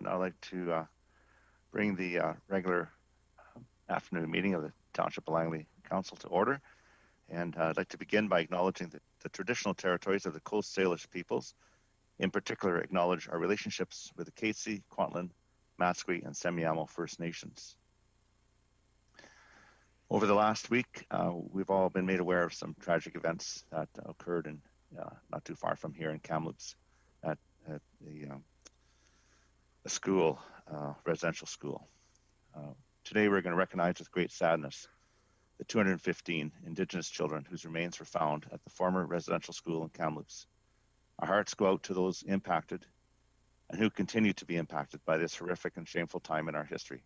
I'd like to bring the regular afternoon meeting of the Township Langley Council to order. And I'd like to begin by acknowledging the traditional territories of the Coast Salish peoples. In particular, acknowledge our relationships with the Katzie, Kwantlen, Matsqui, and Semiahmoo First Nations. Over the last week, we've all been made aware of some tragic events that occurred in not too far from here in Kamloops at a school, residential school. Today, we're going to recognize with great sadness the 215 Indigenous children whose remains were found at the former residential school in Kamloops. Our hearts go out to those impacted and who continue to be impacted by this horrific and shameful time in our history.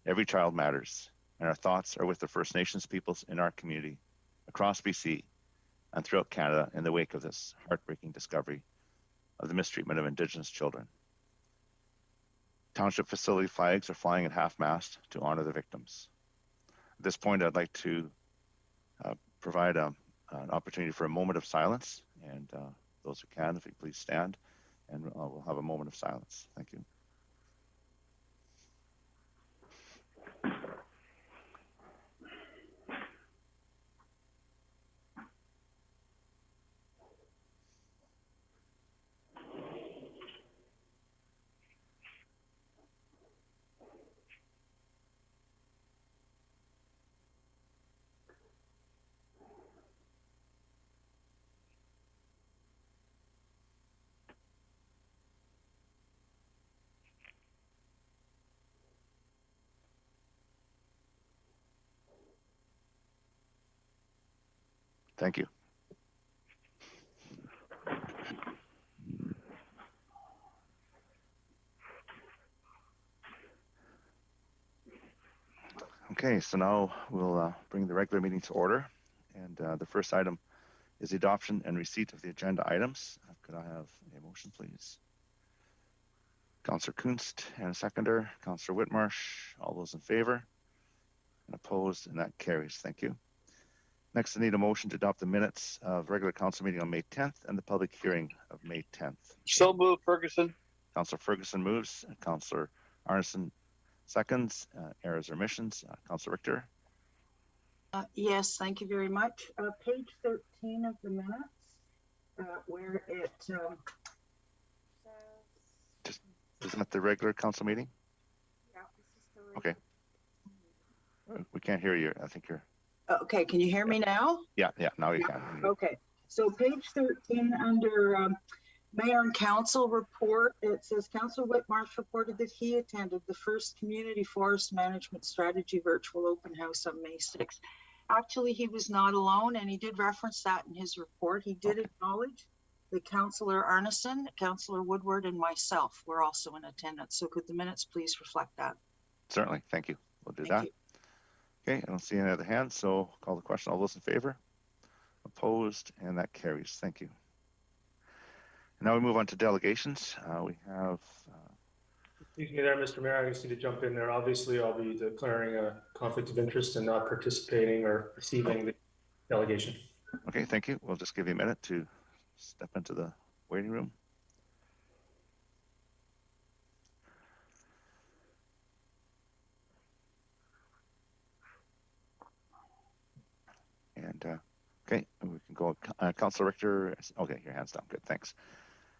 Every child matters, and our thoughts are with the First Nations peoples in our community, across BC, and throughout Canada in the wake of this heartbreaking discovery of the mistreatment of Indigenous children. Township facility flags are flying at half-mast to honor the victims. At this point, I'd like to provide an opportunity for a moment of silence, and those who can, if you please stand, and we'll have a moment of silence. Thank you. Thank you. Okay, so now we'll bring the regular meeting to order. And the first item is the adoption and receipt of the agenda items. Could I have a motion, please? Councillor Kunst and a seconder. Councillor Whitmarsh. All those in favor? And opposed? And that carries. Thank you. Next, I need a motion to adopt the minutes of regular council meeting on May 10th and the public hearing of May 10th. So moved, Ferguson. Councillor Ferguson moves. Councillor Arneson seconds. Errors or omissions. Councillor Richter. Yes, thank you very much. Page 13 of the minutes, where it says... Isn't that the regular council meeting? Yeah, this is the regular. Okay. We can't hear you. I think you're... Okay, can you hear me now? Yeah, now you can. Okay, so page 13 under Mayor and Council report, it says Councillor Whitmarsh reported that he attended the first Community Forest Management Strategy virtual open house on May 6th. Actually, he was not alone, and he did reference that in his report. He did acknowledge that Councillor Arneson, Councillor Woodward, and myself were also in attendance. So could the minutes please reflect that? Certainly, thank you. We'll do that. Okay, I don't see any other hands, so call the question. All those in favor? Opposed? And that carries. Thank you. And now we move on to delegations. We have... Excuse me there, Mr. Mayor. I just need to jump in there. Obviously, I'll be declaring a conflict of interest and not participating or receiving the delegation. Okay, thank you. We'll just give you a minute to step into the waiting room. And okay, we can go. Councillor Richter. Okay, your hand's down. Good, thanks.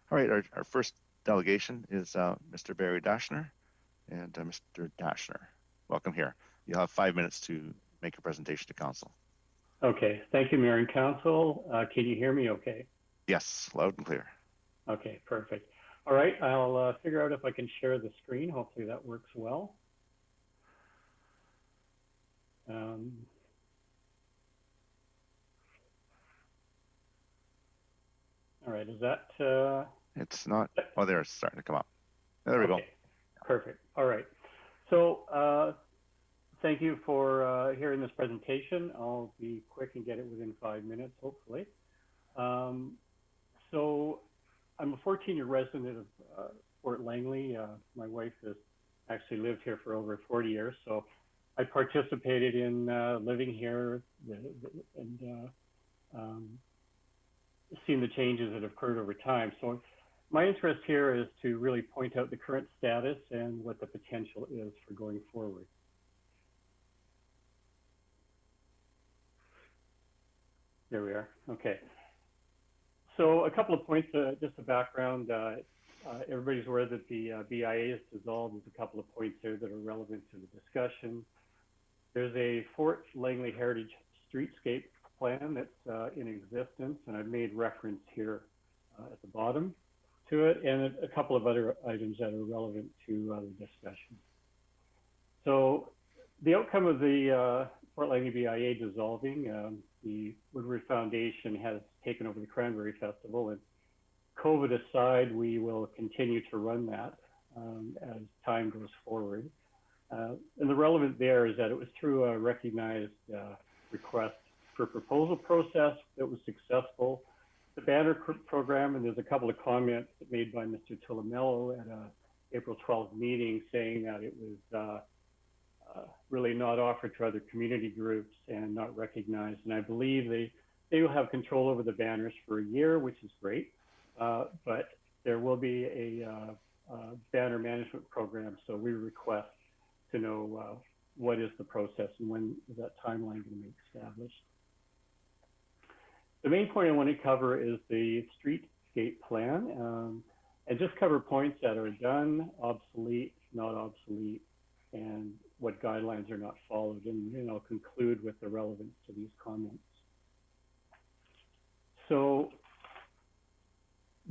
All right, our first delegation is Mr. Barry Dashner and Mr. Dashner. Welcome here. You'll have 5 minutes to make a presentation to council. Okay, thank you, Mayor and Council. Can you hear me okay? Yes, loud and clear. Okay, perfect. All right, I'll figure out if I can share the screen. Hopefully that works well. All right, is that... It's not... Oh, there, it's starting to come up. There we go. Perfect. All right. So thank you for hearing this presentation. I'll be quick and get it within 5 minutes, hopefully. So I'm a 14-year resident of Fort Langley. My wife has actually lived here for over 40 years. So I participated in living here and seen the changes that have occurred over time. So my interest here is to really point out the current status and what the potential is for going forward. There we are. Okay. So a couple of points, just a background. Everybody's aware that the BIA is dissolved. There's a couple of points there that are relevant to the discussion. There's a Fort Langley Heritage Streetscape Plan that's in existence, and I've made reference here at the bottom to it, and a couple of other items that are relevant to the discussion. So the outcome of the Fort Langley BIA dissolving, the Woodward Foundation has taken over the Cranberry Festival, and COVID aside, we will continue to run that as time goes forward. And the relevant there is that it was through a recognized request for proposal process that was successful. The banner program, and there's a couple of comments made by Mr. Tulamello at a April 12th meeting saying that it was really not offered to other community groups and not recognized. And I believe they will have control over the banners for a year, which is great. But there will be a banner management program. So we request to know what is the process and when is that timeline going to be established. The main point I want to cover is the streetscape plan, and just cover points that are done, obsolete, not obsolete, and what guidelines are not followed. And I'll conclude with the relevance to these comments. So,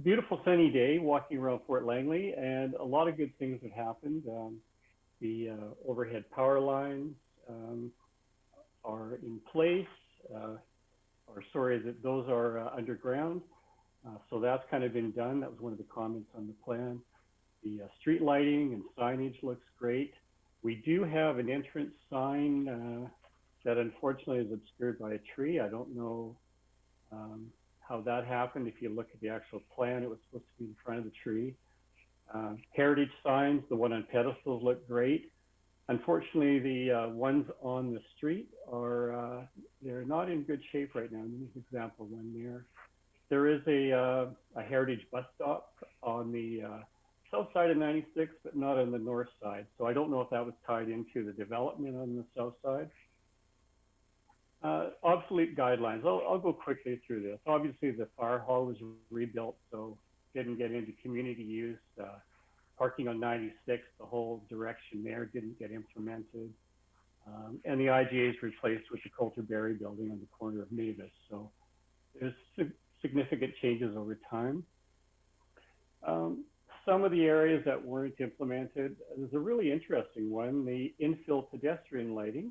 beautiful sunny day walking around Fort Langley, and a lot of good things have happened. The overhead power lines are in place, that those are underground. So that's kind of been done. That was one of the comments on the plan. The street lighting and signage looks great. We do have an entrance sign that unfortunately is obscured by a tree. I don't know how that happened. If you look at the actual plan, it was supposed to be in front of the tree. Heritage signs, the one on pedestals, look great. Unfortunately, the ones on the street are, they're not in good shape right now. Let me example one there. There is a heritage bus stop on the south side of 96, but not on the north side. So I don't know if that was tied into the development on the south side. Obsolete guidelines. I'll go quickly through this. Obviously, the fire hall was rebuilt, so didn't get into community use. Parking on 96, the whole direction there didn't get implemented. And the IGA is replaced with the Coulter Berry building on the corner of Mavis. So there's significant changes over time. Some of the areas that weren't implemented, there's a really interesting one, the infill pedestrian lighting.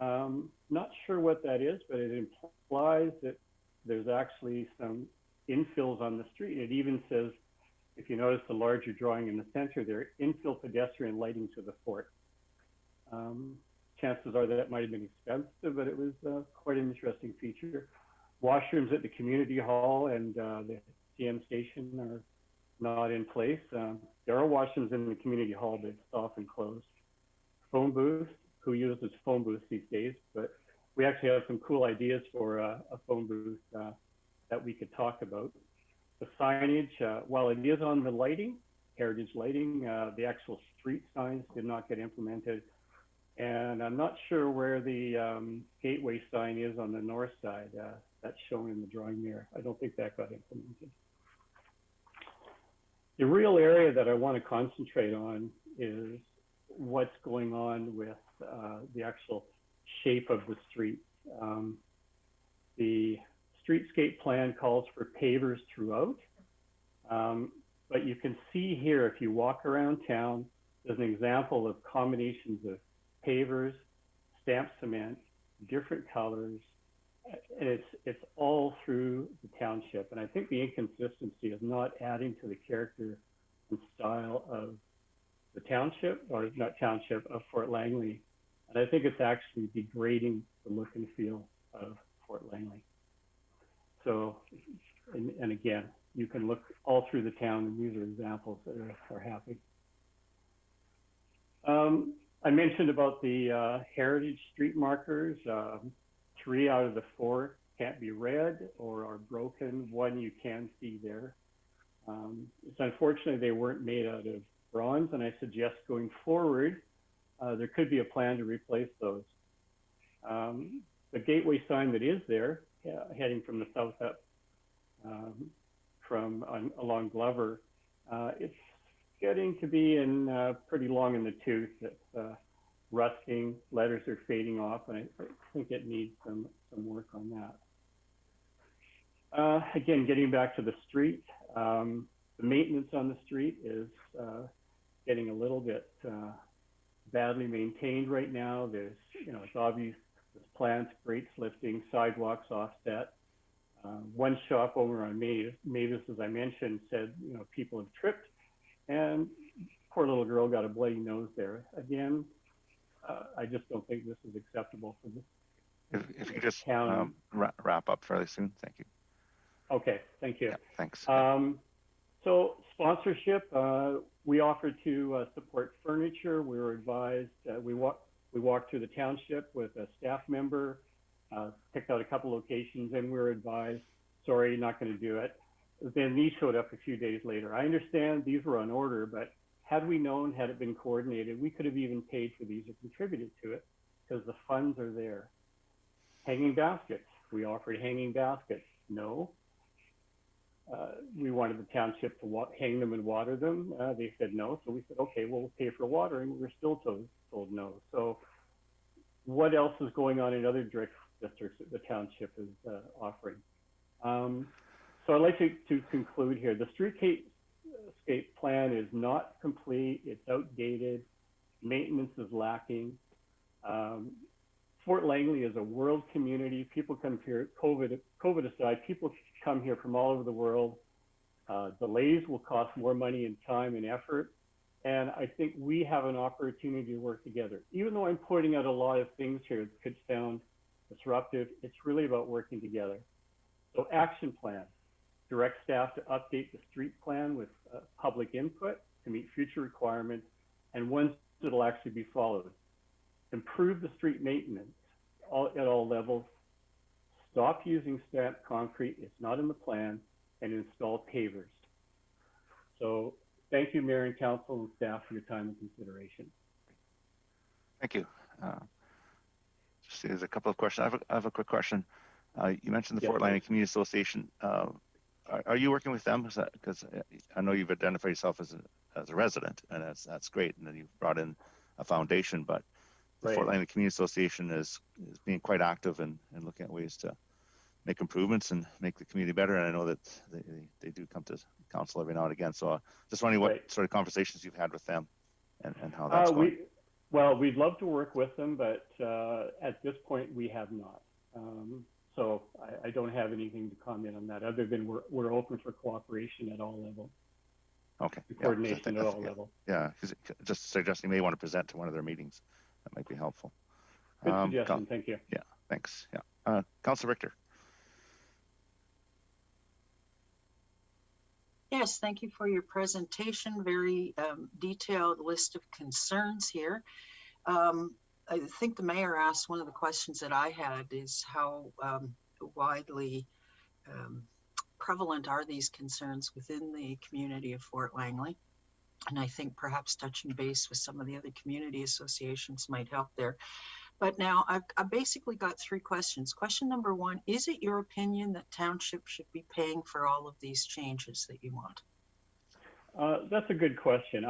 Not sure what that is, but it implies that there's actually some infills on the street. It even says, if you notice the larger drawing in the center there, infill pedestrian lighting to the fort. Chances are that might have been expensive, but it was quite an interesting feature. Washrooms at the community hall and the CM station are not in place. There are washrooms in the community hall, but it's often closed. Phone booth, who uses phone booths these days, but we actually have some cool ideas for a phone booth that we could talk about. The signage, while it is on the lighting, heritage lighting, the actual street signs did not get implemented. And I'm not sure where the gateway sign is on the north side. That's shown in the drawing there. I don't think that got implemented. The real area that I want to concentrate on is what's going on with the actual shape of the street. The streetscape plan calls for pavers throughout, but you can see here, if you walk around town, there's an example of combinations of pavers, stamped cement, different colors, and it's all through the township. And I think the inconsistency is not adding to the character and style of the township, or not township, of Fort Langley. And I think it's actually degrading the look and feel of Fort Langley. So, and again, you can look all through the town, and these are examples that are happening. I mentioned about the heritage street markers. 3 out of the 4 can't be read or are broken. 1 you can see there. It's unfortunately they weren't made out of bronze, and I suggest going forward, there could be a plan to replace those. The gateway sign that is there, heading from the south up along Glover, it's getting to be pretty long in the tooth. It's rusting, letters are fading off, and I think it needs some work on that. Again, getting back to the street, the maintenance on the street is getting a little bit badly maintained right now. There's, it's obvious there's plants, grates lifting, sidewalks offset. One shop over on Mavis, as I mentioned, said, people have tripped, and poor little girl got a bloody nose there. Again, I just don't think this is acceptable for this. If you just town. Wrap up fairly soon, thank you. Okay, thank you. Yeah, thanks. So sponsorship, we offer to support furniture. We were advised, we walked through the township with a staff member, picked out a couple locations, and we were advised, sorry, not going to do it. Then these showed up a few days later. I understand these were on order, but had we known, had it been coordinated, we could have even paid for these or contributed to it because the funds are there. Hanging baskets, we offered hanging baskets. No. We wanted the township to hang them and water them. They said no. So we said, okay, well, we'll pay for watering. We're still told no. So what else is going on in other districts that the township is offering? So I'd like to conclude here. The streetscape plan is not complete. It's outdated. Maintenance is lacking. Fort Langley is a world community. People come here, COVID aside, people come here from all over the world. Delays will cost more money and time and effort. And I think we have an opportunity to work together. Even though I'm pointing out a lot of things here that could sound disruptive, it's really about working together. So action plan, direct staff to update the street plan with public input to meet future requirements and ones that will actually be followed. Improve the street maintenance at all levels. Stop using stamped concrete, it's not in the plan, and install pavers. So thank you, Mayor and Council and staff, for your time and consideration. Thank you. Just there's a couple of questions. I have a quick question. You mentioned the Fort Langley Community Association. Are you working with them? Because I know you've identified yourself as a resident, and that's great. And then you've brought in a foundation, but the Fort Langley Community Association is being quite active in looking at ways to make improvements and make the community better. And I know that they do come to council every now and again. So just wondering what sort of conversations you've had with them and how that's going. Well, we'd love to work with them, but at this point we have not. So I don't have anything to comment on that other than we're open for cooperation at all levels. Okay. Coordination at all levels. Yeah, just suggesting you may want to present to one of their meetings. That might be helpful. Good suggestion. Thank you. Yeah, thanks. Yeah. Councilor Richter. Yes, thank you for your presentation. Very detailed list of concerns here. I think the mayor asked one of the questions that I had is how widely prevalent are these concerns within the community of Fort Langley? And I think perhaps touching base with some of the other community associations might help there. But now I've basically got three questions. Question number one, is it your opinion that township should be paying for all of these changes that you want? That's a good question.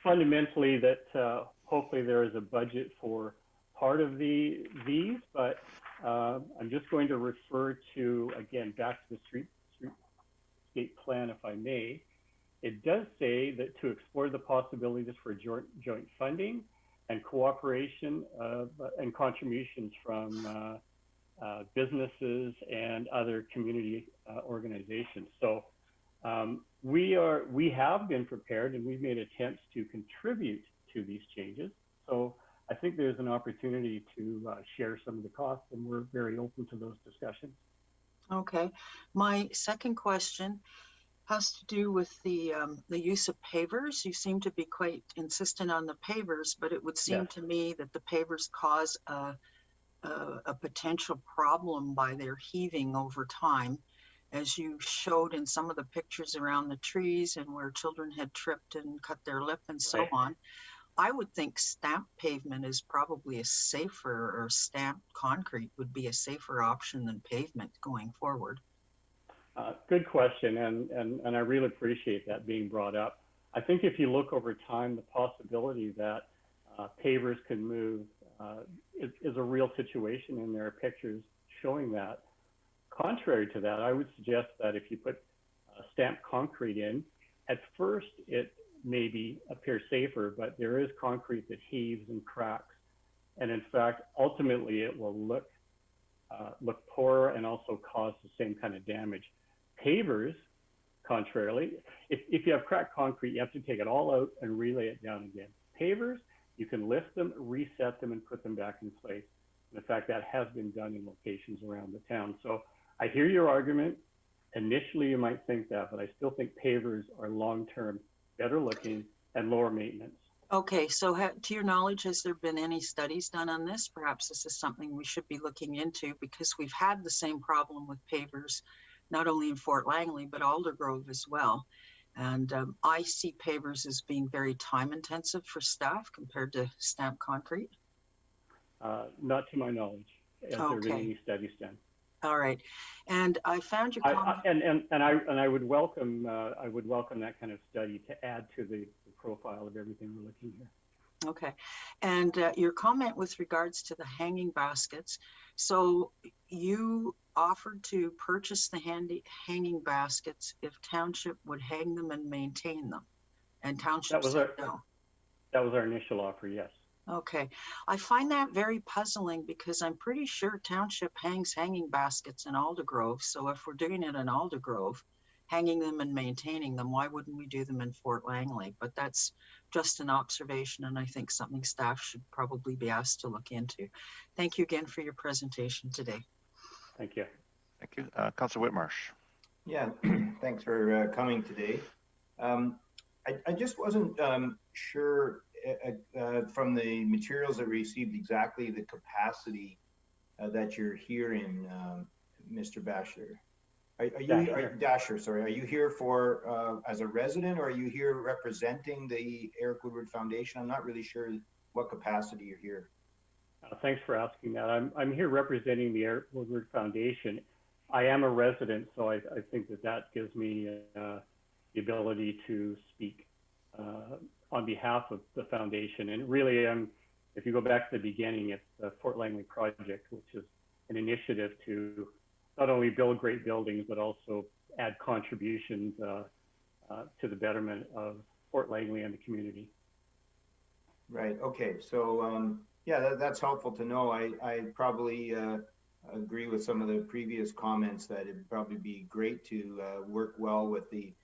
Fundamentally that hopefully there is a budget for part of these, but I'm just going to refer to, again, back to the streetscape plan, if I may. It does say that to explore the possibilities for joint funding and cooperation and contributions from businesses and other community organizations. So we have been prepared and we've made attempts to contribute to these changes. So I think there's an opportunity to share some of the costs, and we're very open to those discussions. Okay. My second question has to do with the use of pavers. You seem to be quite insistent on the pavers, but it would seem to me that the pavers cause a potential problem by their heaving over time. as you showed in some of the pictures around the trees and where children had tripped and cut their lip and so Right. on. I would think stamped pavement is probably a safer, or stamped concrete would be a safer option than pavement going forward. Good question, and I really appreciate that being brought up. I think if you look over time, the possibility that pavers can move is a real situation, and there are pictures showing that. Contrary to that, I would suggest that if you put stamped concrete in, at first it maybe appear safer, but there is concrete that heaves and cracks. And in fact, ultimately it will look poorer and also cause the same kind of damage. Pavers, contrarily, if you have cracked concrete, you have to take it all out and relay it down again. Pavers, you can lift them, reset them, and put them back in place. And in fact, that has been done in locations around the town. So I hear your argument. Initially, you might think that, but I still think pavers are long-term, better looking, and lower maintenance. Okay, so to your knowledge, has there been any studies done on this? Perhaps this is something we should be looking into, because we've had the same problem with pavers, not only in Fort Langley, but Aldergrove as well. And I see pavers as being very time intensive for staff compared to stamped concrete. Not to my knowledge, has there been any studies done. All right, and I found your comment. I would welcome that kind of study to add to the profile of everything we're looking here. Okay, and your comment with regards to the hanging baskets. So you offered to purchase the hanging baskets if Township would hang them and maintain them, and Township said no. That was our initial offer, yes. Okay, I find that very puzzling, because I'm pretty sure Township hangs hanging baskets in Aldergrove. So if we're doing it in Aldergrove, hanging them and maintaining them, why wouldn't we do them in Fort Langley? But that's just an observation, and I think something staff should probably be asked to look into. Thank you again for your presentation today. Thank you. Thank you. Councillor Whitmarsh. Yeah, thanks for coming today. I just wasn't sure from the materials that we received exactly the capacity that you're here in, Mr. Dasher. Are you here for as a resident, or are you here representing the Eric Woodward Foundation? I'm not really sure what capacity you're here. Thanks for asking that. I'm here representing the Eric Woodward Foundation. I am a resident, so I think that gives me the ability to speak on behalf of the foundation. And really, if you go back to the beginning, it's the Fort Langley Project, which is an initiative to not only build great buildings, but also add contributions to the betterment of Fort Langley and the community. Right, okay, so yeah, that's helpful to know. I probably agree with some of the previous comments that it'd probably be great to work well with the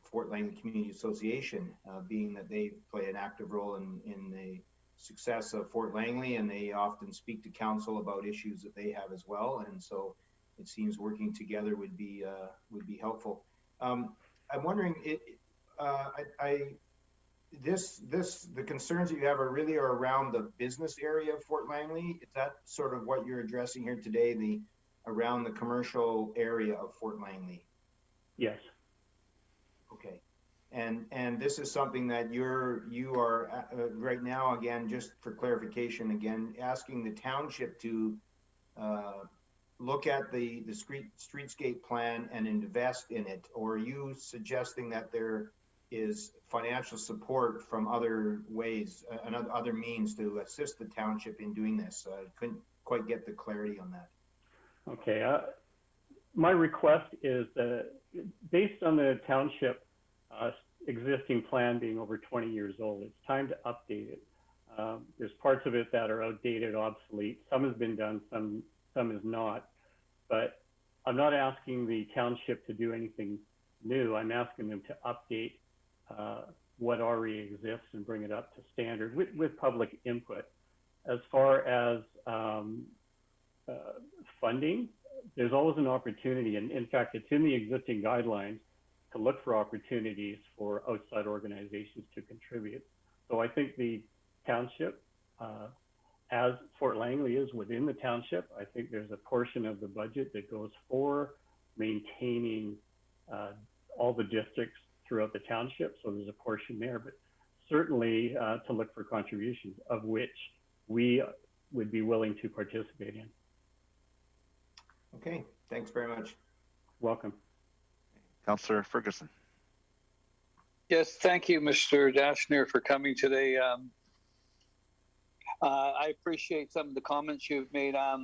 Fort Langley Community Association, being that they play an active role in the success of Fort Langley, and they often speak to council about issues that they have as well. And so it seems working together would be helpful. I'm wondering, the concerns that you have are around the business area of Fort Langley. Is that sort of what you're addressing here today, around the commercial area of Fort Langley? Yes. Okay, and this is something that you are right now, again, just for clarification, again, asking the township to look at the streetscape plan and invest in it, or are you suggesting that there is financial support from other ways and other means to assist the township in doing this? I couldn't quite get the clarity on that. Okay, my request is based on the township existing plan being over 20 years old, it's time to update it. There's parts of it that are outdated, obsolete. Some has been done, some is not. But I'm not asking the township to do anything new. I'm asking them to update what already exists and bring it up to standard with public input. As far as funding, there's always an opportunity. And in fact, it's in the existing guidelines to look for opportunities for outside organizations to contribute. So I think the township, as Fort Langley is within the township, I think there's a portion of the budget that goes for maintaining all the districts throughout the township. So there's a portion there, but certainly to look for contributions, of which we would be willing to participate in. Okay, thanks very much. Welcome. Councillor Ferguson. Yes, thank you, Mr. Dashner, for coming today. I appreciate some of the comments you've made. I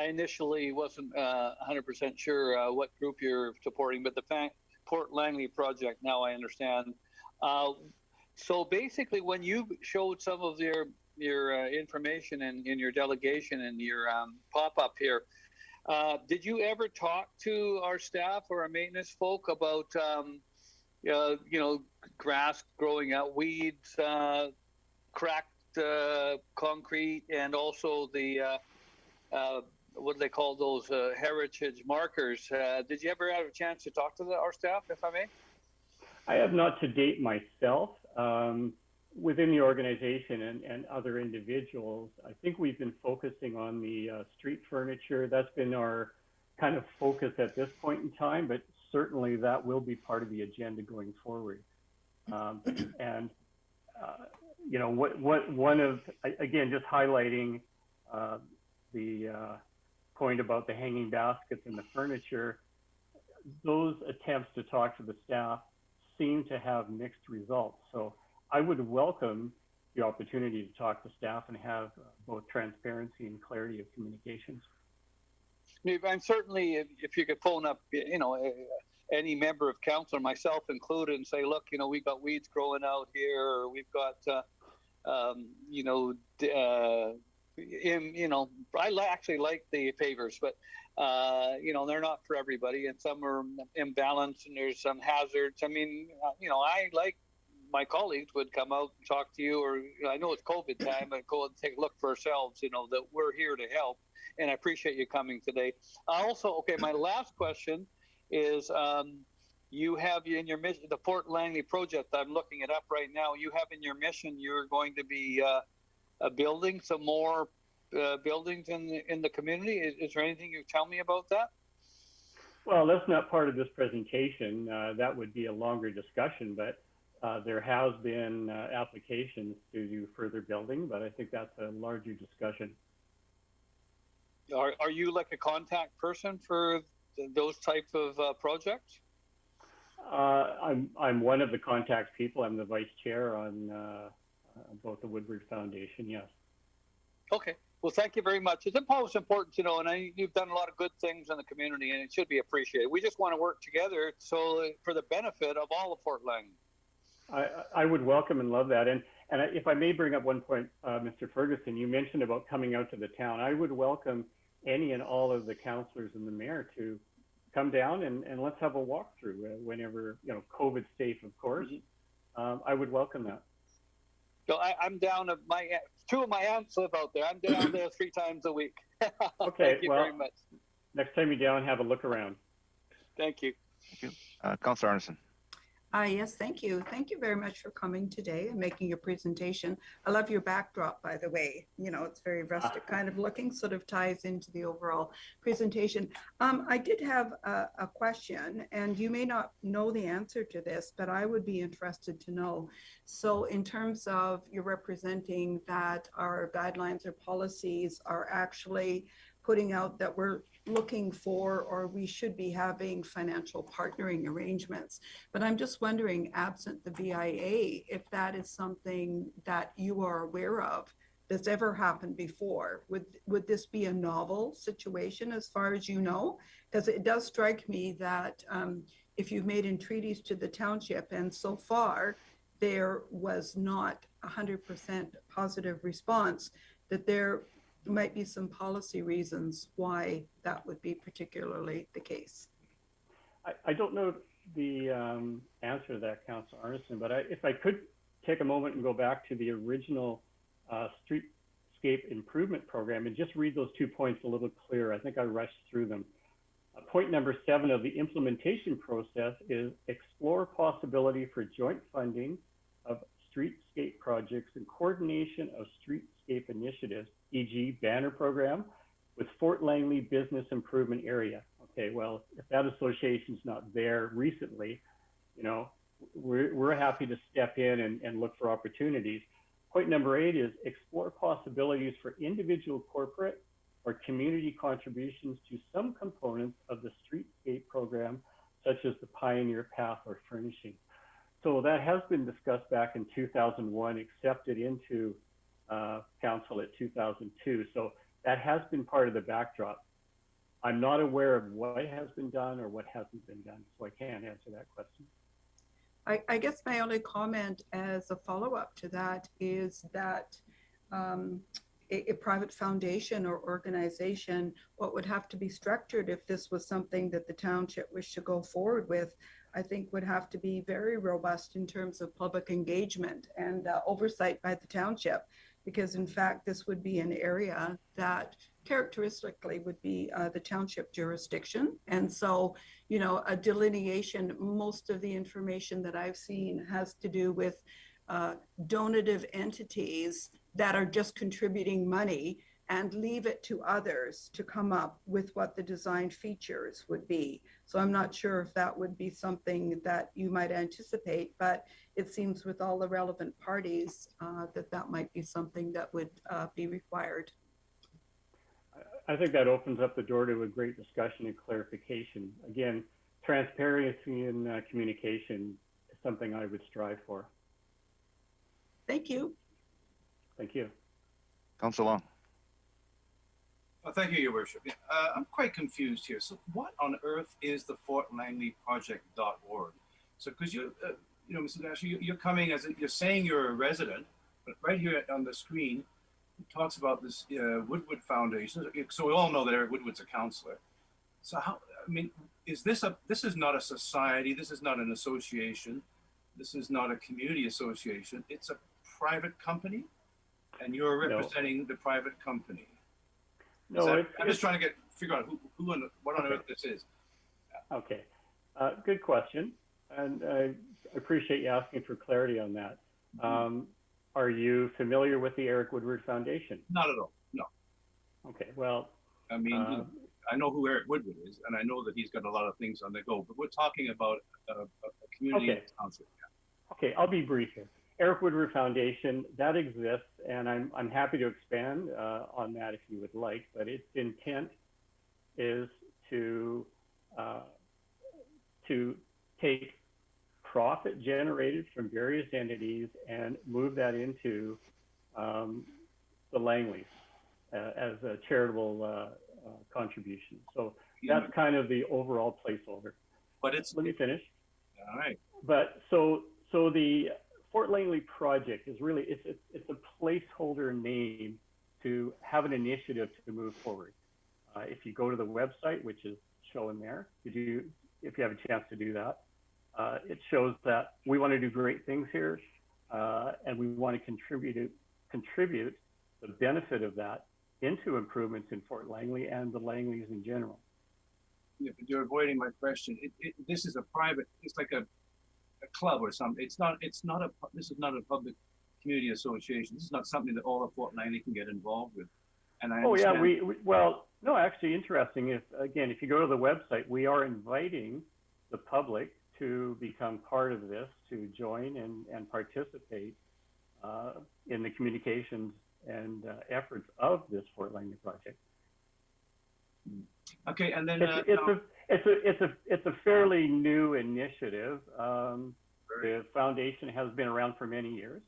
initially wasn't 100% sure what group you're supporting, but the Port Langley project, now I understand. So basically, when you showed some of your information in your delegation and your pop-up here, did you ever talk to our staff or our maintenance folk about grass growing out, weeds, cracked concrete, and also the what do they call those heritage markers? Did you ever have a chance to talk to our staff, if I may? I have not to date myself. Within the organization and other individuals, I think we've been focusing on the street furniture. That's been our kind of focus at this point in time, but certainly that will be part of the agenda going forward. One of, again, just highlighting the point about the hanging baskets and the furniture, those attempts to talk to the staff seem to have mixed results. So I would welcome the opportunity to talk to staff and have both transparency and clarity of communications. And certainly, if you could phone up, any member of council, myself included, and say, look, we've got weeds growing out here, or we've got, I actually like the favors, but they're not for everybody, and some are imbalanced, and there's some hazards. I mean, I like my colleagues would come out and talk to you, or I know it's COVID time, but go and take a look for ourselves, that we're here to help. And I appreciate you coming today. My last question is, you have in your mission, the Port Langley project, I'm looking it up right now, you have in your mission, you're going to be building some more buildings in the community. Is there anything you can tell me about that? Well, that's not part of this presentation. That would be a longer discussion, but there has been applications to do further building, but I think that's a larger discussion. Are you like a contact person for those type of projects? I'm one of the contact people. I'm the vice chair on both the Woodward Foundation, yes. Okay. Well, thank you very much. It's always important to know, and you've done a lot of good things in the community, and it should be appreciated. We just want to work together for the benefit of all of Port Langley. I would welcome and love that. And if I may bring up one point, Mr. Ferguson, you mentioned about coming out to the town. I would welcome any and all of the councillors and the mayor to come down and let's have a walkthrough whenever, COVID safe, of course. Mm-hmm. I would welcome that. So I'm down at two of my aunts live out there. I'm down there 3 times a week. Okay. Thank you very much. Next time you're down, have a look around. Thank you. Thank you. Councillor Arneson. Yes, thank you. Thank you very much for coming today and making your presentation. I love your backdrop, by the way. It's very rustic kind of looking, sort of ties into the overall presentation. I did have a question, and you may not know the answer to this, but I would be interested to know. So in terms of you're representing that our guidelines or policies are actually putting out that we're looking for, or we should be having financial partnering arrangements. But I'm just wondering, absent the BIA, if that is something that you are aware of that's ever happened before. Would this be a novel situation as far as you know? Because it does strike me that if you've made entreaties to the township and so far there was not 100% positive response, that there might be some policy reasons why that would be particularly the case. I don't know the answer to that, Councillor Arneson, but if I could take a moment and go back to the original streetscape improvement program and just read those 2 points a little clearer. I think I rushed through them. Point number 7 of the implementation process is explore possibility for joint funding of streetscape projects and coordination of streetscape initiatives, e.g. banner program with Fort Langley Business Improvement Area. Okay, well, if that association's not there recently, you know, we're happy to step in and look for opportunities. Point number 8 is explore possibilities for individual corporate or community contributions to some components of the streetscape program, such as the Pioneer Path or furnishing. So that has been discussed back in 2001, accepted into council at 2002. So that has been part of the backdrop. I'm not aware of what has been done or what hasn't been done, so I can't answer that question. I guess my only comment as a follow-up to that is that a private foundation or organization, what would have to be structured if this was something that the township wished to go forward with, I think would have to be very robust in terms of public engagement and oversight by the township, because in fact, this would be an area that characteristically would be the township jurisdiction. And so, you know, a delineation, most of the information that I've seen has to do with donative entities that are just contributing money and leave it to others to come up with what the design features would be. So I'm not sure if that would be something that you might anticipate, but it seems with all the relevant parties that might be something that would be required. I think that opens up the door to a great discussion and clarification. Again, transparency in communication is something I would strive for. Thank you. Thank you. Councillor Long. Well, thank you, Your Worship. I'm quite confused here. So, what on earth is the FortLangleyProject.org? So, because you know, Mrs. Dasher, you're coming as you're saying you're a resident, but right here on the screen, it talks about this Woodward Foundation. So we all know that Eric Woodward's a councillor. So, how? I mean, is this a? This is not a society. This is not an association. This is not a community association. It's a private company, and you're representing the private company. No, I'm just trying to figure out who and what on earth this is. Okay, good question, and I appreciate you asking for clarity on that. Are you familiar with the Eric Woodward Foundation? Not at all. No. Okay. Well, I mean, I know who Eric Woodward is, and I know that he's got a lot of things on the go. But we're talking about a community council. Yeah. Okay, I'll be brief here. Eric Woodward Foundation, that exists, and I'm happy to expand on that if you would like, but its intent is to take profit generated from various entities and move that into the Langleys as a charitable contribution. So that's kind of the overall placeholder. But it's, let me finish. All right. But so the Fort Langley project is really, it's a placeholder name to have an initiative to move forward. If you go to the website, which is shown there, if you have a chance to do that, it shows that we want to do great things here, and we want to contribute the benefit of that into improvements in Fort Langley and the Langleys in general. Yeah, but you're avoiding my question. This is a private, it's like a club or something. This is not a public community association. This is not something that all of Fort Langley can get involved with. And I understand. Yeah, well, no, actually interesting. If you go to the website, we are inviting the public to become part of this, to join and participate in the communications and efforts of this Fort Langley project. Okay, and then it's a fairly new initiative. The foundation has been around for many years,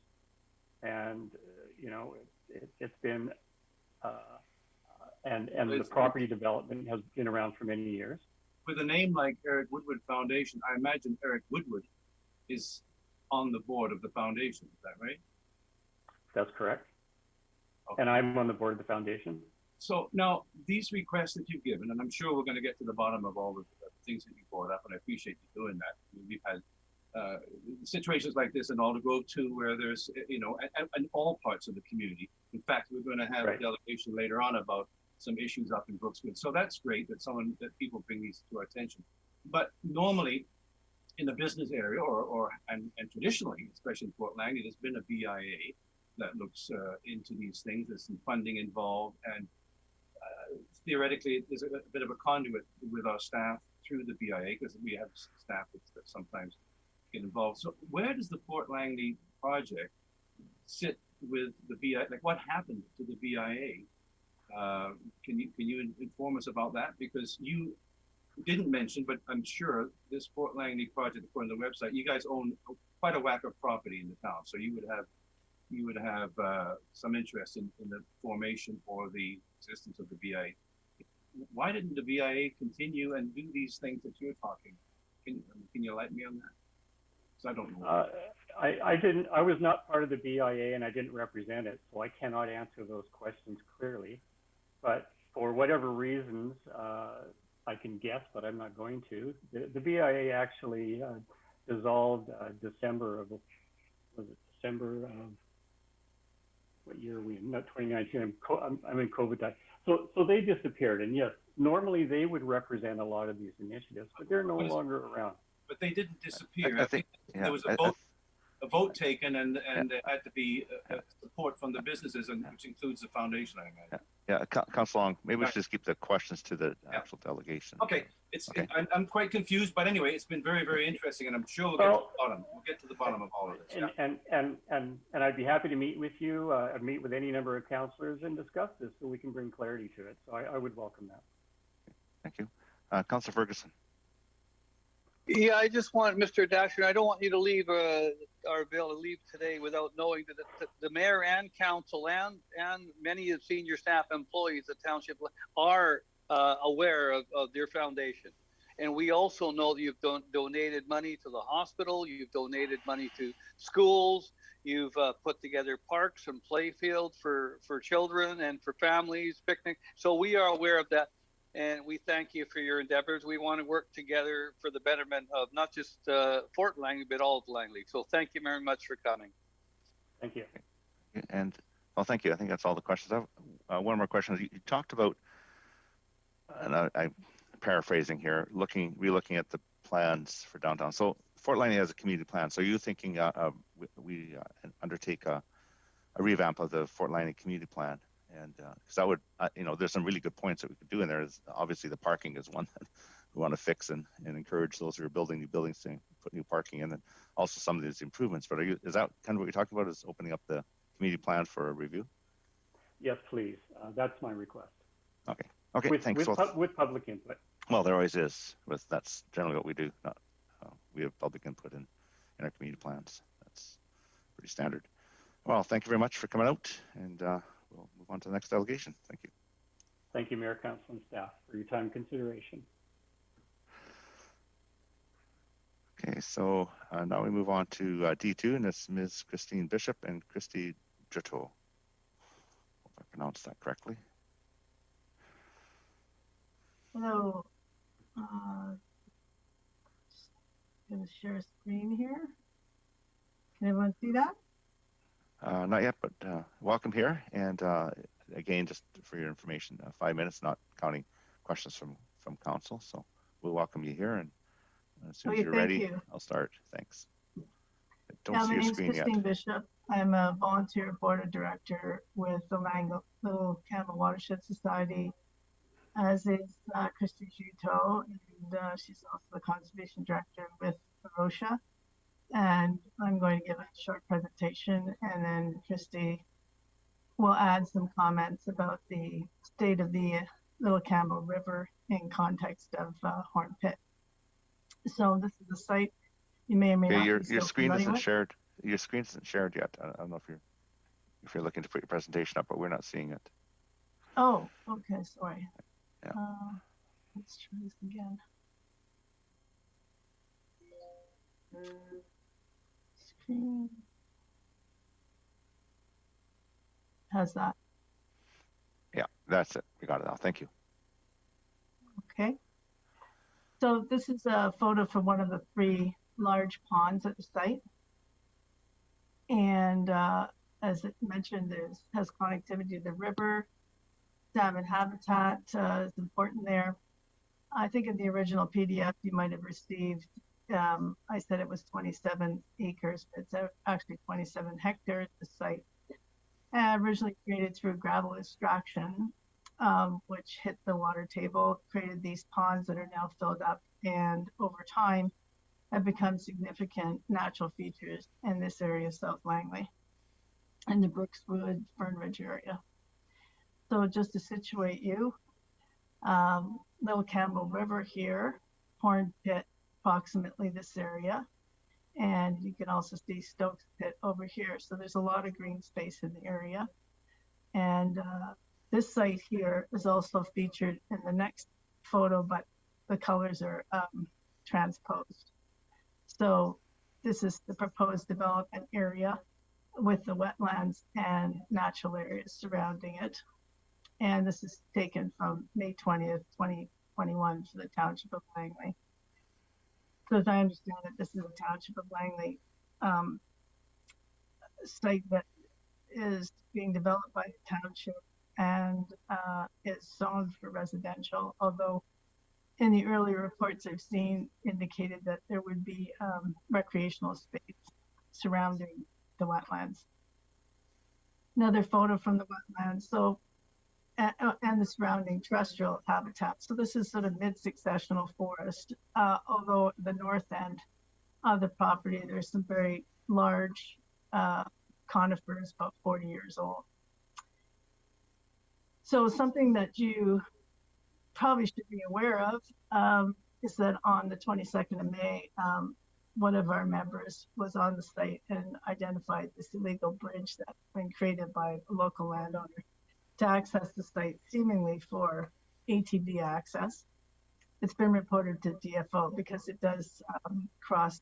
and you know it's been and the property development has been around for many years. With a name like Eric Woodward Foundation, I imagine Eric Woodward is on the board of the foundation. Is that right? That's correct. Okay. And I'm on the board of the foundation. So now these requests that you've given, and I'm sure we're going to get to the bottom of all the things that you brought up, and I appreciate you doing that. We've had situations like this in Alder Grove too, where there's, you know, in all parts of the community. In fact, we're going to have a delegation later on about some issues up in Brookswood. So that's great that people bring these to our attention. But normally in the business area and traditionally, especially in Fort Langley, there's been a BIA that looks into these things. There's some funding involved, and theoretically there's a bit of a conduit with our staff through the BIA, because we have staff that sometimes get involved. So where does the Fort Langley project sit with the BIA? Like, what happened to the BIA? Can you inform us about that? Because you didn't mention, but I'm sure this Fort Langley project, according to the website, you guys own quite a whack of property in the town, so you would have some interest in the formation or the existence of the BIA. Why didn't the BIA continue and do these things that you're talking? Can you enlighten me on that? Because I don't know. I was not part of the BIA and I didn't represent it, so I cannot answer those questions clearly. But for whatever reasons, I can guess, but I'm not going to. The BIA actually dissolved December of, was it December of, what year are we in? Not 2019, I'm in COVID time. So they disappeared, and yes, normally they would represent a lot of these initiatives, but they're no longer around. But they didn't disappear. I think there was a vote taken, and there had to be support from the businesses, and which includes the foundation, I imagine. Yeah, Council Long, maybe we should just keep the questions to the actual delegation. Okay, Okay. I'm quite confused, but anyway, it's been very, very interesting, and I'm sure we'll get to the bottom. We'll get to the bottom of all of this. And I'd be happy to meet with you, meet with any number of councillors and discuss this so we can bring clarity to it. So I would welcome that. Thank you. Councillor Ferguson. Yeah, I just want, Mr. Dasher, I don't want you to leave, or Bill to leave today without knowing that the mayor and council and many of the senior staff employees at Township are aware of their foundation. And we also know that you've donated money to the hospital, you've donated money to schools, you've put together parks and play fields for children and for families, picnic. So we are aware of that. And we thank you for your endeavors. We want to work together for the betterment of not just Fort Langley, but all of Langley. So thank you very much for coming. Thank you. And well, thank you. I think that's all the questions. I have one more question. You talked about, and I'm paraphrasing here, relooking at the plans for downtown. So Fort Langley has a community plan. So are you thinking we undertake a revamp of the Fort Langley community plan? And because that would, there's some really good points that we could do in there. Obviously, the parking is one that we want to fix and encourage those who are building new buildings to put new parking in, and also some of these improvements. But is that kind of what you're talking about? Is opening up the community plan for a review? Yes, please. That's my request. Okay. Thanks. With public input. Well, there always is. That's generally what we do. We have public input in our community plans. That's pretty standard. Well, thank you very much for coming out, and we'll move on to the next delegation. Thank you. Thank you, Mayor, Council, and staff for your time and consideration. Okay, so now we move on to D2, and it's Ms. Christine Bishop and Christy Dritto. Hope I pronounced that correctly. Hello. Just going to share a screen here. Can everyone see that? Not yet, but welcome here. And again, just for your information, 5 minutes, not counting questions from council. So we'll welcome you here, and as soon as you're ready, you. I'll start. Thanks. Don't see your screen yet. My name is Christine Bishop. I'm a volunteer board of director with the Little Campbell Watershed Society, as is Christy Juto, and she's also the conservation director with Rosha. And I'm going to give a short presentation, and then Christy will add some comments about the state of the Little Campbell River in context of Horn Pit. So this is the site you may or may not. Your screen isn't shared. Your screen isn't shared yet. I don't know if you're looking to put your presentation up, but we're not seeing it. Oh, okay, sorry. Yeah. Let's try this again. Screen. How's that? Yeah, that's it. We got it now. Thank you. Okay. So this is a photo from one of the 3 large ponds at the site. And as it mentioned, has connectivity to the river. Salmon habitat is important there. I think in the original PDF you might have received, I said it was 27 acres, but it's actually 27 hectares, the site. Originally created through gravel extraction. which hit the water table, created these ponds that are now filled up, and over time have become significant natural features in this area of South Langley and the Brookswood Fern Ridge area. So just to situate you, Little Campbell River here, Horn Pit, approximately this area. And you can also see Stokes Pit over here. So there's a lot of green space in the area. And this site here is also featured in the next photo, but the colors are transposed. So this is the proposed development area with the wetlands and natural areas surrounding it. And this is taken from May 20th, 2021 for the Township of Langley. So as I understand it, this is a Township of Langley site that is being developed by the township and is zoned for residential, although in the earlier reports I've seen indicated that there would be recreational space surrounding the wetlands. Another photo from the wetlands, so and the surrounding terrestrial habitat. So this is sort of mid-successional forest, although the north end of the property, there's some very large conifers, about 40 years old. So something that you probably should be aware of is that on the 22nd of May, one of our members was on the site and identified this illegal bridge that's been created by a local landowner to access the site, seemingly for ATV access. It's been reported to DFO because it does cross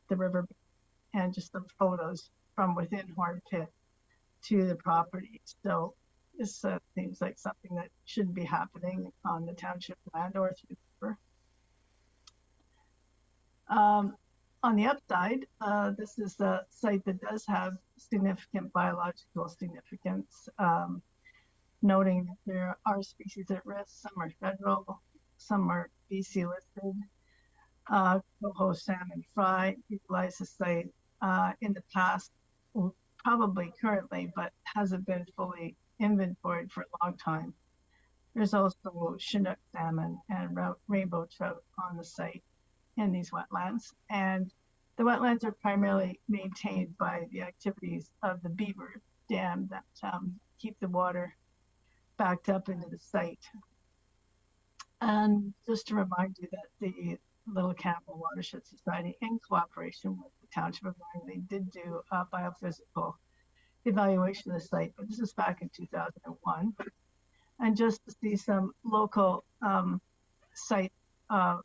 the river, and just some photos from within Horn Pit to the property. So this seems like something that shouldn't be happening on the township land or through the river. On the upside, this is a site that does have significant biological significance, noting that there are species at risk. Some are federal, some are BC listed. Coho salmon fry utilize the site in the past, probably currently, but hasn't been fully inventoried for a long time. There's also Chinook salmon and rainbow trout on the site in these wetlands. And the wetlands are primarily maintained by the activities of the beaver dam that keep the water backed up into the site. And just to remind you that the Little Campbell Watershed Society, in cooperation with the Township of Langley, did do a biophysical evaluation of the site, but this is back in 2001. And just to see some local site on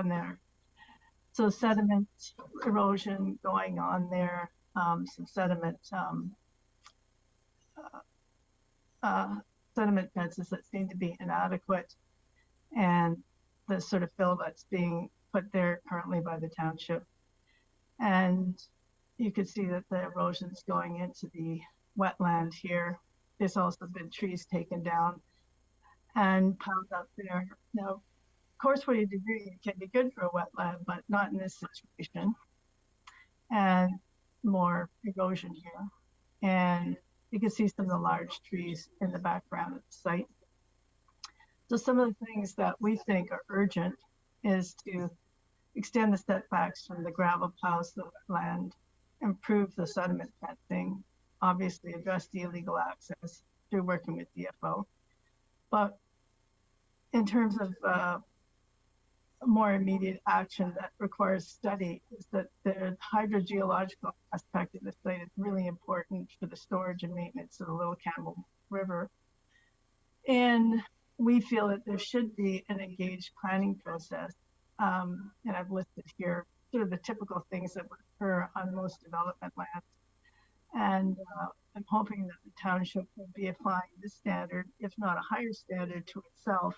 there. So sediment erosion going on there, some sediment fences that seem to be inadequate, and the sort of fill that's being put there currently by the township. And you can see that the erosion's going into the wetland here. There's also been trees taken down and piled up there. Now, of course, what you do can be good for a wetland, but not in this situation. And more erosion here. And you can see some of the large trees in the background of the site. So some of the things that we think are urgent is to extend the setbacks from the gravel piles to the land, improve the sediment fencing, obviously address the illegal access through working with DFO. But in terms of more immediate action that requires study is that the hydrogeological aspect of the site is really important for the storage and maintenance of the Little Campbell River. And we feel that there should be an engaged planning process. And I've listed here sort of the typical things that would occur on most development lands. And I'm hoping that the township will be applying this standard, if not a higher standard, to itself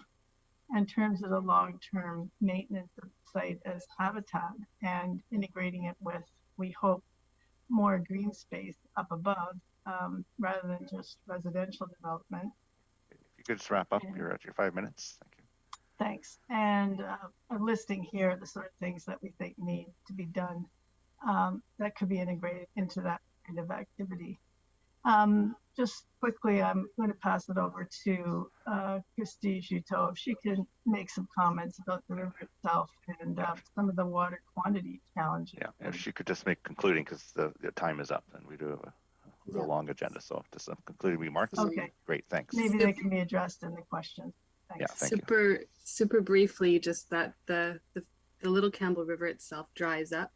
in terms of the long-term maintenance of the site as habitat and integrating it with, we hope, more green space up above rather than just residential development. If you could just wrap up, you're at your 5 minutes. Thank you. Thanks. And I'm listing here the sort of things that we think need to be done that could be integrated into that kind of activity. Just quickly, I'm going to pass it over to Christy Juteau. If she can make some comments about the river itself and some of the water quantity challenges. Yeah, if she could just make concluding, because the time is up and we do have a long agenda. So just some concluding remarks. Okay. Great, thanks. Maybe they can be addressed in the questions. Thanks. Yeah, thank you. Super briefly, just that the Little Campbell River itself dries up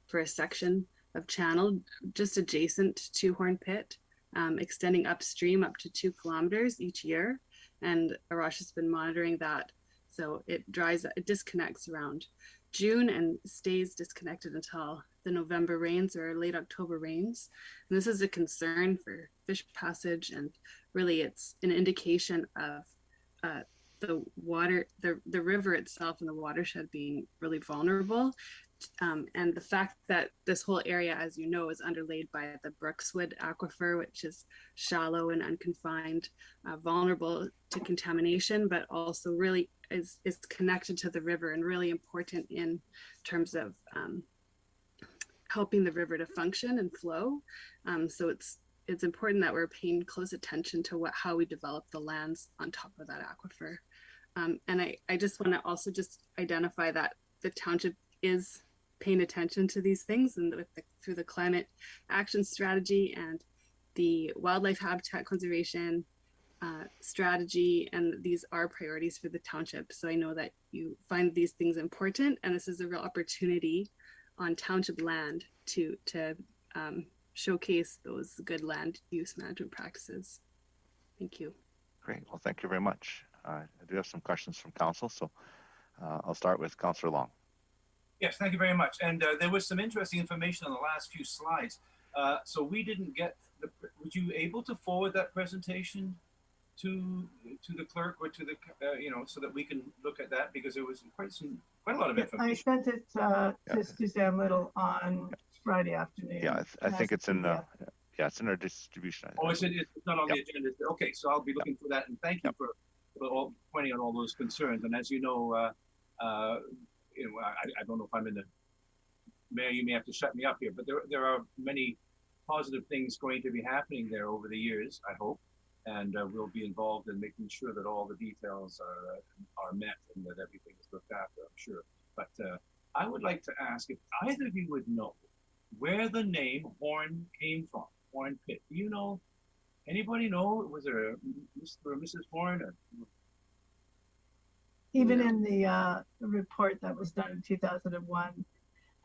for a section of channel just adjacent to Horn Pit, extending upstream up to 2 kilometers each year. And Arash has been monitoring that. So it disconnects around June and stays disconnected until the November rains or late October rains. And this is a concern for fish passage, and really it's an indication of the river itself and the watershed being really vulnerable. And the fact that this whole area, as you know, is underlaid by the Brookswood aquifer, which is shallow and unconfined, vulnerable to contamination, but also really is connected to the river and really important in terms of helping the river to function and flow. So it's important that we're paying close attention to how we develop the lands on top of that aquifer. And I just want to also just identify that the township is paying attention to these things, and through the climate action strategy and the wildlife habitat conservation strategy, and these are priorities for the township. So I know that you find these things important, and this is a real opportunity on township land to showcase those good land use management practices. Thank you. Great. Well, thank you very much. I do have some questions from council, so I'll start with Councillor Long. Yes, thank you very much. And there was some interesting information on the last few slides. So we didn't get would you able to forward that presentation to the clerk or to the, so that we can look at that, because there was quite a lot of information. I sent it to Suzanne Little on Friday afternoon. Yeah, I think it's in it's in our distribution. Oh, it's not on the agenda. Okay, so I'll be looking for that. And thank you for pointing out all those concerns. And as you know, I don't know if I'm in the mayor, you may have to shut me up here, but there are many positive things going to be happening there over the years, I hope, and we'll be involved in making sure that all the details are met and that everything is looked after, I'm sure. But I would like to ask if either of you would know where the name Horn came from, Horn Pit. Do you know? Anybody know? Was there a Mr. or Mrs. Horn? Even in the report that was done in 2001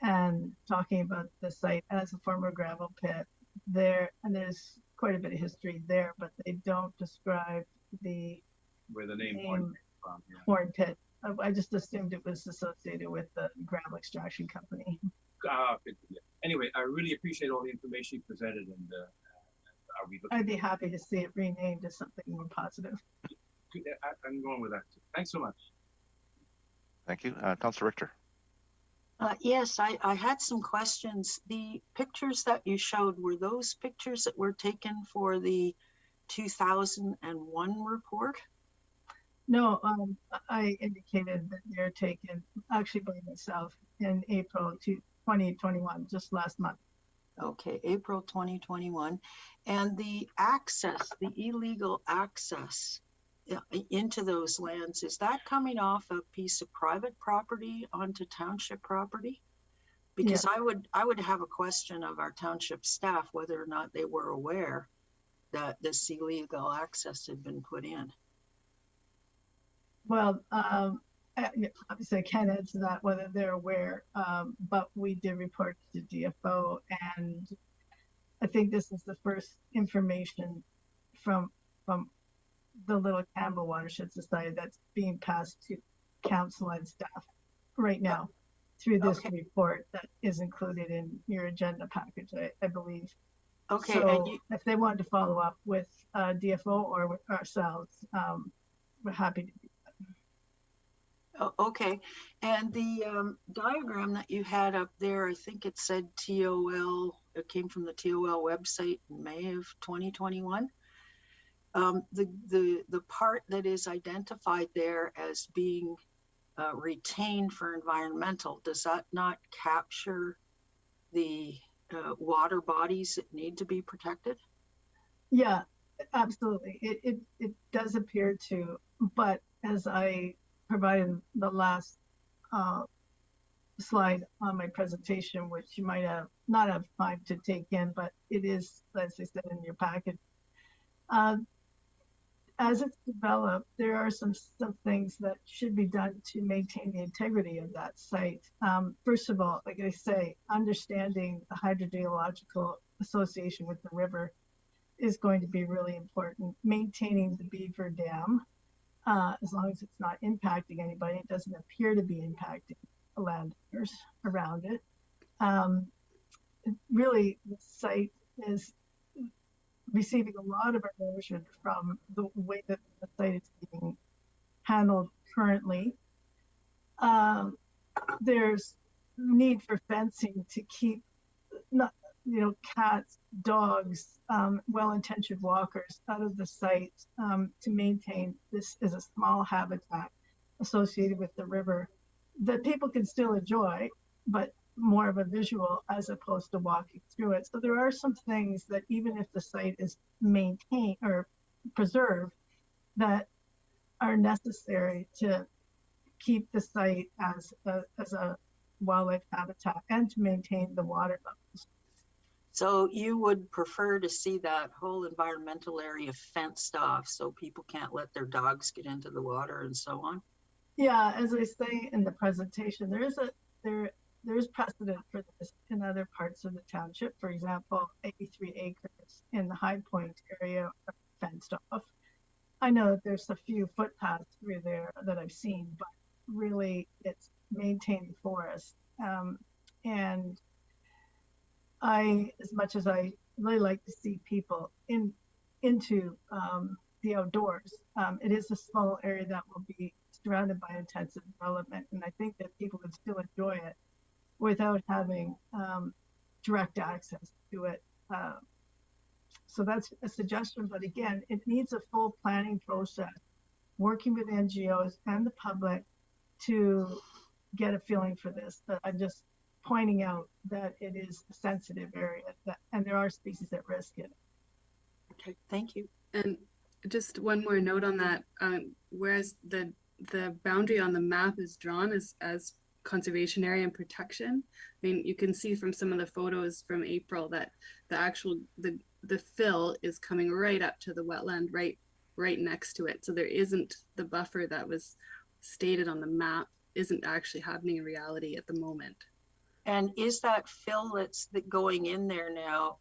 and talking about the site as a former gravel pit there, and there's quite a bit of history there, but they don't describe where the name Horn came from. Yeah. Horn Pit. I just assumed it was associated with the gravel extraction company. Anyway, I really appreciate all the information you presented, and I'd be happy to see it renamed as something more positive. I'm going with that too. Thanks so much. Thank you. Councillor Richter. Yes, I had some questions. The pictures that you showed, were those pictures that were taken for the 2001 report? No, I indicated that they're taken actually by myself in April 2021, just last month. Okay, April 2021. And the access, the illegal access into those lands, is that coming off a piece of private property onto township property? Because yeah. I would have a question of our township staff whether or not they were aware that this illegal access had been put in. Well, obviously I can't answer that whether they're aware, but we did report to DFO, and I think this is the first information from the Little Campbell Watershed Society that's being passed to council and staff right now through this report that is included in your agenda package, I believe. Okay. So if they wanted to follow up with DFO or with ourselves, we're happy to do that. Okay. And the diagram that you had up there, I think it said TOL, it came from the TOL website in May of 2021. The part that is identified there as being retained for environmental, does that not capture the water bodies that need to be protected? Yeah, absolutely. It does appear to, but as I provided the last uh, slide on my presentation, which you might have not have time to take in, but it is, as I said, in your packet. Uh, as it's developed, there are some things that should be done to maintain the integrity of that site. First of all, like I say, understanding the hydrogeological association with the river is going to be really important. Maintaining the beaver dam, as long as it's not impacting anybody, it doesn't appear to be impacting the landowners around it. Really, the site is receiving a lot of erosion from the way that the site is being handled currently. There's need for fencing to keep not, cats, dogs, well-intentioned walkers out of the site, to maintain this as a small habitat associated with the river that people can still enjoy, but more of a visual as opposed to walking through it. So there are some things that even if the site is maintained or preserved, that are necessary to keep the site as a wildlife habitat and to maintain the water levels. So you would prefer to see that whole environmental area fenced off so people can't let their dogs get into the water and so on? Yeah, as I say in the presentation, there is precedent for this in other parts of the township. For example, 83 acres in the High Point area are fenced off. I know that there's a few footpaths through there that I've seen, but really it's maintained the forest. And as much as I really like to see people into the outdoors, it is a small area that will be surrounded by intensive development, and I think that people can still enjoy it without having direct access to it. So that's a suggestion, but again, it needs a full planning process, working with NGOs and the public to get a feeling for this. But I'm just pointing out that it is a sensitive area and there are species at risk in it. Okay, thank you. And just one more note on that. Whereas the boundary on the map is drawn as conservation area and protection, I mean, you can see from some of the photos from April that the fill is coming right up to the wetland, right next to it. So there isn't the buffer that was stated on the map isn't actually happening in reality at the moment. And is that fill that's going in there now,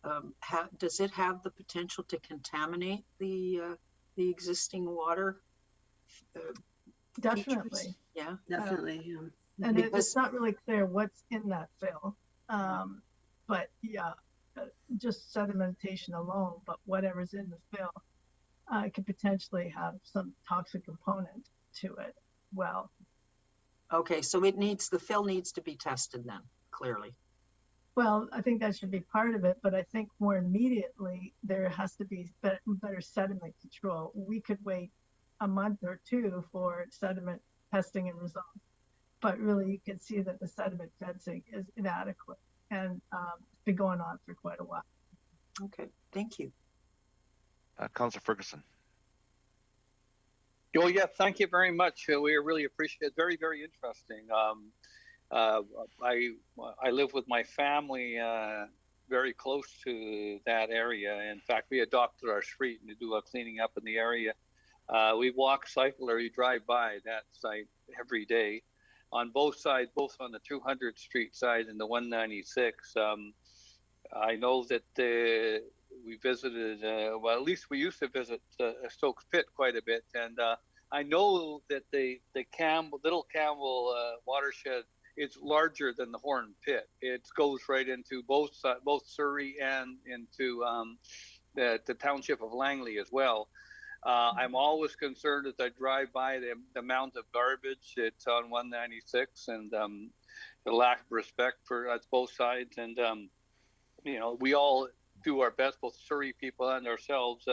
does it have the potential to contaminate the existing water? Definitely. Features? Yeah. Definitely, yeah. And it's not really clear what's in that fill. But yeah, just sedimentation alone, but whatever's in the fill could potentially have some toxic component to it. Well, okay, so the fill needs to be tested then, clearly. Well, I think that should be part of it, but I think more immediately there has to be better sediment control. We could wait a month or two for sediment testing and results, but really you can see that the sediment fencing is inadequate and it's been going on for quite a while. Okay, thank you. Councillor Ferguson. Oh yeah, thank you very much. We really appreciate it. Very, very interesting. I live with my family very close to that area. In fact, we adopted our street and do a cleaning up in the area. We walk, cycle, or you drive by that site every day. On both sides, both on the 200th Street side and the 196. I know that we visited, well, at least we used to visit Stokes Pit quite a bit. And I know that the Little Campbell watershed is larger than the Horn Pit. It goes right into both Surrey and into the township of Langley as well. I'm always concerned as I drive by the amount of garbage it's on 196 and the lack of respect for both sides. And, we all do our best, both Surrey people and ourselves.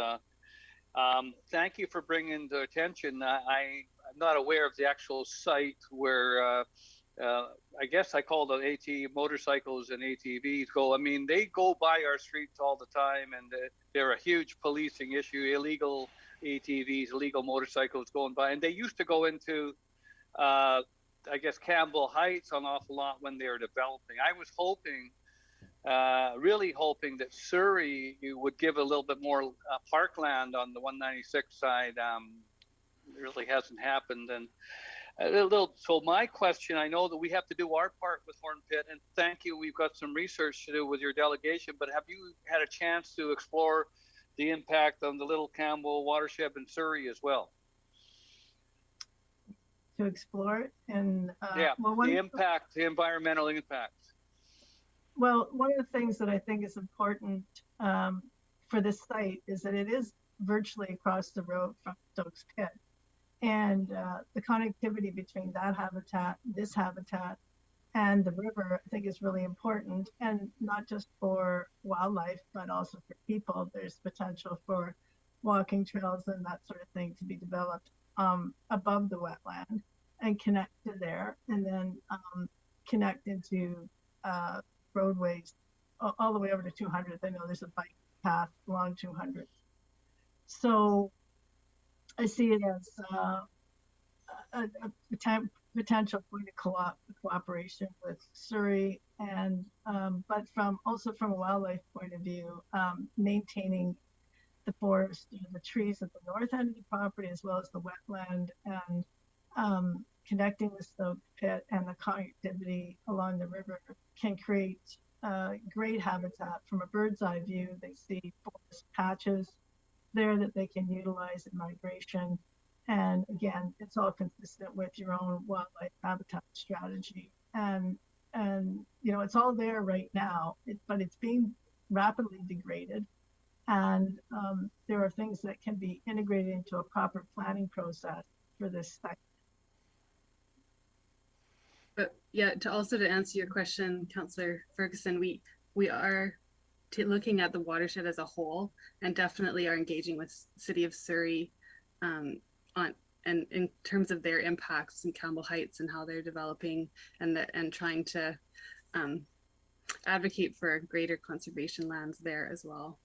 Thank you for bringing the attention. I'm not aware of the actual site where I guess I call them motorcycles and ATVs go. I mean, they go by our streets all the time, and they're a huge policing issue. Illegal ATVs, illegal motorcycles going by, and they used to go into, I guess, Campbell Heights an awful lot when they were developing. I was hoping, really hoping that Surrey would give a little bit more parkland on the 196 side. It really hasn't happened, and so my question, I know that we have to do our part with Horn Pit, and thank you. We've got some research to do with your delegation, but have you had a chance to explore the impact on the Little Campbell watershed in Surrey as well? To explore it and well, the impact, the environmental impacts. Well, one of the things that I think is important for this site is that it is virtually across the road from Stokes Pit. And the connectivity between that habitat, this habitat, and the river, I think is really important. And not just for wildlife, but also for people. There's potential for walking trails and that sort of thing to be developed above the wetland and connect to there, and then connect into roadways all the way over to 200th. I know there's a bike path along 200th. So I see it as a potential point of cooperation with Surrey, and but also from a wildlife point of view, maintaining the forest, the trees at the north end of the property as well as the wetland, and connecting the Stokes Pit and the connectivity along the river can create great habitat from a bird's eye view. They see forest patches there that they can utilize in migration. And again, it's all consistent with your own wildlife habitat strategy. And it's all there right now, but it's being rapidly degraded. And there are things that can be integrated into a proper planning process for this site. But yeah, to answer your question, Councillor Ferguson, we are looking at the watershed as a whole, and definitely are engaging with City of Surrey in terms of their impacts in Campbell Heights and how they're developing, and trying to advocate for greater conservation lands there as well.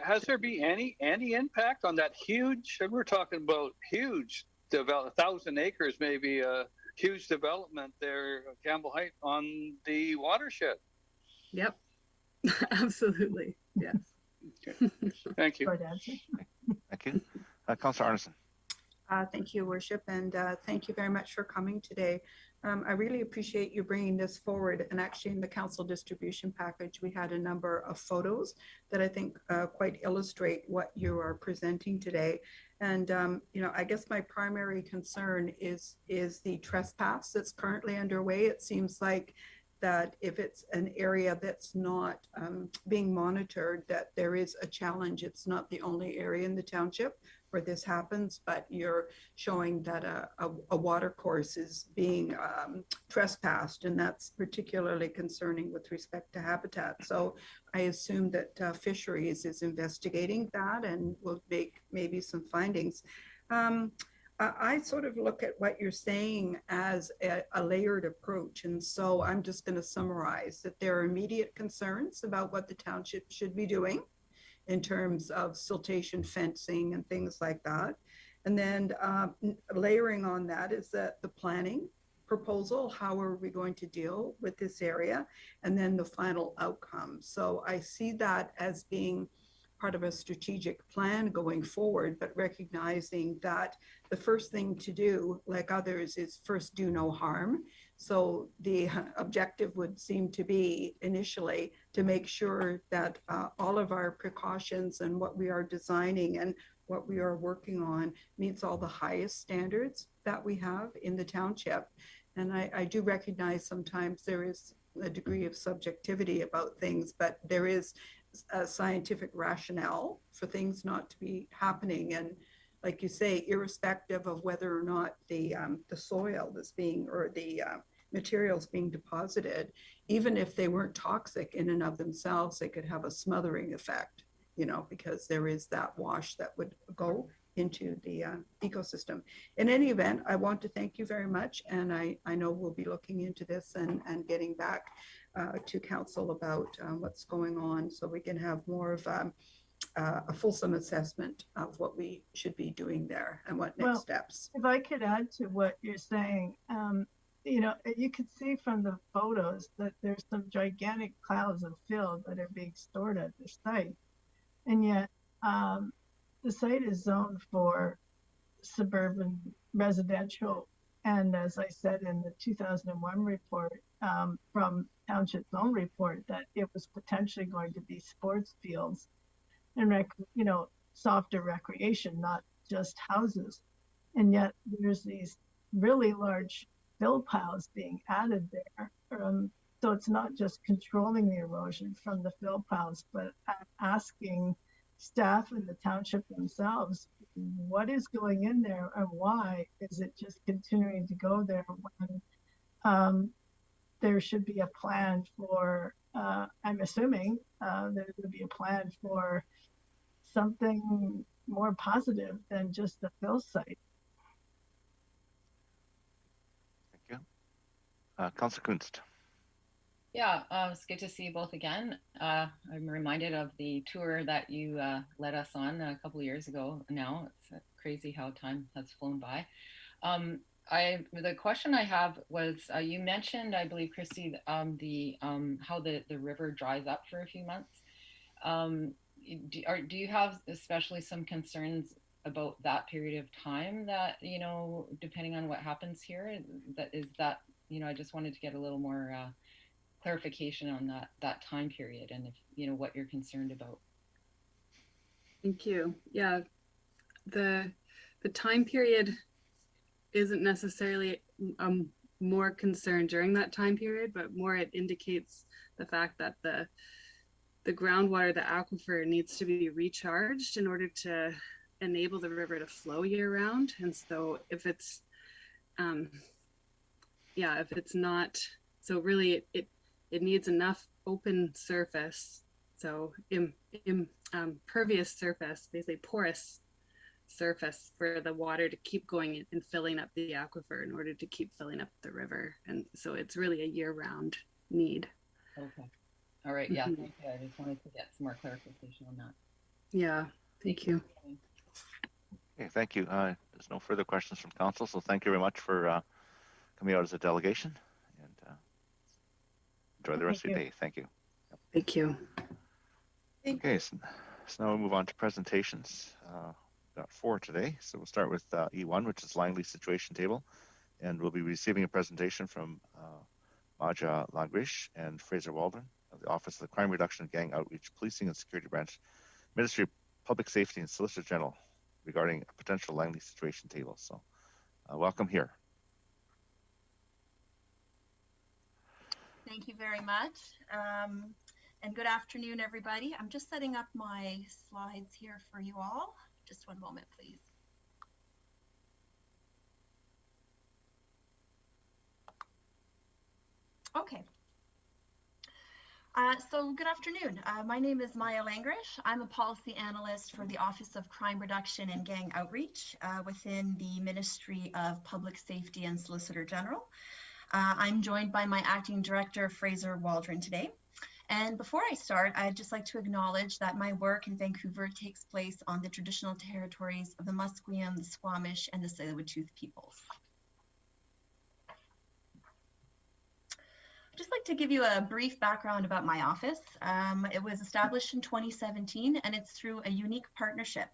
Has there been any impact on that huge? We're talking about huge 1,000 acres, maybe a huge development there, Campbell Heights, on the watershed. Yep. Absolutely. Yes. Okay. Thank you. Thank you. Councillor Arneson. Thank you, Worship, and thank you very much for coming today. I really appreciate you bringing this forward. And actually, in the council distribution package, we had a number of photos that I think quite illustrate what you are presenting today. And I guess my primary concern is the trespass that's currently underway. It seems like that if it's an area that's not being monitored, that there is a challenge. It's not the only area in the township where this happens, but you're showing that a water course is being trespassed, and that's particularly concerning with respect to habitat. So I assume that fisheries is investigating that and will make maybe some findings. I sort of look at what you're saying as a layered approach. And so I'm just going to summarize that there are immediate concerns about what the township should be doing in terms of siltation fencing and things like that. And then layering on that is that the planning proposal, how are we going to deal with this area? And then the final outcome. So I see that as being part of a strategic plan going forward, but recognizing that the first thing to do, like others, is first do no harm. So the objective would seem to be initially to make sure that all of our precautions and what we are designing and what we are working on meets all the highest standards that we have in the township. And I do recognize sometimes there is a degree of subjectivity about things, but there is a scientific rationale for things not to be happening. And like you say, irrespective of whether or not the soil that's being, or the materials being deposited, even if they weren't toxic in and of themselves, they could have a smothering effect, because there is that wash that would go into the ecosystem. In any event, I want to thank you very much, and I know we'll be looking into this and getting back to council about what's going on, so we can have more of a fulsome assessment of what we should be doing there and what next steps. If I could add to what you're saying, you know, you could see from the photos that there's some gigantic clouds of fill that are being stored at the site. And yet the site is zoned for suburban residential. And as I said in the 2001 report, from Township's own report, that it was potentially going to be sports fields and you know, softer recreation, not just houses. And yet there's these really large fill piles being added there. So it's not just controlling the erosion from the fill piles, but asking staff in the township themselves, what is going in there and why is it just continuing to go there when there should be a plan for, I'm assuming there would be a plan for something more positive than just the fill site. Thank you. Councillor Kunst. Yeah, it's good to see you both again. I'm reminded of the tour that you led us on a couple of years ago now. It's crazy how time has flown by. The question I have was, you mentioned, I believe, Christy, how the river dries up for a few months. Do you have especially some concerns about that period of time that, you know, depending on what happens here, I just wanted to get a little more clarification on that time period and if, you know, what you're concerned about. Thank you. Yeah, the time period isn't necessarily more concern during that time period, but more it indicates the fact that the groundwater, the aquifer, needs to be recharged in order to enable the river to flow year round. And so if it's not, so really it needs enough open surface, so impervious surface, basically porous surface, for the water to keep going and filling up the aquifer in order to keep filling up the river. And so it's really a year-round need. Okay. All right. Yeah. Thank you. I just wanted to get some more clarification on that. Yeah. Thank you. Okay, thank you. There's no further questions from council, so thank you very much for coming out as a delegation, and enjoy the rest of your day. Thank you. Thank you. Okay, so now we'll move on to presentations. We've got 4 today, so we'll start with E1, which is Langley Situation Table, and we'll be receiving a presentation from Maja Langrish and Fraser Waldron of the Office of the Crime Reduction and Gang Outreach Policing and Security Branch, Ministry of Public Safety and Solicitor General, regarding a potential Langley Situation Table. So welcome here. Thank you very much. And good afternoon, everybody. I'm just setting up my slides here for you all. Just one moment, please. Okay. So good afternoon. My name is Maya Langrish. I'm a policy analyst for the Office of Crime Reduction and Gang Outreach within the Ministry of Public Safety and Solicitor General. I'm joined by my acting director, Fraser Waldron, today. And before I start, I'd just like to acknowledge that my work in Vancouver takes place on the traditional territories of the Musqueam, the Squamish, and the Tsleil-Waututh peoples. I'd just like to give you a brief background about my office. It was established in 2017, and it's through a unique partnership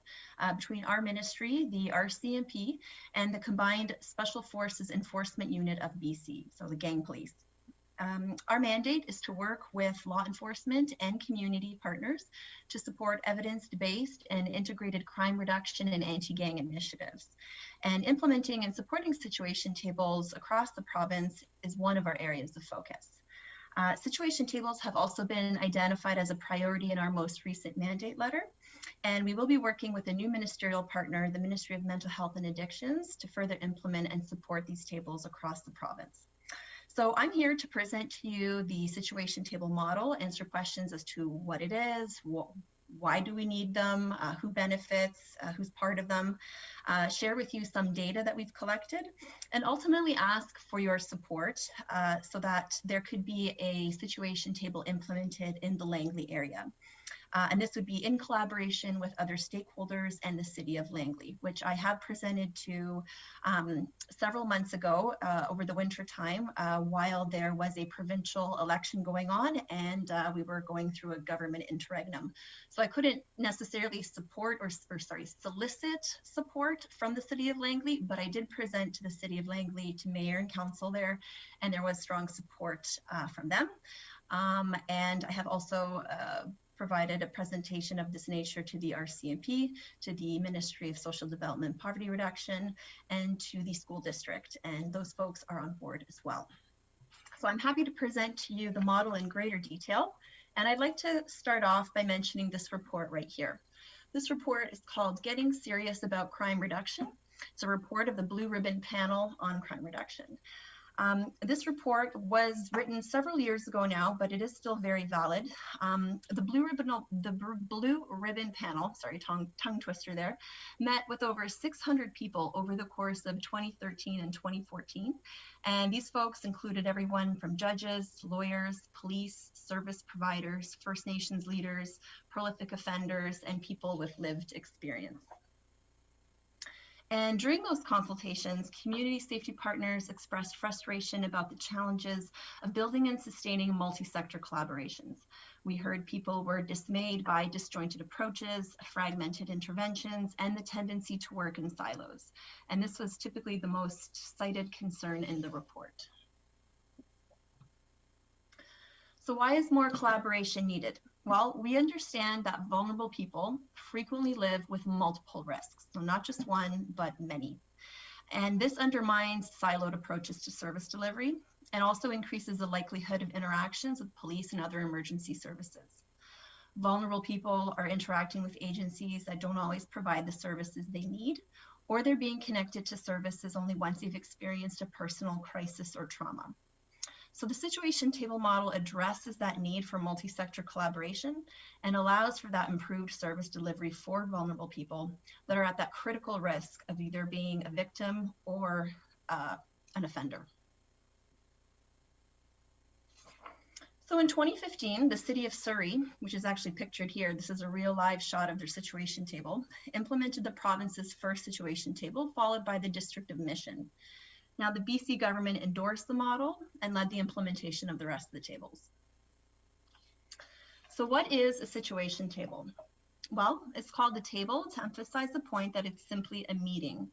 between our ministry, the RCMP, and the Combined Special Forces Enforcement Unit of BC, so the Gang Police. Our mandate is to work with law enforcement and community partners to support evidence-based and integrated crime reduction and anti-gang initiatives. And implementing and supporting situation tables across the province is one of our areas of focus. Situation tables have also been identified as a priority in our most recent mandate letter, and we will be working with a new ministerial partner, the Ministry of Mental Health and Addictions, to further implement and support these tables across the province. So I'm here to present to you the situation table model, answer questions as to what it is, why do we need them, who benefits, who's part of them, share with you some data that we've collected, and ultimately ask for your support so that there could be a situation table implemented in the Langley area. And this would be in collaboration with other stakeholders and the City of Langley, which I have presented to several months ago over the winter time while there was a provincial election going on and we were going through a government interregnum. So I couldn't necessarily support solicit support from the City of Langley, but I did present to the City of Langley, to Mayor and Council there, and there was strong support from them. And I have also provided a presentation of this nature to the RCMP, to the Ministry of Social Development and Poverty Reduction, and to the school district, and those folks are on board as well. So I'm happy to present to you the model in greater detail, and I'd like to start off by mentioning this report right here. This report is called Getting Serious About Crime Reduction. It's a report of the Blue Ribbon Panel on Crime Reduction. This report was written several years ago now, but it is still very valid. The Blue Ribbon Panel, sorry, tongue twister there, met with over 600 people over the course of 2013 and 2014. And these folks included everyone from judges, lawyers, police, service providers, First Nations leaders, prolific offenders, and people with lived experience. And during those consultations, community safety partners expressed frustration about the challenges of building and sustaining multi-sector collaborations. We heard people were dismayed by disjointed approaches, fragmented interventions, and the tendency to work in silos. And this was typically the most cited concern in the report. So why is more collaboration needed? Well, we understand that vulnerable people frequently live with multiple risks, so not just one, but many. And this undermines siloed approaches to service delivery and also increases the likelihood of interactions with police and other emergency services. Vulnerable people are interacting with agencies that don't always provide the services they need, or they're being connected to services only once they've experienced a personal crisis or trauma. So the situation table model addresses that need for multi-sector collaboration and allows for that improved service delivery for vulnerable people that are at that critical risk of either being a victim or an offender. So in 2015, the City of Surrey, which is actually pictured here, this is a real live shot of their situation table, implemented the province's first situation table, followed by the District of Mission. Now, the BC government endorsed the model and led the implementation of the rest of the tables. So what is a situation table? Well, it's called a table to emphasize the point that it's simply a meeting.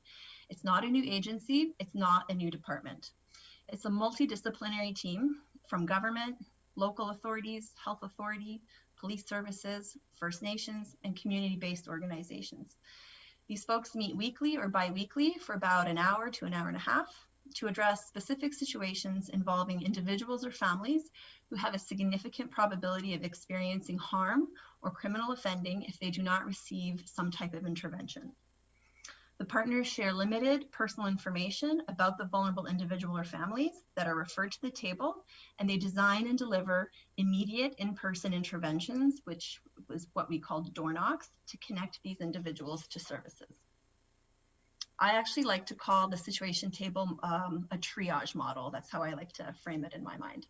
It's not a new agency, it's not a new department. It's a multidisciplinary team from government, local authorities, health authority, police services, First Nations, and community-based organizations. These folks meet weekly or bi-weekly for about an hour to an hour and a half to address specific situations involving individuals or families who have a significant probability of experiencing harm or criminal offending if they do not receive some type of intervention. The partners share limited personal information about the vulnerable individual or families that are referred to the table, and they design and deliver immediate in-person interventions, which was what we called door knocks, to connect these individuals to services. I actually like to call the situation table a triage model. That's how I like to frame it in my mind.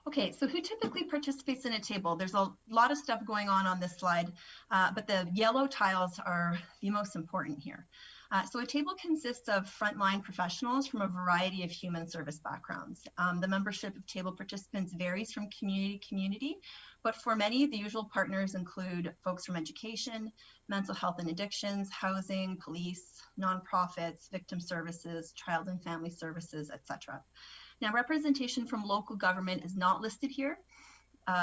Okay, so who typically participates in a table? There's a lot of stuff going on this slide, but the yellow tiles are the most important here. So a table consists of frontline professionals from a variety of human service backgrounds. The membership of table participants varies from community to community, but for many, the usual partners include folks from education, mental health and addictions, housing, police, nonprofits, victim services, child and family services, etc. Now, representation from local government is not listed here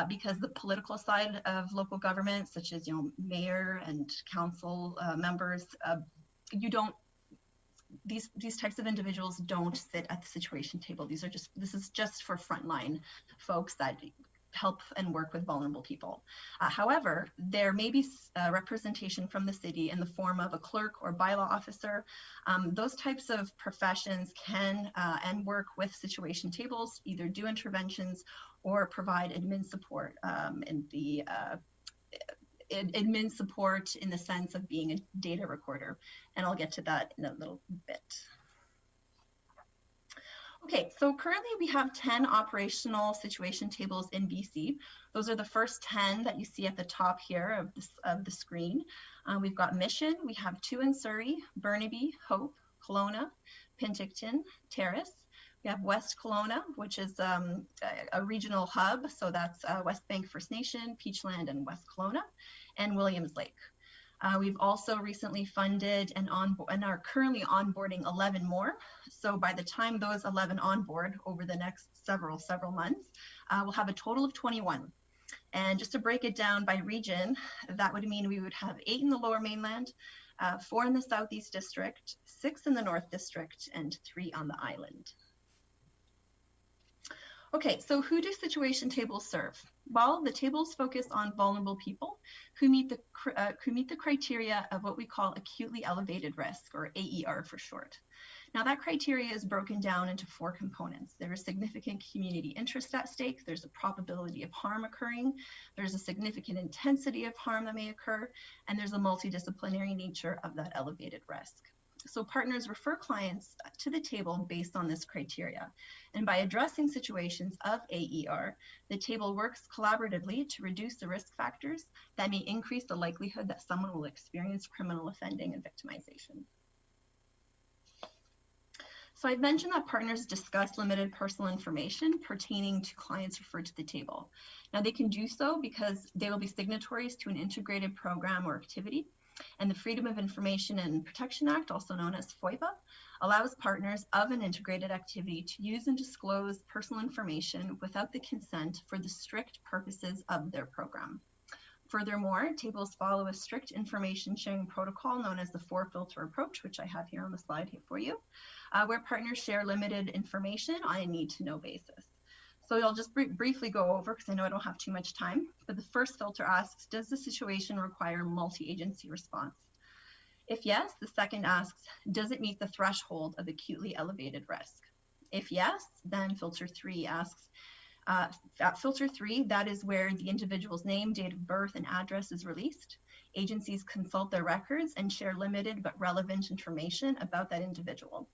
because the political side of local government, such as mayor and council members, these types of individuals don't sit at the situation table. This is just for frontline folks that help and work with vulnerable people. However, there may be representation from the city in the form of a clerk or bylaw officer. Those types of professions can and work with situation tables, either do interventions or provide admin support admin support in the sense of being a data recorder. And I'll get to that in a little bit. Okay, so currently we have 10 operational situation tables in BC. Those are the first 10 that you see at the top here of the screen. We've got Mission, we have 2 in Surrey, Burnaby, Hope, Kelowna, Penticton, Terrace. We have West Kelowna, which is a regional hub. So that's West Bank First Nation, Peachland, and West Kelowna, and Williams Lake. We've also recently funded and are currently onboarding 11 more. So by the time those 11 onboard over the next several months, we'll have a total of 21. And just to break it down by region, that would mean we would have 8 in the Lower Mainland, 4 in the Southeast District, 6 in the North District, and 3 on the island. Okay, so who do situation tables serve? Well, the tables focus on vulnerable people who meet the criteria of what we call acutely elevated risk, or AER for short. Now that criteria is broken down into 4 components. There is significant community interest at stake, there's a probability of harm occurring, there's a significant intensity of harm that may occur, and there's a multidisciplinary nature of that elevated risk. So partners refer clients to the table based on this criteria. And by addressing situations of AER, the table works collaboratively to reduce the risk factors that may increase the likelihood that someone will experience criminal offending and victimization. So I've mentioned that partners discuss limited personal information pertaining to clients referred to the table. Now they can do so because they will be signatories to an integrated program or activity. And the Freedom of Information and Protection Act, also known as FOIPA, allows partners of an integrated activity to use and disclose personal information without the consent for the strict purposes of their program. Furthermore, tables follow a strict information sharing protocol known as the 4-filter approach, which I have here on the slide here for you, where partners share limited information on a need-to-know basis. So I'll just briefly go over, because I know I don't have too much time, but the first filter asks, does the situation require multi-agency response? If yes, the second asks, does it meet the threshold of acutely elevated risk? If yes, then filter 3 asks, at filter 3, that is where the individual's name, date of birth, and address is released. Agencies consult their records and share limited but relevant information about that individual.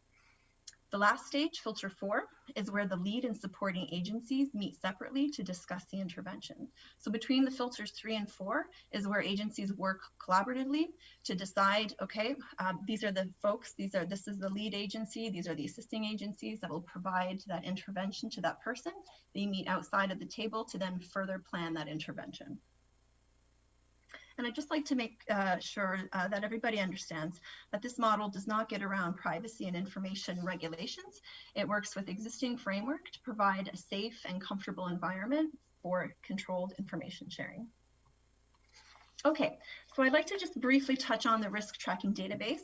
The last stage, filter 4, is where the lead and supporting agencies meet separately to discuss the intervention. So between the filters 3 and 4 is where agencies work collaboratively to decide, okay, these are the folks, this is the lead agency, these are the assisting agencies that will provide that intervention to that person. They meet outside of the table to then further plan that intervention. And I'd just like to make sure that everybody understands that this model does not get around privacy and information regulations. It works with existing framework to provide a safe and comfortable environment for controlled information sharing. Okay, so I'd like to just briefly touch on the risk tracking database.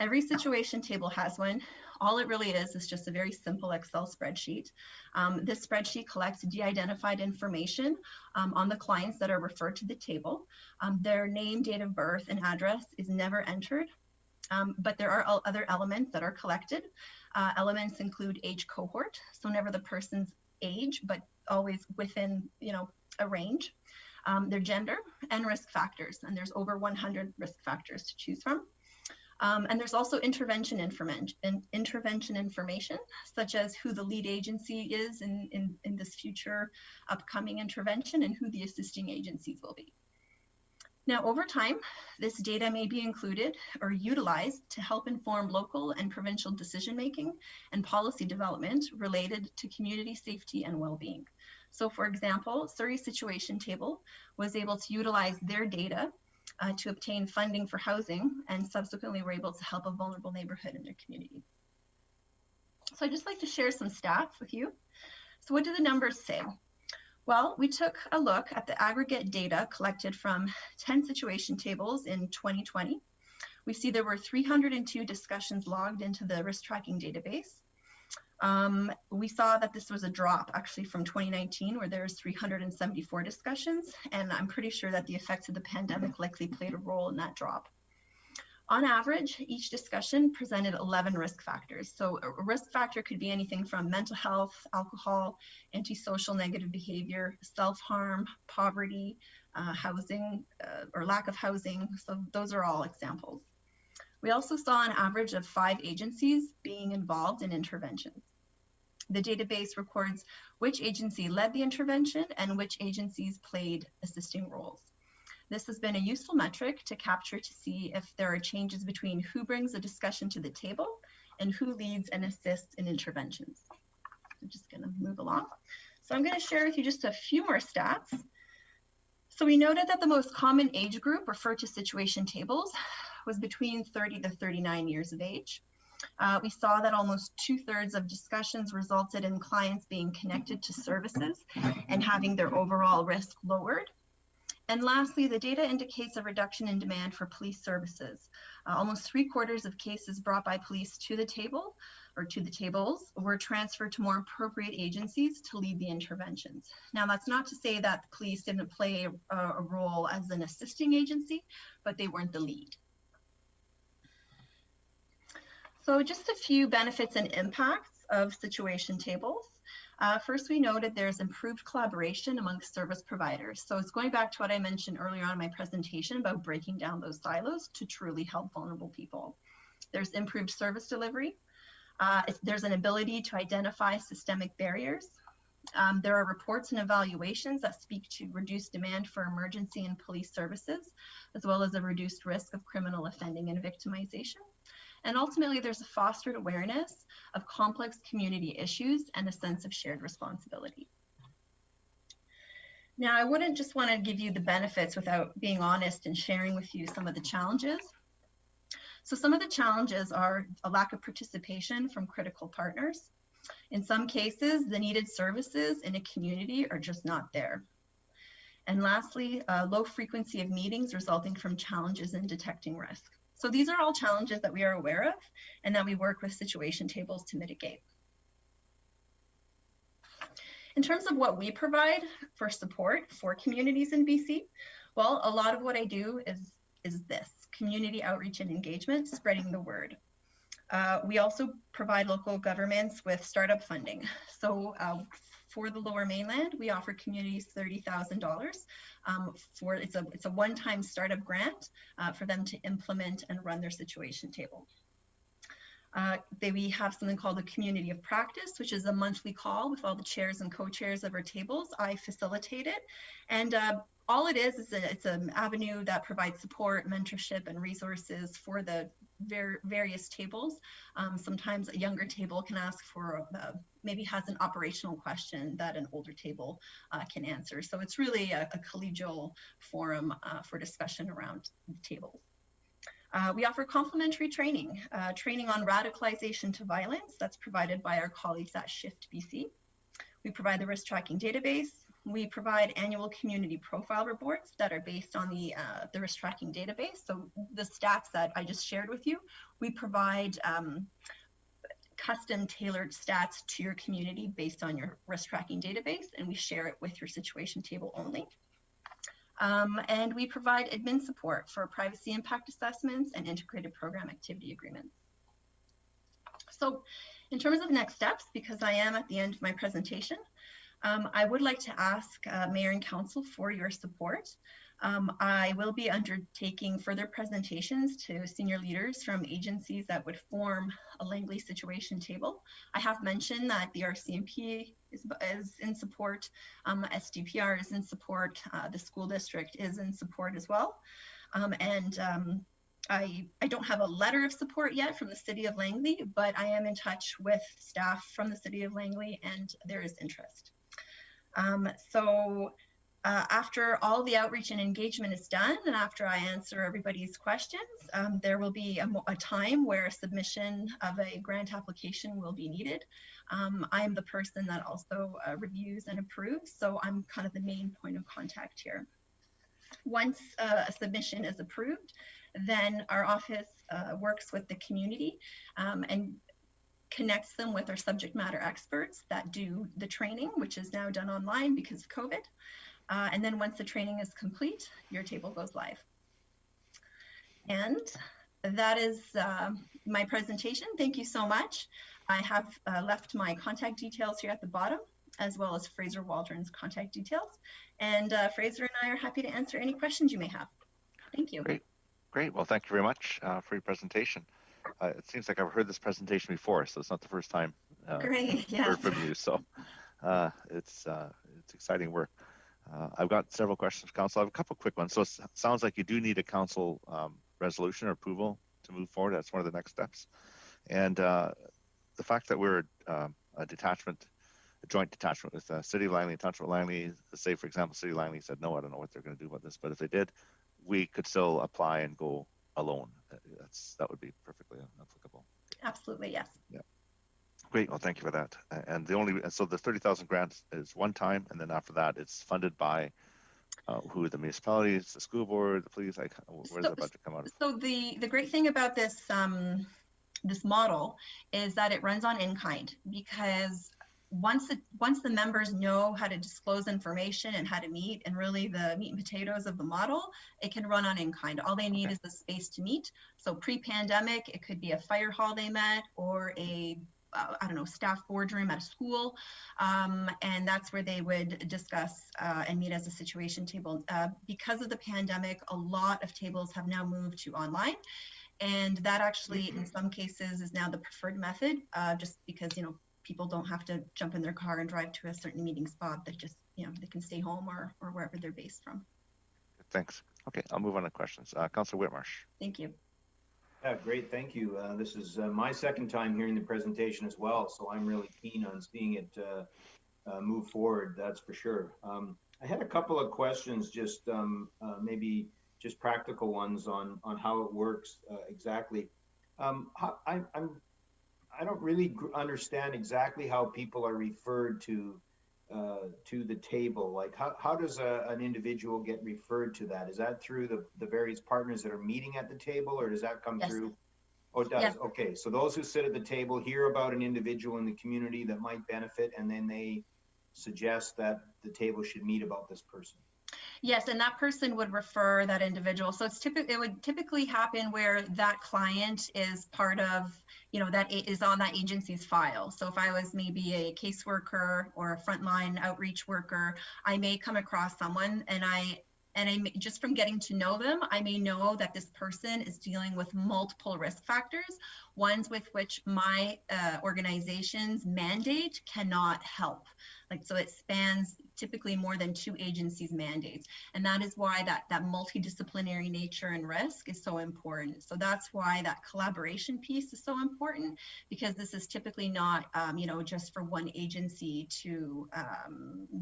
Every situation table has one. All it really is just a very simple Excel spreadsheet. This spreadsheet collects de-identified information on the clients that are referred to the table. Their name, date of birth, and address is never entered, but there are other elements that are collected. Elements include age cohort, so never the person's age, but always within, a range. Their gender and risk factors, and there's over 100 risk factors to choose from. And there's also intervention information, such as who the lead agency is in this future upcoming intervention and who the assisting agencies will be. Now, over time, this data may be included or utilized to help inform local and provincial decision-making and policy development related to community safety and well-being. So for example, Surrey Situation Table was able to utilize their data to obtain funding for housing, and subsequently were able to help a vulnerable neighborhood in their community. So I'd just like to share some stats with you. So what do the numbers say? Well, we took a look at the aggregate data collected from 10 situation tables in 2020. We see there were 302 discussions logged into the risk tracking database. We saw that this was a drop actually from 2019, where there's 374 discussions, and I'm pretty sure that the effects of the pandemic likely played a role in that drop. On average, each discussion presented 11 risk factors. So a risk factor could be anything from mental health, alcohol, antisocial negative behavior, self-harm, poverty, housing, or lack of housing. So those are all examples. We also saw an average of 5 agencies being involved in interventions. The database records which agency led the intervention and which agencies played assisting roles. This has been a useful metric to capture to see if there are changes between who brings a discussion to the table and who leads and assists in interventions. I'm just going to move along. So I'm going to share with you just a few more stats. So we noted that the most common age group referred to situation tables was between 30 to 39 years of age. We saw that almost 2/3 of discussions resulted in clients being connected to services and having their overall risk lowered. And lastly, the data indicates a reduction in demand for police services. Almost 3/4 of cases brought by police to the table or to the tables were transferred to more appropriate agencies to lead the interventions. Now, that's not to say that the police didn't play a role as an assisting agency, but they weren't the lead. So just a few benefits and impacts of situation tables. First, we noted there's improved collaboration amongst service providers. So it's going back to what I mentioned earlier on in my presentation about breaking down those silos to truly help vulnerable people. There's improved service delivery. There's an ability to identify systemic barriers. There are reports and evaluations that speak to reduced demand for emergency and police services, as well as a reduced risk of criminal offending and victimization. And ultimately, there's a fostered awareness of complex community issues and a sense of shared responsibility. Now, I wouldn't just want to give you the benefits without being honest and sharing with you some of the challenges. So some of the challenges are a lack of participation from critical partners. In some cases, the needed services in a community are just not there. And lastly, low frequency of meetings resulting from challenges in detecting risk. So these are all challenges that we are aware of and that we work with situation tables to mitigate. In terms of what we provide for support for communities in BC, well, a lot of what I do is this, community outreach and engagement, spreading the word. We also provide local governments with startup funding. So for the Lower Mainland, we offer communities $30,000 it's a one-time startup grant for them to implement and run their situation table. We have something called the Community of Practice, which is a monthly call with all the chairs and co-chairs of our tables. I facilitate it, and all it is it's an avenue that provides support, mentorship, and resources for the various tables. Sometimes a younger table can ask for, maybe has an operational question that an older table can answer. So it's really a collegial forum for discussion around the tables. We offer complementary training, training on radicalization to violence that's provided by our colleagues at Shift BC. We provide the risk tracking database. We provide annual community profile reports that are based on the risk tracking database. So the stats that I just shared with you, we provide custom tailored stats to your community based on your risk tracking database, and we share it with your situation table only. And we provide admin support for privacy impact assessments and integrated program activity agreements. So in terms of next steps, because I am at the end of my presentation, I would like to ask Mayor and Council for your support. I will be undertaking further presentations to senior leaders from agencies that would form a Langley situation table. I have mentioned that the RCMP is in support, SDPR is in support, the school district is in support as well. I don't have a letter of support yet from the City of Langley, but I am in touch with staff from the City of Langley and there is interest. After all the outreach and engagement is done, and after I answer everybody's questions, there will be a time where a submission of a grant application will be needed. I am the person that also reviews and approves, so I'm kind of the main point of contact here. Once a submission is approved, then our office works with the community and connects them with our subject matter experts that do the training, which is now done online because of COVID. And then once the training is complete, your table goes live. And that is my presentation. Thank you so much. I have left my contact details here at the bottom, as well as Fraser Waldron's contact details. And Fraser and I are happy to answer any questions you may have. Thank you. Great. Well, thank you very much for your presentation. It seems like I've heard this presentation before, so it's not the first time Great, I've yes. heard from you. So it's exciting work. I've got several questions, Council. I have a couple quick ones. So it sounds like you do need a Council resolution or approval to move forward. That's one of the next steps. And the fact that we're a joint detachment with City of Langley and Township of Langley, say, for example, City of Langley said, no, I don't know what they're going to do about this. But if they did, we could still apply and go alone. That would be perfectly applicable. Absolutely, yes. Yeah. Great. Well, thank you for that. And so the 30,000 grant is one time, and then after that, it's funded by who? The municipalities, the school board, the police. Like, where does the budget come out of? So the great thing about this this model is that it runs on in-kind, because once the members know how to disclose information and how to meet, and really the meat and potatoes of the model, it can run on in-kind. All they need is the space to meet. So pre-pandemic, it could be a fire hall they met, or a I don't know, staff boardroom at a school, and that's where they would discuss and meet as a situation table. Because of the pandemic, a lot of tables have now moved to online, and that actually in some cases is now the preferred method, just because, you know, people don't have to jump in their car and drive to a certain meeting spot. That just, you know, they can stay home or wherever they're based from. Thanks. Okay, I'll move on to questions. Councillor Whitmarsh. Thank you. Yeah, great, thank you. This is my second time hearing the presentation as well, so I'm really keen on seeing it move forward, that's for sure. I had a couple of questions, just maybe just practical ones on how it works exactly. I don't really understand exactly how people are referred to the table. Like, how does an individual get referred to that? Is that through the various partners that are meeting at the table, or does that come through? Oh, it does. Yes. Okay, so those who sit at the table hear about an individual in the community that might benefit, and then they suggest that the table should meet about this person. Yes, and that person would refer that individual. So it would typically happen where that client is part of, you know, that is on that agency's file. So if I was maybe a caseworker or a frontline outreach worker, I may come across someone, and I may, just from getting to know them, I may know that this person is dealing with multiple risk factors, ones with which my organization's mandate cannot help. Like, so it spans typically more than 2 agencies' mandates. And that is why that multidisciplinary nature and risk is so important. So that's why that collaboration piece is so important, because this is typically not, you know, just for one agency to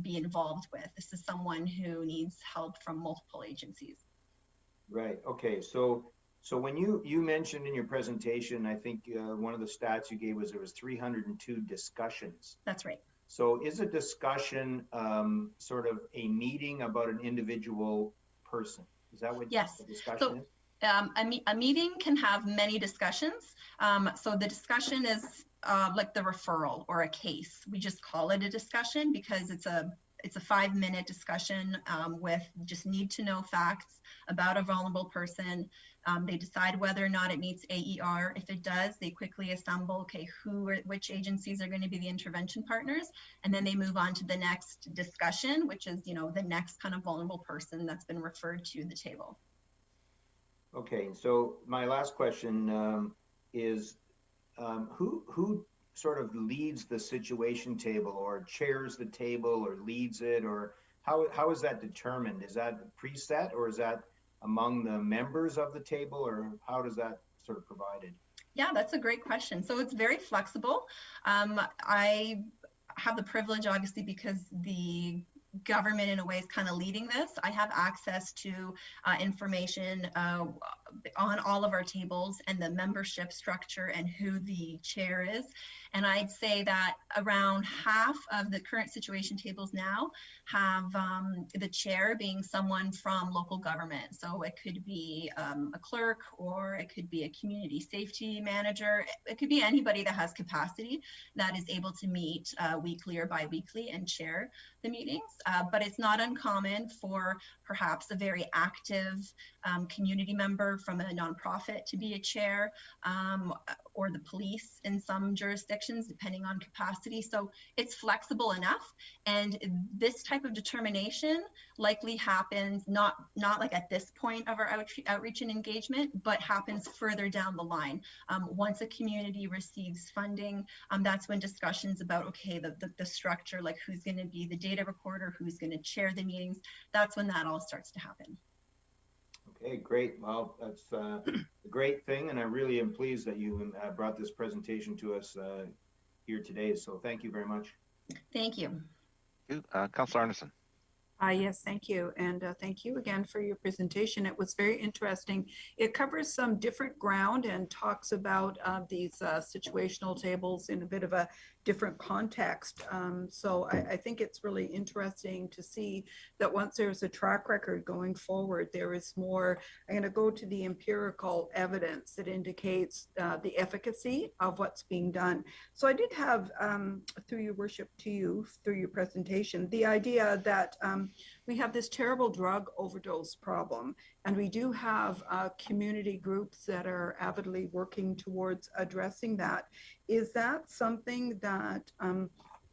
be involved with. This is someone who needs help from multiple agencies. Right, okay, so when you mentioned in your presentation, I think one of the stats you gave was there was 302 discussions. That's right. So is a discussion sort of a meeting about an individual person? Is that what yes. the discussion is? A meeting can have many discussions. So the discussion is like the referral or a case. We just call it a discussion because it's a 5-minute discussion with just need to know facts about a vulnerable person. They decide whether or not it meets AER. If it does, they quickly assemble, okay, which agencies are going to be the intervention partners, and then they move on to the next discussion, which is, you know, the next kind of vulnerable person that's been referred to the table. Okay, so my last question is who sort of leads the situation table, or chairs the table, or leads it, or how is that determined? Is that preset, or is that among the members of the table, or how does that sort of provided? Yeah, that's a great question. So it's very flexible. I have the privilege, obviously, because the government in a way is kind of leading this. I have access to information on all of our tables and the membership structure and who the chair is. And I'd say that around half of the current situation tables now have the chair being someone from local government. So it could be a clerk, or it could be a community safety manager. It could be anybody that has capacity that is able to meet weekly or bi-weekly and chair the meetings. But it's not uncommon for perhaps a very active community member from a nonprofit to be a chair, or the police in some jurisdictions, depending on capacity. So it's flexible enough. And this type of determination likely happens not like at this point of our outreach and engagement, but happens further down the line. Once a community receives funding, that's when discussions about, okay, the structure, like who's going to be the data recorder, who's going to chair the meetings, that's when that all starts to happen. Okay, great. Well, that's a great thing, and I really am pleased that you brought this presentation to us here today. So thank you very much. Thank you. Councillor Arneson. Yes, thank you. And thank you again for your presentation. It was very interesting. It covers some different ground and talks about these situational tables in a bit of a different context. So I think it's really interesting to see that once there's a track record going forward, there is more. I'm going to go to the empirical evidence that indicates the efficacy of what's being done. So I did have, through your worship to you, through your presentation, the idea that we have this terrible drug overdose problem, and we do have community groups that are avidly working towards addressing that. Is that something that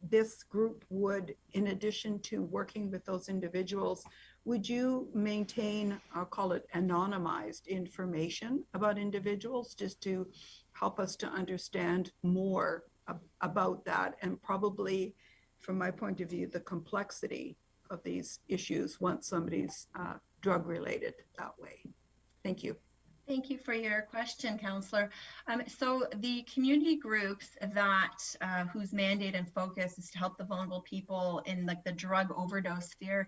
this group would, in addition to working with those individuals, would you maintain, I'll call it anonymized information about individuals, just to help us to understand more about that, and probably, from my point of view, the complexity of these issues once somebody's drug related that way? Thank you. Thank you for your question, Councillor. So the community groups that whose mandate and focus is to help the vulnerable people in like the drug overdose sphere,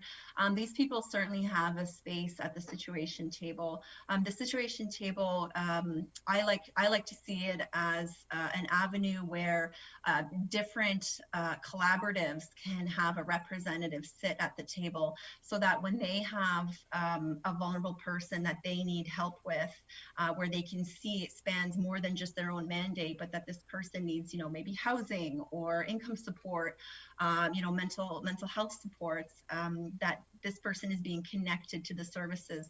these people certainly have a space at the situation table. The situation table, I like to see it as an avenue where different collaboratives can have a representative sit at the table, so that when they have a vulnerable person that they need help with, where they can see it spans more than just their own mandate, but that this person needs, maybe housing or income support, mental health supports, that this person is being connected to the services.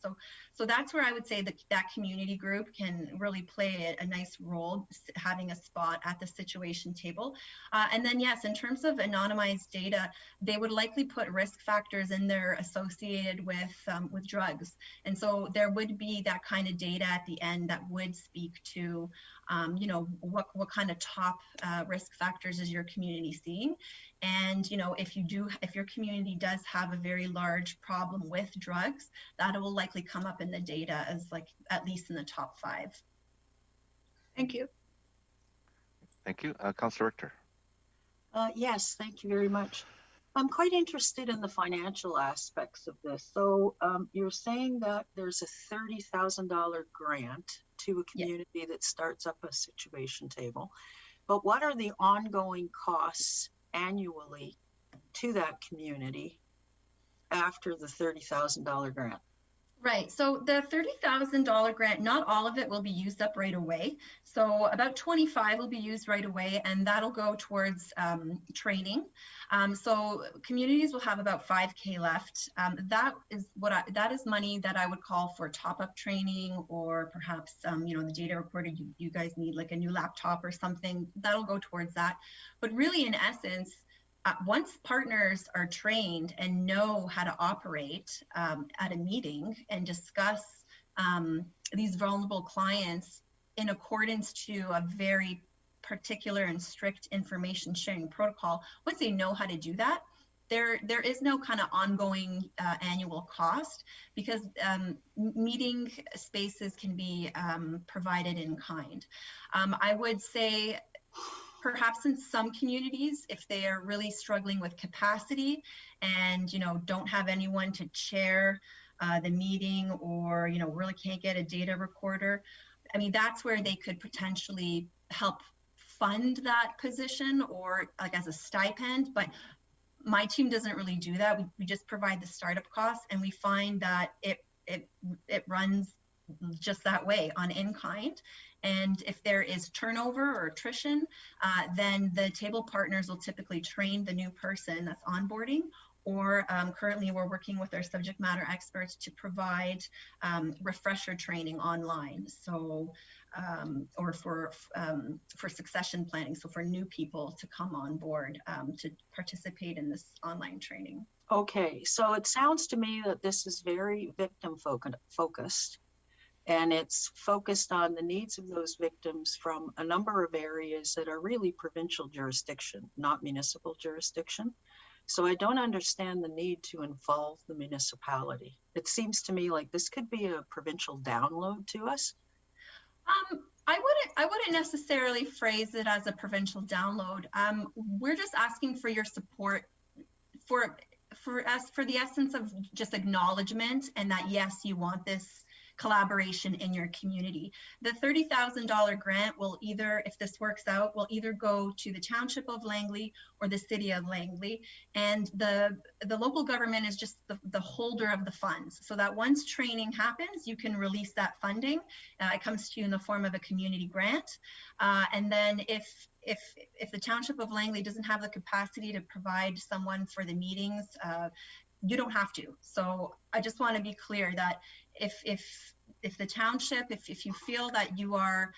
So that's where I would say that community group can really play a nice role, having a spot at the situation table. And then yes, in terms of anonymized data, they would likely put risk factors in there associated with drugs. And so there would be that kind of data at the end that would speak to, what kind of top risk factors is your community seeing? And, if your community does have a very large problem with drugs, that will likely come up in the data as like at least in the top 5. Thank you. Thank you. Councillor Richter. Yes, thank you very much. I'm quite interested in the financial aspects of this. So you're saying that there's a $30,000 grant to a community that starts up a situation table, but what are the ongoing costs annually to that community after the $30,000 grant? Right. So the $30,000 grant, not all of it will be used up right away. So about 25 will be used right away, and that'll go towards training. So communities will have about 5K left. That is money that I would call for top-up training, or perhaps the data recorder, you guys need like a new laptop or something. That'll go towards that. But really, in essence, once partners are trained and know how to operate at a meeting and discuss these vulnerable clients in accordance to a very particular and strict information sharing protocol, once they know how to do that, there is no kind of ongoing annual cost, because meeting spaces can be provided in kind. I would say perhaps in some communities, if they are really struggling with capacity and, you know, don't have anyone to chair the meeting, or, you know, really can't get a data recorder, I mean, that's where they could potentially help fund that position, or like as a stipend. But my team doesn't really do that. We just provide the startup costs, and we find that it runs just that way, on in kind. And if there is turnover or attrition, then the table partners will typically train the new person that's onboarding, or currently we're working with our subject matter experts to provide refresher training online. So, or for succession planning, so for new people to come on board to participate in this online training. Okay, so it sounds to me that this is very victim focused, and it's focused on the needs of those victims from a number of areas that are really provincial jurisdiction, not municipal jurisdiction. So I don't understand the need to involve the municipality. It seems to me like this could be a provincial download to us. I wouldn't necessarily phrase it as a provincial download. We're just asking for your support for the essence of just acknowledgement, and that yes, you want this collaboration in your community. The $30,000 grant will either, if this works out, will either go to the Township of Langley or the City of Langley, and the local government is just the holder of the funds, so that once training happens, you can release that funding. It comes to you in the form of a community grant, and then if the Township of Langley doesn't have the capacity to provide someone for the meetings, you don't have to. So I just want to be clear that if the township, if you feel that you are,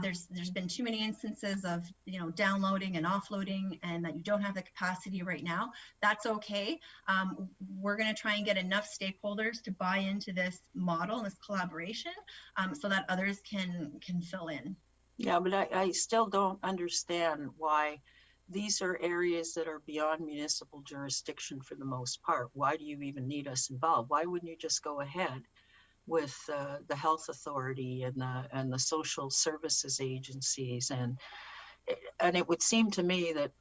there's been too many instances of, you know, downloading and offloading, and that you don't have the capacity right now, that's okay. We're going to try and get enough stakeholders to buy into this model, this collaboration, so that others can fill in. Yeah, but I still don't understand why these are areas that are beyond municipal jurisdiction for the most part. Why do you even need us involved? Why wouldn't you just go ahead with the health authority and the social services agencies? And it would seem to me that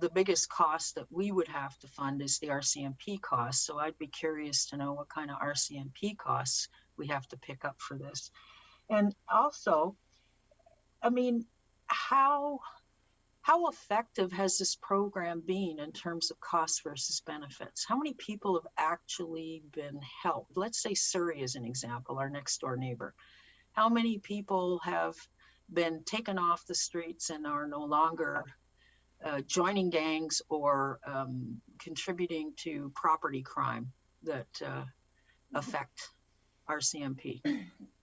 the biggest cost that we would have to fund is the RCMP costs. So I'd be curious to know what kind of RCMP costs we have to pick up for this. And also, I mean, how effective has this program been in terms of costs versus benefits? How many people have actually been helped? Let's say Surrey is an example, our next door neighbor. How many people have been taken off the streets and are no longer joining gangs or contributing to property crime that affect RCMP?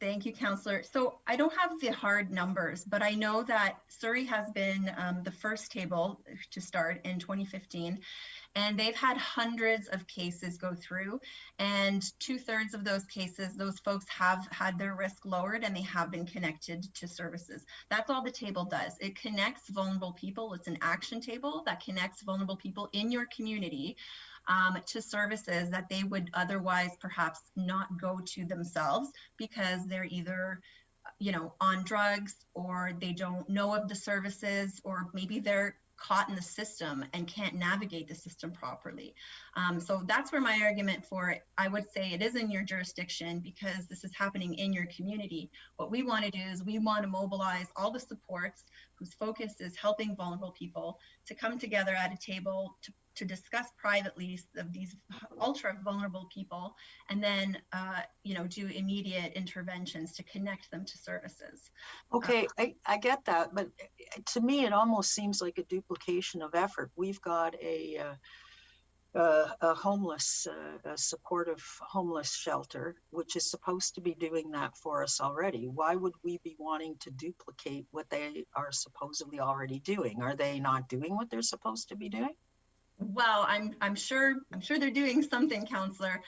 Thank you, Councillor. So I don't have the hard numbers, but I know that Surrey has been the first table to start in 2015, and they've had hundreds of cases go through, and 2/3 of those cases, those folks have had their risk lowered and they have been connected to services. That's all the table does. It connects vulnerable people. It's an action table that connects vulnerable people in your community to services that they would otherwise perhaps not go to themselves, because they're either, you know, on drugs, or they don't know of the services, or maybe they're caught in the system and can't navigate the system properly. So that's where my argument for it, I would say it is in your jurisdiction, because this is happening in your community. What we want to do is we want to mobilize all the supports whose focus is helping vulnerable people to come together at a table to discuss privately of these ultra vulnerable people, and then you know, do immediate interventions to connect them to services. Okay, I get that, but to me it almost seems like a duplication of effort. We've got a homeless, a supportive homeless shelter, which is supposed to be doing that for us already. Why would we be wanting to duplicate what they are supposedly already doing? Are they not doing what they're supposed to be doing? Well, I'm sure they're doing something, Councillor.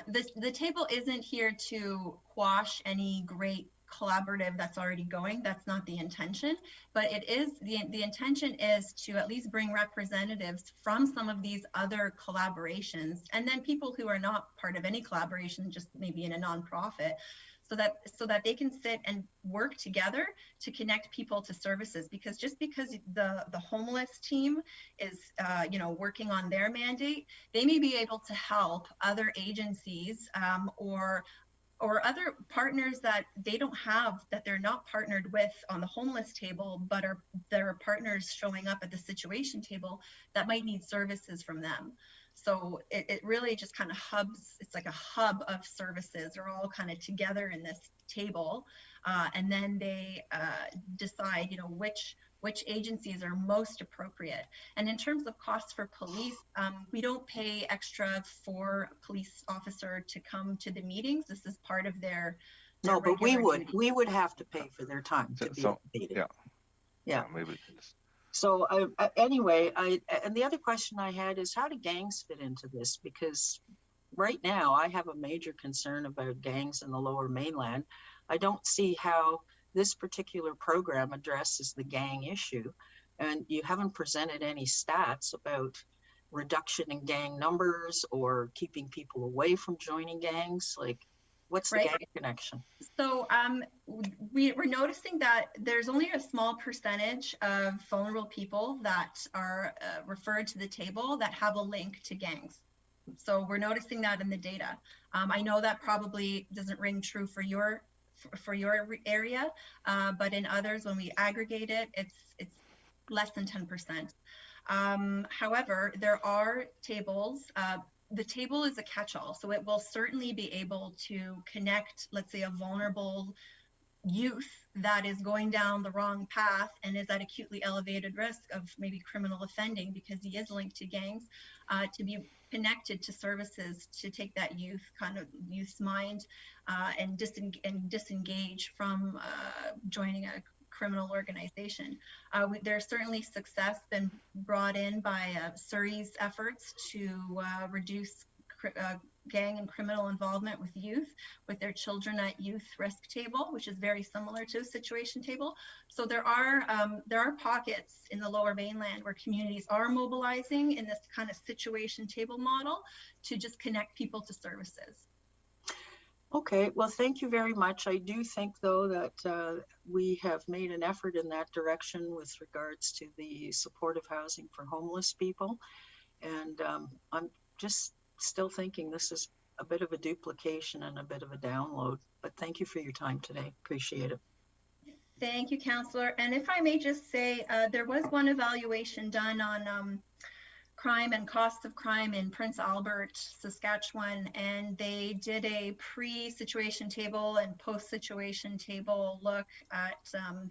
The table isn't here to quash any great collaborative that's already going. That's not the intention, but it is the intention is to at least bring representatives from some of these other collaborations, and then people who are not part of any collaboration, just maybe in a nonprofit, so that they can sit and work together to connect people to services. Because just because the homeless team is working on their mandate, they may be able to help other agencies or other partners that they don't have, that they're not partnered with on the homeless table, but they're partners showing up at the situation table that might need services from them. So it really just kind of hubs, it's like a hub of services. They're all kind of together in this table. And then they decide, which agencies are most appropriate. And in terms of costs for police, we don't pay extra for a police officer to come to the meetings. This is part of their No, but we duty. would have to pay for their time to be at the meeting. Yeah. Maybe we can just... So anyway, and the other question I had is, how do gangs fit into this? Because right now I have a major concern about gangs in the Lower Mainland. I don't see how this particular program addresses the gang issue, and you haven't presented any stats about reduction in gang numbers or keeping people away from joining gangs. Like, what's the gang connection? So we're noticing that there's only a small percentage of vulnerable people that are referred to the table that have a link to gangs. So we're noticing that in the data. I know that probably doesn't ring true for your area, but in others, when we aggregate it, it's less than 10%. However, there are tables. The table is a catch-all, so it will certainly be able to connect, let's say, a vulnerable youth that is going down the wrong path and is at acutely elevated risk of maybe criminal offending because he is linked to gangs, to be connected to services to take that youth's mind and disengage from joining a criminal organization. There's certainly success been brought in by Surrey's efforts to reduce gang and criminal involvement with youth, with their children at youth risk table, which is very similar to a situation table. So there are pockets in the Lower Mainland where communities are mobilizing in this kind of situation table model to just connect people to services. Okay, well, thank you very much. I do think, though, that we have made an effort in that direction with regards to the supportive housing for homeless people. And I'm just still thinking this is a bit of a duplication and a bit of a download. But thank you for your time today. Appreciate it. Thank you, Councillor. And if I may just say, there was one evaluation done on crime and costs of crime in Prince Albert, Saskatchewan, and they did a pre-situation table and post-situation table look at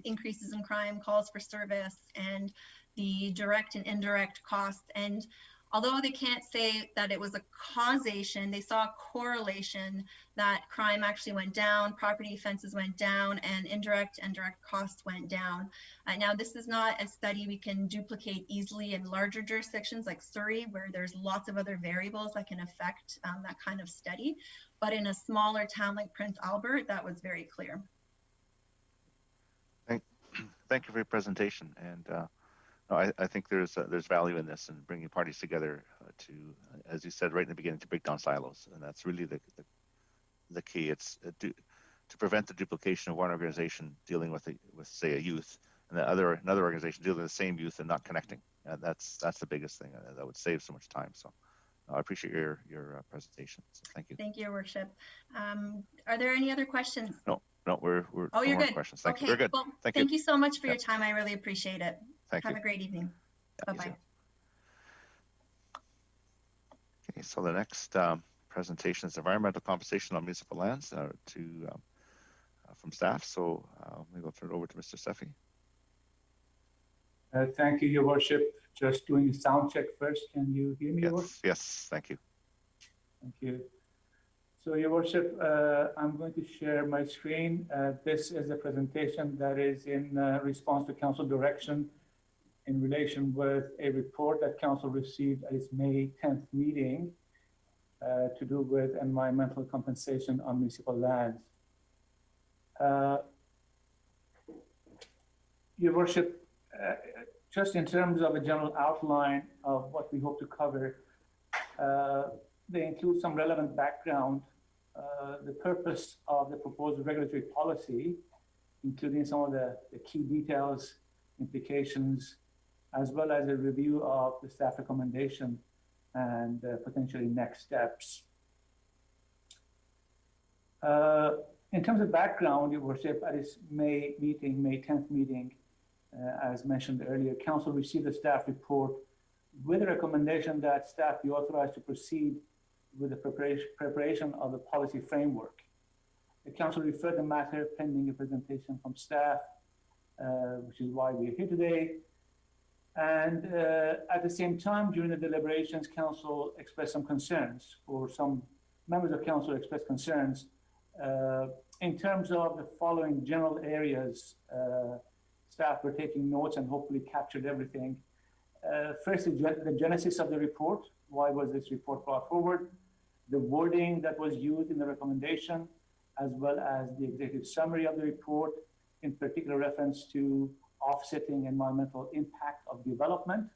increases in crime, calls for service, and the direct and indirect costs. And although they can't say that it was a causation, they saw a correlation that crime actually went down, property offenses went down, and indirect and direct costs went down. Now, this is not a study we can duplicate easily in larger jurisdictions like Surrey, where there's lots of other variables that can affect that kind of study. But in a smaller town like Prince Albert, that was very clear. Thank you for your presentation. And no, I think there's value in this and bringing parties together to, as you said right in the beginning, to break down silos, and that's really the key. It's to prevent the duplication of one organization dealing with say a youth, and another organization dealing with the same youth and not connecting. That's the biggest thing. That would save so much time. So I appreciate your presentation. So thank you. Thank you, Your Worship. Are there any other questions? No, we're oh, you're good. Questions. Thank okay. you. We're good. Well, thank you so much for your time. I really appreciate it. Have a great evening. Bye-bye. Okay, so the next presentation is environmental compensation on municipal lands from staff. So maybe I'll turn it over to Mr. Sefi. Thank you, Your Worship. Just doing a sound check first. Can you hear me? Yes, thank you. Thank you. So, Your Worship, I'm going to share my screen. This is a presentation that is in response to Council direction in relation with a report that Council received at its May 10th meeting to do with environmental compensation on municipal lands. Your Worship, just in terms of a general outline of what we hope to cover, they include some relevant background the purpose of the proposed regulatory policy, including some of the key details, implications, as well as a review of the staff recommendation and potentially next steps. In terms of background, Your Worship, at its May 10th meeting, as mentioned earlier, Council received a staff report with a recommendation that staff be authorized to proceed with the preparation of the policy framework. The Council referred the matter pending a presentation from staff, which is why we are here today. And at the same time, during the deliberations, Council expressed some concerns, or some members of Council expressed concerns in terms of the following general areas. Staff were taking notes and hopefully captured everything. Firstly, the genesis of the report. Why was this report brought forward? The wording that was used in the recommendation, as well as the executive summary of the report, in particular reference to offsetting environmental impact of development,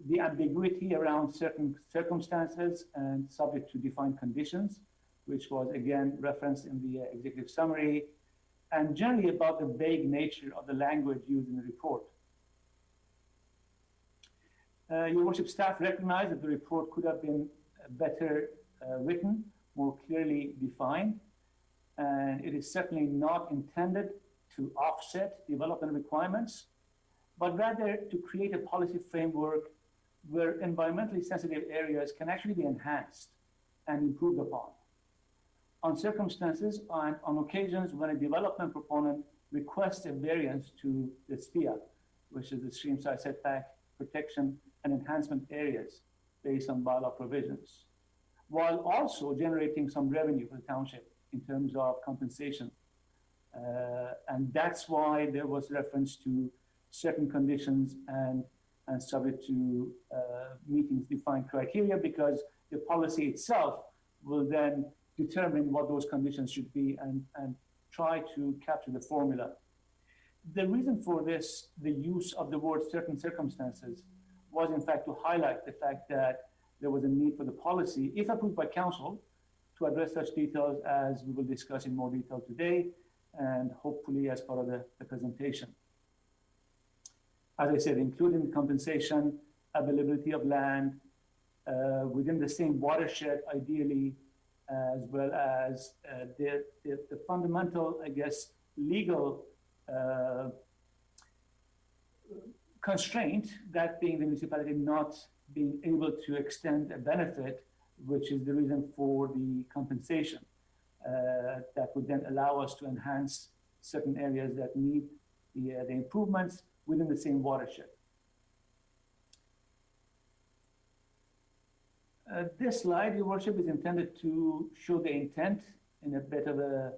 the ambiguity around certain circumstances and subject to defined conditions, which was again referenced in the executive summary, and generally about the vague nature of the language used in the report. Your Worship, staff recognized that the report could have been better written, more clearly defined, and it is certainly not intended to offset development requirements, but rather to create a policy framework where environmentally sensitive areas can actually be enhanced and improved upon. On circumstances, on occasions when a development proponent requests a variance to the SPIA, which is the streamside setback protection and enhancement areas based on bylaw provisions, while also generating some revenue for the township in terms of compensation. And that's why there was reference to certain conditions and subject to meeting defined criteria, because the policy itself will then determine what those conditions should be and try to capture the formula. The reason for this, the use of the word certain circumstances, was in fact to highlight the fact that there was a need for the policy, if approved by Council, to address such details as we will discuss in more detail today, and hopefully as part of the presentation. As I said, including compensation, availability of land within the same watershed, ideally, as well as the fundamental, I guess, legal constraint, that being the municipality not being able to extend a benefit, which is the reason for the compensation. That would then allow us to enhance certain areas that need the improvements within the same watershed. This slide, Your Worship, is intended to show the intent in a bit of a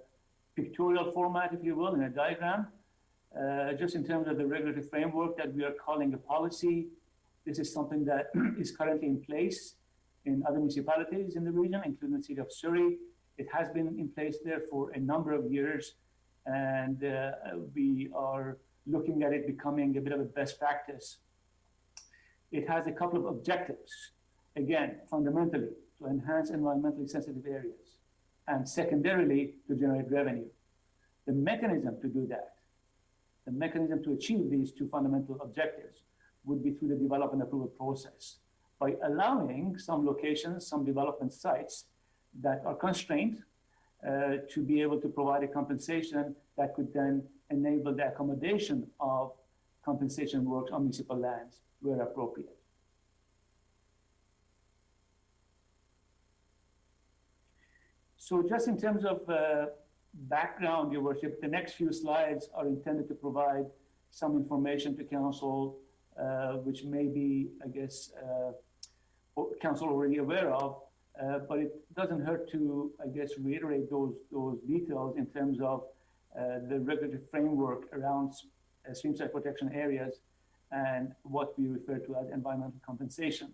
pictorial format, if you will, in a diagram. Just in terms of the regulatory framework that we are calling a policy, this is something that is currently in place in other municipalities in the region, including the city of Surrey. It has been in place there for a number of years, and we are looking at it becoming a bit of a best practice. It has a couple of objectives. Again, fundamentally, to enhance environmentally sensitive areas, and secondarily, to generate revenue. The mechanism to do that, the mechanism to achieve these two fundamental objectives, would be through the development approval process, by allowing some locations, some development sites that are constrained to be able to provide a compensation that could then enable the accommodation of compensation works on municipal lands where appropriate. So just in terms of background, Your Worship, the next few slides are intended to provide some information to Council, which may be, I guess, Council already aware of, but it doesn't hurt to, I guess, reiterate those details in terms of the regulatory framework around streamside protection areas and what we refer to as environmental compensation.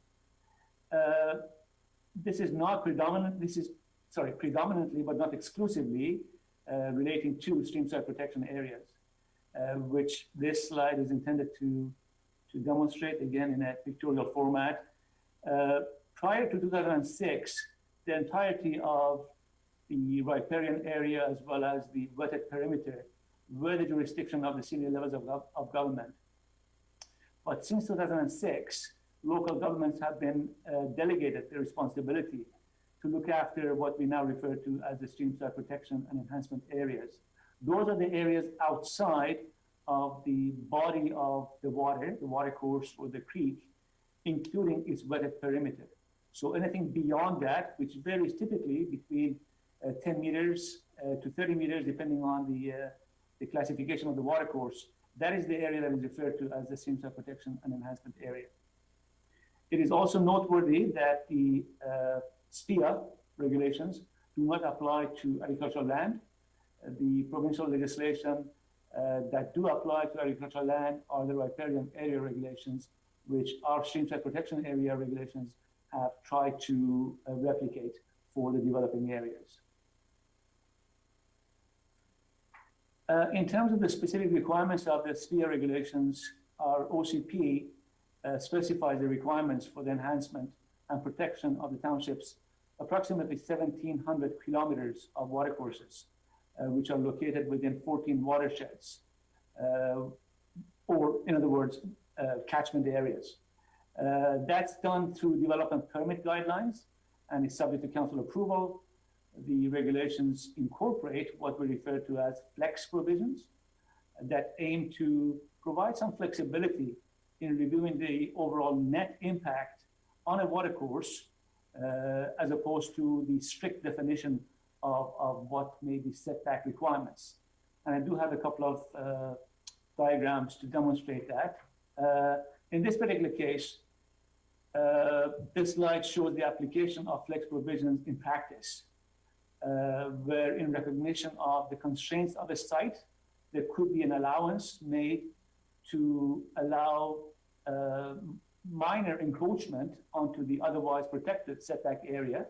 This is not predominantly, but not exclusively, relating to streamside protection areas, which this slide is intended to demonstrate, again, in a pictorial format. Prior to 2006, the entirety of the riparian area as well as the wetted perimeter were the jurisdiction of the senior levels of government. But since 2006, local governments have been delegated the responsibility to look after what we now refer to as the streamside protection and enhancement areas. Those are the areas outside of the body of the water course or the creek, including its wetted perimeter. So anything beyond that, which varies typically between 10 meters to 30 meters, depending on the classification of the water course, that is the area that is referred to as the streamside protection and enhancement area. It is also noteworthy that the SPIA regulations do not apply to agricultural land. The provincial legislation that do apply to agricultural land are the riparian area regulations, which our streamside protection area regulations have tried to replicate for the developing areas. In terms of the specific requirements of the SPIA regulations, our OCP specifies the requirements for the enhancement and protection of the township's approximately 1,700 kilometers of watercourses, which are located within 14 watersheds, or in other words, catchment areas. That's done through development permit guidelines and is subject to council approval. The regulations incorporate what we refer to as flex provisions that aim to provide some flexibility in reviewing the overall net impact on a watercourse as opposed to the strict definition of what may be setback requirements. And I do have a couple of diagrams to demonstrate that. In this particular case, this slide shows the application of flex provisions in practice, where in recognition of the constraints of a site, there could be an allowance made to allow minor encroachment onto the otherwise protected setback area,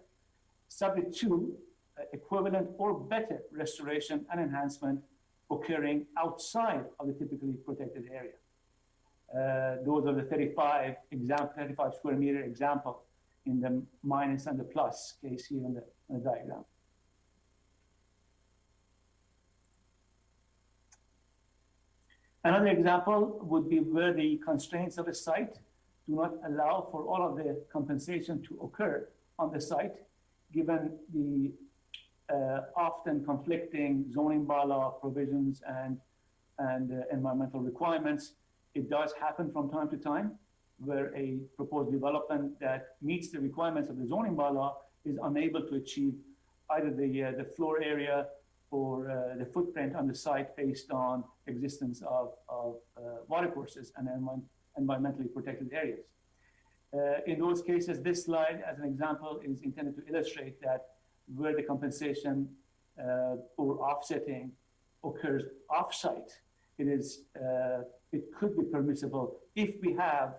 subject to equivalent or better restoration and enhancement occurring outside of the typically protected area. Those are the 35 square meter example in the minus and the plus case here in the diagram. Another example would be where the constraints of a site do not allow for all of the compensation to occur on the site, given the often conflicting zoning bylaw provisions and environmental requirements. It does happen from time to time where a proposed development that meets the requirements of the zoning bylaw is unable to achieve either the floor area or the footprint on the site based on existence of watercourses and environmentally protected areas. In those cases, this slide, as an example, is intended to illustrate that where the compensation or offsetting occurs off-site, it could be permissible if we have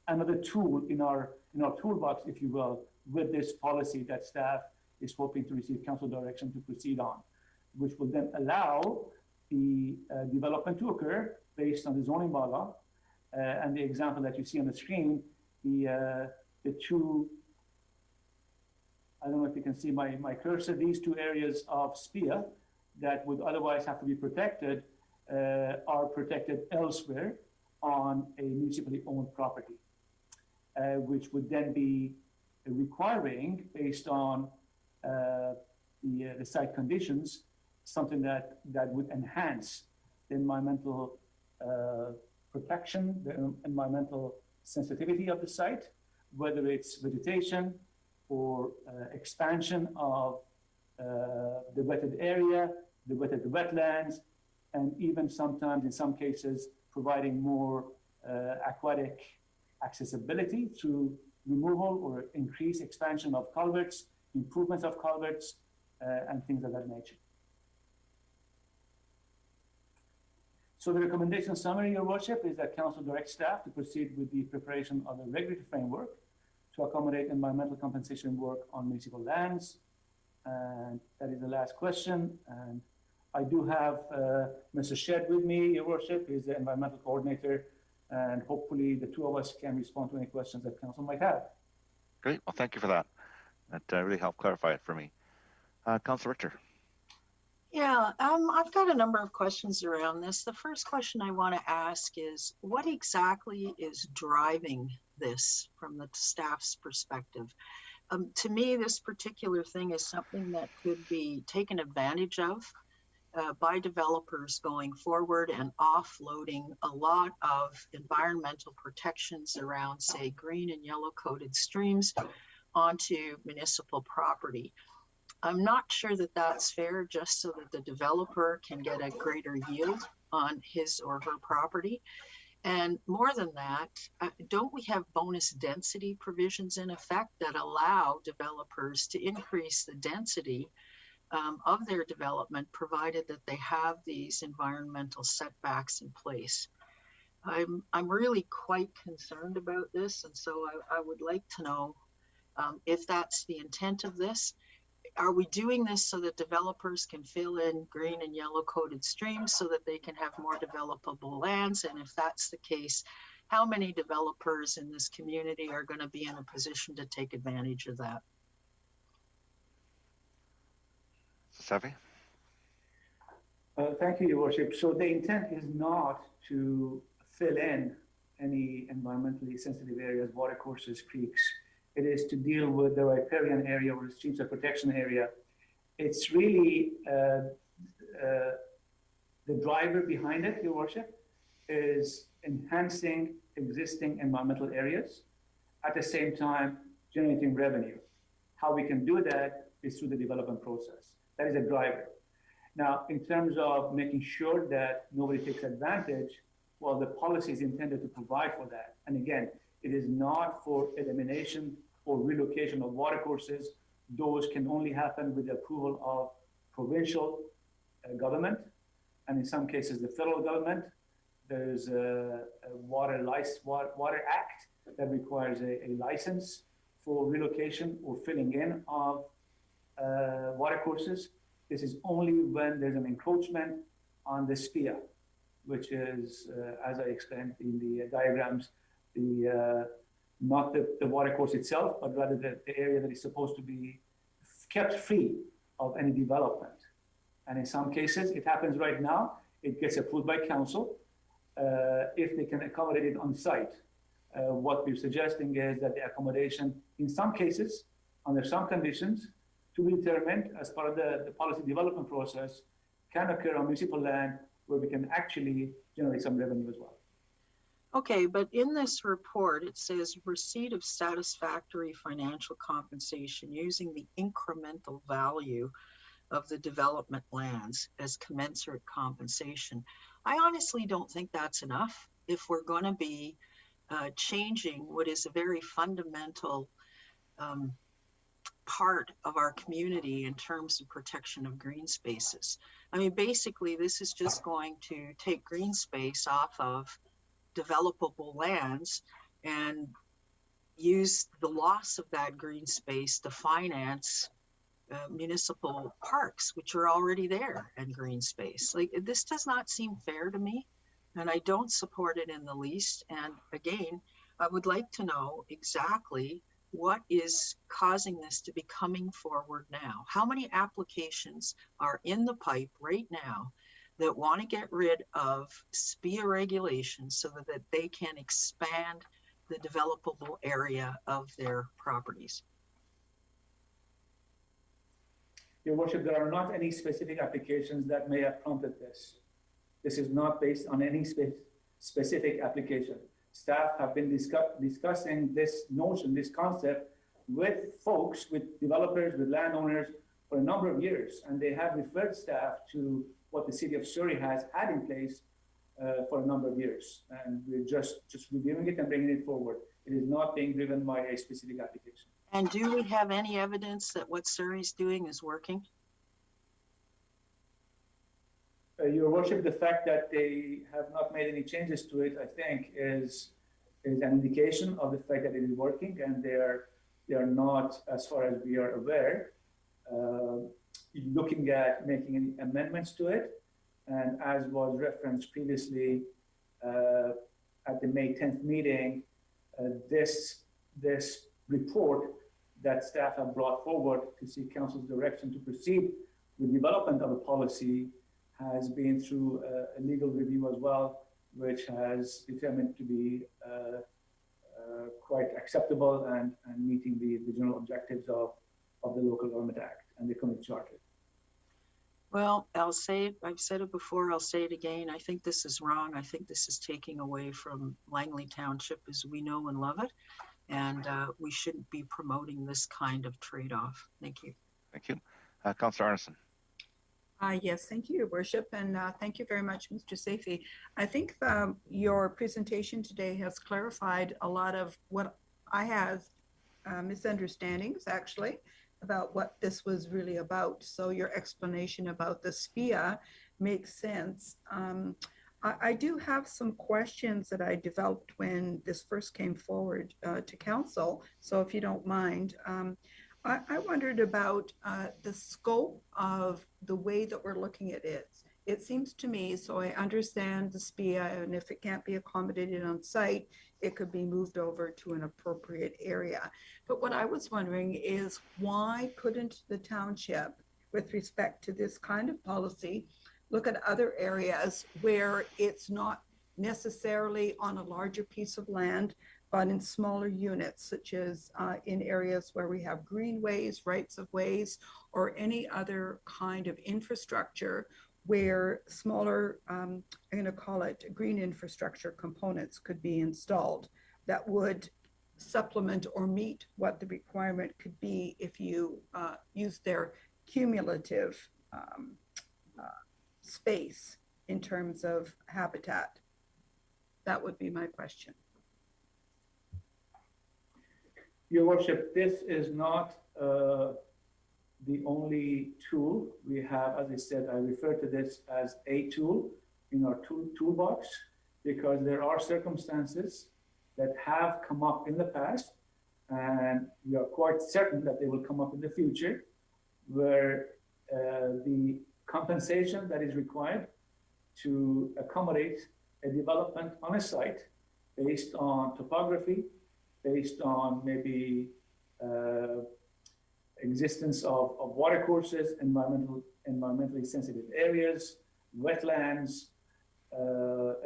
another tool in our toolbox, if you will, with this policy that staff is hoping to receive council direction to proceed on, which will then allow the development to occur based on the zoning bylaw. And the example that you see on the screen, the two, I don't know if you can see my cursor, these two areas of SPIA that would otherwise have to be protected are protected elsewhere on a municipally owned property, which would then be requiring, based on the site conditions, something that would enhance the environmental protection, the environmental sensitivity of the site, whether it's vegetation or expansion of the wetted area, the wetted wetlands, and even sometimes, in some cases, providing more aquatic accessibility through removal or increased expansion of culverts, improvements of culverts, and things of that nature. So the recommendation summary, Your Worship, is that Council directs staff to proceed with the preparation of a regulatory framework to accommodate environmental compensation work on municipal lands. And that is the last question. And I do have Mr. Shedd with me, Your Worship, who is the environmental coordinator, and hopefully the two of us can respond to any questions that Council might have. Great. Well, thank you for that. That really helped clarify it for me. Councilor Richter. Yeah, I've got a number of questions around this. The first question I want to ask is, what exactly is driving this from the staff's perspective? To me, this particular thing is something that could be taken advantage of by developers going forward and offloading a lot of environmental protections around, say, green and yellow coated streams onto municipal property. I'm not sure that that's fair, just so that the developer can get a greater yield on his or her property. And more than that, don't we have bonus density provisions in effect that allow developers to increase the density of their development, provided that they have these environmental setbacks in place? I'm really quite concerned about this, and so I would like to know if that's the intent of this. Are we doing this so that developers can fill in green and yellow coated streams so that they can have more developable lands? And if that's the case, how many developers in this community are going to be in a position to take advantage of that? Sevi? Thank you, Your Worship. So the intent is not to fill in any environmentally sensitive areas, watercourses, creeks. It is to deal with the riparian area or the streams of protection area. It's really the driver behind it, Your Worship, is enhancing existing environmental areas, at the same time generating revenue. How we can do that is through the development process. That is a driver. Now, in terms of making sure that nobody takes advantage, well, the policy is intended to provide for that. And again, it is not for elimination or relocation of watercourses. Those can only happen with the approval of provincial government, and in some cases the federal government. There's a water act that requires a license for relocation or filling in of watercourses. This is only when there's an encroachment on the SPIA, which is, as I explained in the diagrams, not the watercourse itself, but rather the area that is supposed to be kept free of any development. And in some cases, it happens right now. It gets approved by council if they can accommodate it on site. What we're suggesting is that the accommodation, in some cases, under some conditions, to be determined as part of the policy development process, can occur on municipal land where we can actually generate some revenue as well. Okay, but in this report, it says receipt of satisfactory financial compensation using the incremental value of the development lands as commensurate compensation. I honestly don't think that's enough if we're going to be changing what is a very fundamental part of our community in terms of protection of green spaces. I mean, basically, this is just going to take green space off of developable lands and use the loss of that green space to finance municipal parks, which are already there, and green space. Like, this does not seem fair to me, and I don't support it in the least. And again, I would like to know exactly what is causing this to be coming forward now. How many applications are in the pipe right now that want to get rid of SPIA regulations so that they can expand the developable area of their properties? Your Worship, there are not any specific applications that may have prompted this. This is not based on any specific application. Staff have been discussing this notion, this concept with folks, with developers, with landowners for a number of years, and they have referred staff to what the city of Surrey has had in place for a number of years. And we're just reviewing it and bringing it forward. It is not being driven by a specific application. And do we have any evidence that what Surrey's doing is working? Your Worship, the fact that they have not made any changes to it, I think, is an indication of the fact that it is working, and they are not, as far as we are aware, looking at making any amendments to it. And as was referenced previously at the May 10th meeting, this report that staff have brought forward to seek council's direction to proceed with development of a policy has been through a legal review as well, which has determined to be quite acceptable and meeting the general objectives of the Local Government Act and the Community Charter. Well, I'll say it, I've said it before, I'll say it again. I think this is wrong. I think this is taking away from Langley Township as we know and love it. And we shouldn't be promoting this kind of trade-off. Thank you. Thank you. Councillor Arneson. Yes, thank you, Your Worship, and thank you very much, Mr. Saifi. I think your presentation today has clarified a lot of what I have misunderstandings, actually, about what this was really about. So your explanation about the SPIA makes sense. I do have some questions that I developed when this first came forward to council. So if you don't mind, I wondered about the scope of the way that we're looking at it. It seems to me, so I understand the SPIA, and if it can't be accommodated on site, it could be moved over to an appropriate area. But what I was wondering is why couldn't the township, with respect to this kind of policy, look at other areas where it's not necessarily on a larger piece of land, but in smaller units, such as in areas where we have greenways, rights of ways, or any other kind of infrastructure where smaller, I'm going to call it green infrastructure components could be installed that would supplement or meet what the requirement could be if you use their cumulative space in terms of habitat. That would be my question. Your Worship, this is not the only tool we have. As I said, I refer to this as a tool in our toolbox because there are circumstances that have come up in the past, and we are quite certain that they will come up in the future, where the compensation that is required to accommodate a development on a site based on topography, based on maybe existence of water courses, environmentally sensitive areas, wetlands,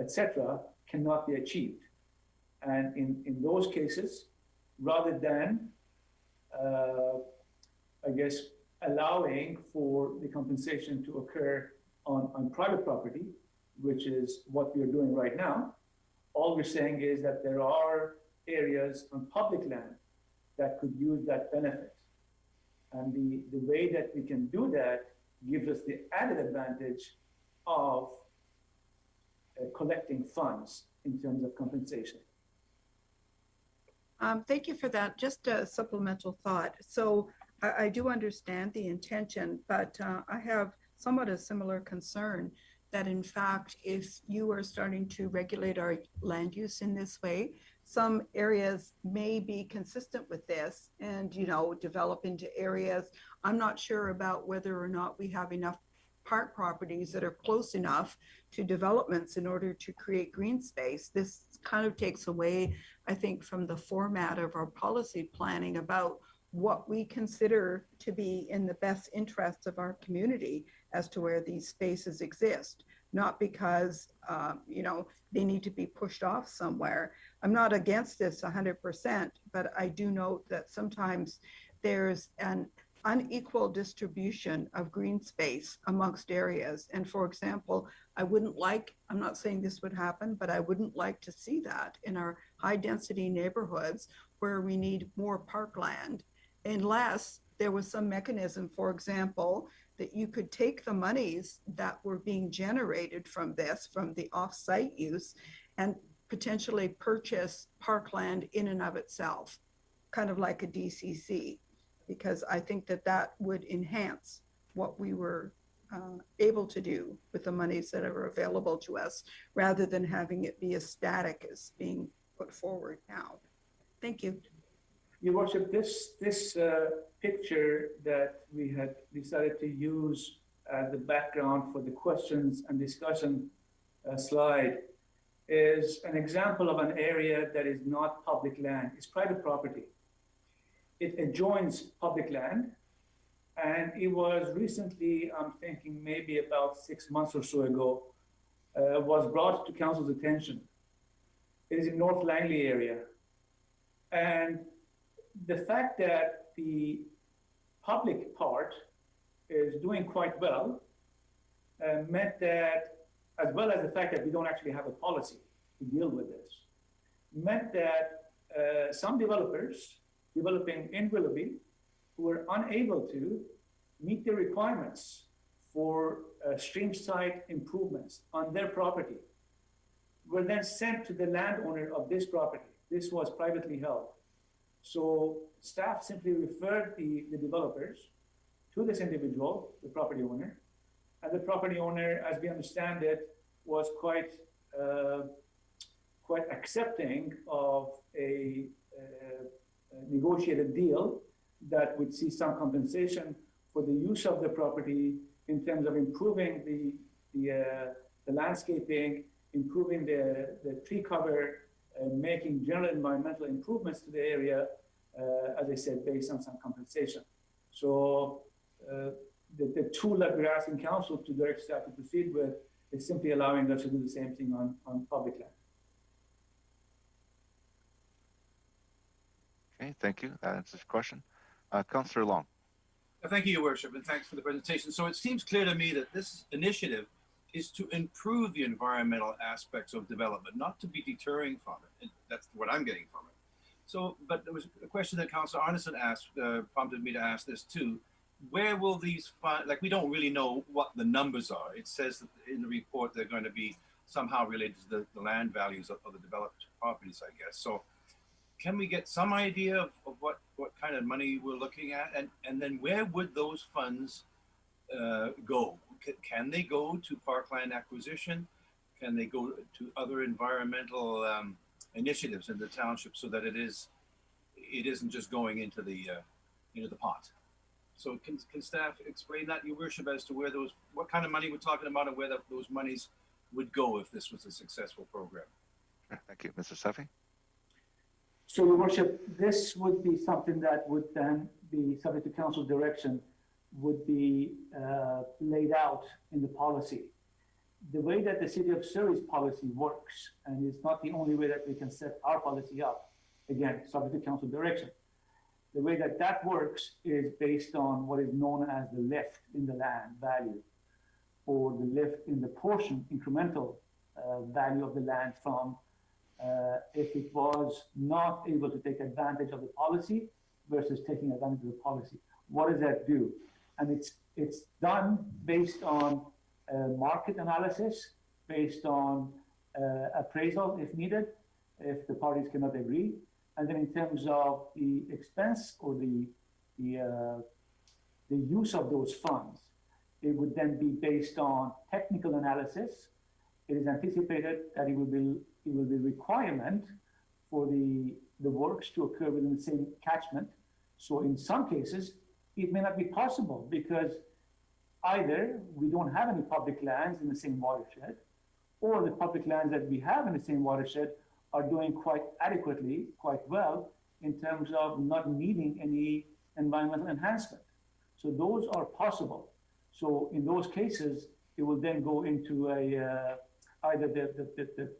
etc., cannot be achieved. And in those cases, rather than, I guess, allowing for the compensation to occur on private property, which is what we're doing right now, all we're saying is that there are areas on public land that could use that benefit. And the way that we can do that gives us the added advantage of collecting funds in terms of compensation. Thank you for that. Just a supplemental thought. So I do understand the intention, but I have somewhat a similar concern that in fact, if you are starting to regulate our land use in this way, some areas may be consistent with this and, you know, develop into areas. I'm not sure about whether or not we have enough park properties that are close enough to developments in order to create green space. This kind of takes away, I think, from the format of our policy planning about what we consider to be in the best interests of our community as to where these spaces exist, not because, you know, they need to be pushed off somewhere. I'm not against this 100%, but I do note that sometimes there's an unequal distribution of green space amongst areas. And for example, I'm not saying this would happen, but I wouldn't like to see that in our high density neighborhoods where we need more parkland, unless there was some mechanism, for example, that you could take the monies that were being generated from this, from the off-site use, and potentially purchase parkland in and of itself, kind of like a DCC, because I think that that would enhance what we were able to do with the monies that are available to us, rather than having it be as static as being put forward now. Thank you. Your Worship, this picture that we had decided to use as the background for the questions and discussion slide is an example of an area that is not public land, it's private property. it adjoins public land. And it was recently, I'm thinking maybe about 6 months or so ago, was brought to council's attention. It is in North Langley area. And the fact that the public part is doing quite well meant that, as well as the fact that we don't actually have a policy to deal with this, meant that some developers developing in Willoughby who were unable to meet the requirements for streamside improvements on their property were then sent to the landowner of this property. This was privately held. So staff simply referred the developers to this individual, the property owner, and the property owner, as we understand it, was quite accepting of a negotiated deal that would see some compensation for the use of the property in terms of improving the landscaping, improving the tree cover, making general environmental improvements to the area, as I said, based on some compensation. So the tool that we're asking council to direct staff to proceed with is simply allowing us to do the same thing on public land. Okay, thank you. That answers the question. Councillor Long. Thank you, Your Worship, and thanks for the presentation. So it seems clear to me that this initiative is to improve the environmental aspects of development, not to be deterring from it. And that's what I'm getting from it. So, but there was a question that Councillor Arneson asked, prompted me to ask this too. Where will these funds, like we don't really know what the numbers are. It says that in the report they're going to be somehow related to the land values of the developed properties, I guess. So can we get some idea of what kind of money we're looking at? And then where would those funds go? Can they go to parkland acquisition? Can they go to other environmental initiatives in the township so that it isn't just going into the pot? So can staff explain that, Your Worship, as to where what kind of money we're talking about and where those monies would go if this was a successful program? Thank you. Mr. Sefi? So, Your Worship, this would be something that would then be subject to council direction, would be laid out in the policy. The way that the City of Surrey's policy works, and it's not the only way that we can set our policy up, again, subject to council direction. The way that that works is based on what is known as the lift in the land value, or the lift in the portion, incremental value of the land from if it was not able to take advantage of the policy versus taking advantage of the policy. What does that do? And it's done based on market analysis, based on appraisal if needed, if the parties cannot agree. And then in terms of the expense or the use of those funds, it would then be based on technical analysis. It is anticipated that it will be requirement for the works to occur within the same catchment. So in some cases, it may not be possible because either we don't have any public lands in the same watershed, or the public lands that we have in the same watershed are doing quite adequately, quite well, in terms of not needing any environmental enhancement. So those are possible. So in those cases, it will then go into either the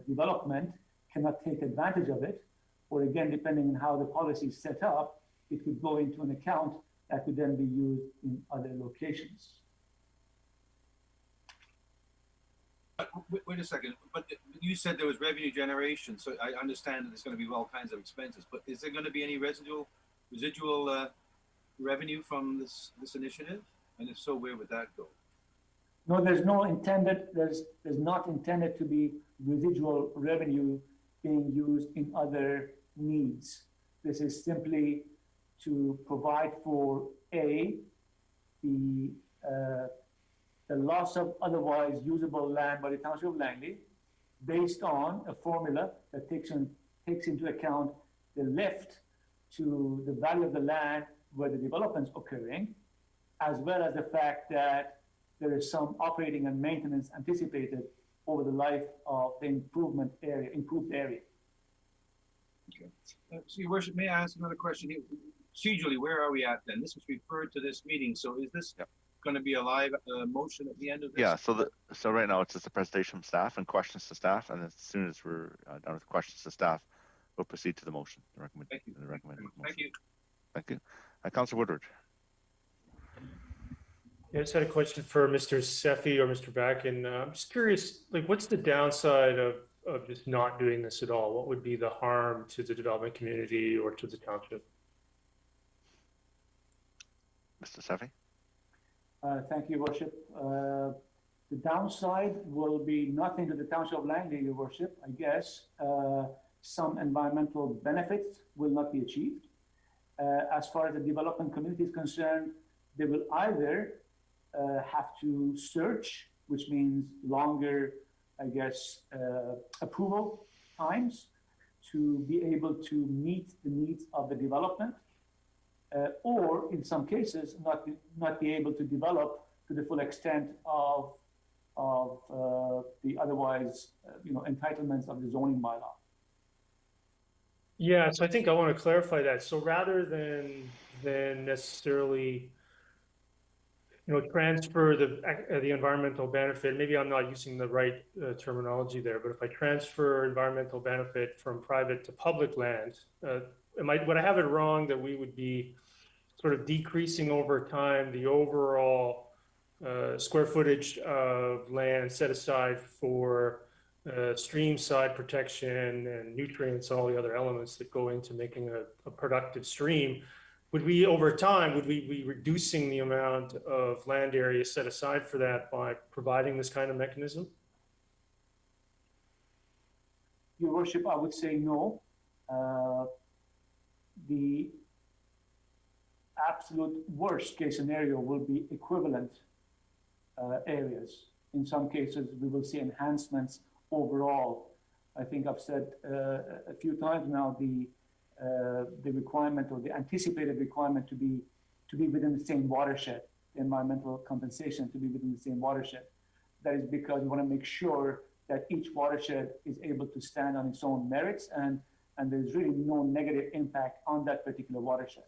development cannot take advantage of it, or again, depending on how the policy is set up, it could go into an account that could then be used in other locations. Wait a second, but you said there was revenue generation, so I understand that there's going to be all kinds of expenses, but is there going to be any residual revenue from this initiative? And if so, where would that go? No, there's not intended to be residual revenue being used in other needs. This is simply to provide for the loss of otherwise usable land by the Township of Langley, based on a formula that takes into account the lift to the value of the land where the development's occurring, as well as the fact that there is some operating and maintenance anticipated over the life of the improved area. Okay. So, Your Worship, may I ask another question here? Procedurally, where are we at then? This was referred to this meeting, so is this going to be a live motion at the end of this? Yeah, so right now it's just a presentation from staff and questions to staff, and as soon as we're done with questions to staff, we'll proceed to the motion. Thank you. Motion. Thank you. Thank you. Councillor Woodward. I just had a question for Mr. Sefi or Mr. Backen. I'm just curious, like, what's the downside of just not doing this at all? What would be the harm to the development community or to the township? Mr. Sefi? Thank you, Your Worship. The downside will be nothing to the Township of Langley, Your Worship. I guess some environmental benefits will not be achieved. As far as the development community is concerned, they will either have to search, which means longer, I guess, approval times to be able to meet the needs of the development, or in some cases not be able to develop to the full extent of the otherwise entitlements of the zoning bylaw. Yeah, so I think I want to clarify that. So rather than necessarily transfer the environmental benefit, maybe I'm not using the right terminology there, but if I transfer environmental benefit from private to public land, would I have it wrong that we would be sort of decreasing over time the overall square footage of land set aside for stream side protection and nutrients, all the other elements that go into making a productive stream? Would we, over time, would we be reducing the amount of land area set aside for that by providing this kind of mechanism? Your Worship, I would say no. The absolute worst case scenario will be equivalent areas. In some cases, we will see enhancements overall. I think I've said a few times now the requirement or the anticipated requirement to be within the same watershed, the environmental compensation to be within the same watershed. That is because we want to make sure that each watershed is able to stand on its own merits and there's really no negative impact on that particular watershed.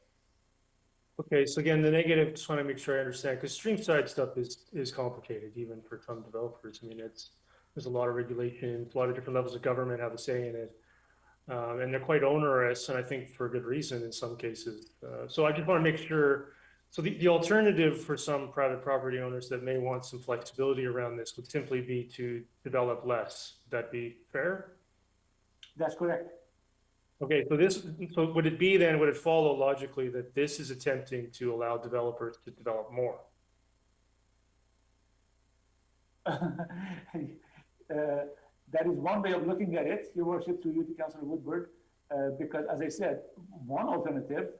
Okay, so again, the negative, just want to make sure I understand, because stream side stuff is complicated, even for some developers. I mean, there's a lot of regulations, a lot of different levels of government have a say in it. And they're quite onerous, and I think for a good reason in some cases. So I just want to make sure, so the alternative for some private property owners that may want some flexibility around this would simply be to develop less. Would that be fair? That's correct. Okay, so would it follow logically that this is attempting to allow developers to develop more? That is one way of looking at it, Your Worship, through you to Councillor Woodward, because as I said, one alternative,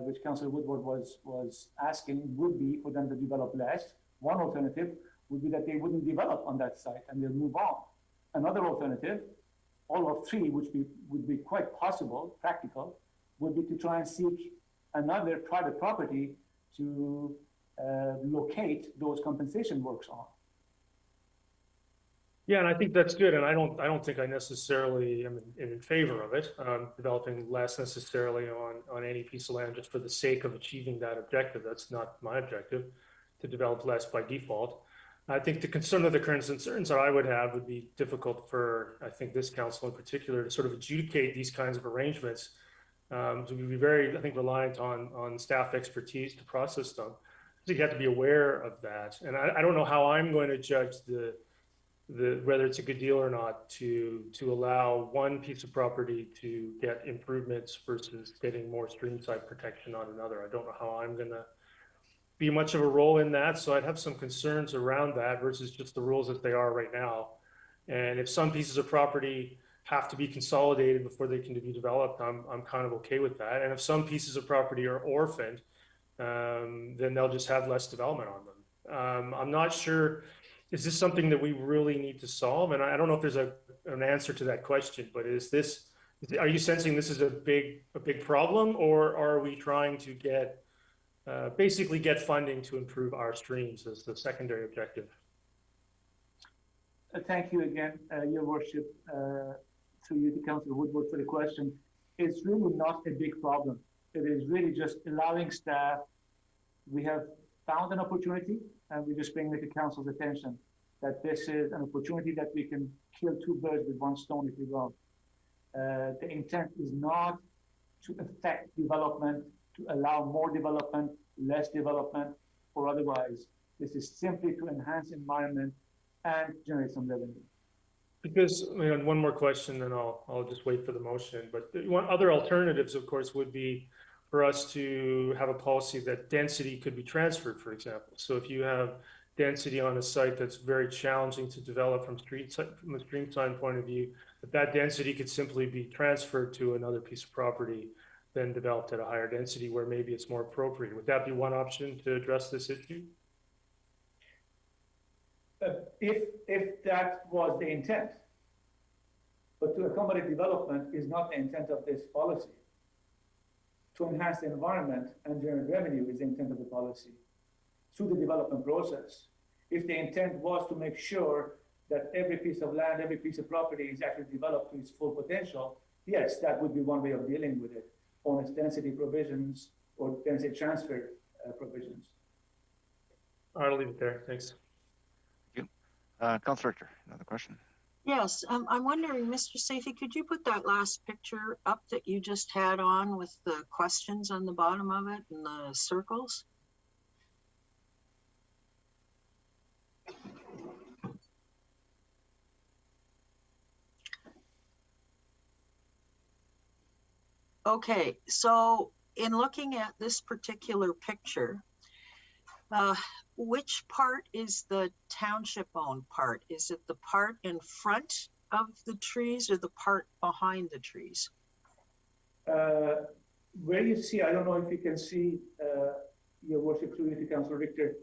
which Councillor Woodward was asking, would be for them to develop less. One alternative would be that they wouldn't develop on that site and they'll move on. Another alternative, all of three, which would be quite possible, practical, would be to try and seek another private property to locate those compensation works on. Yeah, and I think that's good, and I don't think I necessarily am in favor of it, developing less necessarily on any piece of land just for the sake of achieving that objective. That's not my objective, to develop less by default. I think the current concerns that I would have would be difficult for, I think, this council in particular to sort of adjudicate these kinds of arrangements. So we'd be very, I think, reliant on staff expertise to process them. I think you have to be aware of that, and I don't know how I'm going to judge whether it's a good deal or not to allow one piece of property to get improvements versus getting more streamside protection on another. I don't know how I'm going to be much of a role in that. So I'd have some concerns around that versus just the rules as they are right now. And if some pieces of property have to be consolidated before they can be developed, I'm kind of okay with that. And if some pieces of property are orphaned, then they'll just have less development on them. I'm not sure. Is this something that we really need to solve? And I don't know if there's an answer to that question, but are you sensing this is a big problem, or are we trying to basically get funding to improve our streams as the secondary objective? Thank you again, Your Worship. through you to Councillor Woodward for the question, it's really not a big problem. It is really just allowing staff. We have found an opportunity, and we're just bringing it to council's attention that this is an opportunity that we can kill two birds with one stone, if you will. The intent is not to affect development, to allow more development, less development, or otherwise. This is simply to enhance environment and generate some revenue. Because, I mean, one more question, then I'll just wait for the motion. But other alternatives, of course, would be for us to have a policy that density could be transferred, for example. So if you have density on a site that's very challenging to develop from a stream sign point of view, that density could simply be transferred to another piece of property, then developed at a higher density where maybe it's more appropriate. Would that be one option to address this issue? If that was the intent, but to accommodate development is not the intent of this policy. To enhance the environment and generate revenue is the intent of the policy through the development process. If the intent was to make sure that every piece of land, every piece of property is actually developed to its full potential, yes, that would be one way of dealing with it, on its density provisions or density transfer provisions. I'll leave it there. Thanks. Thank you. Councillor Richter, another question? Yes, I'm wondering, Mr. Safi, could you put that last picture up that you just had on with the questions on the bottom of it and the circles? Okay, so in looking at this particular picture, which part is the township-owned part? Is it the part in front of the trees or the part behind the trees? Where you see, I don't know if you can see, Your Worship, through you to Councillor Richter,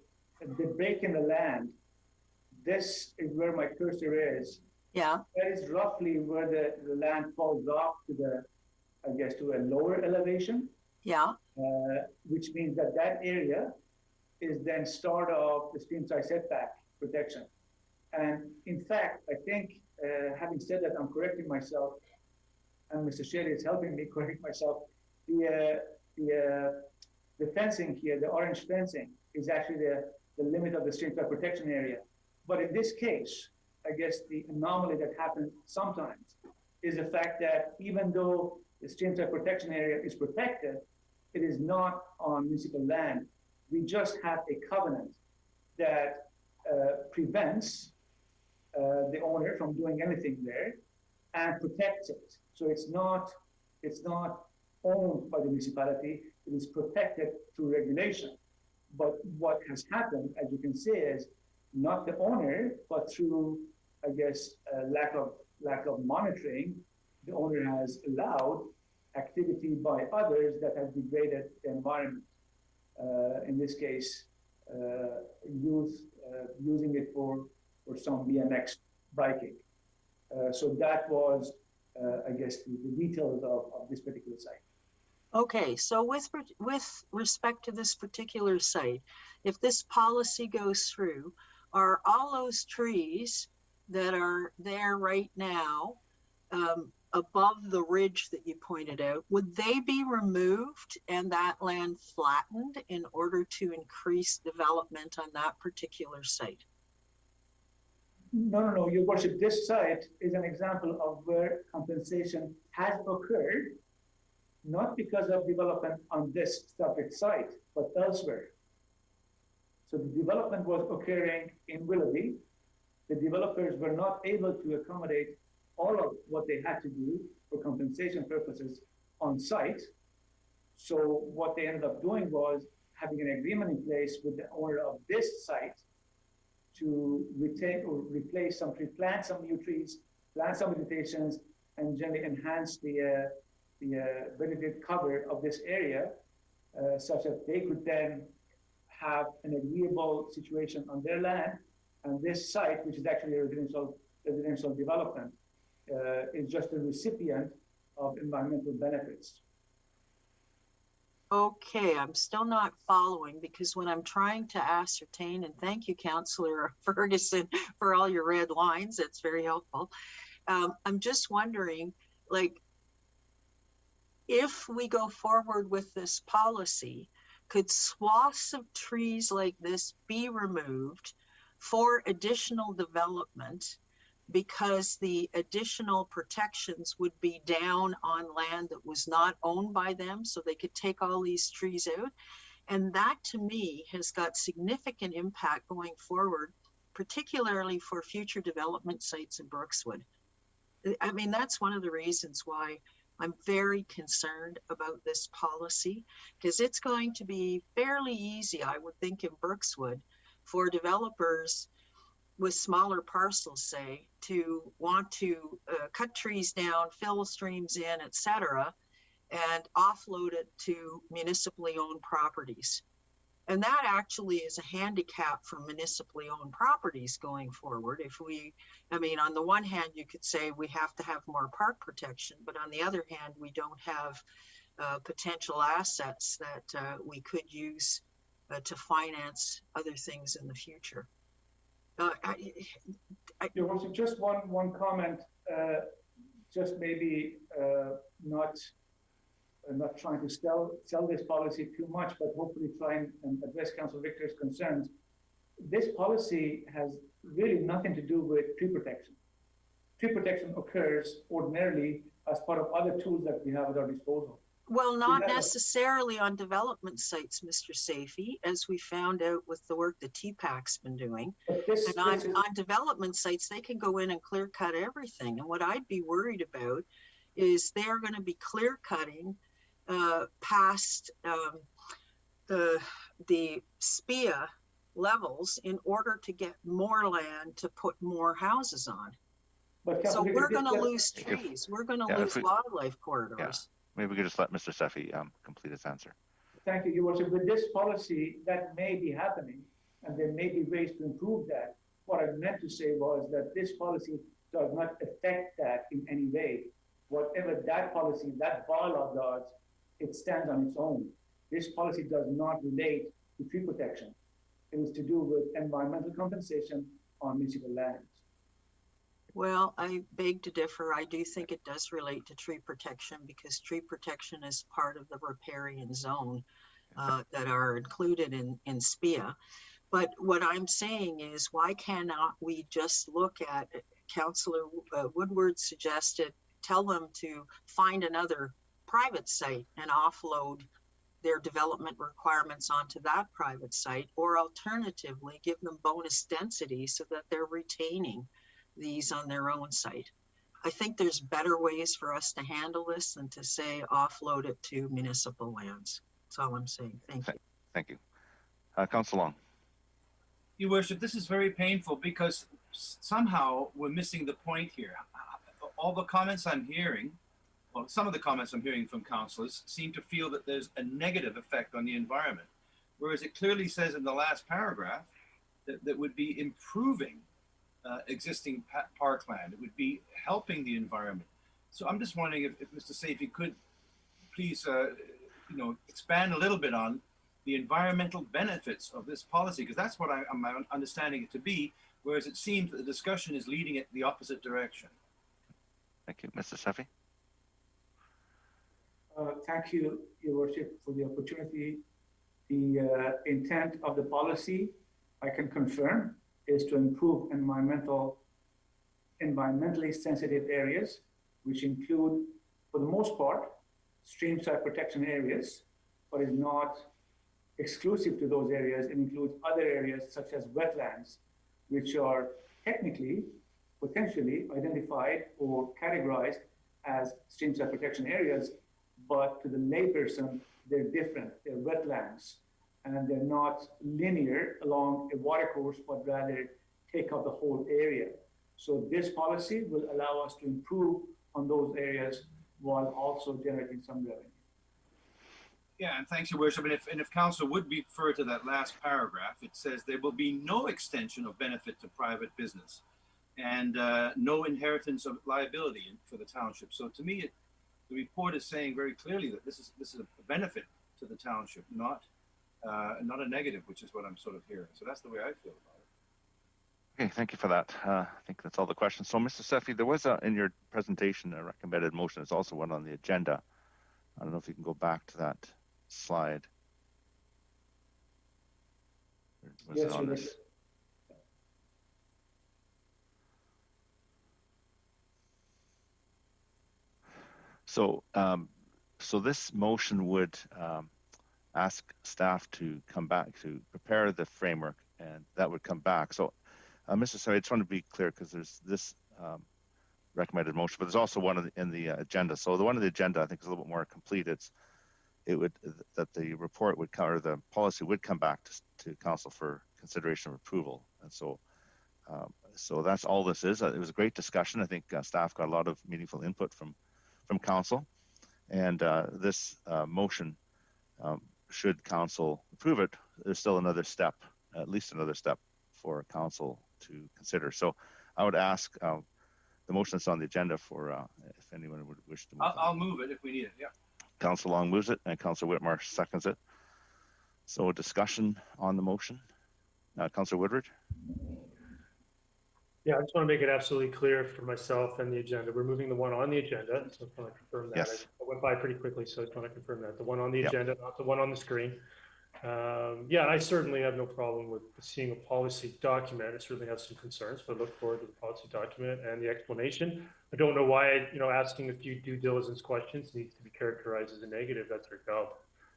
the break in the land. This is where my cursor is. Yeah. That is roughly where the land falls off to the, I guess, to a lower elevation. Yeah. Which means that area is then start of the stream side setback protection. And in fact, I think, having said that, I'm correcting myself, and Mr. Shelley is helping me correct myself. The fencing here, the orange fencing, is actually the limit of the stream side protection area. But in this case, I guess the anomaly that happens sometimes is the fact that even though the stream side protection area is protected, it is not on municipal land. We just have a covenant that prevents the owner from doing anything there and protects it. So it's not owned by the municipality, it is protected through regulation. But what has happened, as you can see, is not the owner, but through, I guess, lack of monitoring, the owner has allowed activity by others that has degraded the environment. In this case, using it for some BMX biking. So that was, I guess, the details of this particular site. Okay, so with respect to this particular site, if this policy goes through, are all those trees that are there right now above the ridge that you pointed out, would they be removed and that land flattened in order to increase development on that particular site? No, Your Worship, this site is an example of where compensation has occurred, not because of development on this subject site, but elsewhere. So the development was occurring in Willoughby. The developers were not able to accommodate all of what they had to do for compensation purposes on site. So what they ended up doing was having an agreement in place with the owner of this site to retain or replace some trees, plant some new trees, plant some vegetations, and generally enhance the benefit cover of this area, such that they could then have an agreeable situation on their land. And this site, which is actually a residential development, is just a recipient of environmental benefits. Okay, I'm still not following, because when I'm trying to ascertain, and thank you, Councillor Ferguson, for all your red lines, it's very helpful. I'm just wondering, like, if we go forward with this policy, could swaths of trees like this be removed for additional development because the additional protections would be down on land that was not owned by them, so they could take all these trees out? And that to me has got significant impact going forward, particularly for future development sites in Brookswood. I mean, that's one of the reasons why I'm very concerned about this policy, because it's going to be fairly easy, I would think, in Brookswood for developers with smaller parcels, say, to want to cut trees down, fill streams in, etc., and offload it to municipally owned properties. And that actually is a handicap for municipally owned properties going forward. If we, I mean, on the one hand, you could say we have to have more park protection, but on the other hand, we don't have potential assets that we could use to finance other things in the future. There was just one comment, just maybe not trying to sell this policy too much, but hopefully try and address Councillor Victor's concerns. This policy has really nothing to do with tree protection. Tree protection occurs ordinarily as part of other tools that we have at our disposal. Well, not necessarily on development sites, Mr. Safi, as we found out with the work that TPAC's been doing. And on development sites, they can go in and clear cut everything. And what I'd be worried about is they're going to be clear cutting past the SPIA levels in order to get more land to put more houses on. So we're going to lose trees. We're going to lose wildlife corridors. Yeah. Maybe we could just let Mr. Sefi complete his answer. Thank you, Your Worship. With this policy, that may be happening, and there may be ways to improve that. What I meant to say was that this policy does not affect that in any way. Whatever that policy, that bylaw does, it stands on its own. This policy does not relate to tree protection. It is to do with environmental compensation on municipal lands. Well, I beg to differ. I do think it does relate to tree protection because tree protection is part of the riparian zone that are included in SPIA. But what I'm saying is, why cannot we just look at, Councillor Woodward suggested, tell them to find another private site and offload their development requirements onto that private site, or alternatively give them bonus density so that they're retaining these on their own site. I think there's better ways for us to handle this than to say offload it to municipal lands. That's all I'm saying. Thank you. Thank you. Councillor Long. Your Worship, this is very painful because somehow we're missing the point here. All the comments I'm hearing, well, some of the comments I'm hearing from councillors seem to feel that there's a negative effect on the environment, whereas it clearly says in the last paragraph that would be improving existing parkland. It would be helping the environment. So I'm just wondering if Mr. Safi could please, expand a little bit on the environmental benefits of this policy, because that's what I'm understanding it to be, whereas it seems that the discussion is leading it the opposite direction. Thank you. Mr. Sefi? Thank you, Your Worship, for the opportunity. The intent of the policy, I can confirm, is to improve environmentally sensitive areas, which include, for the most part, streamside protection areas, but is not exclusive to those areas. It includes other areas such as wetlands, which are technically, potentially identified or categorized as streamside protection areas, but to the layperson, they're different. They're wetlands, and they're not linear along a watercourse, but rather take up the whole area. So this policy will allow us to improve on those areas while also generating some revenue. Yeah, and thanks, Your Worship. And if Council would refer to that last paragraph, it says there will be no extension of benefit to private business and no inheritance of liability for the township. So to me, the report is saying very clearly that this is a benefit to the township, not a negative, which is what I'm sort of hearing. So that's the way I feel about it. Okay, thank you for that. I think that's all the questions. So, Mr. Sefi, there was in your presentation a recommended motion. There's also one on the agenda. I don't know if you can go back to that slide. Or was Yes, it on Your this? Worship. So, so this motion would ask staff to come back to prepare the framework, and that would come back. So, Mr. Sefi, I just want to be clear because there's this recommended motion, but there's also one in the agenda. So the one in the agenda, I think, is a little bit more complete. It would that the report would cover, the policy would come back to council for consideration of approval. And so, so that's all this is. It was a great discussion. I think staff got a lot of meaningful input from council, and this motion, should council approve it, there's still another step, at least another step for council to consider. So I would ask the motion that's on the agenda for if anyone would wish to move. I'll move it if we need it. Yeah. Council Long moves it and Council Whitmore seconds it. So a discussion on the motion. Council Woodward. Yeah, I just want to make it absolutely clear for myself and the agenda. We're moving the one on the agenda, so I want to confirm that. Yes. I went by pretty quickly, so I just want to confirm that. The one on the Yep. agenda, not the one on the screen. Yeah, I certainly have no problem with seeing a policy document. I certainly have some concerns, but I look forward to the policy document and the explanation. I don't know why, asking a few due diligence questions needs to be characterized as a negative. That's our job.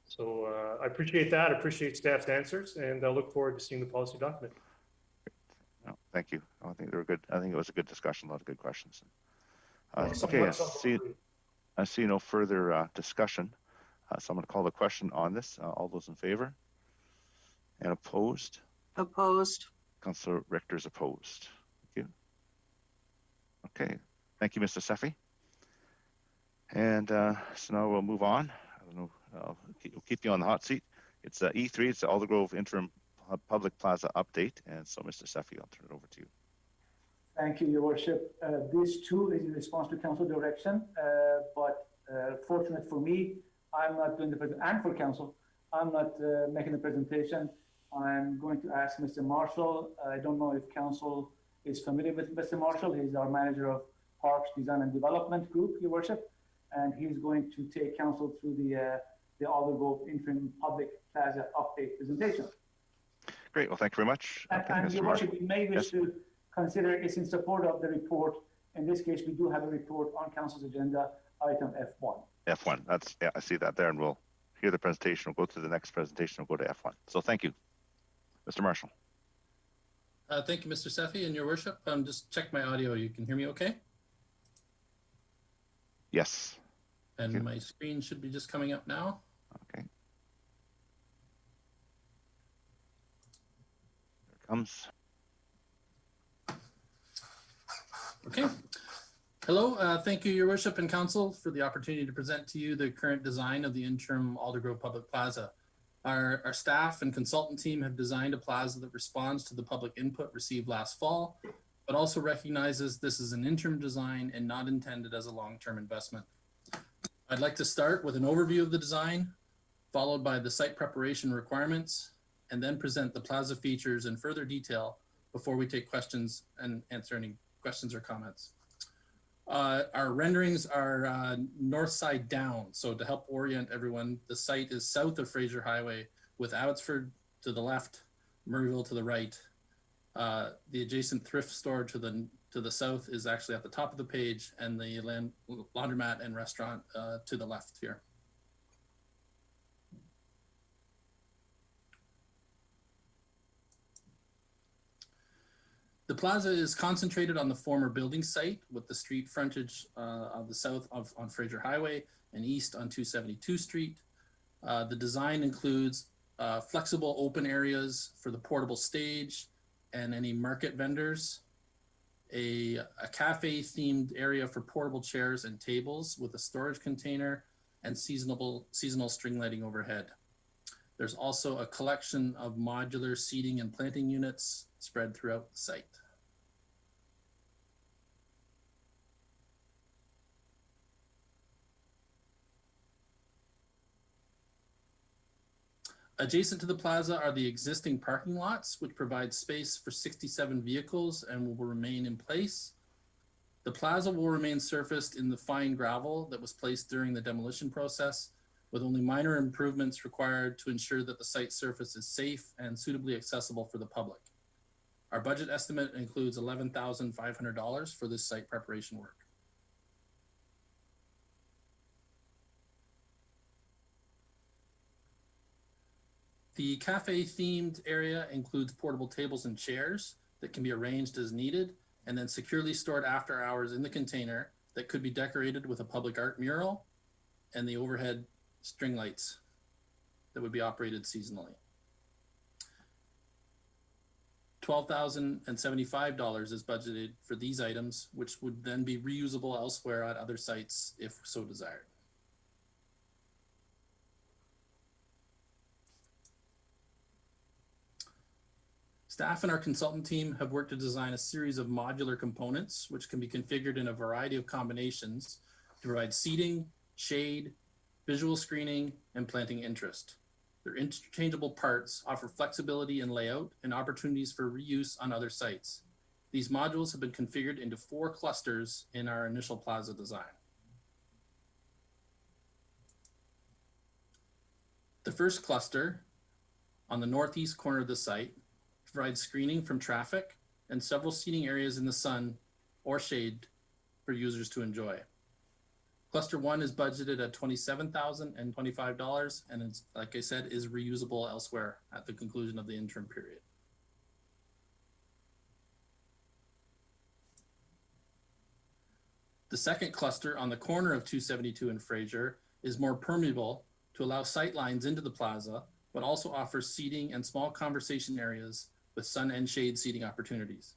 So I appreciate that. I appreciate staff's answers, and I look forward to seeing the policy document. No, thank you. I think they were good. I think it was a good discussion, a lot of good questions. Okay, I see no further discussion. So I'm going to call the question on this. All those in favor? And opposed? Opposed. Councillor Richter's opposed. Thank you. Okay, thank you, Mr. Sefi. And so now we'll move on. I don't know, we'll keep you on the hot seat. It's E3, it's the Aldergrove Interim Public Plaza update. And so, Mr. Sefi, I'll turn it over to you. Thank you, Your Worship. This too is in response to council direction, but fortunate for me, I'm not doing the presentation, and for council, I'm not making the presentation. I'm going to ask Mr. Marshall. I don't know if council is familiar with Mr. Marshall. He's our manager of Parks Design and Development Group, Your Worship, and he's going to take council through the Aldergrove Interim Public Plaza update presentation. Great. Well, thank you very much. And Your Worship, you may wish to consider it's in support of the report. In this case, we do have a report on council's agenda, item F1. F1. That's, yeah, I see that there, and we'll hear the presentation. We'll go to the next presentation. We'll go to F1. So thank you, Mr. Marshall. Thank you, Mr. Sefi, and Your Worship. Just check my audio. You can hear me okay? Yes. And my screen should be just coming up now. Okay. Here it comes. Okay. Hello, thank you, Your Worship and Council, for the opportunity to present to you the current design of the interim Aldergrove Public Plaza. Our staff and consultant team have designed a plaza that responds to the public input received last fall, but also recognizes this is an interim design and not intended as a long-term investment. I'd like to start with an overview of the design, followed by the site preparation requirements, and then present the plaza features in further detail before we take questions and answer any questions or comments. Our renderings are north side down. So to help orient everyone, the site is south of Fraser Highway with Abbotsford to the left, Murrayville to the right. The adjacent thrift store to the south is actually at the top of the page, and the laundromat and restaurant to the left here. The plaza is concentrated on the former building site with the street frontage of the south on Fraser Highway and east on 272 Street. The design includes flexible open areas for the portable stage and any market vendors, a cafe themed area for portable chairs and tables with a storage container and seasonal string lighting overhead. There's also a collection of modular seating and planting units spread throughout the site. Adjacent to the plaza are the existing parking lots, which provide space for 67 vehicles and will remain in place. The plaza will remain surfaced in the fine gravel that was placed during the demolition process, with only minor improvements required to ensure that the site surface is safe and suitably accessible for the public. Our budget estimate includes $11,500 for this site preparation work. The cafe-themed area includes portable tables and chairs that can be arranged as needed and then securely stored after hours in the container that could be decorated with a public art mural and the overhead string lights that would be operated seasonally. $12,075 is budgeted for these items, which would then be reusable elsewhere at other sites if so desired. Staff and our consultant team have worked to design a series of modular components, which can be configured in a variety of combinations to provide seating, shade, visual screening, and planting interest. Their interchangeable parts offer flexibility in layout and opportunities for reuse on other sites. These modules have been configured into 4 clusters in our initial plaza design. The first cluster on the northeast corner of the site provides screening from traffic and several seating areas in the sun or shade for users to enjoy. Cluster 1 is budgeted at $27,025 and it's, like I said, is reusable elsewhere at the conclusion of the interim period. The second cluster on the corner of 272 and Fraser is more permeable to allow sight lines into the plaza, but also offers seating and small conversation areas with sun and shade seating opportunities.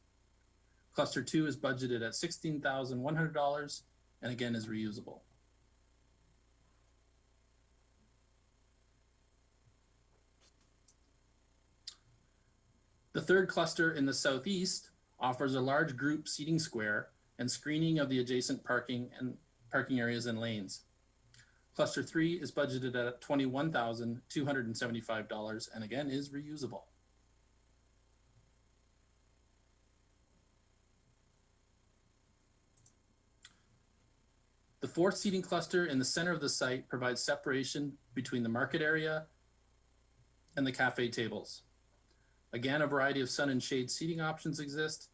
Cluster 2 is budgeted at $16,100 and again is reusable. The third cluster in the southeast offers a large group seating square and screening of the adjacent parking areas and lanes. Cluster 3 is budgeted at $21,275 and again is reusable. The fourth seating cluster in the center of the site provides separation between the market area and the cafe tables. Again, a variety of sun and shade seating options exist,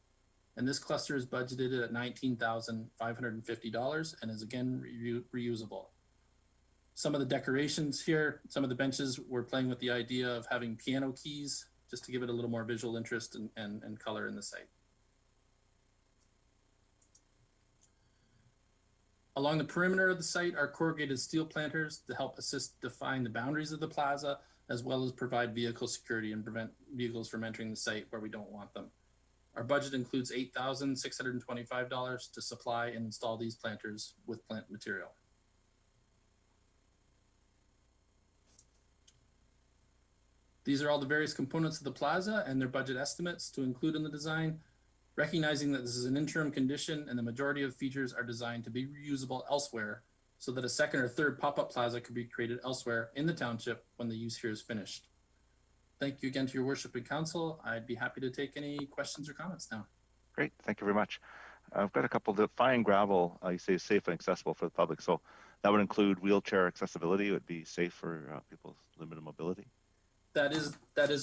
and this cluster is budgeted at $19,550 and is again reusable. Some of the decorations here, some of the benches, we're playing with the idea of having piano keys just to give it a little more visual interest and color in the site. Along the perimeter of the site are corrugated steel planters to help assist define the boundaries of the plaza, as well as provide vehicle security and prevent vehicles from entering the site where we don't want them. Our budget includes $8,625 to supply and install these planters with plant material. These are all the various components of the plaza and their budget estimates to include in the design, recognizing that this is an interim condition and the majority of features are designed to be reusable elsewhere so that a second or third pop-up plaza could be created elsewhere in the township when the use here is finished. Thank you again to your worship and council. I'd be happy to take any questions or comments now. Great, thank you very much. I've got a couple. The fine gravel, you say is safe and accessible for the public. So that would include wheelchair accessibility. It would be safe for people with limited mobility. That is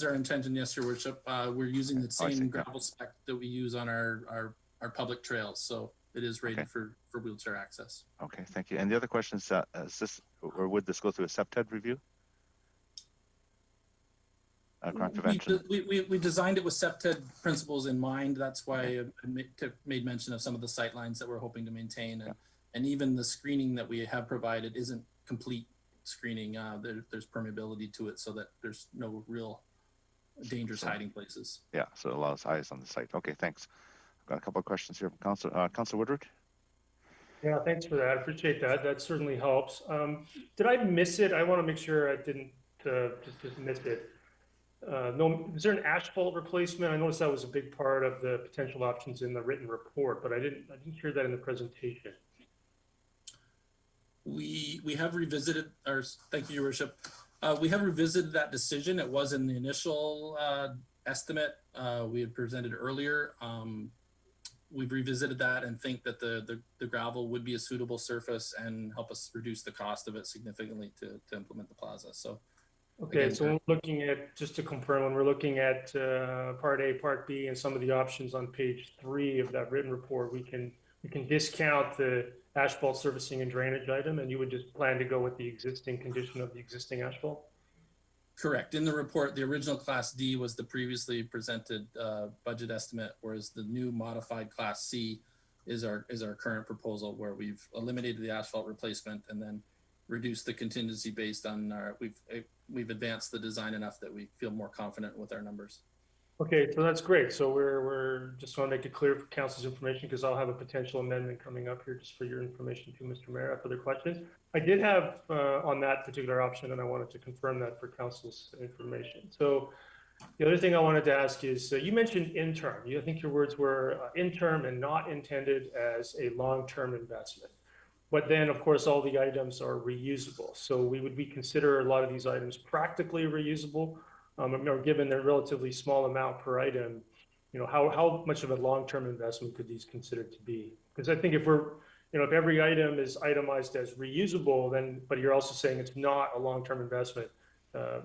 our intention, yes, your worship. We're using the same gravel spec that we use on our public trails. So it is rated for wheelchair access. Okay, thank you. And the other question is this, or would this go through a SEPTED review? Crime prevention. We designed it with SEPTED principles in mind. That's why I made mention of some of the sight lines that we're hoping to maintain. And even the screening that we have provided isn't complete screening. There's permeability to it so that there's no real dangerous hiding places. Yeah, so it allows eyes on the site. Okay, thanks. I've got a couple of questions here from Councilor Woodward. Yeah, thanks for that. I appreciate that. That certainly helps. Did I miss it? I want to make sure I didn't just miss it. No, is there an asphalt replacement? I noticed that was a big part of the potential options in the written report, but I didn't hear that in the presentation. We have revisited our, thank you, your worship. We have revisited that decision. It was in the initial estimate we had presented earlier. We've revisited that and think that the gravel would be a suitable surface and help us reduce the cost of it significantly to implement the plaza. So, okay, again, so when we're looking at, just to confirm, when we're looking at Part A, Part B, and some of the options on page 3 of that written report, we can discount the asphalt surfacing and drainage item, and you would just plan to go with the existing condition of the existing asphalt? Correct. In the report, the original Class D was the previously presented budget estimate, whereas the new modified Class C is our current proposal, where we've eliminated the asphalt replacement and then reduced the contingency based on we've advanced the design enough that we feel more confident with our numbers. Okay, so that's great. So we're just want to make it clear for council's information, because I'll have a potential amendment coming up here just for your information too, Mr. Mayor. I have other questions. I did have on that particular option, and I wanted to confirm that for council's information. So the other thing I wanted to ask is, you mentioned interim. I think your words were interim and not intended as a long-term investment. But then, of course, all the items are reusable. So would we consider a lot of these items practically reusable? Or given their relatively small amount per item, how much of a long-term investment could these considered to be? Because I think if if every item is itemized as reusable, then, but you're also saying it's not a long-term investment,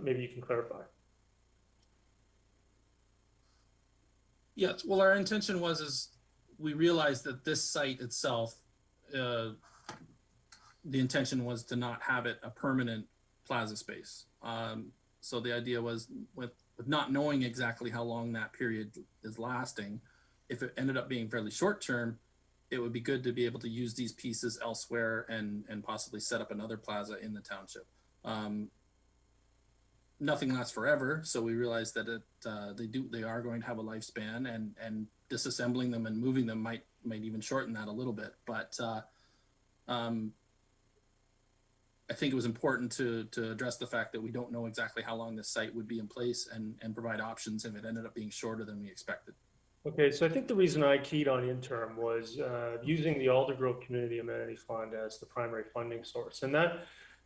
maybe you can clarify. Yes, well, our intention is we realized that this site itself, the intention was to not have it a permanent plaza space. So the idea was with not knowing exactly how long that period is lasting, if it ended up being fairly short term, it would be good to be able to use these pieces elsewhere and possibly set up another plaza in the township. Nothing lasts forever, so we realized that they are going to have a lifespan, and disassembling them and moving them might even shorten that a little bit. But I think it was important to address the fact that we don't know exactly how long this site would be in place and provide options if it ended up being shorter than we expected. Okay, so I think the reason I keyed on interim was using the Aldergrove Community Amenity Fund as the primary funding source. And the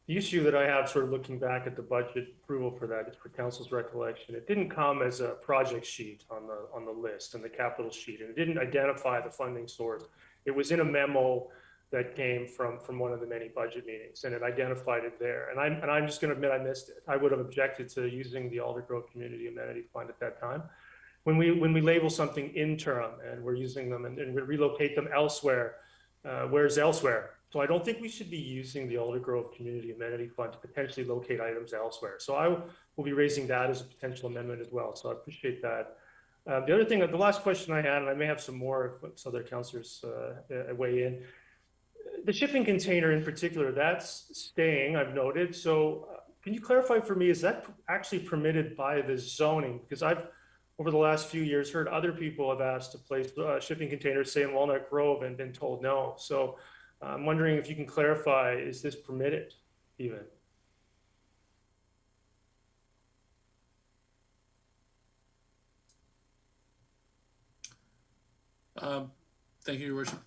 issue that I have sort of looking back at the budget approval for that is, for council's recollection, it didn't come as a project sheet on the list and the capital sheet, and it didn't identify the funding source. It was in a memo that came from one of the many budget meetings, and it identified it there. And I'm just going to admit I missed it. I would have objected to using the Aldergrove Community Amenity Fund at that time. When we label something interim and we're using them and we relocate them elsewhere, where's elsewhere? So I don't think we should be using the Aldergrove Community Amenity Fund to potentially locate items elsewhere. So I will be raising that as a potential amendment as well. So I appreciate that. The other thing, the last question I had, and I may have some more if other councillors weigh in, the shipping container in particular, that's staying, I've noted. So can you clarify for me, is that actually permitted by the zoning? Because I've, over the last few years, heard other people have asked to place shipping containers, say in Walnut Grove, and been told no. So I'm wondering if you can clarify, is this permitted even? Thank you, Your Worship.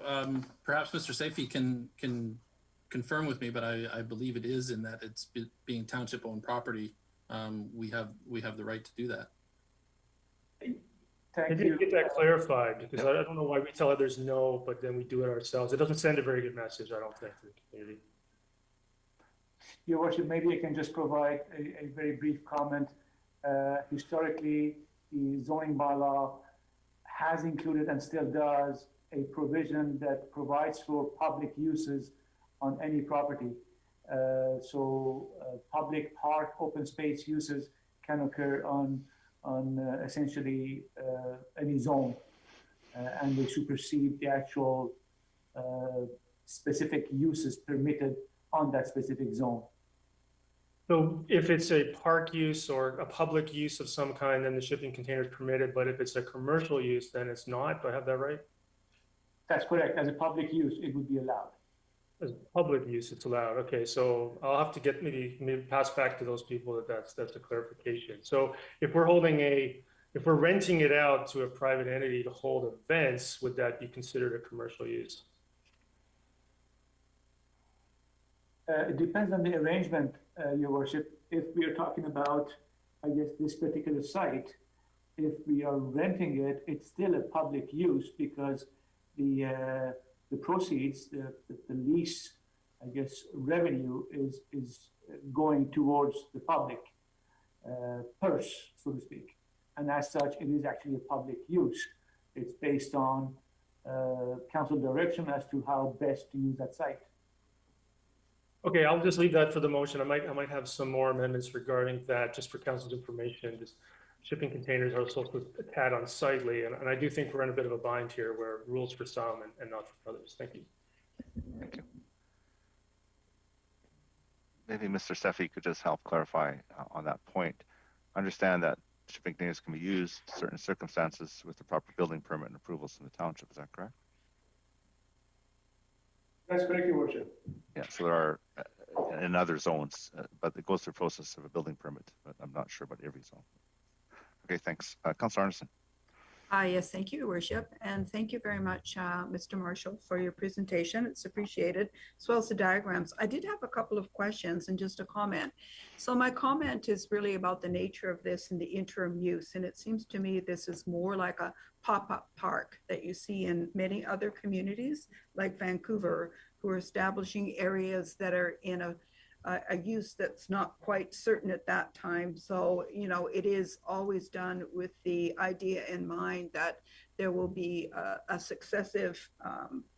Perhaps Mr. Safey can confirm with me, but I believe it is, in that it's being township-owned property. We have the right to do that. I didn't get that clarified, because I don't know why we tell others no, but then we do it ourselves. It doesn't send a very good message, I don't think, to the community. Your Worship, maybe I can just provide a very brief comment. Historically, the zoning bylaw has included and still does a provision that provides for public uses on any property. Public park, open space uses can occur on essentially any zone, and they supersede the actual specific uses permitted on that specific zone. So if it's a park use or a public use of some kind, then the shipping container is permitted, but if it's a commercial use, then it's not. Do I have that right? That's correct. As a public use, it would be allowed. As public use, it's allowed. Okay, so I'll have to get maybe pass back to those people that's a clarification. So if we're renting it out to a private entity to hold events, would that be considered a commercial use? It depends on the arrangement, Your Worship. if we are talking about, I guess, this particular site, if we are renting it, it's still a public use because the proceeds, the lease, I guess, revenue is going towards the public purse, so to speak. And as such, it is actually a public use. It's based on council direction as to how best to use that site. Okay, I'll just leave that for the motion. I might have some more amendments regarding that, just for council's information. Just shipping containers are supposed to attach unsightly, and I do think we're in a bit of a bind here, where rules for some and not for others. Thank you. Thank you. Maybe Mr. Seffi could just help clarify on that point. Understand that shipping containers can be used in certain circumstances with the proper building permit and approvals from the township. Is that correct? That's correct, Your Worship. Yeah, so there are in other zones, but it goes through the process of a building permit, but I'm not sure about every zone. Okay, thanks. Councilor Arneson. Yes, thank you, Your Worship. And thank you very much, Mr. Marshall, for your presentation. It's appreciated, as well as the diagrams. I did have a couple of questions and just a comment. So my comment is really about the nature of this and the interim use. And it seems to me this is more like a pop-up park that you see in many other communities, like Vancouver, who are establishing areas that are in a use that's not quite certain at that time. So, you know, it is always done with the idea in mind that there will be a successive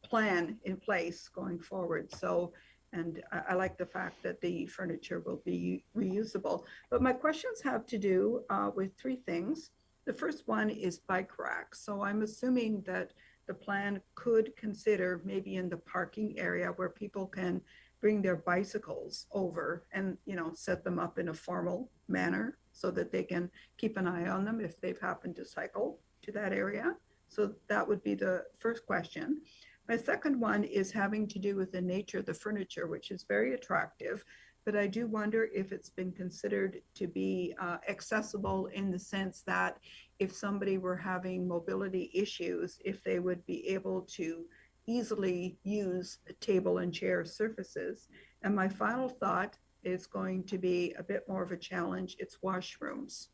plan in place going forward. So, and I like the fact that the furniture will be reusable. But my questions have to do with three things. The first one is bike racks. So I'm assuming that the plan could consider maybe in the parking area where people can bring their bicycles over and, you know, set them up in a formal manner so that they can keep an eye on them if they've happened to cycle to that area. So that would be the first question. My second one is having to do with the nature of the furniture, which is very attractive, but I do wonder if it's been considered to be accessible in the sense that if somebody were having mobility issues, if they would be able to easily use table and chair surfaces. And my final thought is going to be a bit more of a challenge. It's washrooms.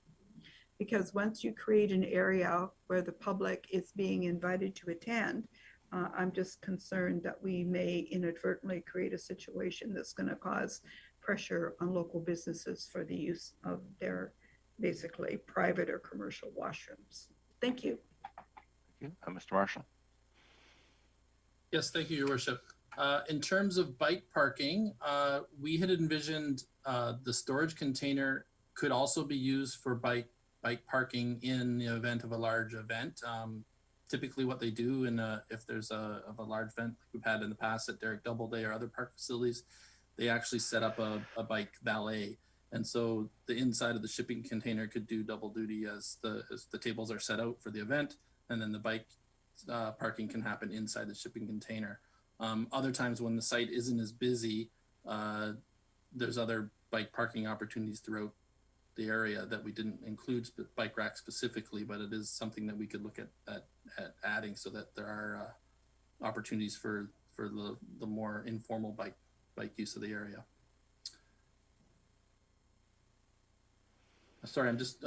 Because once you create an area where the public is being invited to attend, I'm just concerned that we may inadvertently create a situation that's going to cause pressure on local businesses for the use of their basically private or commercial washrooms. Thank you. Thank you. Mr. Marshall. Yes, thank you, Your Worship. In terms of bike parking, we had envisioned the storage container could also be used for bike parking in the event of a large event. Typically what they do if there's a large event like we've had in the past at Derrick Doubleday or other park facilities, they actually set up a bike valet. And so the inside of the shipping container could do double duty as the tables are set out for the event, and then the bike parking can happen inside the shipping container. Other times when the site isn't as busy, there's other bike parking opportunities throughout the area that we didn't include bike racks specifically, but it is something that we could look at adding so that there are opportunities for the more informal bike use of the area. Sorry, I'm just,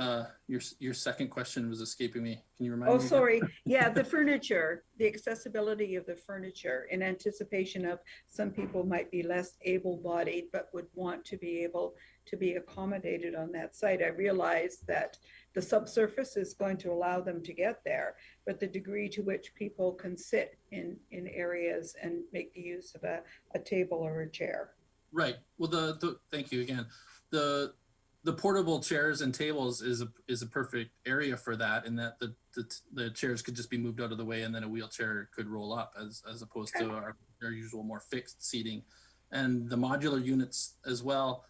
your second question was escaping me. Can you remind me? Oh, sorry. Yeah, the furniture, the accessibility of the furniture in anticipation of some people might be less able-bodied, but would want to be able to be accommodated on that site. I realize that the subsurface is going to allow them to get there, but the degree to which people can sit in areas and make use of a table or a chair. Right. Well, thank you again. The portable chairs and tables is a perfect area for that, in that the chairs could just be moved out of the way and then a wheelchair could roll up as opposed to our usual more fixed seating. And the modular units as well,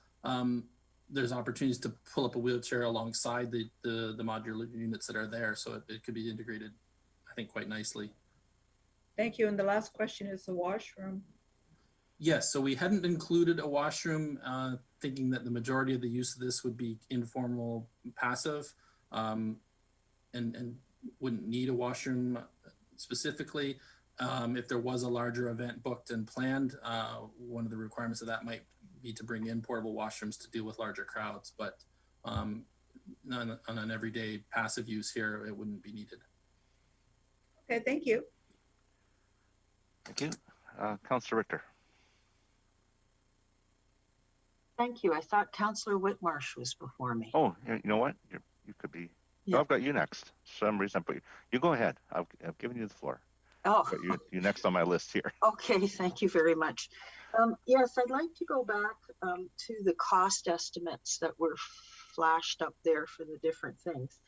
there's opportunities to pull up a wheelchair alongside the modular units that are there. So it could be integrated, I think, quite nicely. Thank you. And the last question is the washroom. Yes, so we hadn't included a washroom, thinking that the majority of the use of this would be informal, passive, and wouldn't need a washroom specifically. If there was a larger event booked and planned, one of the requirements of that might be to bring in portable washrooms to deal with larger crowds, but on an everyday passive use here, it wouldn't be needed. Okay, thank you. Thank you. Councillor Richter. Thank you. I thought Councillor Whitmarsh was before me. Oh, you know what? You could be. Yeah. No, I've got you next. For some reason, but you go ahead. I've given you the floor. Oh. But you next on my list here. Okay, thank you very much. Yes, I'd like to go back to the cost estimates that were flashed up there for the different things.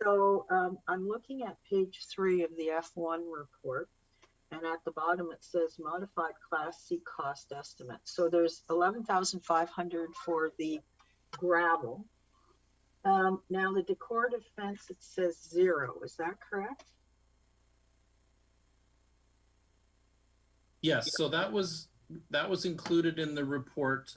So I'm looking at page 3 of the F1 report, and at the bottom it says modified Class C cost estimate. So there's $11,500 for the gravel. Now the decorative fence, it says 0. Is that correct? Yes, so that was included in the report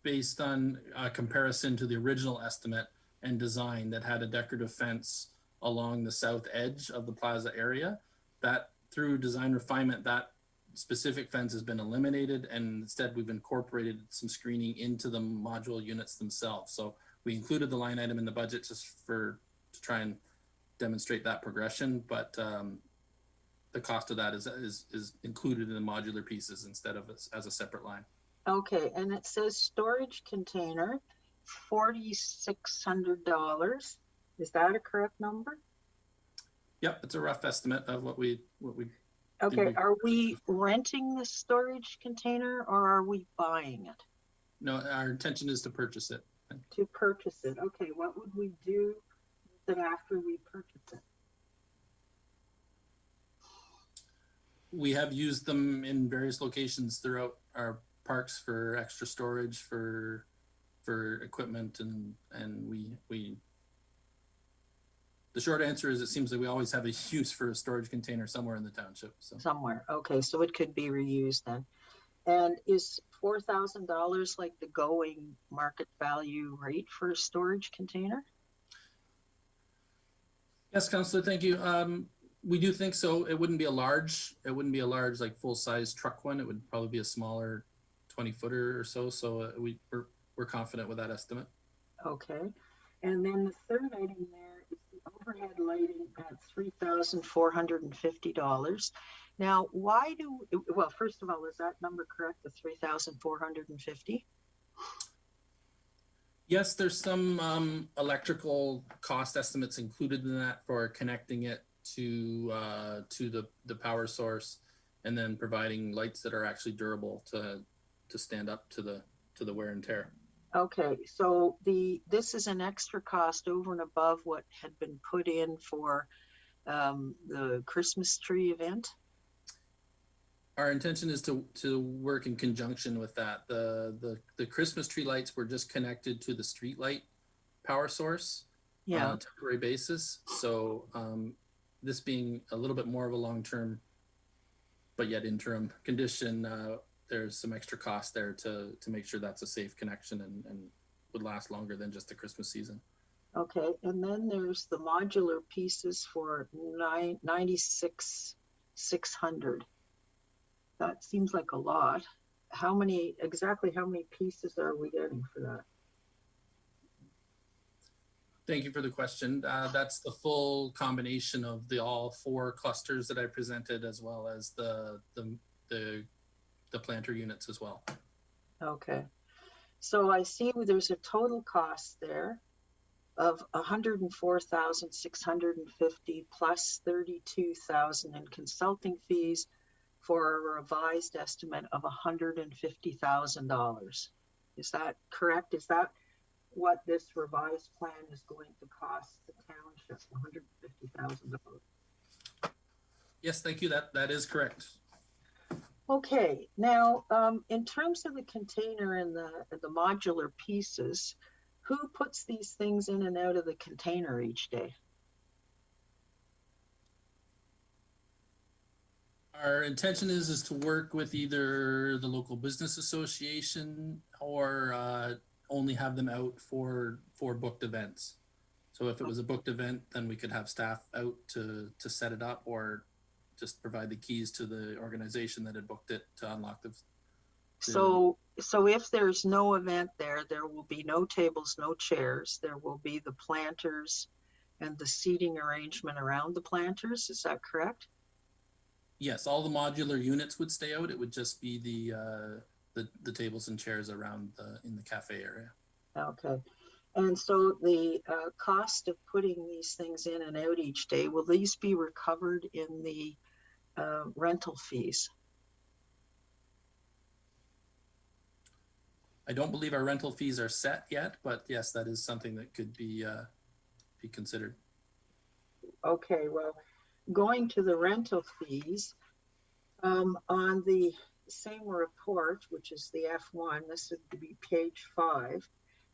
based on a comparison to the original estimate and design that had a decorative fence along the south edge of the plaza area. That through design refinement, that specific fence has been eliminated, and instead we've incorporated some screening into the module units themselves. So we included the line item in the budget just to try and demonstrate that progression, but the cost of that is included in the modular pieces instead of as a separate line. Okay, and it says storage container, $4,600. Is that a correct number? Yep, it's a rough estimate of what we. Okay, are we renting the storage container or are we buying it? No, our intention is to purchase it. To purchase it. Okay, what would we do with it after we purchase it? We have used them in various locations throughout our parks for extra storage for equipment, and we the short answer is it seems like we always have a use for a storage container somewhere in the township. So somewhere. Okay, so it could be reused then. And is $4,000 like the going market value rate for a storage container? Yes, Councillor, thank you. We do think so. It wouldn't be a large like full size truck one. It would probably be a smaller 20-footer or so. So we're confident with that estimate. Okay. And then the third item there is the overhead lighting at $3,450. Now, well, first of all, is that number correct, the $3,450? Yes, there's some electrical cost estimates included in that for connecting it to the power source, and then providing lights that are actually durable to stand up to the wear and tear. Okay, so this is an extra cost over and above what had been put in for the Christmas tree event? Our intention is to work in conjunction with that. The Christmas tree lights were just connected to the street light power source on a temporary basis. So this being a little bit more of a long-term, but yet interim condition, there's some extra cost there to make sure that's a safe connection and would last longer than just the Christmas season. Okay, and then there's the modular pieces for $96,600. That seems like a lot. Exactly how many pieces are we getting for that? Thank you for the question. That's the full combination of all 4 clusters that I presented, as well as the planter units as well. Okay. So I see there's a total cost there of $104,650 plus $32,000 in consulting fees for a revised estimate of $150,000. Is that correct? Is that what this revised plan is going to cost the township? $150,000. Yes, thank you. That is correct. Okay, now in terms of the container and the modular pieces, who puts these things in and out of the container each day? Our intention is to work with either the local business association or only have them out for booked events. So if it was a booked event, then we could have staff out to set it up, or just provide the keys to the organization that had booked it to unlock So if there's no event there, there will be no tables, no chairs. There will be the planters and the seating arrangement around the planters. Is that correct? Yes, all the modular units would stay out. It would just be the tables and chairs around in the cafe area. Okay. And so the cost of putting these things in and out each day, will these be recovered in the rental fees? I don't believe our rental fees are set yet, but yes, that is something that could be considered. Okay, well, going to the rental fees, on the same report, which is the F1, this would be page 5,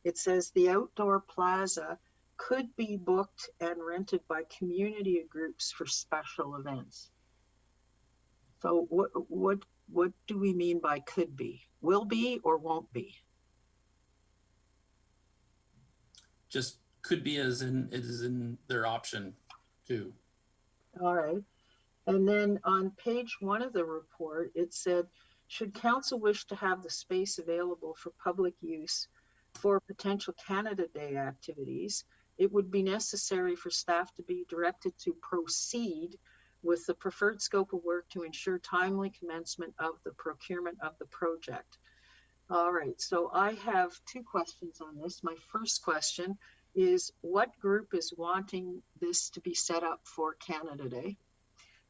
it says the outdoor plaza could be booked and rented by community groups for special events. So what do we mean by could be? Will be or won't be? Just could be as in it is in their option too. All right. And then on page 1 of the report, it said, should council wish to have the space available for public use for potential Canada Day activities, it would be necessary for staff to be directed to proceed with the preferred scope of work to ensure timely commencement of the procurement of the project. All right, so I have 2 questions on this. My first question is, what group is wanting this to be set up for Canada Day?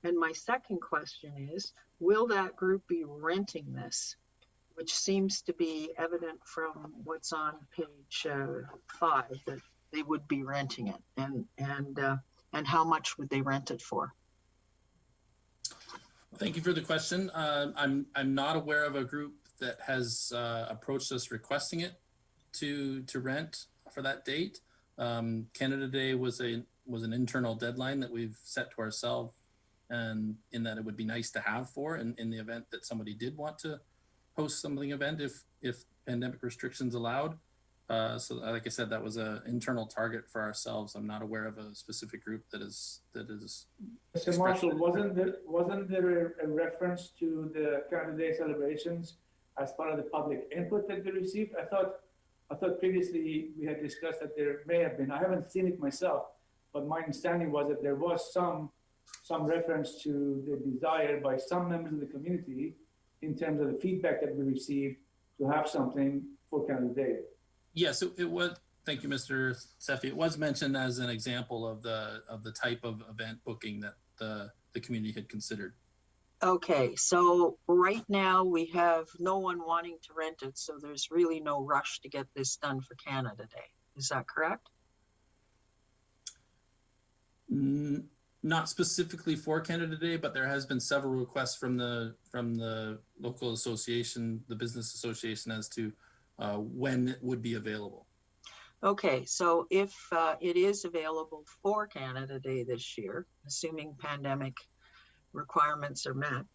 And my second question is, will that group be renting this? Which seems to be evident from what's on page 5, that they would be renting it. And how much would they rent it for? Thank you for the question. I'm not aware of a group that has approached us requesting it to rent for that date. Canada Day was an internal deadline that we've set to ourselves, and in that it would be nice to have for in the event that somebody did want to host something event if pandemic restrictions allowed. So like I said, that was an internal target for ourselves. I'm not aware of a specific group that is. Mr. Marshall, wasn't there a reference to the Canada Day celebrations as part of the public input that they received? I thought previously we had discussed that there may have been. I haven't seen it myself, but my understanding was that there was some reference to the desire by some members of the community in terms of the feedback that we received to have something for Canada Day. Yes, it was. Thank you, Mr. Sefi. It was mentioned as an example of the type of event booking that the community had considered. Okay, so right now we have no one wanting to rent it, so there's really no rush to get this done for Canada Day. Is that correct? Not specifically for Canada Day, but there has been several requests from the local association, the business association, as to when it would be available. Okay, so if it is available for Canada Day this year, assuming pandemic requirements are met,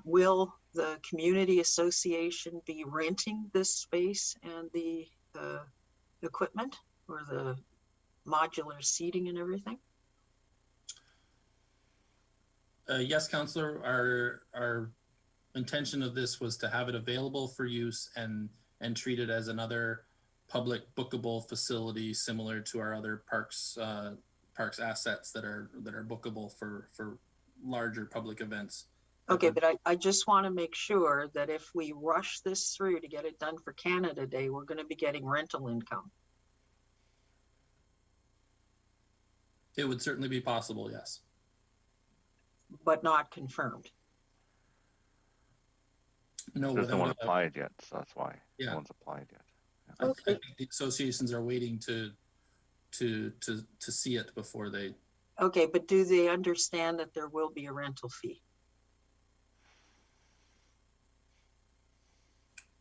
will the community association be renting this space and the equipment or the modular seating and everything? Yes, Councillor, our intention of this was to have it available for use and treat it as another public bookable facility similar to our other parks assets that are bookable for larger public events. Okay, but I just want to make sure that if we rush this through to get it done for Canada Day, we're going to be getting rental income. It would certainly be possible, yes. But not confirmed. No, there's no one applied yet, so that's why no one's applied yet. Yeah. Okay. I think the associations are waiting to see it before they. Okay, but do they understand that there will be a rental fee?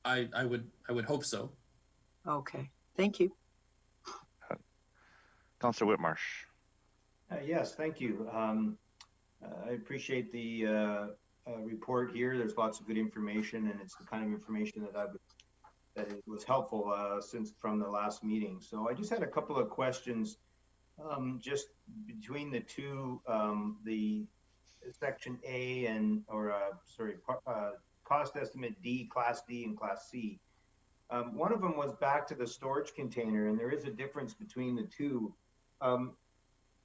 I would hope so. Okay, thank you. Councillor Whitmarsh. Yes, thank you. I appreciate the report here. There's lots of good information, and it's the kind of information that it was helpful since from the last meeting. So I just had a couple of questions, just between the two, the section A and cost estimate D, Class D, and Class C. One of them was back to the storage container, and there is a difference between the two.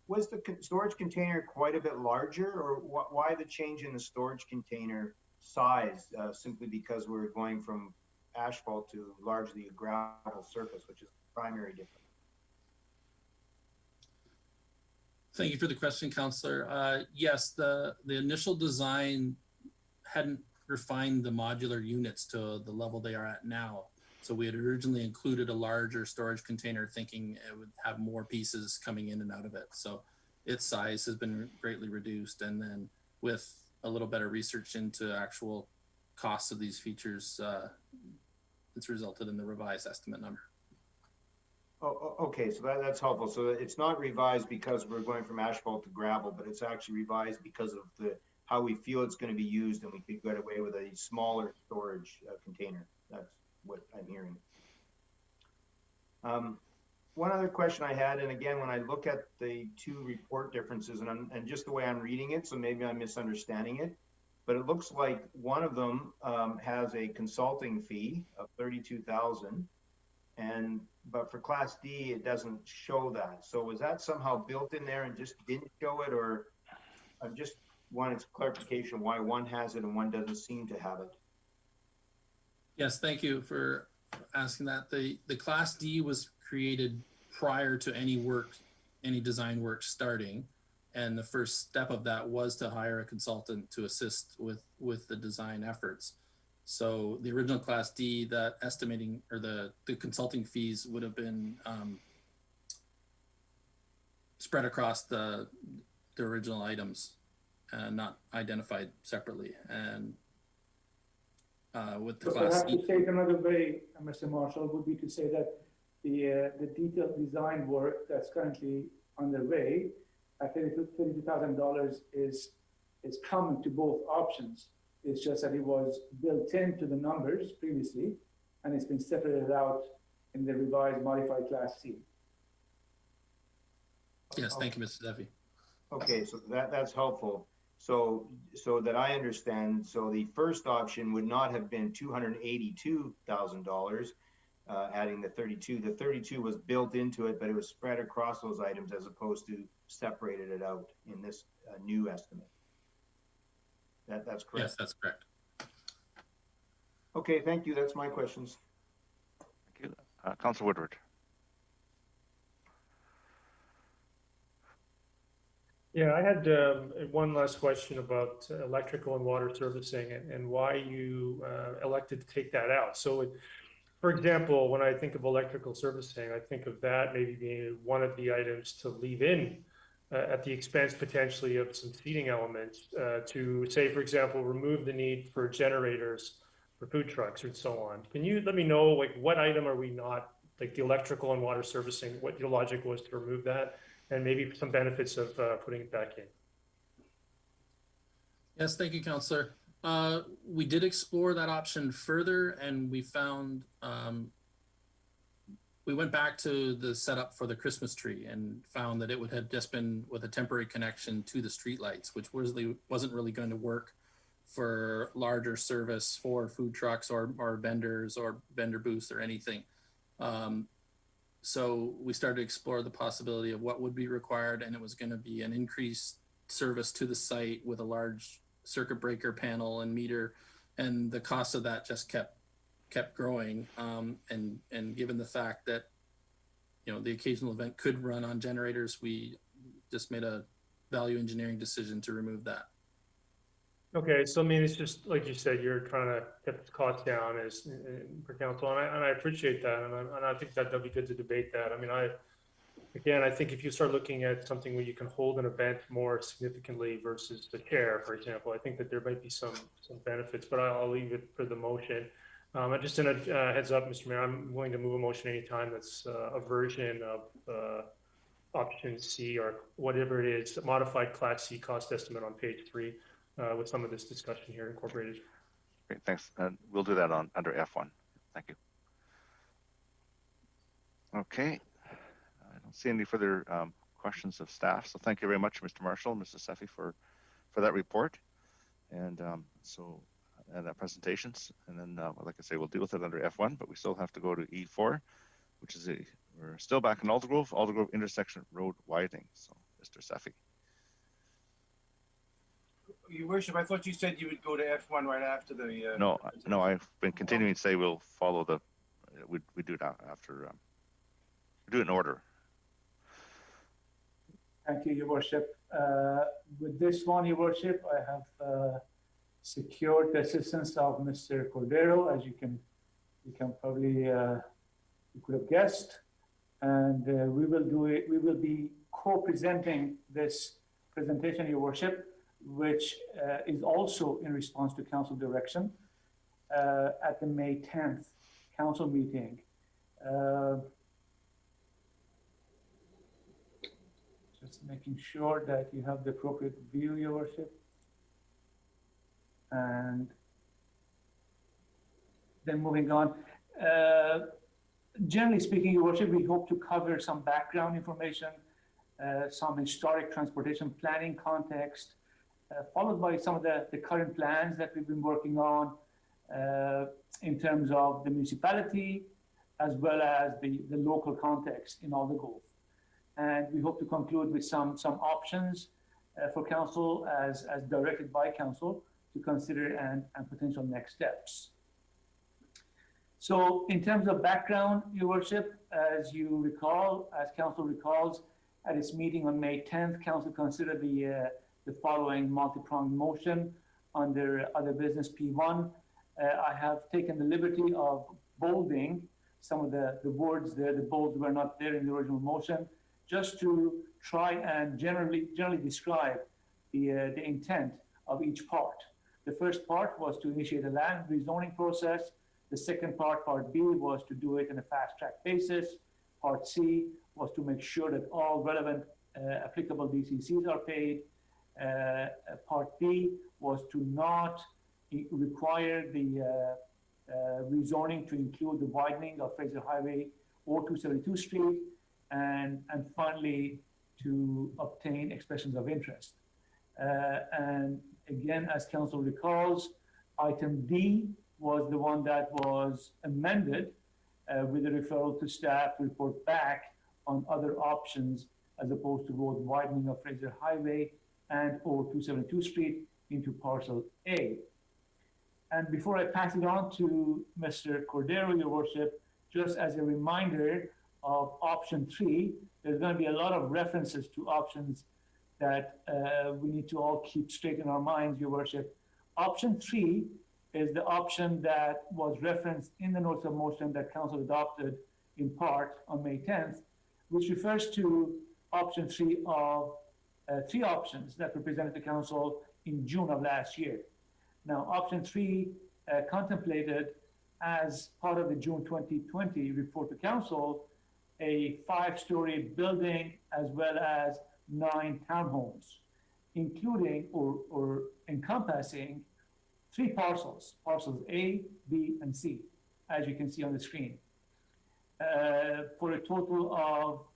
Was the storage container quite a bit larger, or why the change in the storage container size? Simply because we're going from asphalt to largely a gravel surface, which is the primary difference. Thank you for the question, Councillor. Yes, the initial design hadn't refined the modular units to the level they are at now. So we had originally included a larger storage container thinking it would have more pieces coming in and out of it. So its size has been greatly reduced. And then with a little better research into actual costs of these features, it's resulted in the revised estimate number. Oh, okay, so that's helpful. So it's not revised because we're going from asphalt to gravel, but it's actually revised because of how we feel it's going to be used, and we could get away with a smaller storage container. That's what I'm hearing. One other question I had, and again, when I look at the two report differences, and just the way I'm reading it, so maybe I'm misunderstanding it, but it looks like one of them has a consulting fee of $32,000, but for Class D, it doesn't show that. So was that somehow built in there and just didn't show it, or I just wanted clarification why one has it and one doesn't seem to have it? Yes, thank you for asking that. The Class D was created prior to any design work starting. And the first step of that was to hire a consultant to assist with the design efforts. So the original Class D, that estimating or the consulting fees would have been spread across the original items, not identified separately. And with the Class Perhaps to say it another way, Mr. Marshall, would be to say that the detailed design work that's currently underway at $32,000 is common to both options. It's just that it was built into the numbers previously, and it's been separated out in the revised modified Class C. Yes, thank you, Mr. Duffy. Okay, so that's helpful. So that I understand, so the first option would not have been $282,000, adding the 32. The 32 was built into it, but it was spread across those items as opposed to separated it out in this new estimate. That's correct. Yes, that's correct. Okay, thank you. That's my questions. Thank you. Councillor Woodward. Yeah, I had one last question about electrical and water servicing and why you elected to take that out. So, for example, when I think of electrical servicing, I think of that maybe being one of the items to leave in at the expense potentially of some seating elements to say, for example, remove the need for generators for food trucks and so on. Can you let me know, like, what item are we not, like the electrical and water servicing, what your logic was to remove that, and maybe some benefits of putting it back in? Yes, thank you, Councillor. We did explore that option further, and we found we went back to the setup for the Christmas tree and found that it would have just been with a temporary connection to the street lights, which wasn't really going to work for larger service for food trucks or vendors or vendor booths or anything. So we started to explore the possibility of what would be required, and it was going to be an increased service to the site with a large circuit breaker panel and meter, and the cost of that just kept growing. And given the fact that, the occasional event could run on generators, we just made a value engineering decision to remove that. Okay, so I mean, it's just like you said, you're trying to get the cost down as per council, and I appreciate that, and I think that that'd be good to debate that. I mean, I think if you start looking at something where you can hold an event more significantly versus the chair, for example, I think that there might be some benefits, but I'll leave it for the motion. Just in a heads up, Mr. Mayor, I'm willing to move a motion anytime that's a version of option C or whatever it is, modified Class C cost estimate on page 3. With some of this discussion here incorporated. Great, thanks. And we'll do that under F1. Thank you. Okay, I don't see any further questions of staff. So thank you very much, Mr. Marshall and Mrs. Seffi for that report. And so and presentations. And then, like I say, we'll deal with it under F1, but we still have to go to E4, which is we're still back in Aldergrove intersection road widening. So, Mr. Safi. Your Worship, I thought you said you would go to F1 right after the. No, I've been continuing to say we'll follow the. We do it after. We do it in order. Thank you, Your Worship. With this one, Your Worship, I have secured the assistance of Mr. Cordero, as you can probably you could have guessed, and we will do it. We will be co-presenting this presentation, Your Worship, which is also in response to Council direction at the May 10th Council meeting. Just making sure that you have the appropriate view, Your Worship. And then moving on. Generally speaking, Your Worship, we hope to cover some background information, some historic transportation planning context, followed by some of the current plans that we've been working on in terms of the municipality, as well as the local context in Aldergrove. And we hope to conclude with some options for Council as directed by Council to consider and potential next steps. So in terms of background, Your Worship, as you recall, as Council recalls, at its meeting on May 10th, Council considered the following multi-pronged motion under other business P1. I have taken the liberty of bolding some of the words there. The bolds were not there in the original motion, just to try and generally describe the intent of each part. The first part was to initiate a land rezoning process. The second part, Part B, was to do it in a fast-track basis. Part C was to make sure that all relevant applicable DCCs are paid. Part D was to not require the rezoning to include the widening of Fraser Highway or 272 Street, and finally to obtain expressions of interest. And again, as Council recalls, item D was the one that was amended with a referral to staff to report back on other options as opposed to road widening of Fraser Highway and or 272 Street into parcel A. And before I pass it on to Mr. Cordero, Your Worship, just as a reminder of option 3, there's going to be a lot of references to options that we need to all keep straight in our minds, Your Worship. Option 3 is the option that was referenced in the notice of motion that Council adopted in part on May 10th, which refers to option 3 of 3 options that were presented to Council in June of last year. Now, option 3 contemplated, as part of the June 2020 report to Council, a 5-story building as well as 9 townhomes, including or encompassing 3 parcels, parcels A, B, and C, as you can see on the screen, for a total of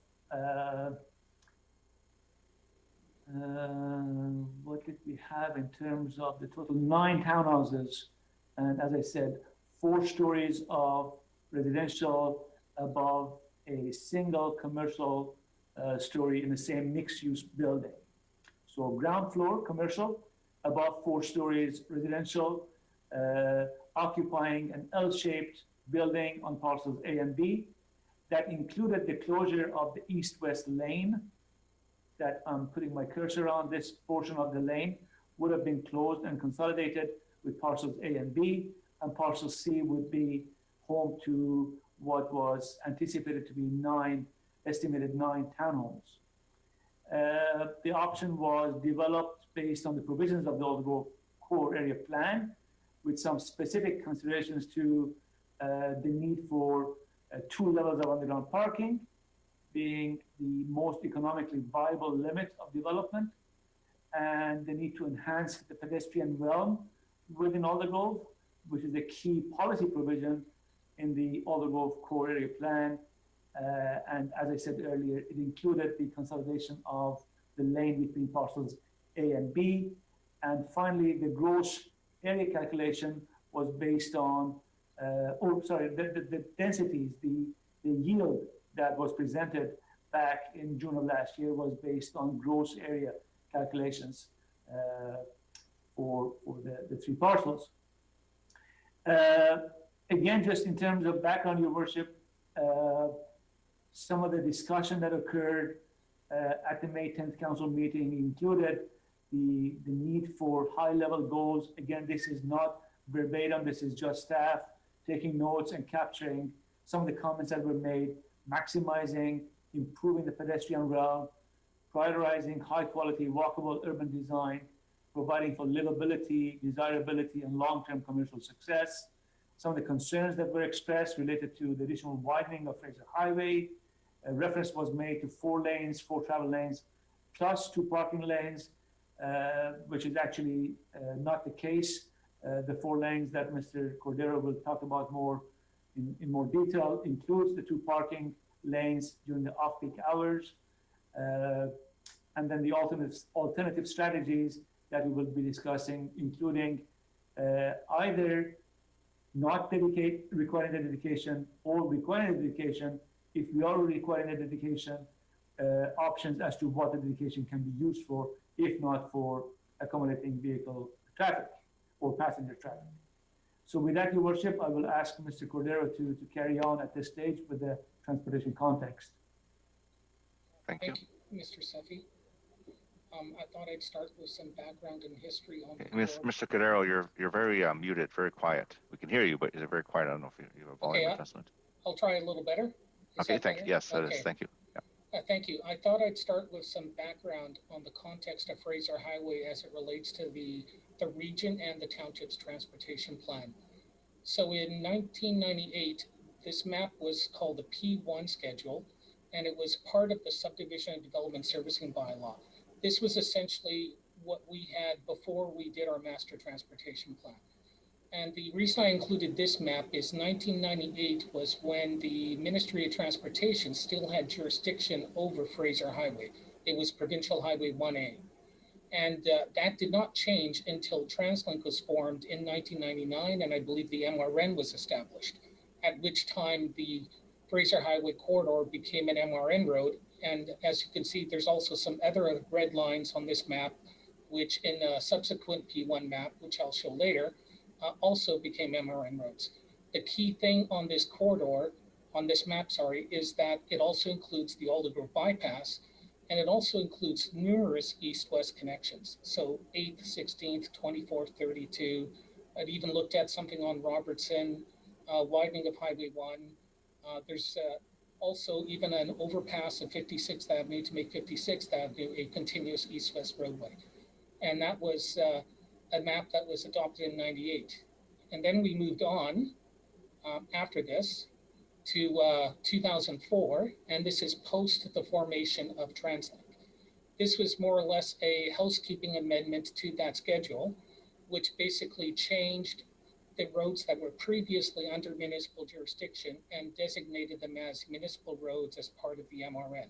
what did we have in terms of the total? 9 townhouses, and as I said, 4 stories of residential above a single commercial story in the same mixed-use building. So ground floor commercial, above 4 stories residential, occupying an L-shaped building on parcels A and B. That included the closure of the east-west lane that I'm putting my cursor on. This portion of the lane would have been closed and consolidated with parcels A and B, and parcel C would be home to what was anticipated to be estimated 9 townhomes. The option was developed based on the provisions of the Aldergrove Core Area Plan, with some specific considerations to the need for 2 levels of underground parking, being the most economically viable limit of development, and the need to enhance the pedestrian realm within Aldergrove, which is a key policy provision in the Aldergrove Core Area Plan. And as I said earlier, it included the consolidation of the lane between parcels A and B. And finally, the gross area calculation was based on, the densities, the yield that was presented back in June of last year was based on gross area calculations for the three parcels. Again, just in terms of background, Your Worship, some of the discussion that occurred at the May 10th Council meeting included the need for high-level goals. Again, this is not verbatim, this is just staff taking notes and capturing some of the comments that were made, maximizing, improving the pedestrian route, prioritizing high-quality walkable urban design, providing for livability, desirability, and long-term commercial success. Some of the concerns that were expressed related to the additional widening of Fraser Highway. A reference was made to 4 lanes, 4 travel lanes, plus 2 parking lanes, which is actually not the case. The 4 lanes that Mr. Cordero will talk about more in more detail includes the 2 parking lanes during the off-peak hours. And then the alternative strategies that we will be discussing, including either not requiring the dedication or requiring the dedication if we are requiring a dedication, options as to what the dedication can be used for, if not for accommodating vehicle traffic or passenger traffic. So with that, Your Worship, I will ask Mr. Cordero to carry on at this stage with the transportation context. Thank you. Mr. Sefi. I thought I'd start with some background and history on Mr. Cordero, you're very muted, very quiet. We can hear you, but you're very quiet. I don't know if you have a volume adjustment. I'll try a little better. Okay, thank you. Yes, that is. Thank you. Yeah. Thank you. I thought I'd start with some background on the context of Fraser Highway as it relates to the region and the township's transportation plan. So in 1998, this map was called the P1 schedule, and it was part of the Subdivision and Development Servicing Bylaw. This was essentially what we had before we did our master transportation plan. And the reason I included this map is 1998 was when the Ministry of Transportation still had jurisdiction over Fraser Highway. It was Provincial Highway 1A. And that did not change until TransLink was formed in 1999, and I believe the MRN was established, at which time the Fraser Highway corridor became an MRN road. And as you can see, there's also some other red lines on this map, which in a subsequent P1 map, which I'll show later, also became MRN roads. The key thing on this corridor, on this map, is that it also includes the Aldergrove bypass, and it also includes numerous east-west connections. So 8th, 16th, 24th, 32. I've even looked at something on Robertson, widening of Highway 1. There's also even an overpass of 56th Avenue to make 56th Avenue a continuous east-west roadway. And that was a map that was adopted in 98. And then we moved on after this to 2004, and this is post the formation of TransLink. This was more or less a housekeeping amendment to that schedule, which basically changed the roads that were previously under municipal jurisdiction and designated them as municipal roads as part of the MRN.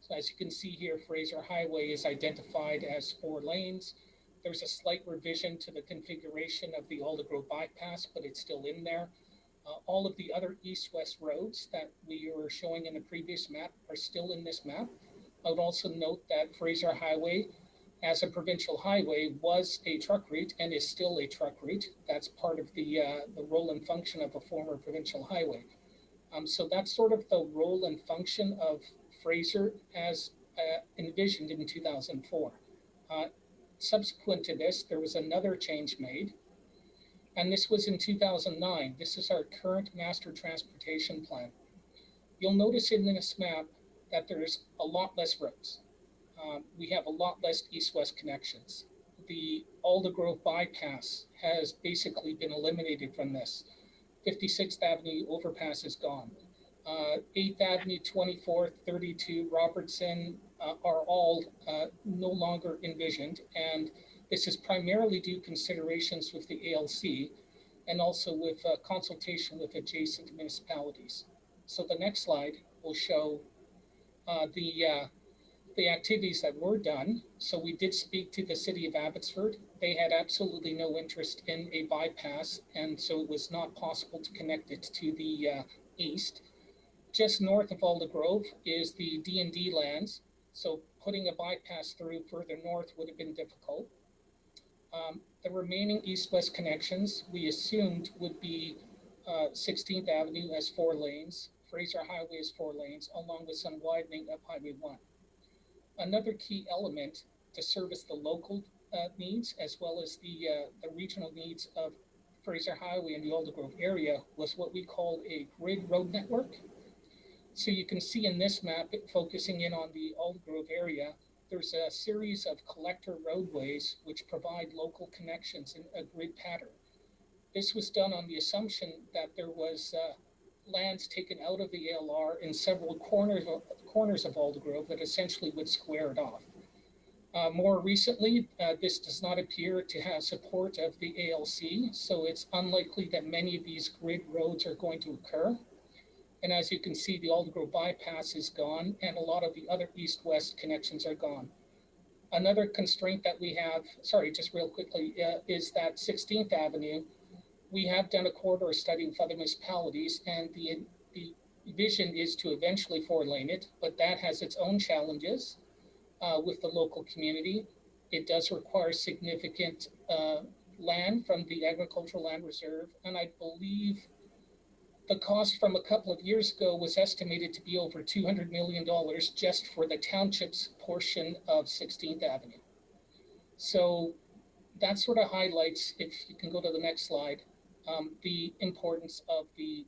So as you can see here, Fraser Highway is identified as 4 lanes. There's a slight revision to the configuration of the Aldergrove bypass, but it's still in there. All of the other east-west roads that we were showing in the previous map are still in this map. I would also note that Fraser Highway, as a provincial highway, was a truck route and is still a truck route. That's part of the role and function of a former provincial highway. So that's sort of the role and function of Fraser as envisioned in 2004. Subsequent to this, there was another change made, and this was in 2009. This is our current master transportation plan. You'll notice in this map that there's a lot less roads. We have a lot less east-west connections. The Aldergrove bypass has basically been eliminated from this. 56th Avenue overpass is gone. 8th Avenue, 24th, 32, Robertson are all no longer envisioned. And this is primarily due considerations with the ALC and also with consultation with adjacent municipalities. So the next slide will show the activities that were done. So we did speak to the city of Abbotsford. they had absolutely no interest in a bypass, and so it was not possible to connect it to the east. Just north of Aldergrove is the D&D lands, so putting a bypass through further north would have been difficult. The remaining east-west connections we assumed would be 16th Avenue as 4 lanes, Fraser Highway as 4 lanes, along with some widening of Highway 1. Another key element to service the local needs as well as the regional needs of Fraser Highway and the Aldergrove area was what we called a grid road network. So you can see in this map, focusing in on the Aldergrove area, there's a series of collector roadways which provide local connections in a grid pattern. This was done on the assumption that there was lands taken out of the ALR in several corners of Aldergrove that essentially would square it off. More recently, this does not appear to have support of the ALC, so it's unlikely that many of these grid roads are going to occur. And as you can see, the Aldergrove bypass is gone, and a lot of the other east-west connections are gone. Another constraint that we have, sorry, just real quickly, is that 16th Avenue. We have done a corridor study with other municipalities, and the vision is to eventually 4-lane it, but that has its own challenges with the local community. It does require significant land from the Agricultural Land Reserve, and I believe the cost from a couple of years ago was estimated to be over $200 million just for the township's portion of 16th Avenue. So that sort of highlights, if you can go to the next slide, the importance of the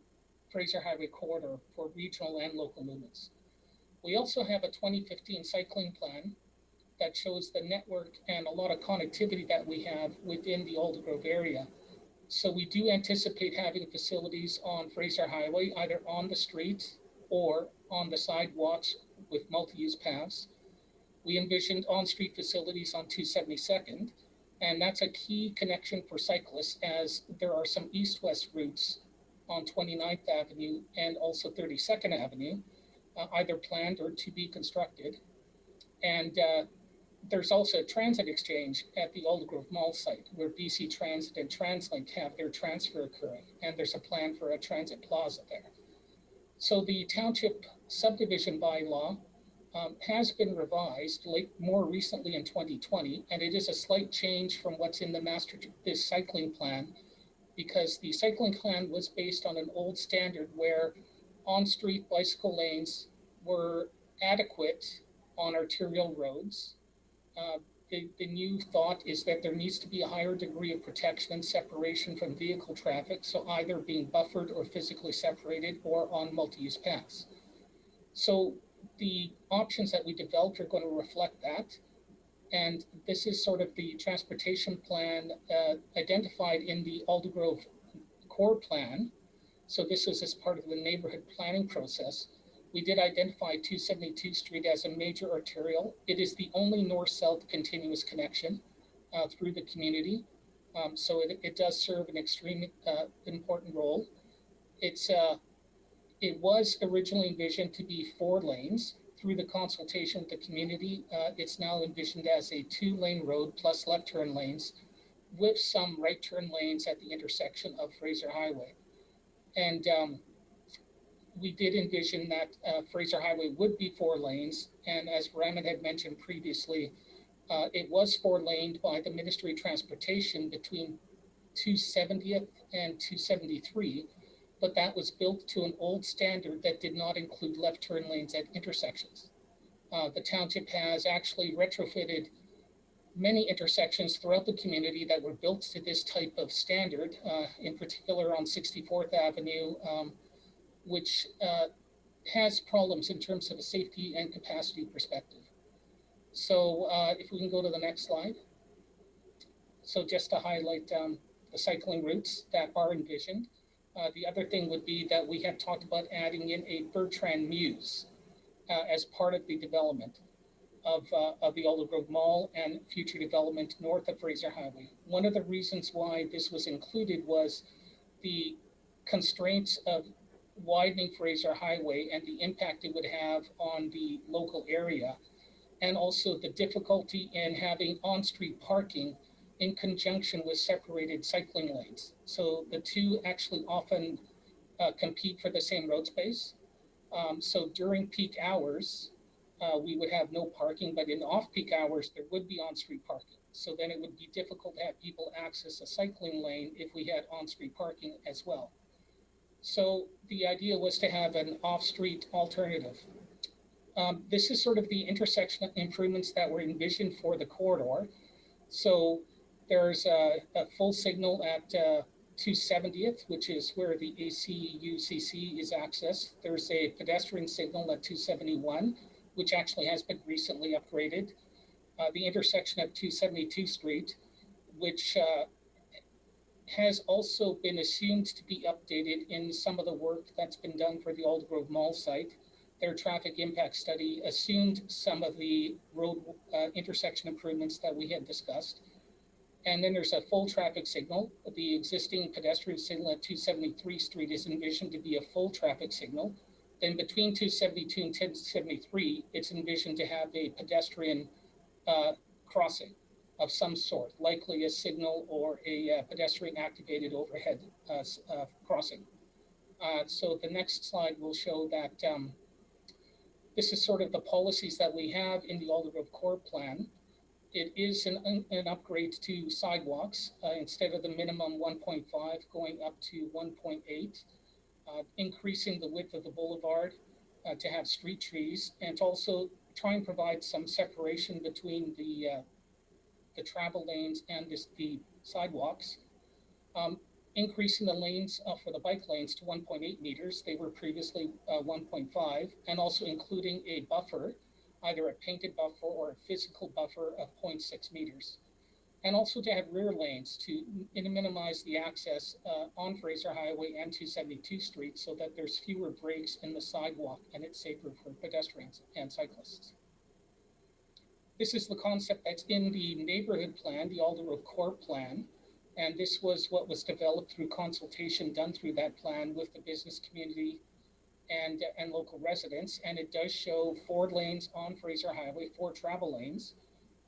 Fraser Highway corridor for regional and local movements. We also have a 2015 cycling plan that shows the network and a lot of connectivity that we have within the Aldergrove area. So we do anticipate having facilities on Fraser Highway, either on the street or on the sidewalks with multi-use paths. We envisioned on-street facilities on 272nd, and that's a key connection for cyclists as there are some east-west routes on 29th Avenue and also 32nd Avenue, either planned or to be constructed. And there's also a transit exchange at the Aldergrove Mall site where BC Transit and TransLink have their transfer occurring, and there's a plan for a transit plaza there. So the township subdivision bylaw has been revised more recently in 2020, and it is a slight change from what's in this cycling plan, because the cycling plan was based on an old standard where on-street bicycle lanes were adequate on arterial roads. The new thought is that there needs to be a higher degree of protection and separation from vehicle traffic, so either being buffered or physically separated or on multi-use paths. So the options that we developed are going to reflect that. And this is sort of the transportation plan identified in the Aldergrove core plan. So this was as part of the neighborhood planning process. We did identify 272 Street as a major arterial. It is the only north-south continuous connection through the community. So it does serve an extremely important role. It was originally envisioned to be 4 lanes. Through the consultation with the community, it's now envisioned as a 2-lane road plus left turn lanes with some right turn lanes at the intersection of Fraser Highway. And we did envision that Fraser Highway would be 4 lanes. And as Raman had mentioned previously, it was 4-laned by the Ministry of Transportation between 270th and 273, but that was built to an old standard that did not include left turn lanes at intersections. The township has actually retrofitted many intersections throughout the community that were built to this type of standard, in particular on 64th Avenue, which has problems in terms of a safety and capacity perspective. So if we can go to the next slide. So just to highlight the cycling routes that are envisioned. The other thing would be that we have talked about adding in a Bertrand Muse as part of the development of the Aldergrove Mall and future development north of Fraser Highway. One of the reasons why this was included was the constraints of widening Fraser Highway and the impact it would have on the local area, and also the difficulty in having on-street parking in conjunction with separated cycling lanes. So the two actually often compete for the same road space. So during peak hours, we would have no parking, but in off-peak hours, there would be on-street parking. So then it would be difficult to have people access a cycling lane if we had on-street parking as well. So the idea was to have an off-street alternative. This is sort of the intersection improvements that were envisioned for the corridor. So there's a full signal at 270th, which is where the ACUCC is accessed. There's a pedestrian signal at 271, which actually has been recently upgraded. The intersection of 272 Street, which has also been assumed to be updated in some of the work that's been done for the Aldergrove Mall site. Their traffic impact study assumed some of the road intersection improvements that we had discussed. And then there's a full traffic signal. The existing pedestrian signal at 273 Street is envisioned to be a full traffic signal. Then between 272 and 1073, it's envisioned to have a pedestrian crossing of some sort, likely a signal or a pedestrian activated overhead crossing. So the next slide will show that this is sort of the policies that we have in the Aldergrove Core Plan. It is an upgrade to sidewalks instead of the minimum 1.5 going up to 1.8, increasing the width of the boulevard to have street trees, and to also try and provide some separation between the travel lanes and the sidewalks. Increasing the lanes for the bike lanes to 1.8 meters. They were previously 1.5, and also including a buffer, either a painted buffer or a physical buffer of 0.6 meters. And also to have rear lanes to minimize the access on Fraser Highway and 272 Street so that there's fewer breaks in the sidewalk and it's safer for pedestrians and cyclists. This is the concept that's in the neighborhood plan, the Aldergrove Core Plan. And this was what was developed through consultation done through that plan with the business community and local residents. And it does show 4 lanes on Fraser Highway, 4 travel lanes,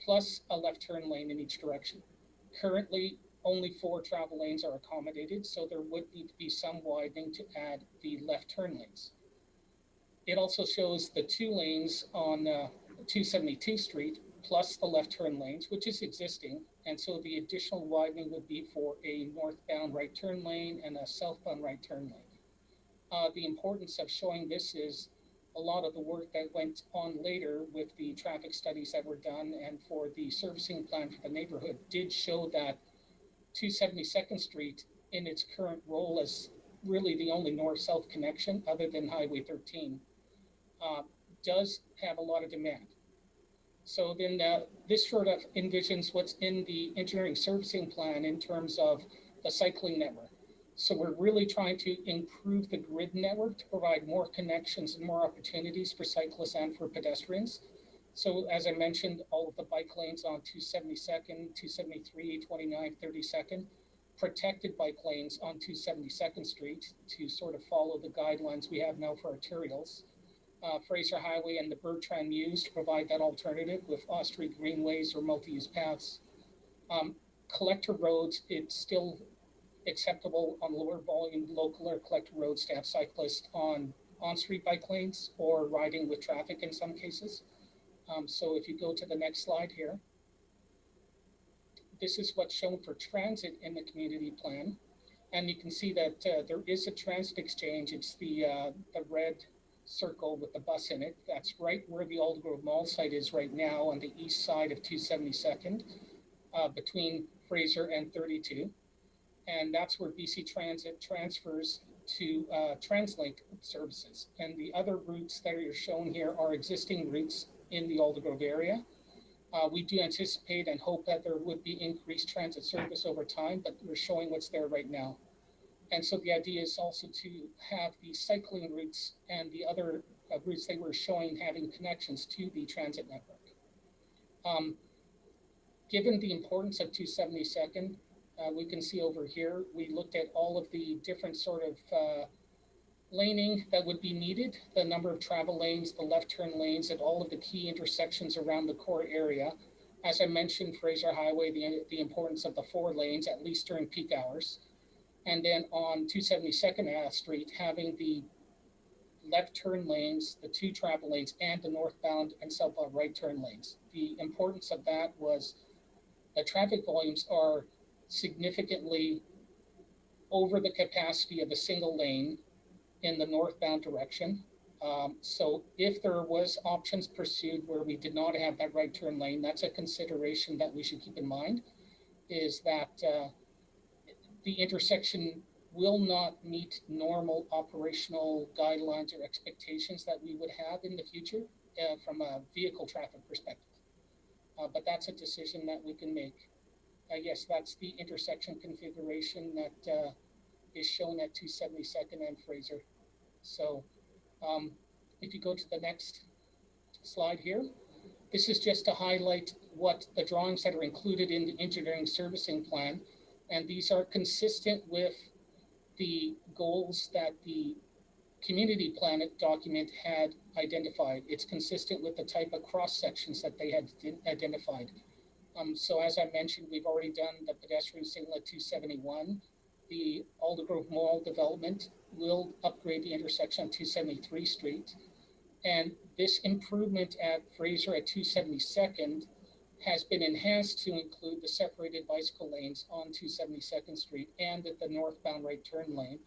plus a left turn lane in each direction. Currently, only 4 travel lanes are accommodated, so there would need to be some widening to add the left turn lanes. It also shows the 2 lanes on 272 Street, plus the left turn lanes, which is existing. And so the additional widening would be for a northbound right turn lane and a southbound right turn lane. The importance of showing this is a lot of the work that went on later with the traffic studies that were done and for the servicing plan for the neighborhood did show that 272nd Street in its current role as really the only north-south connection other than Highway 13 does have a lot of demand. So then this sort of envisions what's in the engineering servicing plan in terms of the cycling network. So we're really trying to improve the grid network to provide more connections and more opportunities for cyclists and for pedestrians. So as I mentioned, all of the bike lanes on 272nd, 273, 29th, 32nd, protected bike lanes on 272nd Street to sort of follow the guidelines we have now for arterials. Fraser Highway and the Bertrand Mews to provide that alternative with off-street greenways or multi-use paths. Collector roads, it's still acceptable on lower volume local or collector roads to have cyclists on on-street bike lanes or riding with traffic in some cases. So if you go to the next slide here, this is what's shown for transit in the community plan. And you can see that there is a transit exchange. It's the red circle with the bus in it. That's right where the Aldergrove Mall site is right now on the east side of 272nd, between Fraser and 32. And that's where BC Transit transfers to TransLink services. And the other routes that are shown here are existing routes in the Aldergrove area. We do anticipate and hope that there would be increased transit service over time, but we're showing what's there right now. And so the idea is also to have the cycling routes and the other routes they were showing having connections to the transit network. Given the importance of 272nd, we can see over here, we looked at all of the different sort of laning that would be needed, the number of travel lanes, the left turn lanes, and all of the key intersections around the core area. As I mentioned, Fraser Highway, the importance of the 4 lanes, at least during peak hours. And then on 272nd Street, having the left turn lanes, the 2 travel lanes, and the northbound and southbound right turn lanes. The importance of that was the traffic volumes are significantly over the capacity of a single lane in the northbound direction. So if there was options pursued where we did not have that right turn lane, that's a consideration that we should keep in mind, is that the intersection will not meet normal operational guidelines or expectations that we would have in the future from a vehicle traffic perspective. But that's a decision that we can make. Yes, that's the intersection configuration that is shown at 272nd and Fraser. So if you go to the next slide here, this is just to highlight what the drawings that are included in the engineering servicing plan. And these are consistent with the goals that the community plan document had identified. It's consistent with the type of cross sections that they had identified. So as I mentioned, we've already done the pedestrian signal at 271. The Aldergrove Mall development will upgrade the intersection on 273 Street. And this improvement at Fraser at 272nd has been enhanced to include the separated bicycle lanes on 272nd Street and at the northbound right turn lane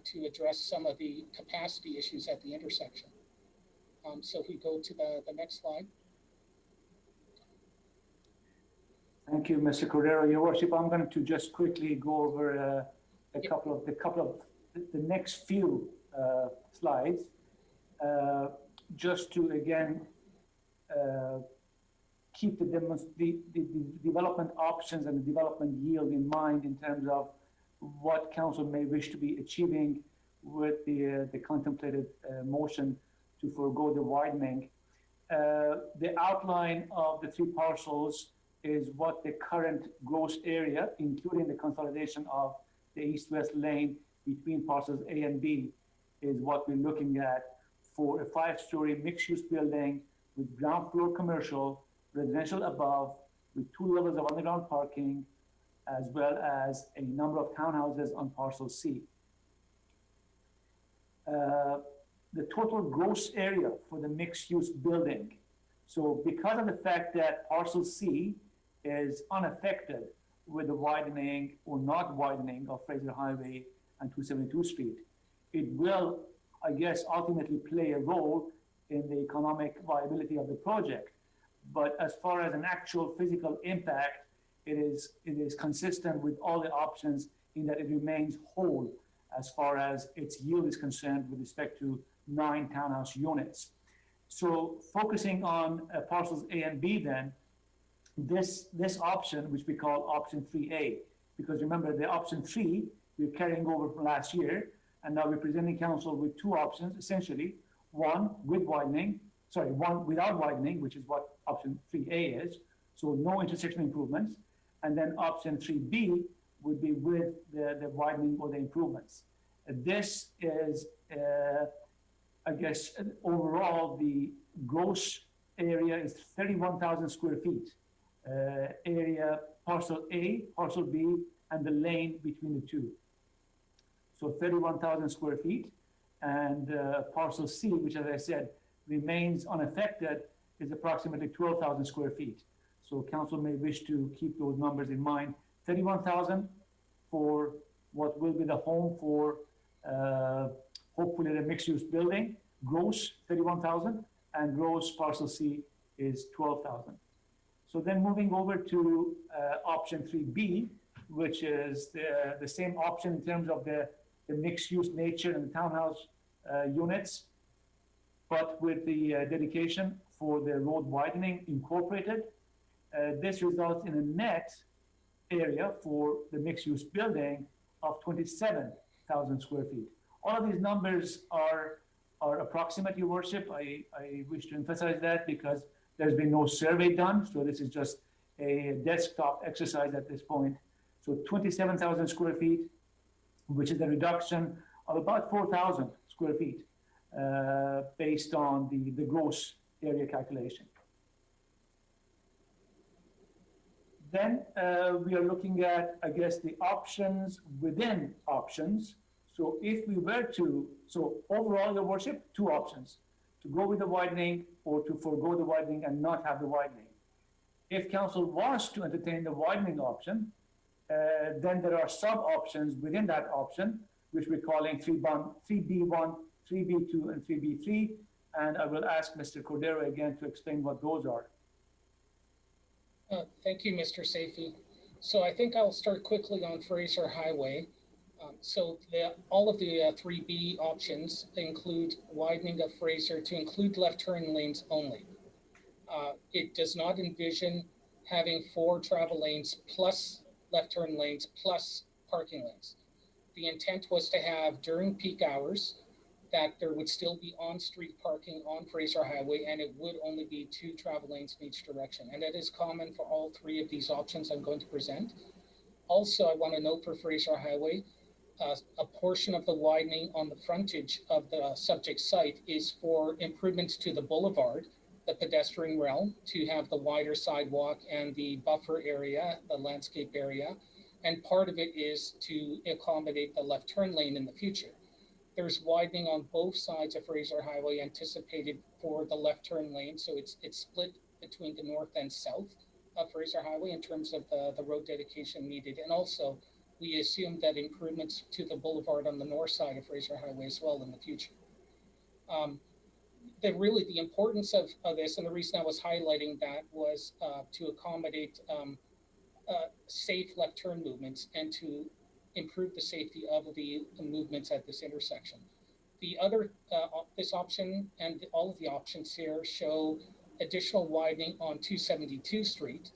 to address some of the capacity issues at the intersection. So if we go to the next slide. Thank you, Mr. Cordero. Your Worship, I'm going to just quickly go over a couple of the next few slides, just to again keep the development options and the development yield in mind in terms of what council may wish to be achieving with the contemplated motion to forego the widening. The outline of the 3 parcels is what the current gross area, including the consolidation of the east-west lane between parcels A and B, is what we're looking at for a 5-story mixed-use building with ground floor commercial, residential above, with 2 levels of underground parking, as well as a number of townhouses on parcel C. The total gross area for the mixed-use building. So because of the fact that parcel C is unaffected with the widening or not widening of Fraser Highway and 272 Street, it will, I guess, ultimately play a role in the economic viability of the project. But as far as an actual physical impact, it is consistent with all the options in that it remains whole as far as its yield is concerned with respect to 9 townhouse units. So focusing on parcels A and B then, this option, which we call option 3A, because remember the option 3, we're carrying over from last year, and now we're presenting council with 2 options, essentially, one without widening, which is what option 3A is, so no intersection improvements, and then option 3B would be with the widening or the improvements. This is, I guess, overall, the gross area is 31,000 square feet. Area parcel A, parcel B, and the lane between the 2. So 31,000 square feet. And parcel C, which, as I said, remains unaffected, is approximately 12,000 square feet. So council may wish to keep those numbers in mind. 31,000 for what will be the home for hopefully the mixed-use building. Gross 31,000, and gross parcel C is 12,000. So then moving over to option 3B, which is the same option in terms of the mixed-use nature and the townhouse units, but with the dedication for the road widening incorporated. This results in a net area for the mixed-use building of 27,000 square feet. All of these numbers are approximate, Your Worship. I wish to emphasize that because there's been no survey done, so this is just a desktop exercise at this point. So 27,000 square feet, which is a reduction of about 4,000 square feet based on the gross area calculation. Then we are looking at, I guess, the options within options. So if we were to, so overall, Your Worship, two options: to go with the widening or to forego the widening and not have the widening. If council was to entertain the widening option, then there are sub-options within that option, which we're calling 3B1, 3B2, and 3B3. And I will ask Mr. Cordero again to explain what those are. Thank you, Mr. Saifi. So I think I'll start quickly on Fraser Highway. So all of the 3B options include widening of Fraser to include left turn lanes only. It does not envision having 4 travel lanes plus left turn lanes plus parking lanes. The intent was to have during peak hours that there would still be on-street parking on Fraser Highway, and it would only be 2 travel lanes in each direction. And that is common for all 3 of these options I'm going to present. Also, I want to note for Fraser Highway, a portion of the widening on the frontage of the subject site is for improvements to the boulevard, the pedestrian realm, to have the wider sidewalk and the buffer area, the landscape area. And part of it is to accommodate the left turn lane in the future. There's widening on both sides of Fraser Highway anticipated for the left turn lane. So it's split between the north and south of Fraser Highway in terms of the road dedication needed. And also we assume that improvements to the boulevard on the north side of Fraser Highway as well in the future. The importance of this, and the reason I was highlighting that was to accommodate safe left turn movements and to improve the safety of the movements at this intersection. The other, this option and all of the options here show additional widening on 272 Street.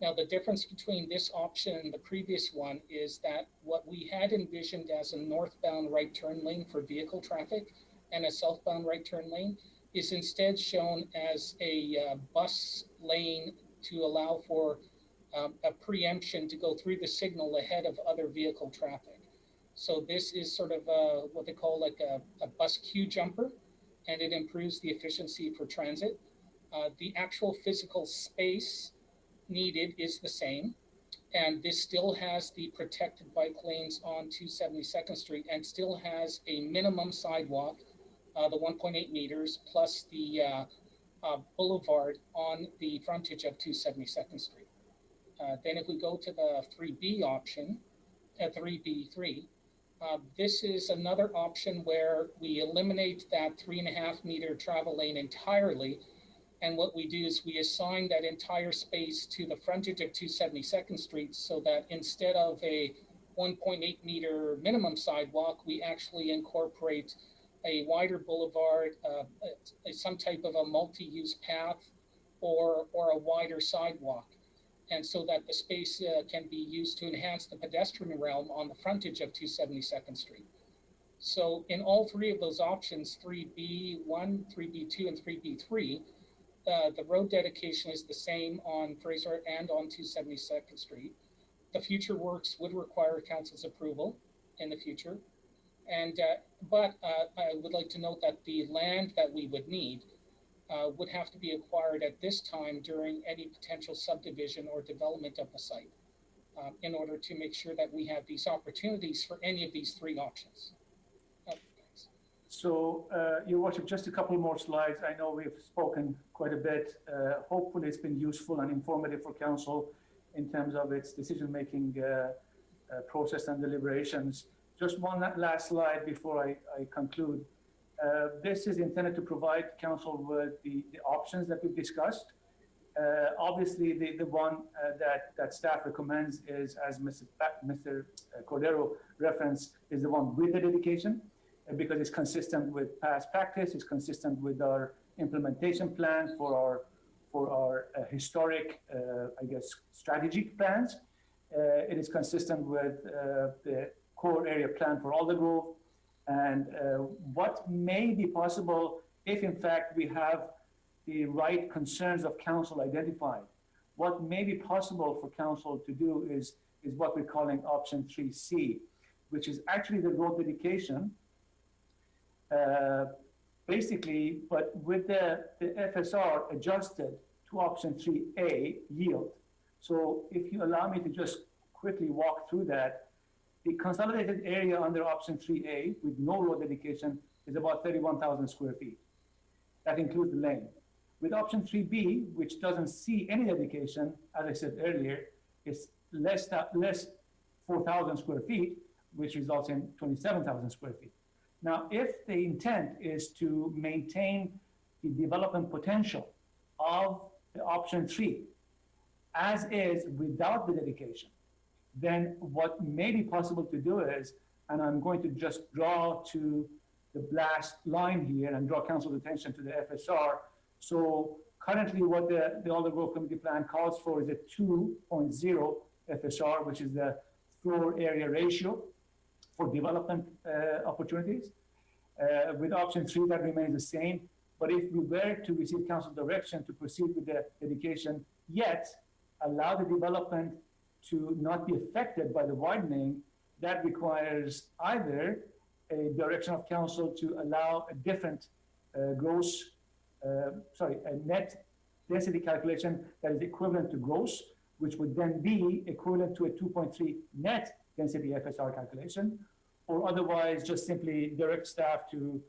Now, the difference between this option and the previous one is that what we had envisioned as a northbound right turn lane for vehicle traffic and a southbound right turn lane is instead shown as a bus lane to allow for a preemption to go through the signal ahead of other vehicle traffic. So this is sort of what they call like a bus queue jumper, and it improves the efficiency for transit. The actual physical space needed is the same, and this still has the protected bike lanes on 272nd Street and still has a minimum sidewalk, the 1.8 meters, plus the boulevard on the frontage of 272nd Street. Then if we go to the 3B option, 3B3, this is another option where we eliminate that 3.5 meter travel lane entirely. And what we do is we assign that entire space to the frontage of 272nd Street so that instead of a 1.8 meter minimum sidewalk, we actually incorporate a wider boulevard, some type of a multi-use path or a wider sidewalk. And so that the space can be used to enhance the pedestrian realm on the frontage of 272nd Street. So in all 3 of those options, 3B1, 3B2, and 3B3, the road dedication is the same on Fraser and on 272nd Street. The future works would require council's approval in the future. And but I would like to note that the land that we would need would have to be acquired at this time during any potential subdivision or development of the site in order to make sure that we have these opportunities for any of these 3 options. So, Your Worship, just a couple more slides. I know we've spoken quite a bit. Hopefully it's been useful and informative for council in terms of its decision-making process and deliberations. Just one last slide before I conclude. This is intended to provide council with the options that we've discussed. Obviously, the one that staff recommends is, as Mr. Cordero referenced, is the one with the dedication, because it's consistent with past practice, it's consistent with our implementation plan for our historic, I guess, strategic plans. It is consistent with the core area plan for Aldergrove, and what may be possible if in fact we have the right concerns of council identified. What may be possible for council to do is what we're calling option 3C, which is actually the road dedication, basically, but with the FSR adjusted to option 3A yield. So if you allow me to just quickly walk through that, the consolidated area under option 3A with no road dedication is about 31,000 square feet. That includes the lane. With option 3B, which doesn't see any dedication, as I said earlier, is less 4,000 square feet, which results in 27,000 square feet. Now, if the intent is to maintain the development potential of the option 3 as is without the dedication, then what may be possible to do is, and I'm going to just draw to the blast line here and draw council's attention to the FSR. So currently what the Alder Grove Community Plan calls for is a 2.0 FSR, which is the floor area ratio for development opportunities. With option 3, that remains the same. But if we were to receive council direction to proceed with the dedication, yet allow the development to not be affected by the widening, that requires either a direction of council to allow a different a net density calculation that is equivalent to gross, which would then be equivalent to a 2.3 net density FSR calculation, or otherwise just simply direct staff to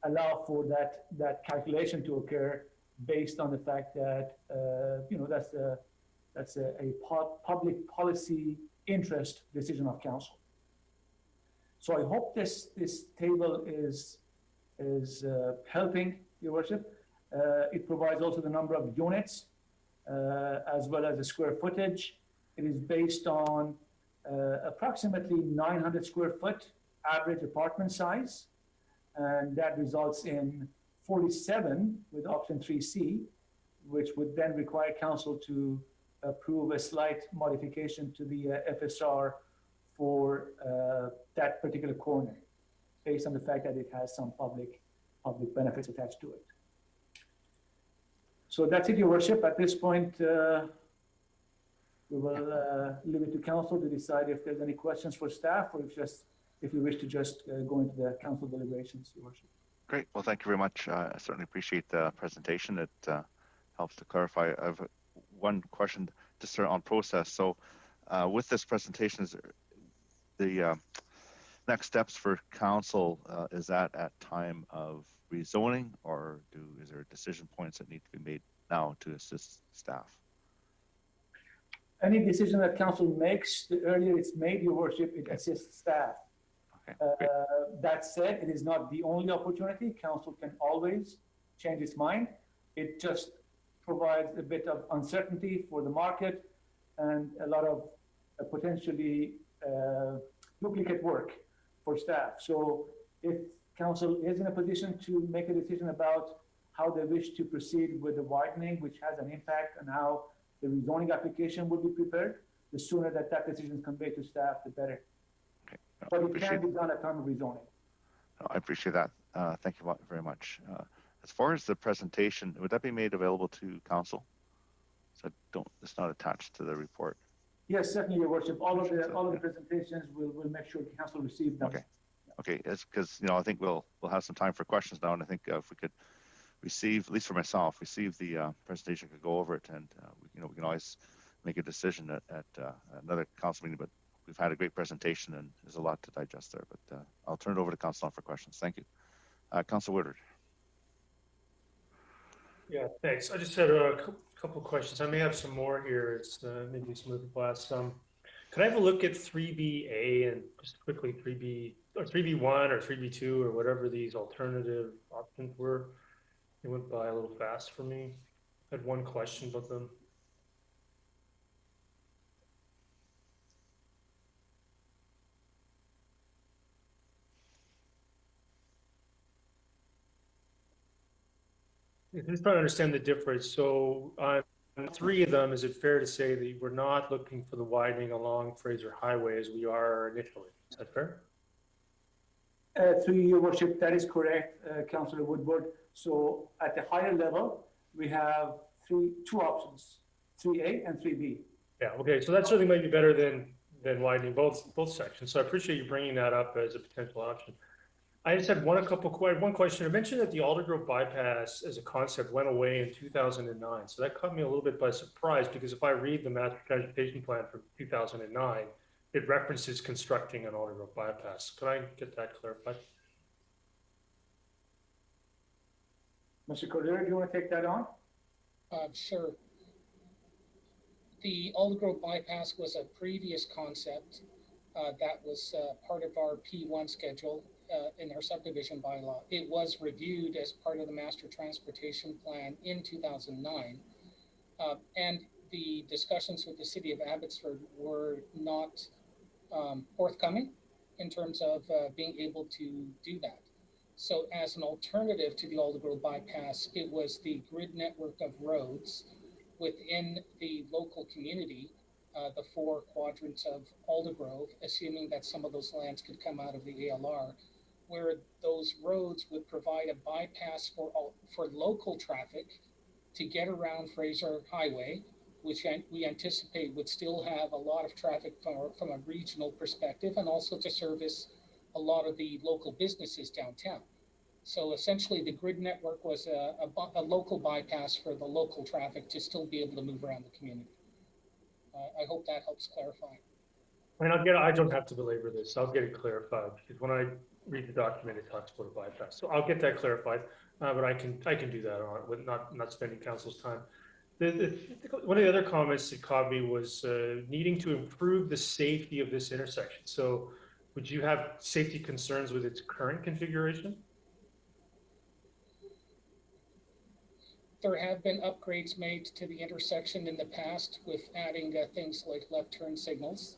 allow for that calculation to occur based on the fact that that's a public policy interest decision of council. So I hope this table is helping, Your Worship. It provides also the number of units as well as the square footage. It is based on approximately 900 square foot average apartment size, and that results in 47 with option 3C, which would then require council to approve a slight modification to the FSR for that particular corner, based on the fact that it has some public benefits attached to it. So that's it, Your Worship. At this point, we will leave it to council to decide if there's any questions for staff, or if you wish to just go into the council deliberations, Your Worship. Great. Well, thank you very much. I certainly appreciate the presentation. It helps to clarify. I have one question just on process. So with this presentation, is the next steps for council, is that at time of rezoning, or is there decision points that need to be made now to assist staff? Any decision that council makes, the earlier it's made, Your Worship, it assists staff. Okay, that said, it is not the only opportunity. Council can always change its mind. It just provides a bit of uncertainty for the market and a lot of potentially duplicate work for staff. So if council is in a position to make a decision about how they wish to proceed with the widening, which has an impact on how the rezoning application will be prepared, the sooner that decision is conveyed to staff, the better. Okay. But it can be done at time of rezoning. I appreciate that. Thank you very much. As far as the presentation, would that be made available to council? So it's not attached to the report. Yes, certainly, Your Worship. All of the presentations, we'll make sure the council receive them. Okay. Okay. It's because I think we'll have some time for questions now, and I think if we could receive, at least for myself, receive the presentation, could go over it, and we can always make a decision at another council meeting. But we've had a great presentation, and there's a lot to digest there. But I'll turn it over to council for questions. Thank you, Council Woodward. Yeah, thanks. I just had a couple of questions. I may have some more here. It's maybe some of the last. Could I have a look at 3BA and just quickly 3B or 3B1 or 3B2 or whatever these alternative options were? They went by a little fast for me. I had one question about them. I'm just trying to understand the difference. So on 3 of them, is it fair to say that we're not looking for the widening along Fraser Highway as we are initially? Is that fair? Through Your Worship, that is correct, Councillor Woodward. So at the higher level, we have two options, 3A and 3B. Yeah, okay, so that certainly might be better than widening both sections. So I appreciate you bringing that up as a potential option. I just had one question. I mentioned that the Aldergrove bypass as a concept went away in 2009. So that caught me a little bit by surprise, because if I read the master transportation plan from 2009, it references constructing an Aldergrove bypass. Can I get that clarified? Mr. Cordero, do you want to take that on? Sure. The Aldergrove bypass was a previous concept that was part of our P1 schedule in our subdivision bylaw. It was reviewed as part of the master transportation plan in 2009. And the discussions with the city of Abbotsford were not forthcoming in terms of being able to do that. So as an alternative to the Aldergrove bypass, it was the grid network of roads within the local community, the 4 quadrants of Aldergrove, assuming that some of those lands could come out of the ALR, where those roads would provide a bypass for local traffic to get around Fraser Highway, which we anticipate would still have a lot of traffic from a regional perspective, and also to service a lot of the local businesses downtown. So essentially the grid network was a local bypass for the local traffic to still be able to move around the community. I hope that helps clarify. I don't have to belabor this. I'll get it clarified, because when I read the document, it talks about a bypass. So I'll get that clarified, but I can do that with not spending council's time. One of the other comments that caught me was needing to improve the safety of this intersection. So would you have safety concerns with its current configuration? There have been upgrades made to the intersection in the past with adding things like left turn signals.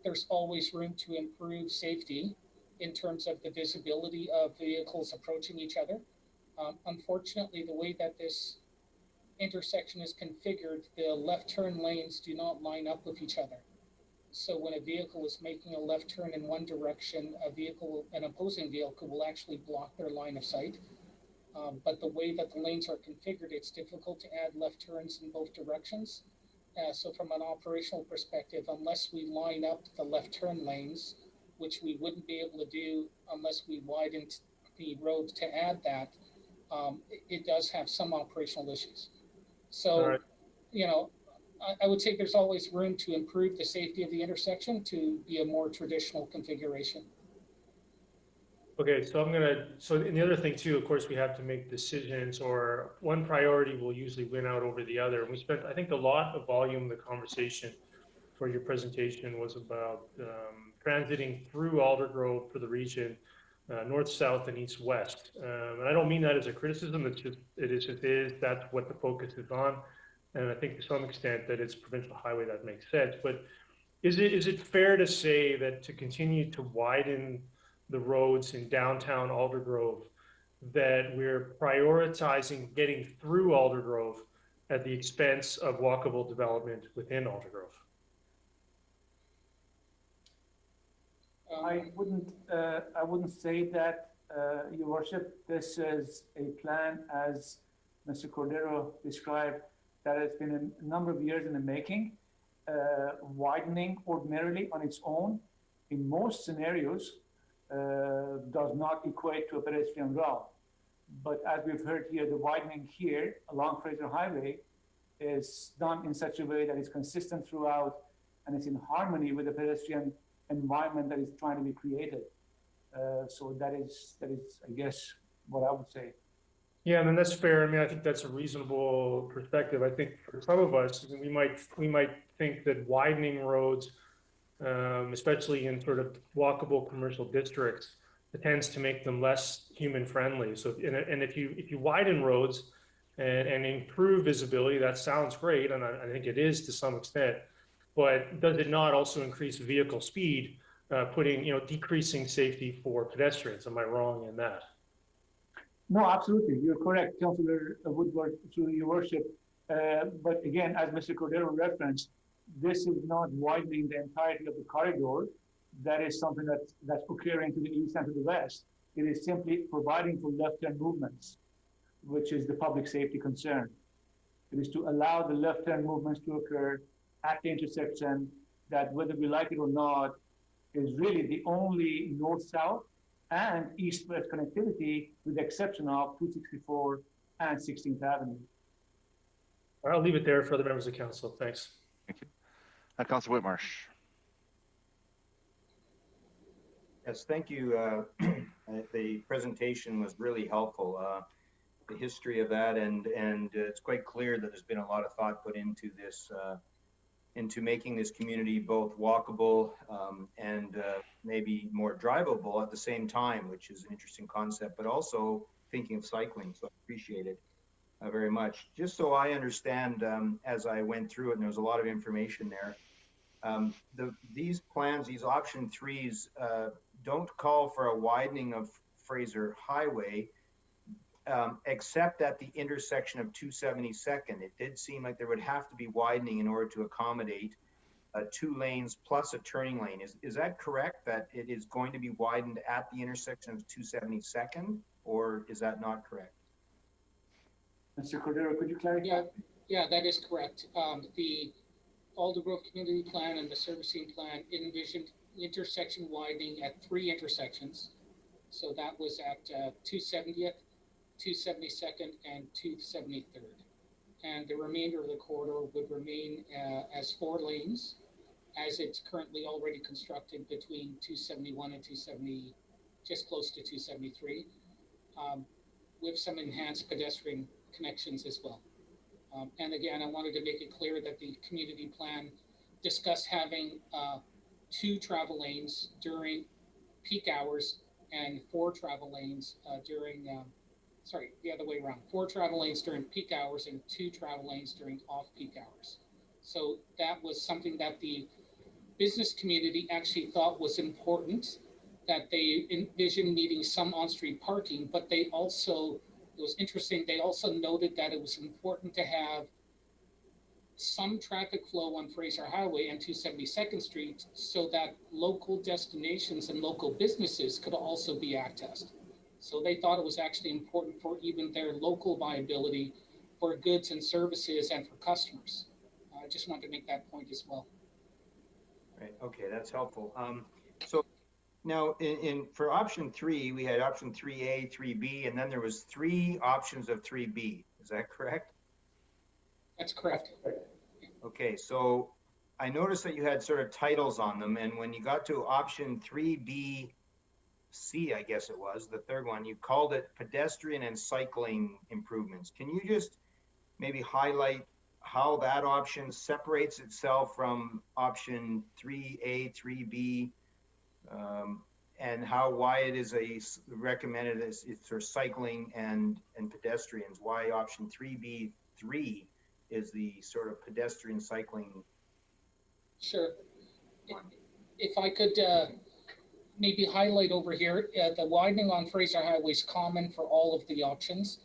There's always room to improve safety in terms of the visibility of vehicles approaching each other. Unfortunately, the way that this intersection is configured, the left turn lanes do not line up with each other. So when a vehicle is making a left turn in one direction, an opposing vehicle will actually block their line of sight. But the way that the lanes are configured, it's difficult to add left turns in both directions. So from an operational perspective, unless we line up the left turn lanes, which we wouldn't be able to do unless we widened the road to add that, it does have some operational issues. So, right. You know, I would say there's always room to improve the safety of the intersection to be a more traditional configuration. Okay, so and the other thing too, of course, we have to make decisions, or one priority will usually win out over the other. And we spent, I think, a lot of volume in the conversation for your presentation was about transiting through Aldergrove for the region, north, south, and east, west. And I don't mean that as a criticism, that's what the focus is on. And I think to some extent that it's provincial highway, that makes sense. But is it fair to say that to continue to widen the roads in downtown Aldergrove, that we're prioritizing getting through Aldergrove at the expense of walkable development within Aldergrove? I wouldn't say that, Your Worship. This is a plan, as Mr. Cordero described, that has been a number of years in the making. Widening ordinarily on its own, in most scenarios, does not equate to a pedestrian route. But as we've heard here, the widening here along Fraser Highway is done in such a way that it's consistent throughout and it's in harmony with the pedestrian environment that is trying to be created. So that is, I guess, what I would say. Yeah, I mean, that's fair. I mean, I think that's a reasonable perspective. I think for some of us, we might think that widening roads, especially in sort of walkable commercial districts, it tends to make them less human friendly. So, and if you widen roads and improve visibility, that sounds great, and I think it is to some extent. But does it not also increase vehicle speed, decreasing safety for pedestrians? Am I wrong in that? No, absolutely. You're correct, Councillor Woodward, through Your Worship. But again, as Mr. Cordero referenced, this is not widening the entirety of the corridor. That is something that's occurring to the east and to the west. It is simply providing for left-turn movements, which is the public safety concern. It is to allow the left-turn movements to occur at the intersection that, whether we like it or not, is really the only north-south and east-west connectivity with the exception of 264 and 16th Avenue. I'll leave it there for the members of council. Thanks. Thank you. Councilor Whitmarsh. Yes, thank you. The presentation was really helpful. The history of that, and it's quite clear that there's been a lot of thought put into this, into making this community both walkable and maybe more drivable at the same time, which is an interesting concept, but also thinking of cycling. So I appreciate it very much. Just so I understand, as I went through it, and there was a lot of information there, these plans, these option threes, don't call for a widening of Fraser Highway, except at the intersection of 272nd. It did seem like there would have to be widening in order to accommodate 2 lanes plus a turning lane. Is that correct, that it is going to be widened at the intersection of 272nd, or is that not correct? Mr. Cordero, could you clarify? Yeah, that is correct. The Aldergrove Community Plan and the Servicing Plan envisioned intersection widening at 3 intersections. So that was at 270th, 272nd, and 273rd. And the remainder of the corridor would remain as 4 lanes, as it's currently already constructed between 271 and 270, just close to 273, with some enhanced pedestrian connections as well. And again, I wanted to make it clear that the community plan discussed having 2 travel lanes during peak hours and 4 travel lanes during, sorry, the other way around, 4 travel lanes during peak hours and 2 travel lanes during off-peak hours. So that was something that the business community actually thought was important, that they envisioned needing some on-street parking, but they also, it was interesting, they also noted that it was important to have some traffic flow on Fraser Highway and 272nd Street so that local destinations and local businesses could also be accessed. So they thought it was actually important for even their local viability for goods and services and for customers. I just wanted to make that point as well. Right, okay, that's helpful. So now for option 3, we had option 3A, 3B, and then there was 3 options of 3B. Is that correct? That's correct. Okay, so I noticed that you had sort of titles on them, and when you got to option 3B, C, I guess it was, the third one, you called it pedestrian and cycling improvements. Can you just maybe highlight how that option separates itself from option 3A, 3B, and why it is recommended as for cycling and pedestrians, why option 3B3 is the sort of pedestrian cycling? Sure. If I could maybe highlight over here, the widening on Fraser Highway is common for all of the options.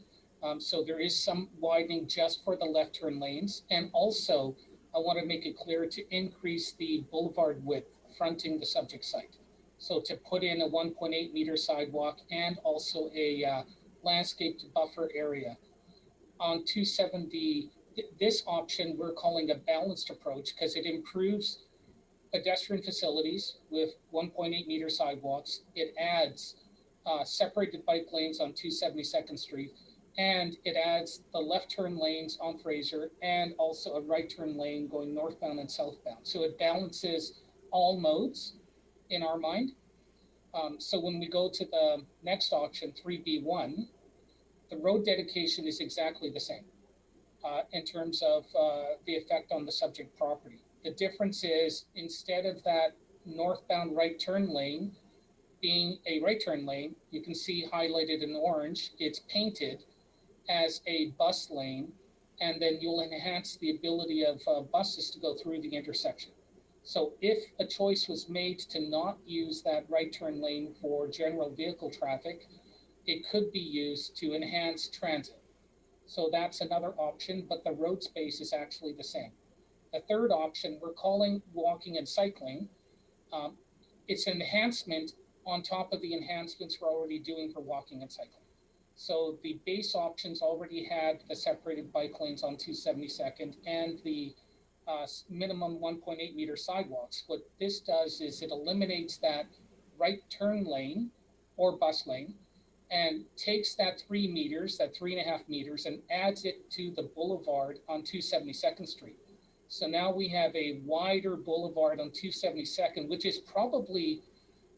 So there is some widening just for the left turn lanes. And also, I want to make it clear to increase the boulevard width fronting the subject site. So to put in a 1.8 meter sidewalk and also a landscaped buffer area. On 270, this option we're calling a balanced approach because it improves pedestrian facilities with 1.8 meter sidewalks. It adds separated bike lanes on 272nd Street, and it adds the left turn lanes on Fraser and also a right turn lane going northbound and southbound. So it balances all modes in our mind. So when we go to the next option, 3B1, the road dedication is exactly the same in terms of the effect on the subject property. The difference is instead of that northbound right turn lane being a right turn lane, you can see highlighted in orange, it's painted as a bus lane, and then you'll enhance the ability of buses to go through the intersection. So if a choice was made to not use that right turn lane for general vehicle traffic, it could be used to enhance transit. So that's another option, but the road space is actually the same. The third option we're calling walking and cycling. It's an enhancement on top of the enhancements we're already doing for walking and cycling. So the base options already had the separated bike lanes on 272nd and the minimum 1.8 meter sidewalks. What this does is it eliminates that right turn lane or bus lane, and takes that 3 meters, that 3.5 meters, and adds it to the boulevard on 272nd Street. So now we have a wider boulevard on 272nd, which is probably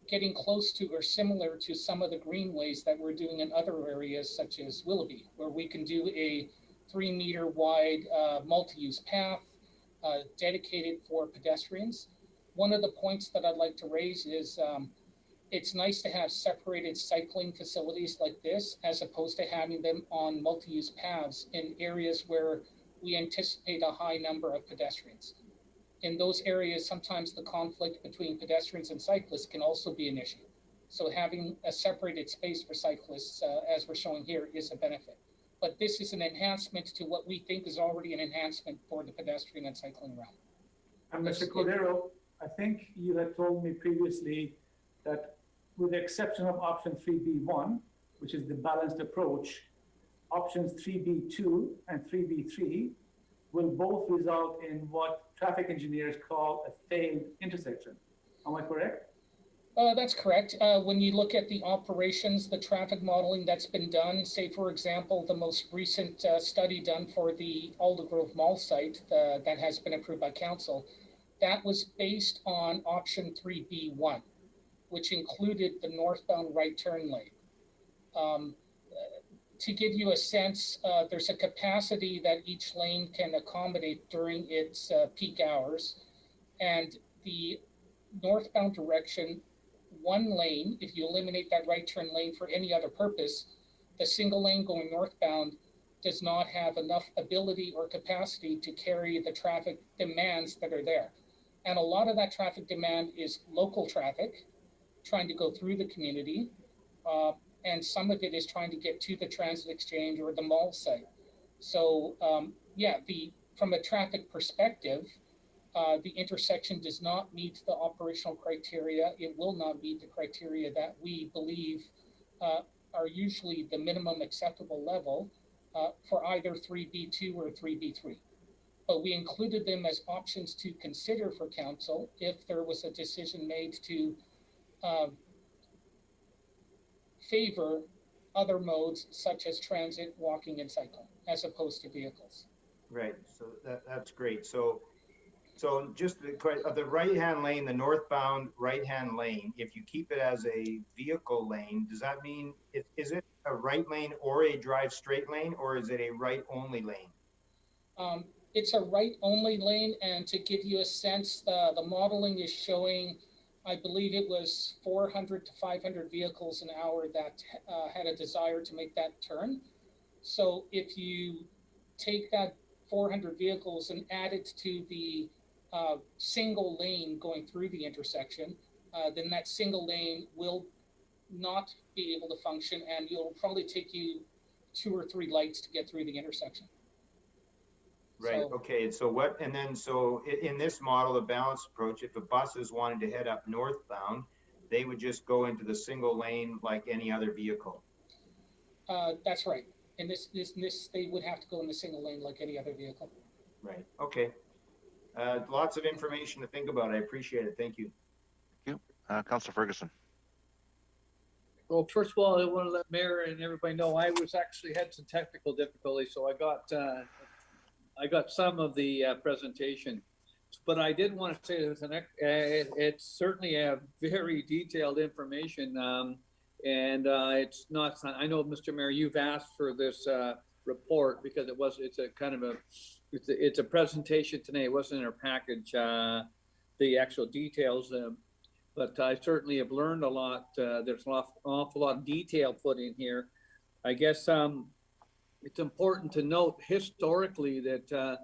getting close to or similar to some of the greenways that we're doing in other areas such as Willoughby, where we can do a 3-meter wide multi-use path dedicated for pedestrians. One of the points that I'd like to raise is it's nice to have separated cycling facilities like this, as opposed to having them on multi-use paths in areas where we anticipate a high number of pedestrians. In those areas, sometimes the conflict between pedestrians and cyclists can also be an issue. So having a separated space for cyclists, as we're showing here, is a benefit. But this is an enhancement to what we think is already an enhancement for the pedestrian and cycling route. And Mr. Cordero, I think you had told me previously that with the exception of option 3B1, which is the balanced approach, options 3B2 and 3B3 will both result in what traffic engineers call a failed intersection. Am I correct? That's correct. When you look at the operations, the traffic modeling that's been done, say, for example, the most recent study done for the Aldergrove Mall site that has been approved by council, that was based on option 3B1, which included the northbound right turn lane. To give you a sense, there's a capacity that each lane can accommodate during its peak hours. And the northbound direction, one lane, if you eliminate that right turn lane for any other purpose, the single lane going northbound does not have enough ability or capacity to carry the traffic demands that are there. And a lot of that traffic demand is local traffic trying to go through the community. And some of it is trying to get to the transit exchange or the mall site. So from a traffic perspective, the intersection does not meet the operational criteria. It will not meet the criteria that we believe are usually the minimum acceptable level for either 3B2 or 3B3. But we included them as options to consider for council if there was a decision made to favor other modes such as transit, walking, and cycling, as opposed to vehicles. Right, so that's great. So just the right-hand lane, the northbound right-hand lane, if you keep it as a vehicle lane, does that mean, is it a right lane or a drive straight lane, or is it a right-only lane? It's a right-only lane, and to give you a sense, the modeling is showing, I believe it was 400 to 500 vehicles an hour that had a desire to make that turn. So if you take that 400 vehicles and add it to the single lane going through the intersection, then that single lane will not be able to function, and it'll probably take you 2 or 3 lights to get through the intersection. Right, okay, so in this model, the balanced approach, if the buses wanted to head up northbound, they would just go into the single lane like any other vehicle? That's right. In this, they would have to go in the single lane like any other vehicle. Right, okay. Lots of information to think about. I appreciate it. Thank you. Thank you. Councilor Ferguson. Well, first of all, I want to let Mayor and everybody know I was actually had some technical difficulties, so I got some of the presentation, but I did want to say it's certainly a very detailed information, and it's not. I know, Mr. Mayor, you've asked for this report because it's a kind of it's a presentation today. It wasn't in our package, the actual details, but I certainly have learned a lot. There's an awful lot of detail put in here. I guess it's important to note historically that,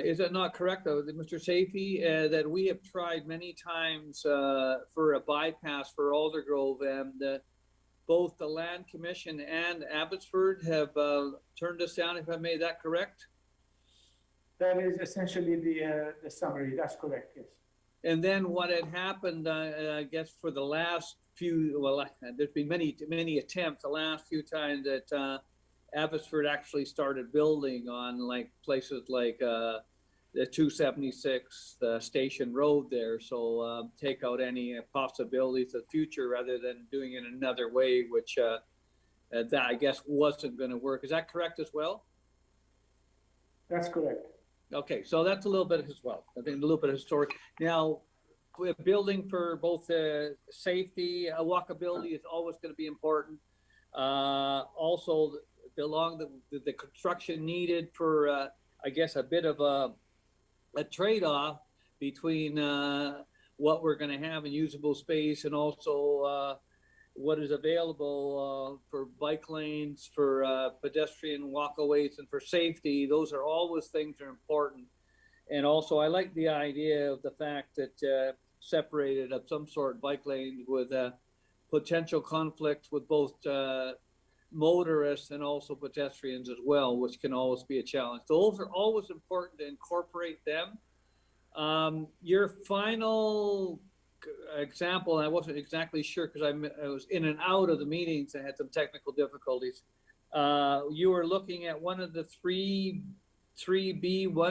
is it not correct though, Mr. Safey, that we have tried many times for a bypass for Aldergrove, and both the Land Commission and Abbotsford have turned us down, if I made that correct? That is essentially the summary. That's correct, yes. And then what had happened, I guess, for the last few, well, there's been many attempts, the last few times that Abbotsford actually started building on like places like the 276, the Station Road there. So take out any possibilities of the future rather than doing it another way, which that I guess wasn't going to work. Is that correct as well? That's correct. Okay, so that's a little bit as well. I think a little bit of story. Now, building for both safety, walkability is always going to be important. Also, the construction needed for, I guess, a bit of a trade-off between what we're going to have in usable space and also what is available for bike lanes, for pedestrian walkaways, and for safety. Those are always things that are important. And also, I like the idea of the fact that separated of some sort bike lanes with potential conflicts with both motorists and also pedestrians as well, which can always be a challenge. Those are always important to incorporate them. Your final example, I wasn't exactly sure because I was in and out of the meetings. I had some technical difficulties. You were looking at one of the 3B1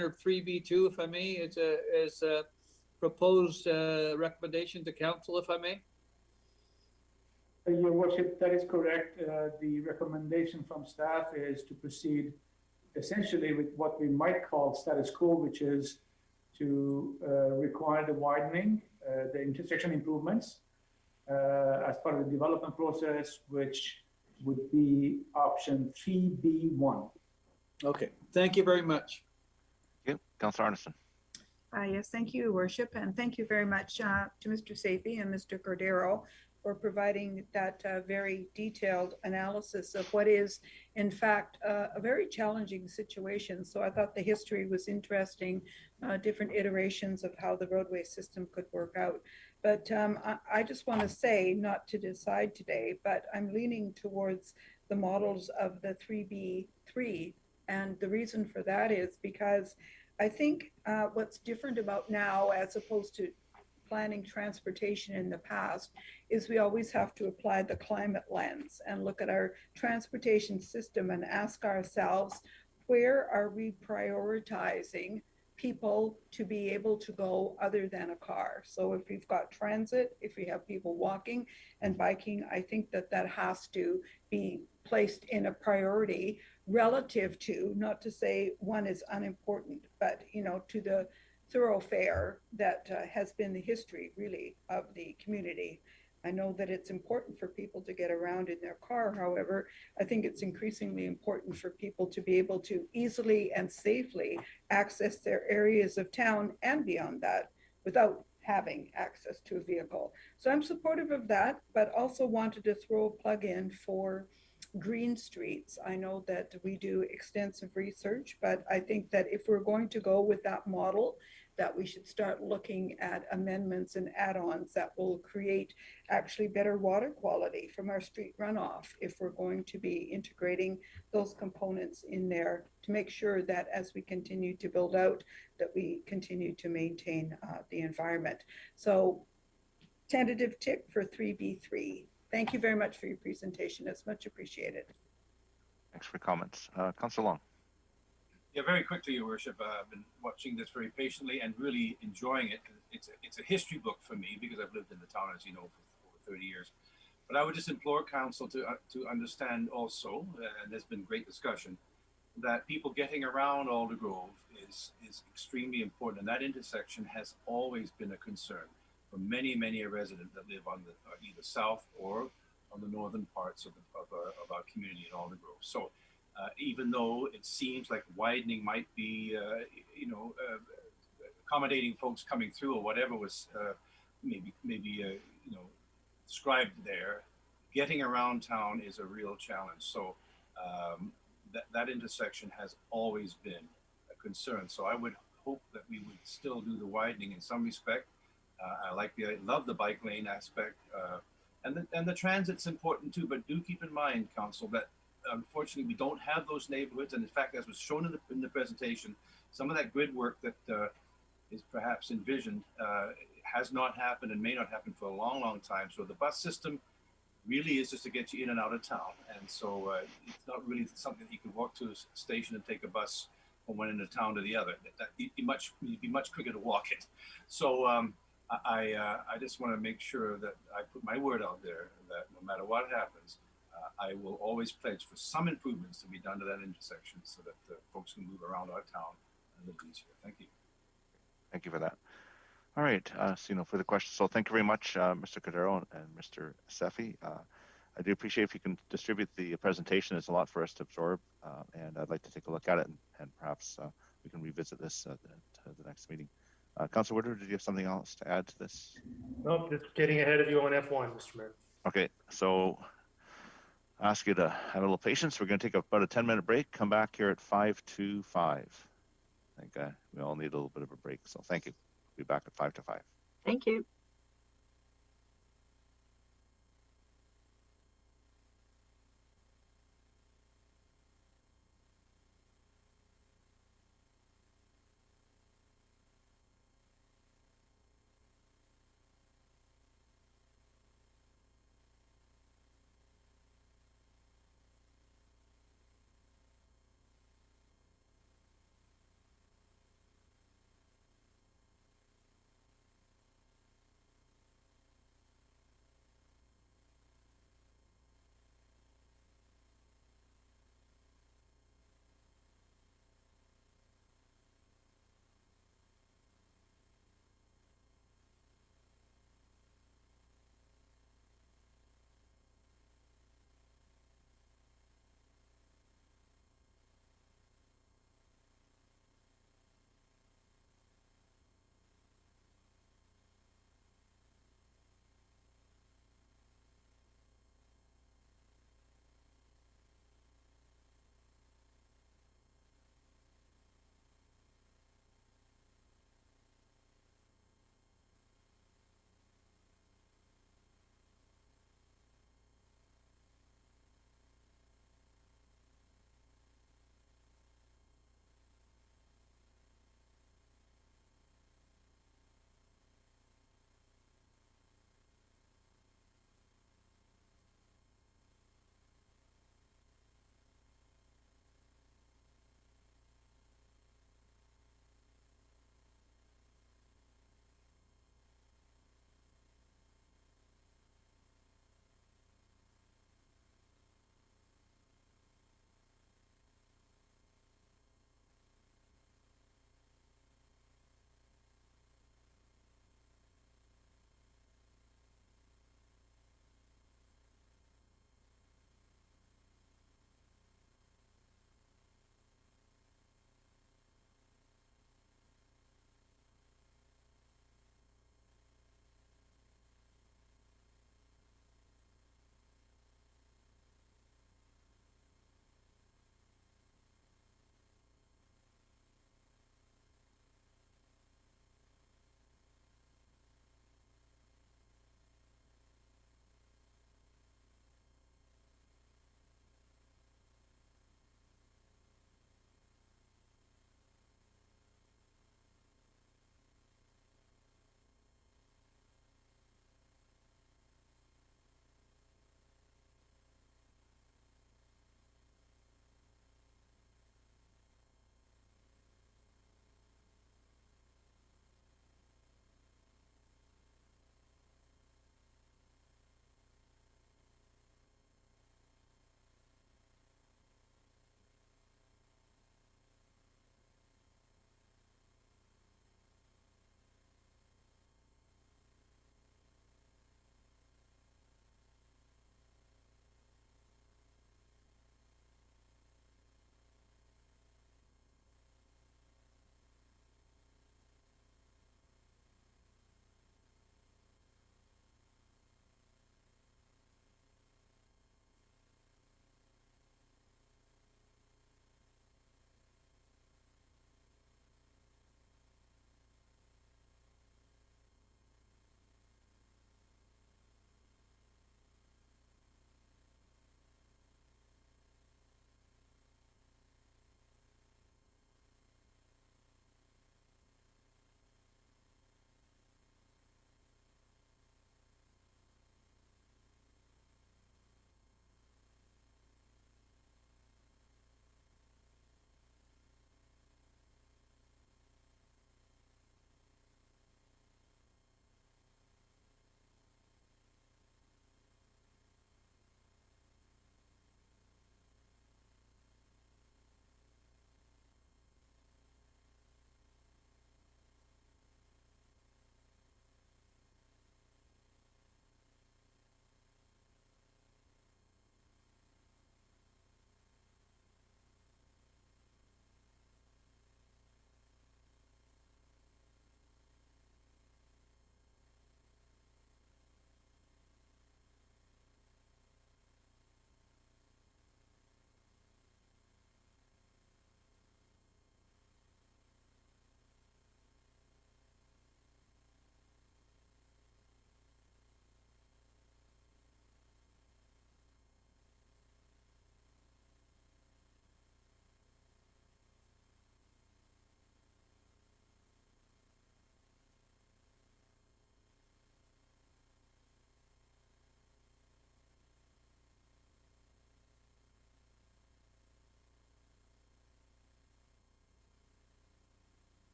or 3B2, if I may, as a proposed recommendation to council, if I may. Your Worship, that is correct. The recommendation from staff is to proceed essentially with what we might call status quo, which is to require the widening, the intersection improvements as part of the development process, which would be option 3B1. Okay, thank you very much. Thank you. Councillor Arneson. Yes, thank you, Worship, and thank you very much to Mr. Safi and Mr. Cordero for providing that very detailed analysis of what is, in fact, a very challenging situation. So I thought the history was interesting, different iterations of how the roadway system could work out. But I just want to say, not to decide today, but I'm leaning towards the models of the 3B3. And the reason for that is because I think what's different about now as opposed to planning transportation in the past is we always have to apply the climate lens and look at our transportation system and ask ourselves, where are we prioritizing people to be able to go other than a car? So if we've got transit, if we have people walking and biking, I think that that has to be placed in a priority relative to, not to say one is unimportant, but to the thoroughfare that has been the history really of the community. I know that it's important for people to get around in their car. However, I think it's increasingly important for people to be able to easily and safely access their areas of town and beyond that without having access to a vehicle. So I'm supportive of that, but also wanted to throw a plug in for green streets. I know that we do extensive research, but I think that if we're going to go with that model, that we should start looking at amendments and add-ons that will create actually better water quality from our street runoff if we're going to be integrating those components in there to make sure that as we continue to build out, that we continue to maintain the environment. So tentative tick for 3B3. Thank you very much for your presentation. It's much appreciated. Thanks for your comments. Councillor Long. Yeah, very quickly, Your Worship. I've been watching this very patiently and really enjoying it. It's a history book for me because I've lived in the town, as you know, for over 30 years. But I would just implore council to understand also, and there's been great discussion, that people getting around Aldergrove is extremely important. And that intersection has always been a concern for many, many a resident that live on the either south or on the northern parts of our community in Aldergrove. So even though it seems like widening might be, accommodating folks coming through or whatever was maybe described there, getting around town is a real challenge. So that intersection has always been a concern. So I would hope that we would still do the widening in some respect. I love the bike lane aspect, and the transit's important too. But do keep in mind, council, that unfortunately we don't have those neighborhoods. And in fact, as was shown in the presentation, some of that grid work that is perhaps envisioned has not happened and may not happen for a long, long time. So the bus system really is just to get you in and out of town. And so it's not really something that you can walk to a station and take a bus from one end of town to the other. You'd be much quicker to walk it. So I just want to make sure that I put my word out there that no matter what happens, I will always pledge for some improvements to be done to that intersection so that folks can move around our town and live easier. Thank you. Thank you for that. All right, so no further questions. So thank you very much, Mr. Cordero and Mr. Sefi. I do appreciate if you can distribute the presentation. It's a lot for us to absorb, and I'd like to take a look at it, and perhaps we can revisit this at the next meeting. Councilor Woodward, did you have something else to add to this? No, just getting ahead of you on F1, Mr. Mayor. Okay, so I ask you to have a little patience. We're going to take about a 10-minute break, come back here at 5 to 5. I think we all need a little bit of a break, so thank you. Be back at 5 to 5. Thank you.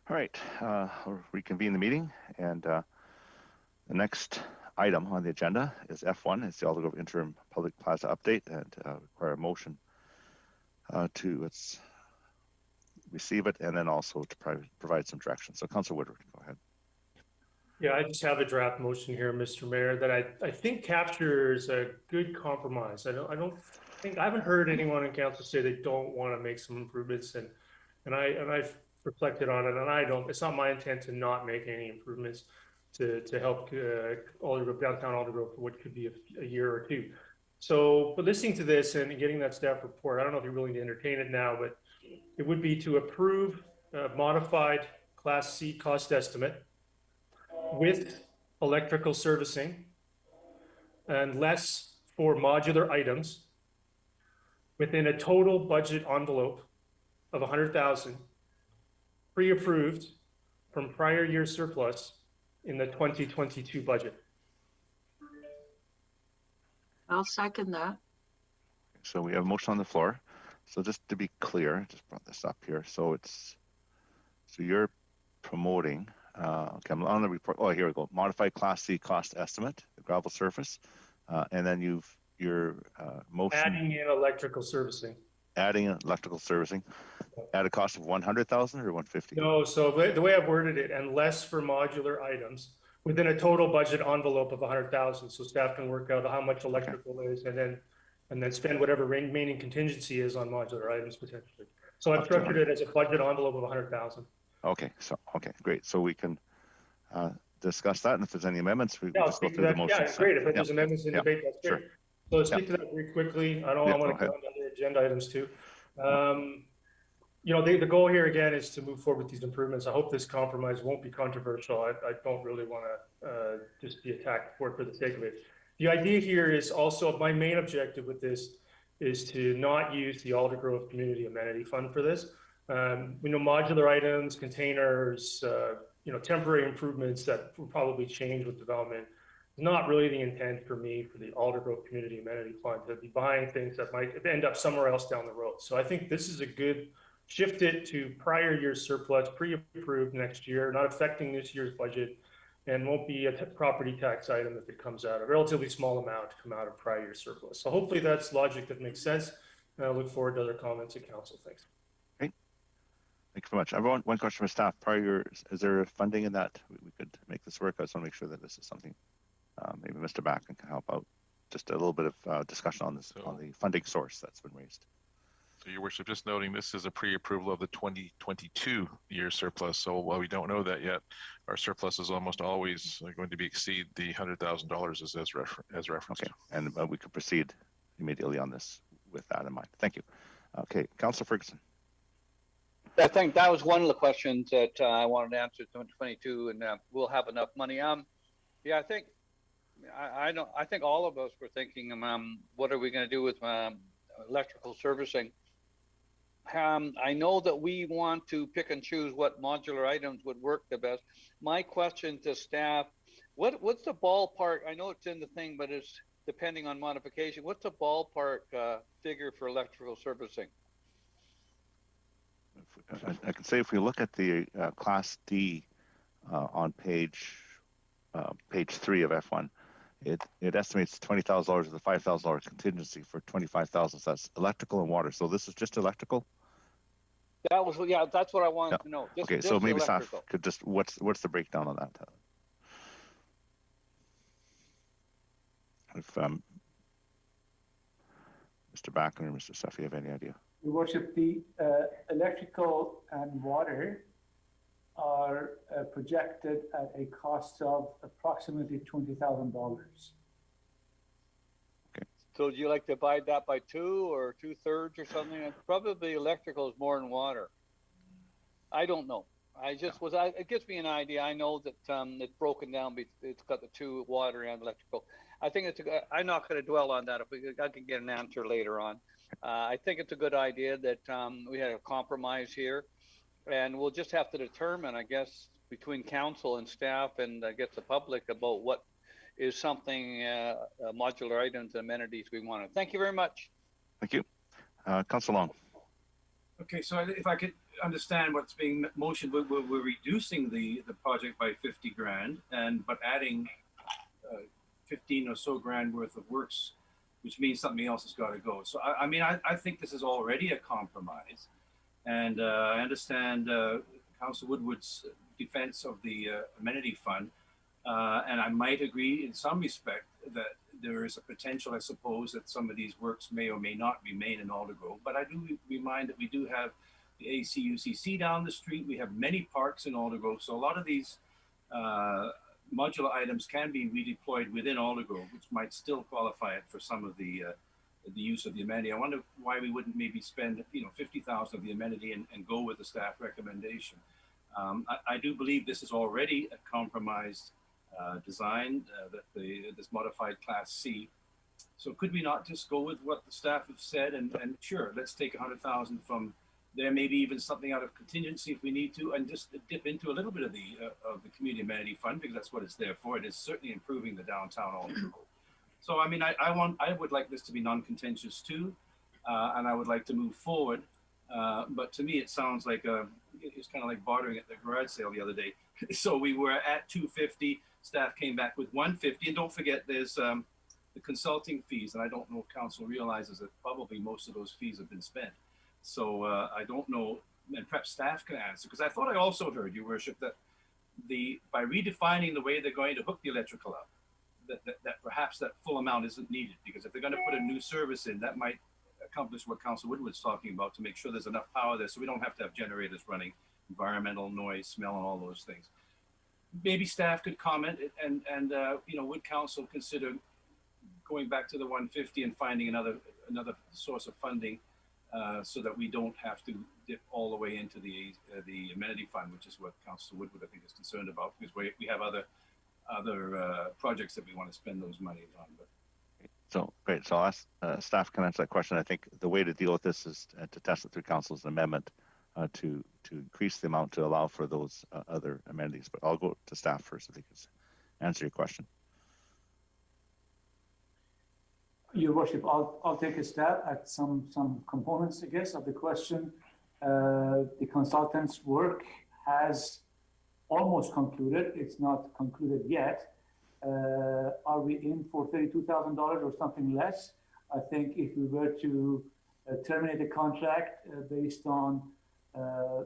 All right, we'll reconvene the meeting, and the next item on the agenda is F1. It's the Aldergrove Interim Public Plaza Update, and require a motion to receive it and then also to provide some direction. So Councilor Woodward, go ahead. Yeah, I just have a draft motion here, Mr. Mayor, that I think captures a good compromise. I haven't heard anyone in council say they don't want to make some improvements, and I've reflected on it, and it's not my intent to not make any improvements to help Aldergrove, downtown Aldergrove, for what could be a year or two. So, but listening to this and getting that staff report, I don't know if you're willing to entertain it now, but it would be to approve a modified Class C cost estimate with electrical servicing and less for modular items within a total budget envelope of 100,000 pre-approved from prior year surplus in the 2022 budget. I'll second that. So we have a motion on the floor. So just to be clear, I just brought this up here. So you're promoting, okay, I'm on the report. Oh, here we go. Modified Class C cost estimate, the gravel surface. And then your motion. Adding in electrical servicing. Adding in electrical servicing at a cost of 100,000 or 150? No, so the way I've worded it, and less for modular items within a total budget envelope of 100,000. So staff can work out how much electrical is, and then spend whatever remaining contingency is on modular items potentially. So I've structured it as a budget envelope of 100,000. Okay, great. So we can discuss that, and if there's any amendments, we just go through the motion. Yeah, great. If there's amendments in debate, that's great. Sure. So let's speak to that very quickly. I want to go on to the agenda items too. The goal here again is to move forward with these improvements. I hope this compromise won't be controversial. I don't really want to just be attacked for the sake of it. The idea here is also, my main objective with this is to not use the Aldergrove Community Amenity Fund for this. Modular items, containers, temporary improvements that will probably change with development. Not really the intent for me for the Aldergrove Community Amenity Fund to be buying things that might end up somewhere else down the road. So I think this is a good shift it to prior year surplus, pre-approved next year, not affecting this year's budget, and won't be a property tax item if it comes out, a relatively small amount to come out of prior year surplus. So hopefully that's logic that makes sense. And I look forward to other comments at council. Thanks. Great. Thank you very much. Everyone, one question for staff. Prior year, is there funding in that? We could make this work. I just want to make sure that this is something maybe Mr. Backen can help out. Just a little bit of discussion on this, on the funding source that's been raised. So, Your Worship, just noting this is a pre-approval of the 2022 year surplus. So while we don't know that yet, our surplus is almost always going to exceed the $100,000 as referenced. Okay, and we could proceed immediately on this with that in mind. Thank you. Okay, Councillor Ferguson. I think that was one of the questions that I wanted to answer. 2022, and we'll have enough money. Yeah, I think all of us were thinking, what are we going to do with electrical servicing? I know that we want to pick and choose what modular items would work the best. My question to staff, what's the ballpark? I know it's in the thing, but it's depending on modification. What's the ballpark figure for electrical servicing? I can say if we look at the Class D on page 3 of F1, it estimates $20,000 with a $5,000 contingency for $25,000. So that's electrical and water. So this is just electrical. That's what I wanted to know. Okay, so maybe staff could just what's the breakdown on that? If Mr. Backen or Mr. Suffy have any idea? Your Worship, the electrical and water are projected at a cost of approximately $20,000. Okay. So do you like to divide that by 2 or 2/3 or something? Probably electrical is more than water. I don't know. It gives me an idea. I know that it's broken down. It's got the 2, water and electrical. I think I'm not going to dwell on that. I can get an answer later on. I think it's a good idea that we had a compromise here, and we'll just have to determine, I guess, between council and staff and I guess the public about what is something modular items and amenities we want. Thank you very much. Thank you. Councillor Long. Okay, so if I could understand what's being motioned, we're reducing the project by 50 grand but adding 15 or so grand worth of works, which means something else has got to go. So I mean, I think this is already a compromise, and I understand Council Woodward's defense of the amenity fund, and I might agree in some respect that there is a potential, I suppose, that some of these works may or may not remain in Aldergrove. But I do remind that we do have the ACUCC down the street. We have many parks in Aldergrove. So a lot of these modular items can be redeployed within Aldergrove, which might still qualify it for some of the use of the amenity. I wonder why we wouldn't maybe spend 50,000 of the amenity and go with the staff recommendation. I do believe this is already a compromised design, that this modified Class C. So could we not just go with what the staff have said and sure, let's take 100,000 from there, maybe even something out of contingency if we need to, and just dip into a little bit of the community amenity fund, because that's what it's there for. It is certainly improving the downtown Aldergrove. So I mean, I would like this to be non-contentious too, and I would like to move forward. But to me, it sounds like it's kind of like bartering at the garage sale the other day. So we were at 250. Staff came back with 150, and don't forget there's the consulting fees, and I don't know if council realizes that probably most of those fees have been spent. So I don't know, and perhaps staff can answer, because I thought I also heard, Your Worship, that by redefining the way they're going to hook the electrical up, that perhaps that full amount isn't needed, because if they're going to put a new service in, that might accomplish what Council Woodward's talking about, to make sure there's enough power there so we don't have to have generators running, environmental noise, smell, and all those things. Maybe staff could comment, and would council consider going back to the 150 and finding another source of funding, so that we don't have to dip all the way into the amenity fund, which is what Council Woodward, I think, is concerned about, because we have other projects that we want to spend those monies on. But so great. So I'll ask staff can answer that question. I think the way to deal with this is to test it through council's amendment to increase the amount to allow for those other amenities. But I'll go to staff first if they can answer your question. Your Worship, I'll take a stab at some components, I guess, of the question. The consultant's work has almost concluded. It's not concluded yet. Are we in for $32,000 or something less? I think if we were to terminate the contract based on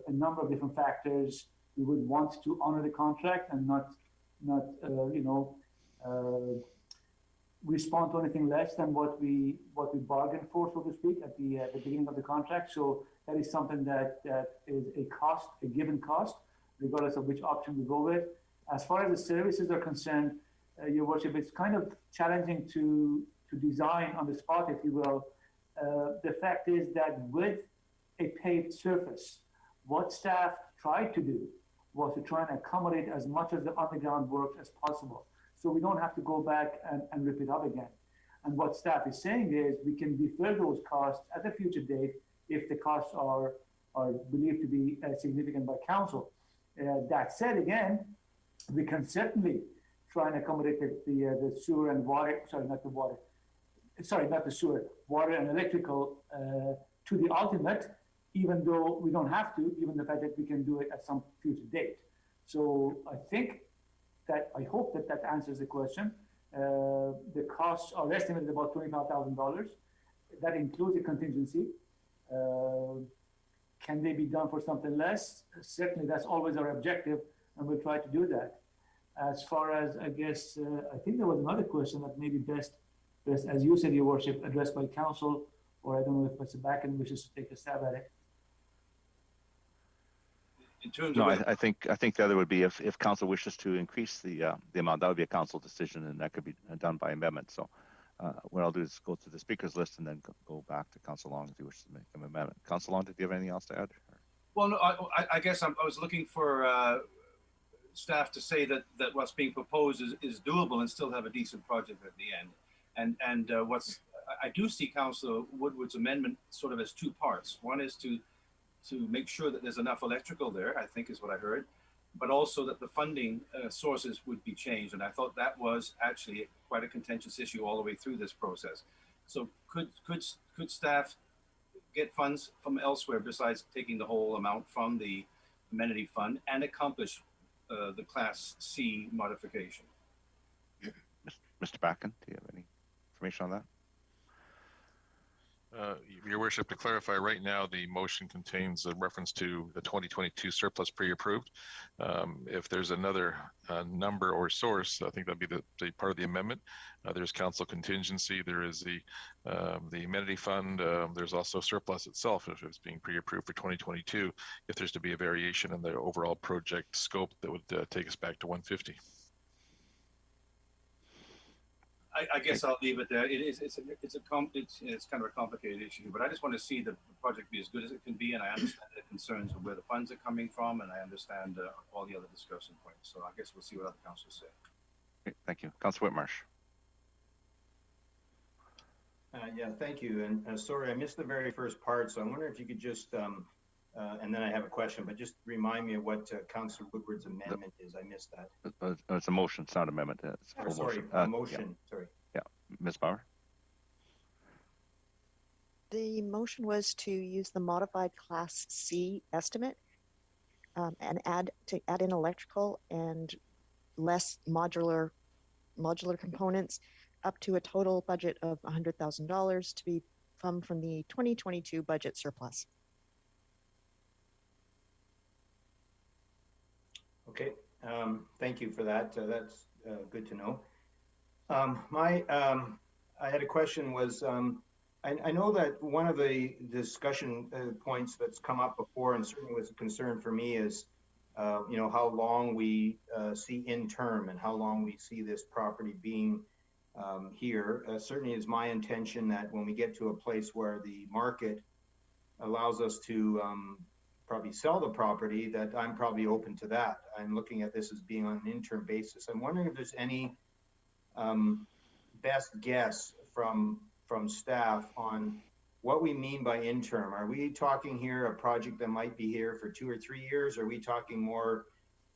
a number of different factors, we would want to honor the contract and not respond to anything less than what we bargained for, so to speak, at the beginning of the contract. So that is something that is a given cost, regardless of which option we go with. As far as the services are concerned, Your Worship, it's kind of challenging to design on the spot, if you will. The fact is that with a paved surface, what staff tried to do was to try and accommodate as much of the underground work as possible, so we don't have to go back and rip it up again. And what staff is saying is we can defer those costs at a future date if the costs are believed to be significant by council. That said, again, we can certainly try and accommodate the sewer and water, not the sewer, water and electrical to the ultimate, even though we don't have to, given the fact that we can do it at some future date. So I hope that answers the question. The costs are estimated about $25,000. That includes a contingency. Can they be done for something less? Certainly, that's always our objective, and we'll try to do that. As far as, I guess, I think there was another question that maybe best, as you said, Your Worship, addressed by council, or I don't know if Mr. Backen wishes to take a stab at it. in terms No, of I think the other would be if council wishes to increase the amount, that would be a council decision, and that could be done by amendment. So what I'll do is go through the speakers list and then go back to Council Long if he wishes to make an amendment. Council Long, did you have anything else to add? Well, no, I guess I was looking for staff to say that what's being proposed is doable and still have a decent project at the end. And I do see Councillor Woodward's amendment sort of as two parts. One is to make sure that there's enough electrical there, I think is what I heard, but also that the funding sources would be changed. And I thought that was actually quite a contentious issue all the way through this process. So could staff get funds from elsewhere besides taking the whole amount from the amenity fund and accomplish the Class C modification? Mr. Backen, do you have any information on that? Your Worship, to clarify, right now the motion contains a reference to the 2022 surplus pre-approved. If there's another number or source, I think that'd be the part of the amendment. There's council contingency. There is the amenity fund. There's also surplus itself if it's being pre-approved for 2022. If there's to be a variation in the overall project scope, that would take us back to 150. I guess I'll leave it there. It's kind of a complicated issue, but I just want to see the project be as good as it can be, and I understand the concerns of where the funds are coming from, and I understand all the other discussion points. So I guess we'll see what other councils say. Okay, thank you. Councilor Whitmarsh. Yeah, thank you. And sorry, I missed the very first part, so I wonder if you could just, and then I have a question, but just remind me of what Councilor Woodward's amendment is. I missed that. It's a motion, it's not an amendment. It's a sorry, motion. a motion. Yeah. Sorry. Yeah, Ms. Bauer. The motion was to use the modified Class C estimate and add in electrical and less modular components up to a total budget of $100,000 to be from the 2022 budget surplus. Okay, thank you for that. That's good to know. I had a question was, I know that one of the discussion points that's come up before and certainly was a concern for me is, how long we see in term and how long we see this property being here. Certainly is my intention that when we get to a place where the market allows us to probably sell the property, that I'm probably open to that. I'm looking at this as being on an interim basis. I'm wondering if there's any best guess from staff on what we mean by interim. Are we talking here a project that might be here for 2 or 3 years? Are we talking more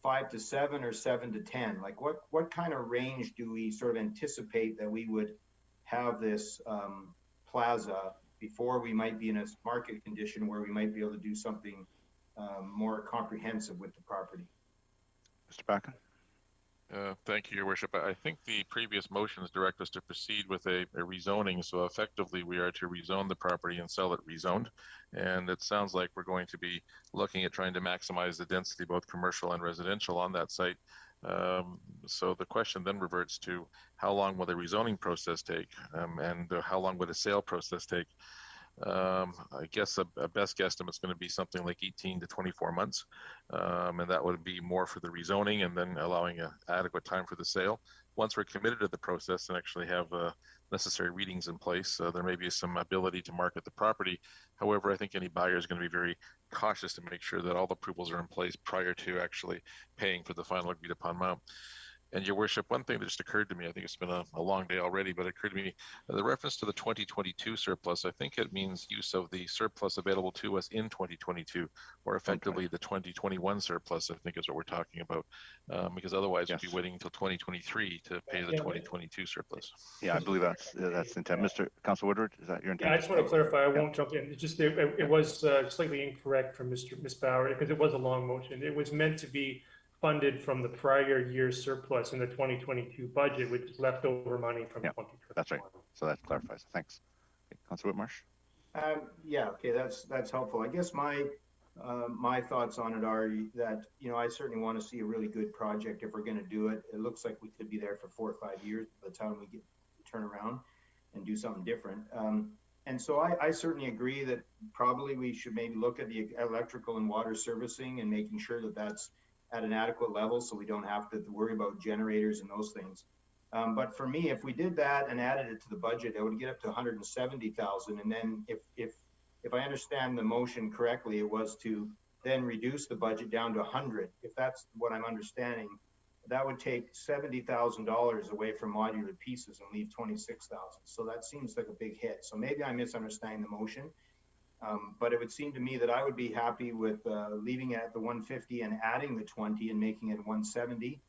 5 to 7 or 7 to 10? Like what kind of range do we sort of anticipate that we would have this plaza before we might be in a market condition where we might be able to do something more comprehensive with the property? Mr. Backen. Thank you, Your Worship. I think the previous motions direct us to proceed with a rezoning. So effectively, we are to rezone the property and sell it rezoned. And it sounds like we're going to be looking at trying to maximize the density, both commercial and residential, on that site. So the question then reverts to how long will the rezoning process take, and how long would a sale process take? I guess a best guesstimate is going to be something like 18 to 24 months. And that would be more for the rezoning and then allowing an adequate time for the sale. Once we're committed to the process and actually have necessary readings in place, there may be some ability to market the property. However, I think any buyer is going to be very cautious to make sure that all the approvals are in place prior to actually paying for the final agreed upon amount. And Your Worship, one thing that just occurred to me, I think it's been a long day already, but it occurred to me, the reference to the 2022 surplus, I think it means use of the surplus available to us in 2022, or effectively the 2021 surplus, I think is what we're talking about, because otherwise we'd be waiting until 2023 to pay the 2022u surplus. Yeah, I believe that's the intent. Mr. Councilor Woodward, is that your intent? Yeah, I just want to clarify, I won't jump in. It's just, it was slightly incorrect from Ms. Bauer, because it was a long motion. It was meant to be funded from the prior year's surplus in the 2022 budget, which is leftover money from 2021. That's right. So that clarifies. Thanks. Okay, Councilor Whitmarsh. Yeah, okay, that's helpful. I guess my thoughts on it are that, I certainly want to see a really good project if we're going to do it. It looks like we could be there for 4 or 5 years by the time we get to turn around and do something different. And so I certainly agree that probably we should maybe look at the electrical and water servicing and making sure that that's at an adequate level so we don't have to worry about generators and those things. But for me, if we did that and added it to the budget, it would get up to 170,000. And then if I understand the motion correctly, it was to then reduce the budget down to 100. If that's what I'm understanding, that would take $70,000 away from modular pieces and leave 26,000. So that seems like a big hit. So maybe I'm misunderstanding the motion. But it would seem to me that I would be happy with leaving it at the 150 and adding the 20 and making it 170.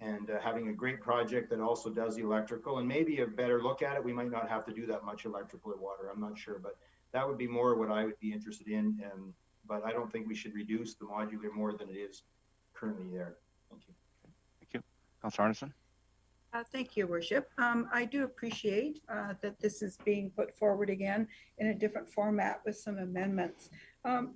and having a great project that also does the electrical and maybe a better look at it. We might not have to do that much electrical or water. I'm not sure, but that would be more what I would be interested in. But I don't think we should reduce the modular more than it is currently there. Thank you. Thank you. Councilor Arneson? Thank you, Your Worship. I do appreciate that this is being put forward again in a different format with some amendments.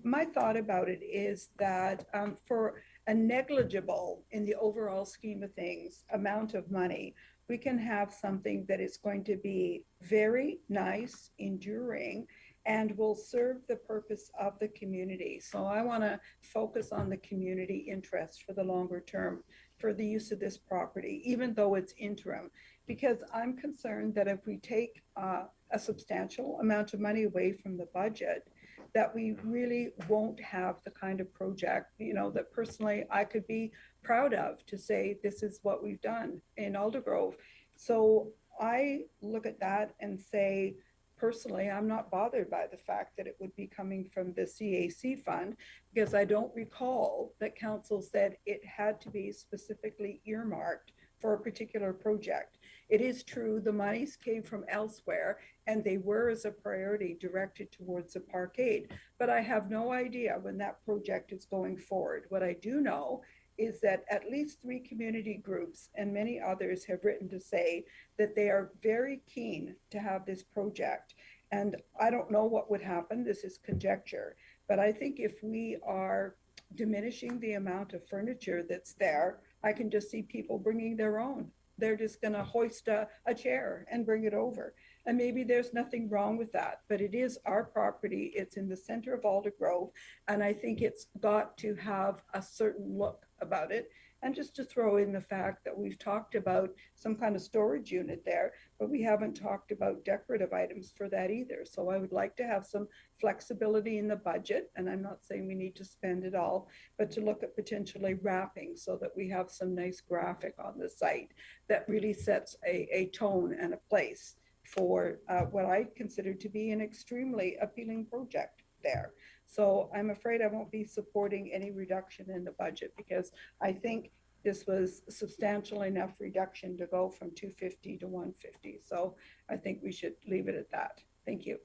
My thought about it is that for a negligible, in the overall scheme of things, amount of money, we can have something that is going to be very nice, enduring, and will serve the purpose of the community. So I want to focus on the community interest for the longer term for the use of this property, even though it's interim, because I'm concerned that if we take a substantial amount of money away from the budget, that we really won't have the kind of project, you know, that personally I could be proud of to say this is what we've done in Aldergrove. So I look at that and say, personally, I'm not bothered by the fact that it would be coming from the CAC fund, because I don't recall that council said it had to be specifically earmarked for a particular project. It is true the monies came from elsewhere and they were as a priority directed towards the parkade, but I have no idea when that project is going forward. What I do know is that at least 3 community groups and many others have written to say that they are very keen to have this project. And I don't know what would happen, this is conjecture, but I think if we are diminishing the amount of furniture that's there, I can just see people bringing their own. They're just gonna hoist a chair and bring it over. And maybe there's nothing wrong with that, but it is our property. It's in the center of Aldergrove. And I think it's got to have a certain look about it. And just to throw in the fact that we've talked about some kind of storage unit there, but we haven't talked about decorative items for that either. So I would like to have some flexibility in the budget. And I'm not saying we need to spend it all, but to look at potentially wrapping so that we have some nice graphic on the site that really sets a tone and a place for what I consider to be an extremely appealing project there. So I'm afraid I won't be supporting any reduction in the budget, because I think this was substantial enough reduction to go from 250 to 150. So I think we should leave it at that. Thank you.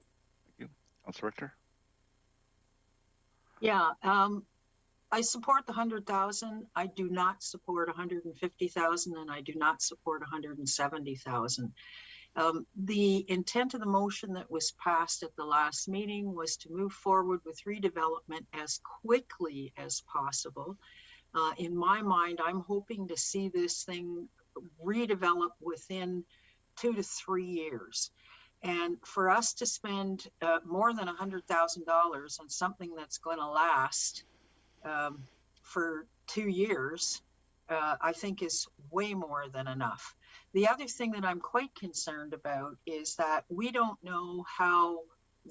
Thank you. Councilor Richter? Yeah, I support the 100,000. I do not support 150,000, and I do not support 170,000. The intent of the motion that was passed at the last meeting was to move forward with redevelopment as quickly as possible. In my mind, I'm hoping to see this thing redevelop within 2 to 3 years. And for us to spend more than $100,000 on something that's going to last for 2 years, I think is way more than enough. The other thing that I'm quite concerned about is that we don't know how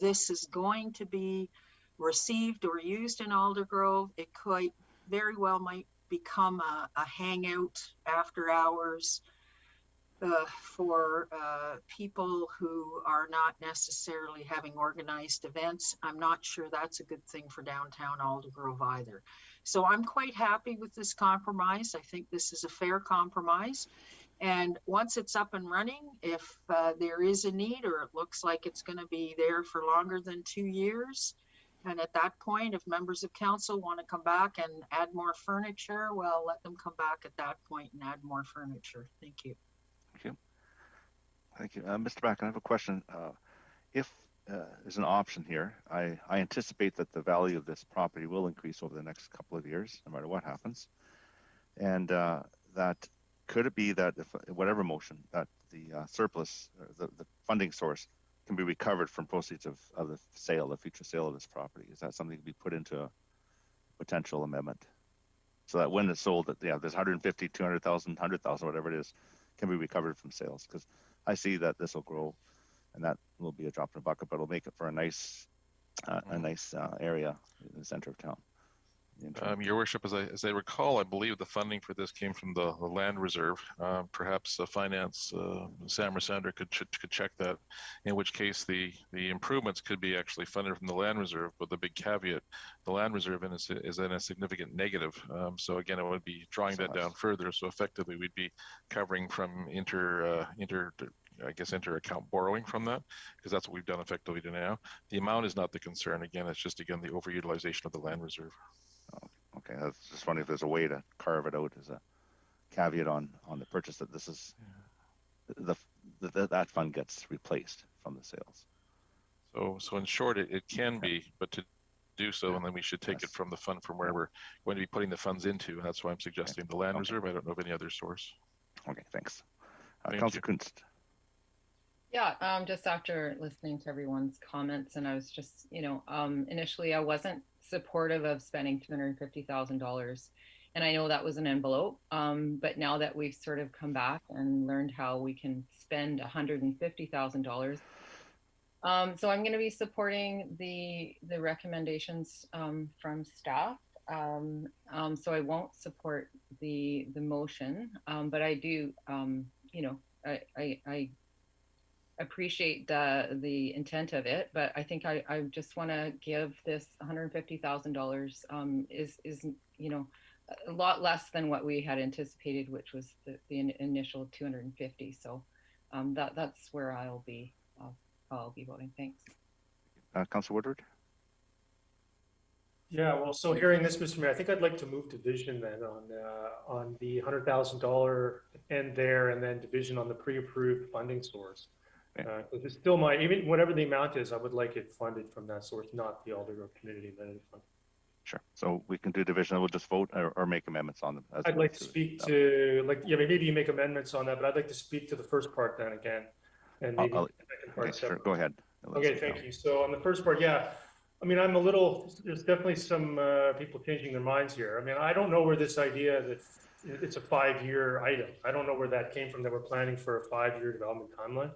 this is going to be received or used in Aldergrove. It quite very well might become a hangout after hours for people who are not necessarily having organized events. I'm not sure that's a good thing for downtown Aldergrove either. So I'm quite happy with this compromise. I think this is a fair compromise. And once it's up and running, if there is a need or it looks like it's going to be there for longer than 2 years, and at that point, if members of council want to come back and add more furniture, well, let them come back at that point and add more furniture. Thank you. Thank you. Thank you. Mr. Bracken, I have a question. If there's an option here, I anticipate that the value of this property will increase over the next couple of years, no matter what happens. And that could it be that if whatever motion that the surplus, the funding source can be recovered from proceeds of the sale, the future sale of this property? Is that something to be put into a potential amendment? So that when it's sold, that there's 150, 200,000, 100,000, whatever it is, can be recovered from sales. Because I see that this will grow, and that will be a drop in the bucket, but it'll make it for a nice area in the center of town. Your Worship, as I recall, I believe the funding for this came from the land reserve. Perhaps finance, Sam or Sandra could check that. In which case, the improvements could be actually funded from the land reserve. But the big caveat, the land reserve is in a significant negative. So again, it would be drawing that down further. So effectively, we'd be covering from inter-account borrowing from that, because that's what we've done effectively to now. The amount is not the concern. Again, it's just, again, the overutilization of the land reserve. Okay, I was just wondering if there's a way to carve it out as a caveat on the purchase that this is that fund gets replaced from the sales. So in short, it can be, but to do so, and then we should take it from the fund from where we're going to be putting the funds into. And that's why I'm suggesting the land reserve. I don't know of any other source. Okay, thanks. Thank Councillor you. Kunst. Yeah, just after listening to everyone's comments, and I was just, initially I wasn't supportive of spending $250,000, and I know that was an envelope. But now that we've sort of come back and learned how we can spend $150,000, so I'm going to be supporting the recommendations from staff. So I won't support the motion, but I do, I appreciate the intent of it, but I think I just want to give this $150,000 is a lot less than what we had anticipated, which was the initial 250. So that's where I'll be voting. Thanks. Councillor Woodward. Yeah, well, so hearing this, Mr. Mayor, I think I'd like to move division then on the $100,000 end there, and then division on the pre-approved funding source. It's still even whatever the amount is, I would like it funded from that source, not the Aldergrove Community Amenity Fund. Sure. So we can do division. We'll just vote or make amendments on them. I'd like to speak to, maybe you make amendments on that, but I'd like to speak to the first part then again, and maybe the second part. Okay, sure. Go ahead. Okay, thank you. So on the first part, yeah, I mean, there's definitely some people changing their minds here. I mean, I don't know where this idea that it's a 5-year item. I don't know where that came from, that we're planning for a 5-year development timeline.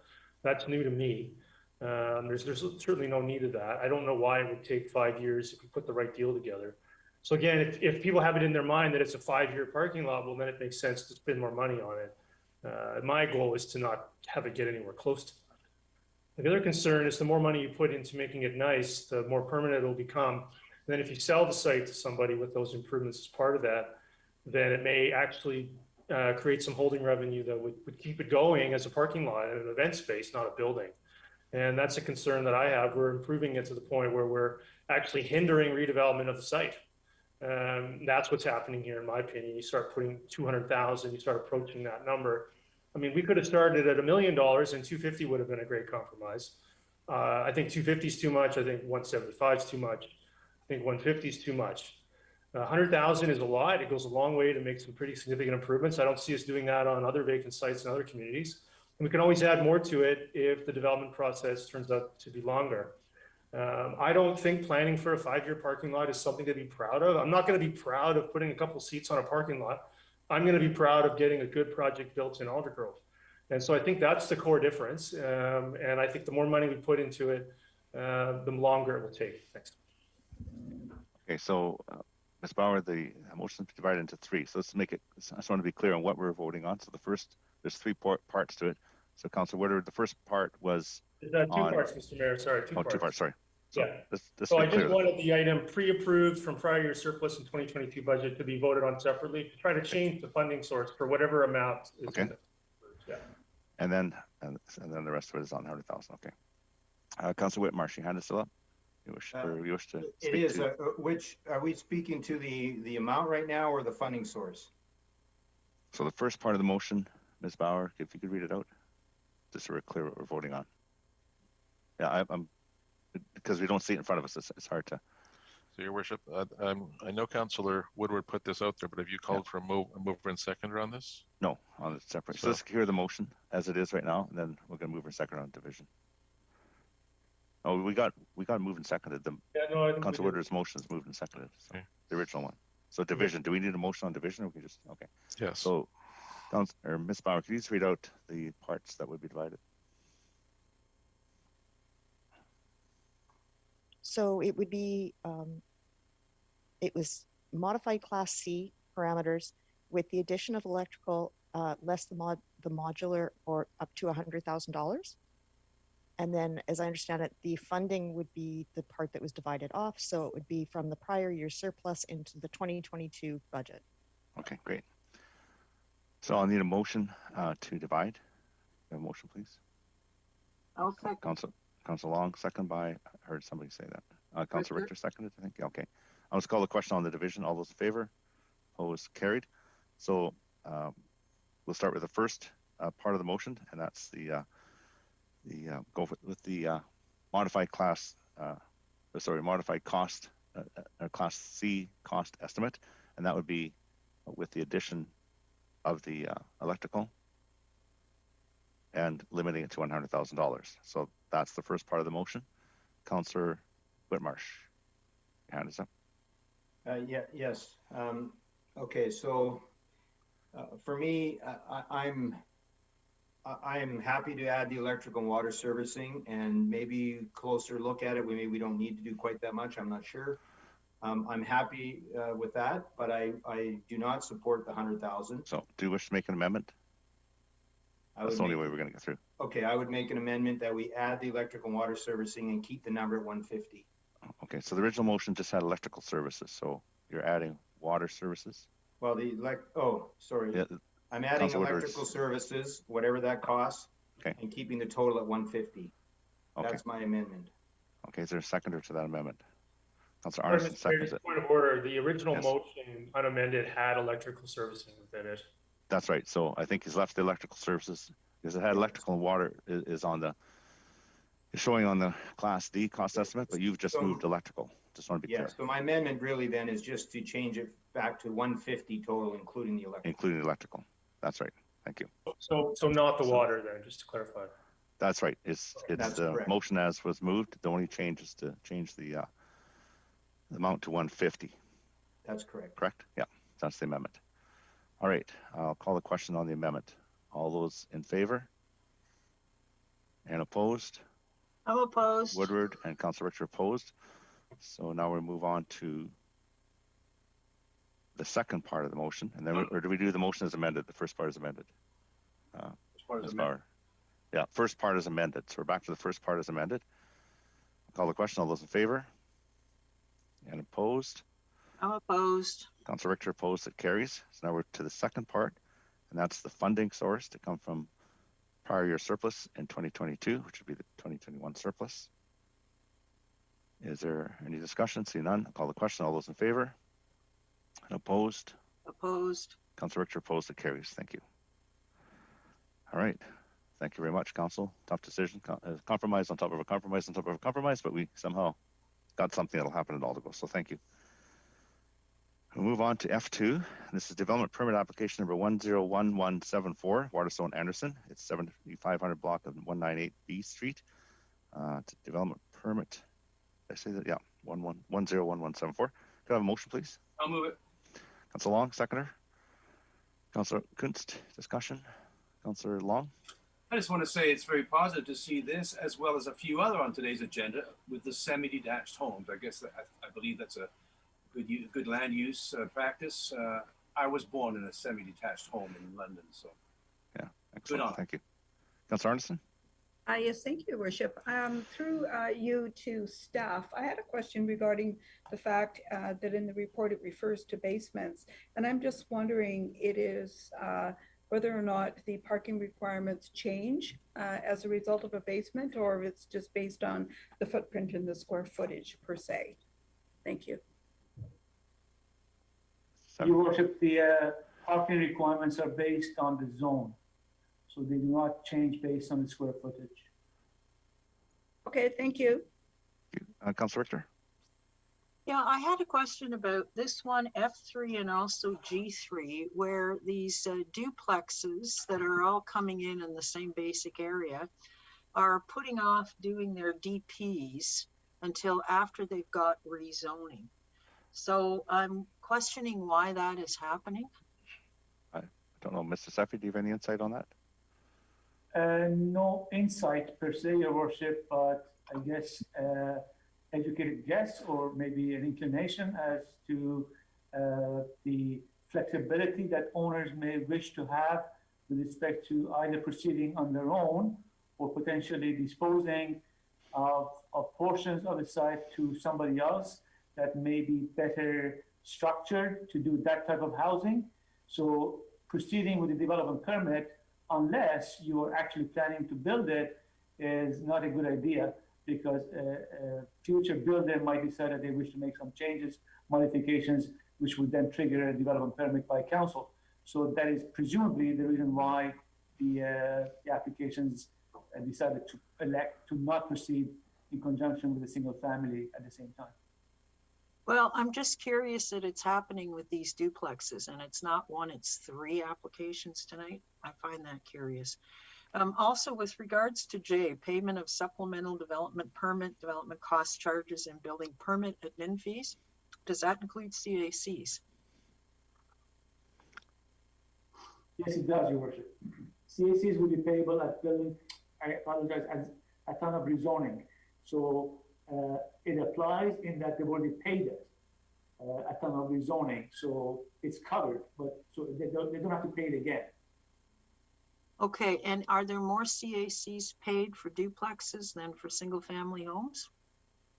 That's new to me. There's certainly no need of that. I don't know why it would take 5 years if we put the right deal together. So again, if people have it in their mind that it's a 5-year parking lot, well, then it makes sense to spend more money on it. My goal is to not have it get anywhere close to that. The other concern is the more money you put into making it nice, the more permanent it'll become. And then if you sell the site to somebody with those improvements as part of that, then it may actually create some holding revenue that would keep it going as a parking lot and an event space, not a building. And that's a concern that I have. We're improving it to the point where we're actually hindering redevelopment of the site. That's what's happening here, in my opinion. You start putting 200,000, you start approaching that number. I mean, we could have started at $1 million, and 250 would have been a great compromise. I think 250 is too much. I think 175 is too much. I think 150 is too much. 100,000 is a lot. It goes a long way to make some pretty significant improvements. I don't see us doing that on other vacant sites in other communities. And we can always add more to it if the development process turns out to be longer. I don't think planning for a 5-year parking lot is something to be proud of. I'm not going to be proud of putting a couple seats on a parking lot. I'm going to be proud of getting a good project built in Aldergrove. And so I think that's the core difference. And I think the more money we put into it, the longer it will take. Thanks. Okay, so Ms. Bauer, the motion is divided into 3. So let's make it, I just want to be clear on what we're voting on. So the first, there's 3 parts to it. So Councillor Woodward, the first part was two parts, Mr. Mayor. Sorry, two parts. 2 parts, sorry. So yeah. let's so I just wanted the item pre-approved from prior year surplus in 2022 budget to be voted on separately to try to change the funding source for whatever amount is in it. Yeah. And then the rest of it is on 100,000. Okay. Councillor Whitmarsh, your hand is still up. You wish to speak? It is. Which are we speaking to, the amount right now or the funding source? So the first part of the motion, Ms. Bauer, if you could read it out, just so we're clear what we're voting on. Yeah, I'm because we don't see it in front of us. It's hard to. So, Your Worship, I know Councillor Woodward put this out there, but have you called for a mover and seconder on this? No, on the separate. So let's hear the motion as it is right now, and then we're going to move and second on division. Oh, we got moved and seconded. Councillor Woodward's motion is moved and seconded. So okay. The original one. So division. Do we need a motion on division, or we can just okay? Yes. So, Ms. Bauer, can you just read out the parts that would be divided? So it would be, it was modified Class C parameters with the addition of electrical, less the modular, or up to $100,000. And then, as I understand it, the funding would be the part that was divided off. So it would be from the prior year surplus into the 2022 budget. Okay, great. So I'll need a motion to divide. A motion, please. I'll second. Council Long, second by, I heard somebody say that. Council Richter seconded, I think. Okay. I'll just call the question on the division. All those in favor? Opposed? Carried. So we'll start with the first part of the motion, and that's the modified class, modified cost, Class C cost estimate, and that would be with the addition of the electrical and limiting it to $100,000. So that's the first part of the motion. Councillor Whitmarsh, your hand is up. Yes. Okay, so for me, I'm happy to add the electrical and water servicing, and maybe closer look at it. Maybe we don't need to do quite that much. I'm not sure. I'm happy with that, but I do not support the 100,000. So do you wish to make an amendment? That's the only way we're going to get through. Okay, I would make an amendment that we add the electrical and water servicing and keep the number at 150. Okay, so the original motion just had electrical services. So you're adding water services? Well, sorry. Yeah, I'm adding electrical services, whatever that costs, and keeping the total at 150. Okay. That's my amendment. Okay, is there a seconder to that amendment? Councillor Arneson seconds it. Point of order, the original motion unamended had electrical servicing within it. That's right. So I think he's left the electrical services because it had electrical and water is showing on the Class D cost estimate, but you've just moved electrical. Just want to be clear. So my amendment really then is just to change it back to 150 total, including the electrical. Including the electrical. That's right. Thank you. So not the water then, just to clarify. That's right. It's the correct. motion as was moved. The only change is to change the amount to 150. That's correct. Correct? Yeah, that's the amendment. All right, I'll call the question on the amendment. All those in favor? And opposed? I'm opposed. Woodward and Councillor Richter opposed. So now we move on to the second part of the motion. And then, or do we do the motion as amended? The first part is amended. Yeah, first part is amended. So we're back to the first part as amended. I'll call the question. All those in favor? And opposed? I'm opposed. Councillor Richter opposed. It carries. So now we're to the second part, and that's the funding source to come from prior year surplus in 2022, which would be the 2021 surplus. Is there any discussion? See none. I'll call the question. All those in favor? And opposed? Opposed. Councillor Richter opposed. It carries. Thank you. All right. Thank you very much, Council. Tough decision. Compromise on top of a compromise on top of a compromise, but we somehow got something that'll happen in Aldergrove. So thank you. We'll move on to F2. This is development permit application number 101174, Waterstone Anderson. It's 7500 block of 198 B Street. Development permit. Did I say that? Yeah, 101174. Could I have a motion, please? I'll move it. Councillor Long, seconder. Councillor Kunst, discussion. Councillor Long. I just want to say it's very positive to see this as well as a few other on today's agenda with the semi-detached homes. I guess I believe that's a good land use practice. I was born in a semi-detached home in London, so yeah, excellent. Thank you. Councillor Arneson. Yes, thank you, Your Worship. Through you to staff, I had a question regarding the fact that in the report it refers to basements, and I'm just wondering whether or not the parking requirements change as a result of a basement, or if it's just based on the footprint and the square footage per se. Thank you. Your Worship, the parking requirements are based on the zone, so they do not change based on the square footage. Okay, thank you. Councillor Richter. Yeah, I had a question about this one, F3 and also G3, where these duplexes that are all coming in the same basic area are putting off doing their DPs until after they've got rezoning. So I'm questioning why that is happening. I don't know, Mr. Seffi, do you have any insight on that? No insight per se, Your Worship, but I guess educated guess or maybe an inclination as to the flexibility that owners may wish to have with respect to either proceeding on their own or potentially disposing of portions of the site to somebody else that may be better structured to do that type of housing. So proceeding with the development permit, unless you are actually planning to build it, is not a good idea, because a future builder might decide that they wish to make some changes, modifications, which would then trigger a development permit by council. So that is presumably the reason why the applications decided to elect to not proceed in conjunction with a single family at the same time. Well, I'm just curious that it's happening with these duplexes, and it's not one, it's 3 applications tonight. I find that curious. Also, with regards to J, payment of supplemental development permit, development cost charges, and building permit admin fees, does that include CACs? Yes, it does, Your Worship. CACs will be payable at building, I apologize, at time of rezoning. So it applies in that they've already paid it at time of rezoning. So it's covered, but so they don't have to pay it again. Okay, and are there more CACs paid for duplexes than for single family homes?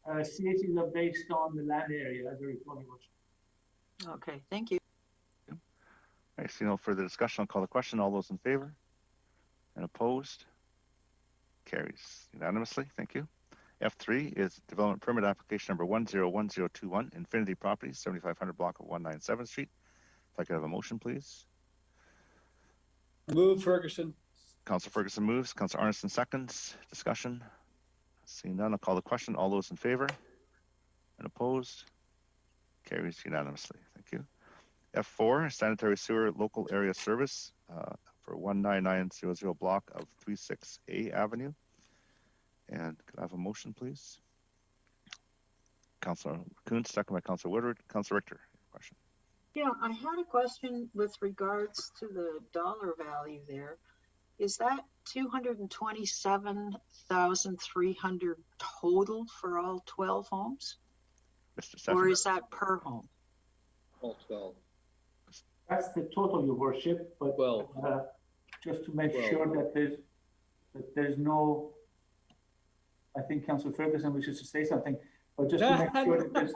CACs are based on the land area, as I recall, Your Worship. Okay, thank you. I see no further discussion. I'll call the question. All those in favor and opposed? Carries unanimously. Thank you. F3 is development permit application number 101021, Infinity Properties, 7500 block of 197th Street. If I could have a motion, please. Move, Ferguson. Councilor Ferguson moves. Councilor Arneson seconds. Discussion. Seeing none, I'll call the question. All those in favor and opposed? Carries unanimously. Thank you. F4, sanitary sewer local area service for 19900 block of 36A Avenue. And could I have a motion, please? Councilor Kuntz, second by Councilor Woodward. Councilor Richter, question. Yeah, I had a question with regards to the dollar value there. Is that 227,300 total for all 12 homes? Mr. Or is that per home? All 12. That's the total, Your Worship, but just to make sure that there's no, I think Councilor Ferguson wishes to say something, but just to make sure that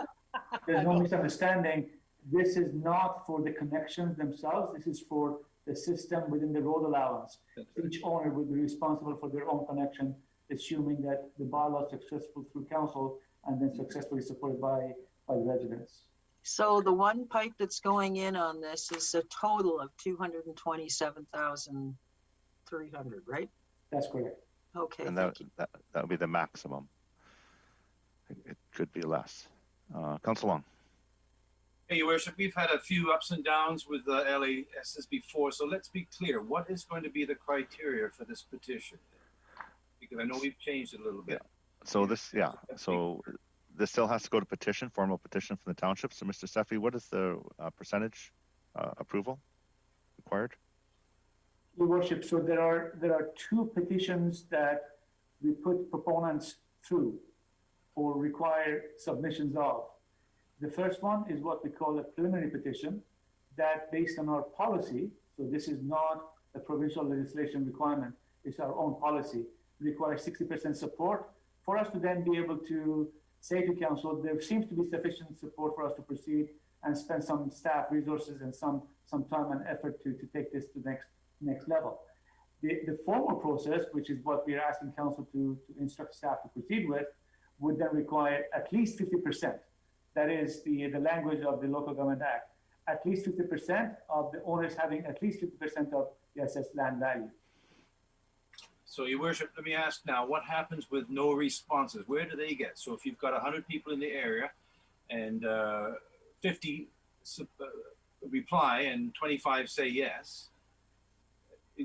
there's no misunderstanding, this is not for the connections themselves, this is for the system within the road allowance. Each owner would be responsible for their own connection, assuming that the bylaw is successful through council and then successfully supported by the residents. So the one pipe that's going in on this is a total of 227,300, right? That's correct. Okay, and that would be the maximum. It could be less. Councilor Long. Hey, Your Worship, we've had a few ups and downs with the LASs before, so let's be clear. What is going to be the criteria for this petition? Because I know we've changed it a little bit. Yeah. So this still has to go to petition, formal petition from the township. So Mr. Steffi, what is the percentage approval required? Your Worship, so there are 2 petitions that we put proponents through or require submissions of. The first one is what we call a preliminary petition that, based on our policy, so this is not a provincial legislation requirement, it's our own policy, requires 60% support for us to then be able to say to council, there seems to be sufficient support for us to proceed and spend some staff resources and some time and effort to take this to next level. The formal process, which is what we are asking council to instruct staff to proceed with, would then require at least 50%. That is the language of the Local Government Act. At least 50% of the owners having at least 50% of the assessed land value. So, Your Worship, let me ask now, what happens with no responses? Where do they get? So if you've got 100 people in the area and 50 reply and 25 say yes,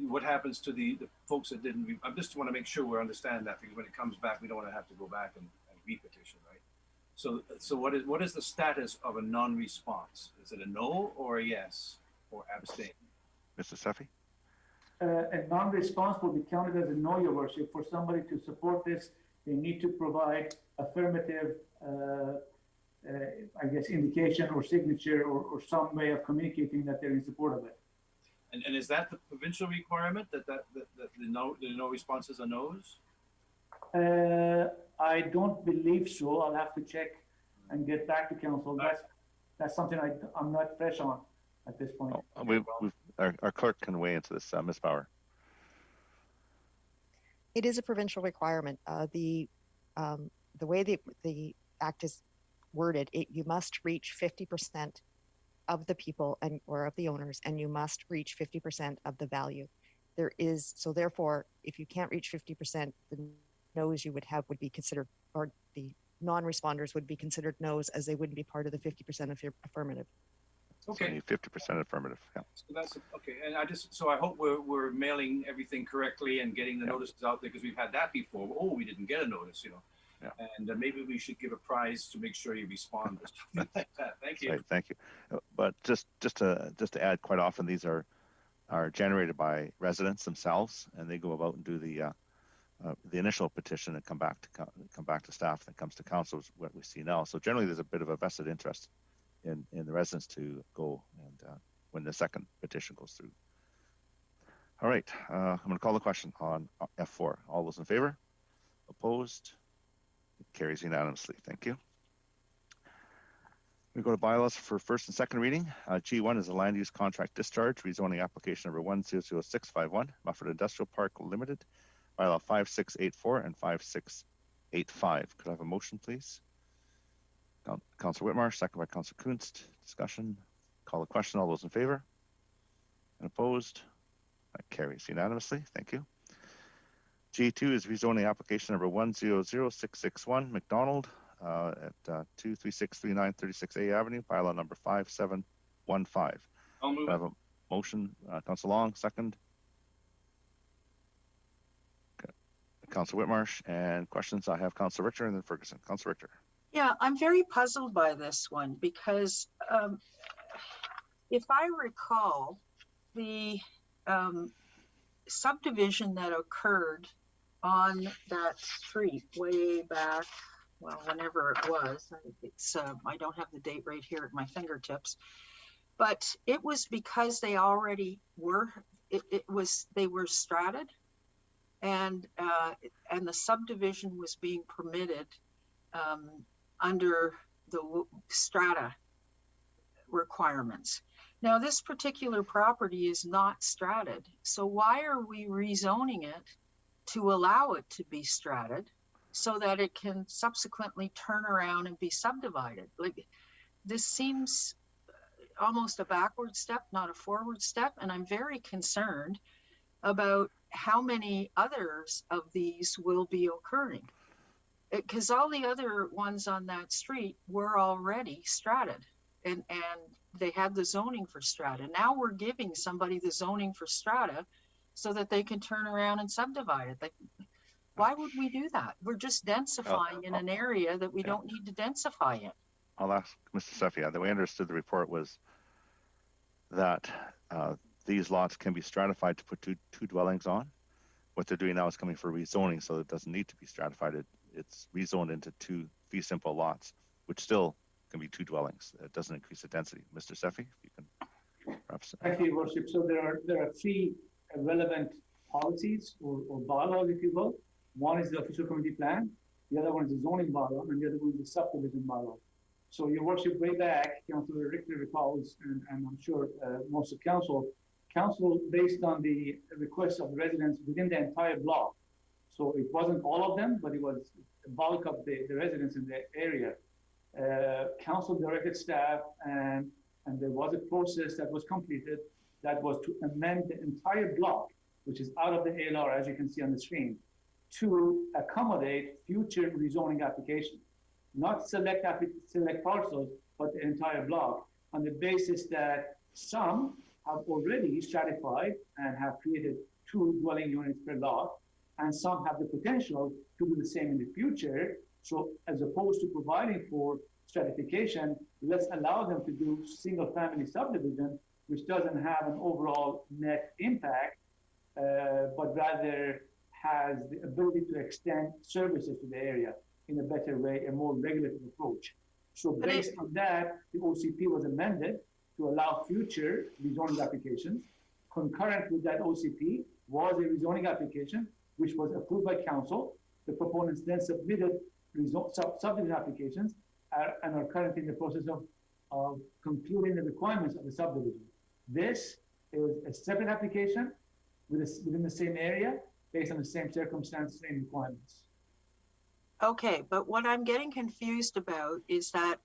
what happens to the folks that didn't? I just want to make sure we understand that, because when it comes back, we don't want to have to go back and re-petition, right? So what is the status of a non-response? Is it a no or a yes or abstain? Mr. Steffi? A non-response will be counted as a no, Your Worship. For somebody to support this, they need to provide affirmative I guess, indication or signature or some way of communicating that they're in support of it. And is that the provincial requirement that the no responses are no's? I don't believe so. I'll have to check and get back to council. That's something I'm not fresh on at this point. Our clerk can weigh into this, Ms. Bauer. It is a provincial requirement. The way the act is worded, you must reach 50% of the people or of the owners, and you must reach 50% of the value. So therefore, if you can't reach 50%, the no's you would have would be considered, or the non-responders would be considered no's, as they wouldn't be part of the 50% of your affirmative. Okay. So 50% affirmative. Yeah. So that's okay. And I hope we're mailing everything correctly and getting the notices out there, because we've had that before. Oh, we didn't get a notice, Yeah. And maybe we should give a prize to make sure you respond or something like that. Thank you. Right, thank you. But just to add, quite often these are generated by residents themselves, and they go about and do the initial petition and come back to staff, and it comes to council, is what we see now. So generally, there's a bit of a vested interest in the residents to go and when the second petition goes through. All right, I'm going to call the question on F4. All those in favor? Opposed? It carries unanimously. Thank you. We go to bylaws for first and second reading. G1 is a land use contract discharge, rezoning application number 100651, Mufford Industrial Park Limited, bylaw 5684 and 5685. Could I have a motion, please? Councilor Whitmarsh, second by Councilor Kunst. Discussion. Call the question. All those in favor? And opposed? That carries unanimously. Thank you. G2 is rezoning application number 100661, McDonald at 23639 36A Avenue, bylaw number 5715. I'll move. I have a motion. Councilor Long, second. Okay. Councilor Whitmarsh, and questions. I have Councilor Richter and then Ferguson. Councilor Richter. Yeah, I'm very puzzled by this one because if I recall, the subdivision that occurred on that street way back, well, whenever it was, I don't have the date right here at my fingertips, but it was because they already were, they were strated, and the subdivision was being permitted under the strata requirements. Now, this particular property is not strated, so why are we rezoning it to allow it to be strated so that it can subsequently turn around and be subdivided? Like, this seems almost a backward step, not a forward step, and I'm very concerned about how many others of these will be occurring, because all the other ones on that street were already strated, and they had the zoning for strata. Now we're giving somebody the zoning for strata so that they can turn around and subdivide it. Like, why would we do that? We're just densifying in an area that we don't need to densify in. I'll ask Mr. Sefia. The way I understood the report was that these lots can be stratified to put two dwellings on. What they're doing now is coming for rezoning, so it doesn't need to be stratified. It's rezoned into two fee simple lots, which still can be two dwellings. It doesn't increase the density. Mr. Sefi, if you can perhaps. Thank you, Your Worship. So there are three relevant policies or bylaws, if you will. One is the official community plan, the other one is the zoning bylaw, and the other one is the subdivision bylaw. So, Your Worship, way back, Councillor Richter recalls, and I'm sure most of council, based on the requests of residents within the entire block. So it wasn't all of them, but it was the bulk of the residents in the area. Council directed staff, and there was a process that was completed that was to amend the entire block, which is out of the ALR, as you can see on the screen, to accommodate future rezoning applications. Not select parcels, but the entire block, on the basis that some have already stratified and have created 2 dwelling units per lot, and some have the potential to do the same in the future. So as opposed to providing for stratification, let's allow them to do single family subdivision, which doesn't have an overall net impact, but rather has the ability to extend services to the area in a better way, a more regulated approach. So based on that, the OCP was amended to allow future rezoning applications. Concurrent with that OCP was a rezoning application, which was approved by council. The proponents then submitted subdivision applications and are currently in the process of concluding the requirements of the subdivision. This is a separate application within the same area, based on the same circumstances, same requirements. Okay, but what I'm getting confused about is that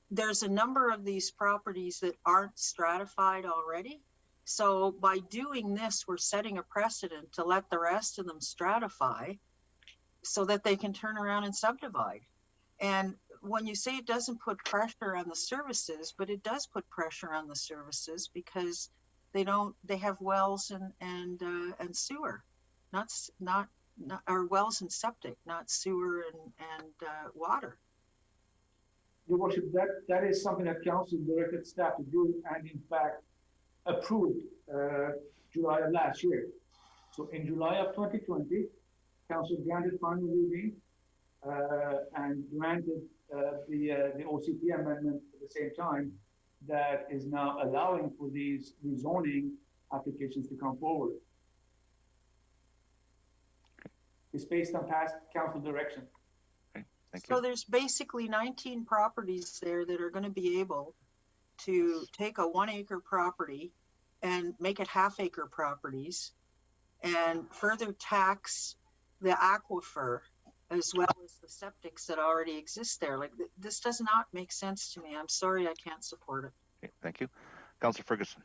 there's a number of these properties that aren't stratified already. So by doing this, we're setting a precedent to let the rest of them stratify so that they can turn around and subdivide. And when you say it doesn't put pressure on the services, but it does put pressure on the services because they have wells and sewer, or wells and septic, not sewer and water. Your Worship, that is something that council directed staff to do, and in fact approved July of last year. So in July of 2020, council granted final reading and granted the OCP amendment at the same time that is now allowing for these rezoning applications to come forward. It's based on past council direction. Okay, thank you. So there's basically 19 properties there that are going to be able to take a 1 acre property and make it half-acre properties and further tax the aquifer as well as the septics that already exist there. Like, this does not make sense to me. I'm sorry, I can't support it. Okay, thank you. Councillor Ferguson.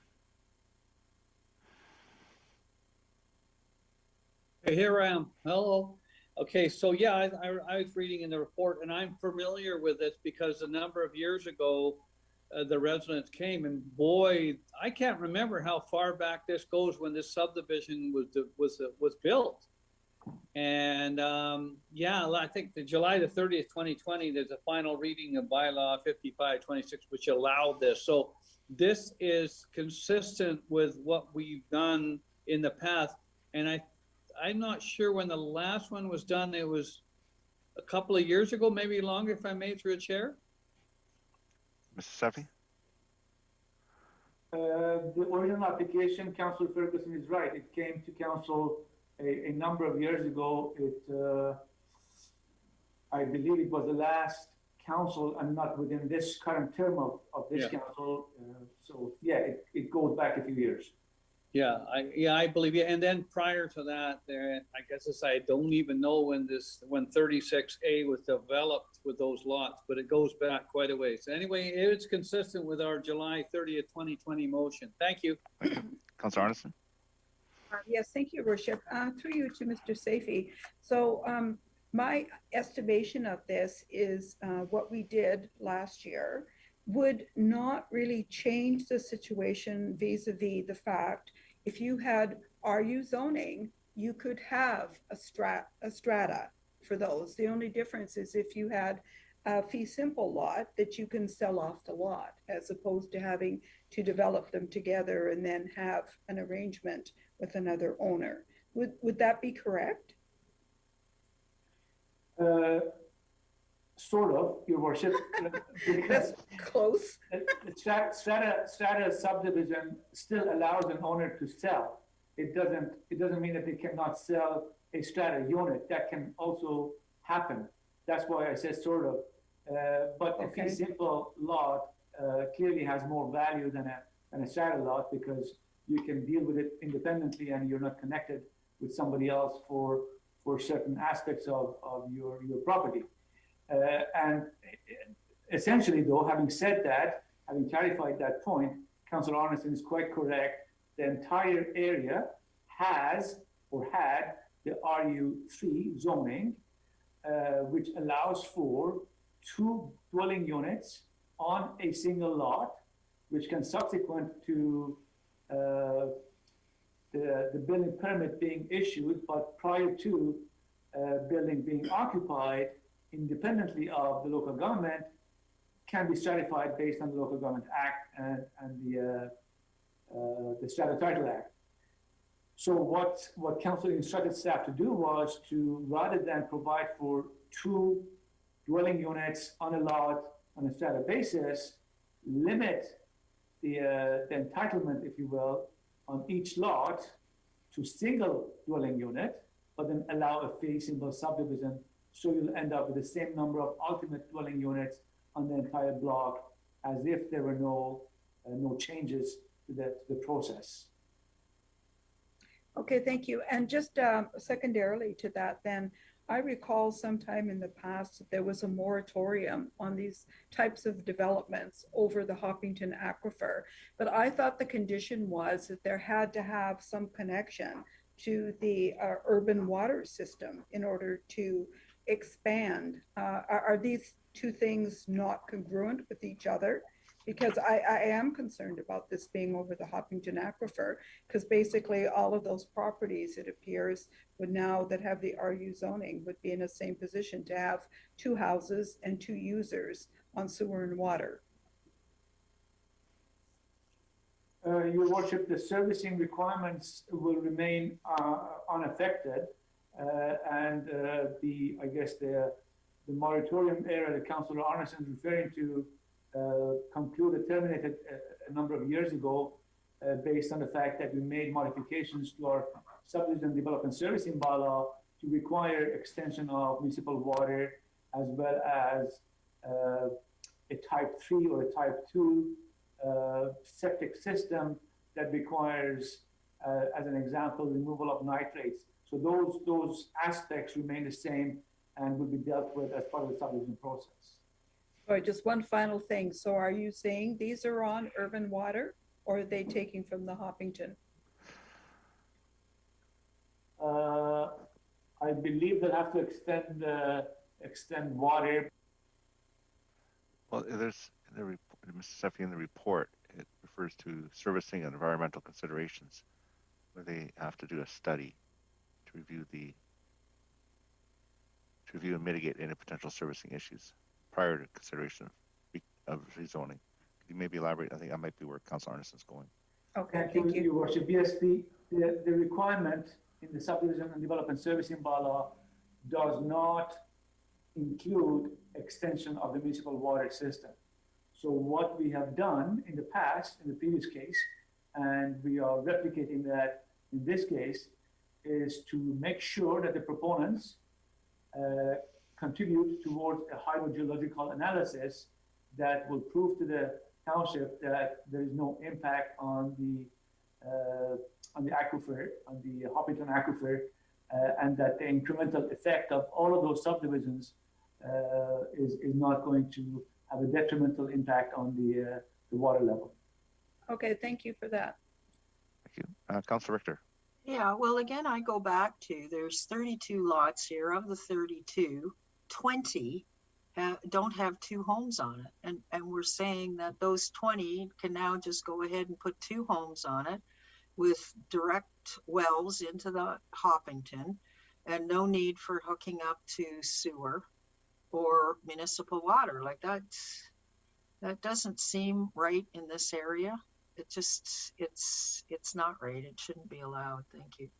Hey, here I am. Hello. Okay, so yeah, I was reading in the report, and I'm familiar with this because a number of years ago, the residents came, and boy, I can't remember how far back this goes when this subdivision was built. And yeah, I think the July the 30th, 2020, there's a final reading of bylaw 5526, which allowed this. So this is consistent with what we've done in the past. And I'm not sure when the last one was done. It was a couple of years ago, maybe longer, if I may, through a chair. Mr. Sefi? The original application, Councillor Ferguson is right. It came to council a number of years ago. I believe it was the last council and not within this current term of this council. So yeah, it goes back a few years. Yeah, I believe you. And then prior to that, I guess I don't even know when 36A was developed with those lots, but it goes back quite a ways. Anyway, it's consistent with our July 30th, 2020 motion. Thank you. Councillor Arneson. Yes, thank you, Worship. Through you to Mr. Safi. So my estimation of this is what we did last year would not really change the situation vis-a-vis the fact if you had RU zoning, you could have a strata for those. The only difference is if you had a fee simple lot that you can sell off the lot, as opposed to having to develop them together and then have an arrangement with another owner. Would that be correct? Sort of, Your Worship. That's close. Strata subdivision still allows an owner to sell. It doesn't mean that they cannot sell a strata unit. That can also happen. That's why I said sort of. But a fee simple lot clearly has more value than a strata lot, because you can deal with it independently and you're not connected with somebody else for certain aspects of your property. And essentially, though, having said that, having clarified that point, Councillor Arneson is quite correct. The entire area has or had the RU3 zoning, which allows for 2 dwelling units on a single lot, which can subsequent to the building permit being issued, but prior to building being occupied, independently of the local government, can be stratified based on the Local Government Act and the Strata Title Act. So what council instructed staff to do was to, rather than provide for 2 dwelling units on a lot on a strata basis, limit the entitlement, if you will, on each lot to single dwelling unit, but then allow a fee simple subdivision, so you'll end up with the same number of ultimate dwelling units on the entire block as if there were no changes to the process. Okay, thank you. And just secondarily to that, then, I recall sometime in the past that there was a moratorium on these types of developments over the Hoppington Aquifer. But I thought the condition was that there had to have some connection to the urban water system in order to expand. Are these two things not congruent with each other? Because I am concerned about this being over the Hoppington Aquifer, because basically all of those properties, it appears, would now that have the RU zoning would be in the same position to have 2 houses and 2 users on sewer and water. Your Worship, the servicing requirements will remain unaffected, and I guess the moratorium area that Councillor Arneson is referring to concluded, terminated a number of years ago, based on the fact that we made modifications to our subdivision development servicing bylaw to require extension of municipal water, as well as a type 3 or a type 2 septic system that requires, as an example, removal of nitrates. So those aspects remain the same and will be dealt with as part of the subdivision process. All right, just one final thing. So are you saying these are on urban water, or are they taking from the Hoppington? I believe they'll have to extend water. Well, there's in the report, Mr. Sefi, in the report, it refers to servicing and environmental considerations, where they have to do a study to review and mitigate any potential servicing issues prior to consideration of rezoning. Could you maybe elaborate? I think that might be where Councilor Arneson's going. Okay, thank you. Your Worship. Yes, the requirement in the subdivision and development servicing bylaw does not include extension of the municipal water system. So what we have done in the past, in the previous case, and we are replicating that in this case, is to make sure that the proponents contribute towards a hydrogeological analysis that will prove to the township that there is no impact on the aquifer, on the Hoppington Aquifer, and that the incremental effect of all of those subdivisions is not going to have a detrimental impact on the water level. Okay, thank you for that. Thank you. Councilor Richter. Yeah, well, again, I go back to there's 32 lots here. Of the 32, 20 don't have 2 homes on it. And we're saying that those 20 can now just go ahead and put 2 homes on it with direct wells into the Hoppington and no need for hooking up to sewer or municipal water. Like that doesn't seem right in this area. It just, it's not right. It shouldn't be allowed. Thank you.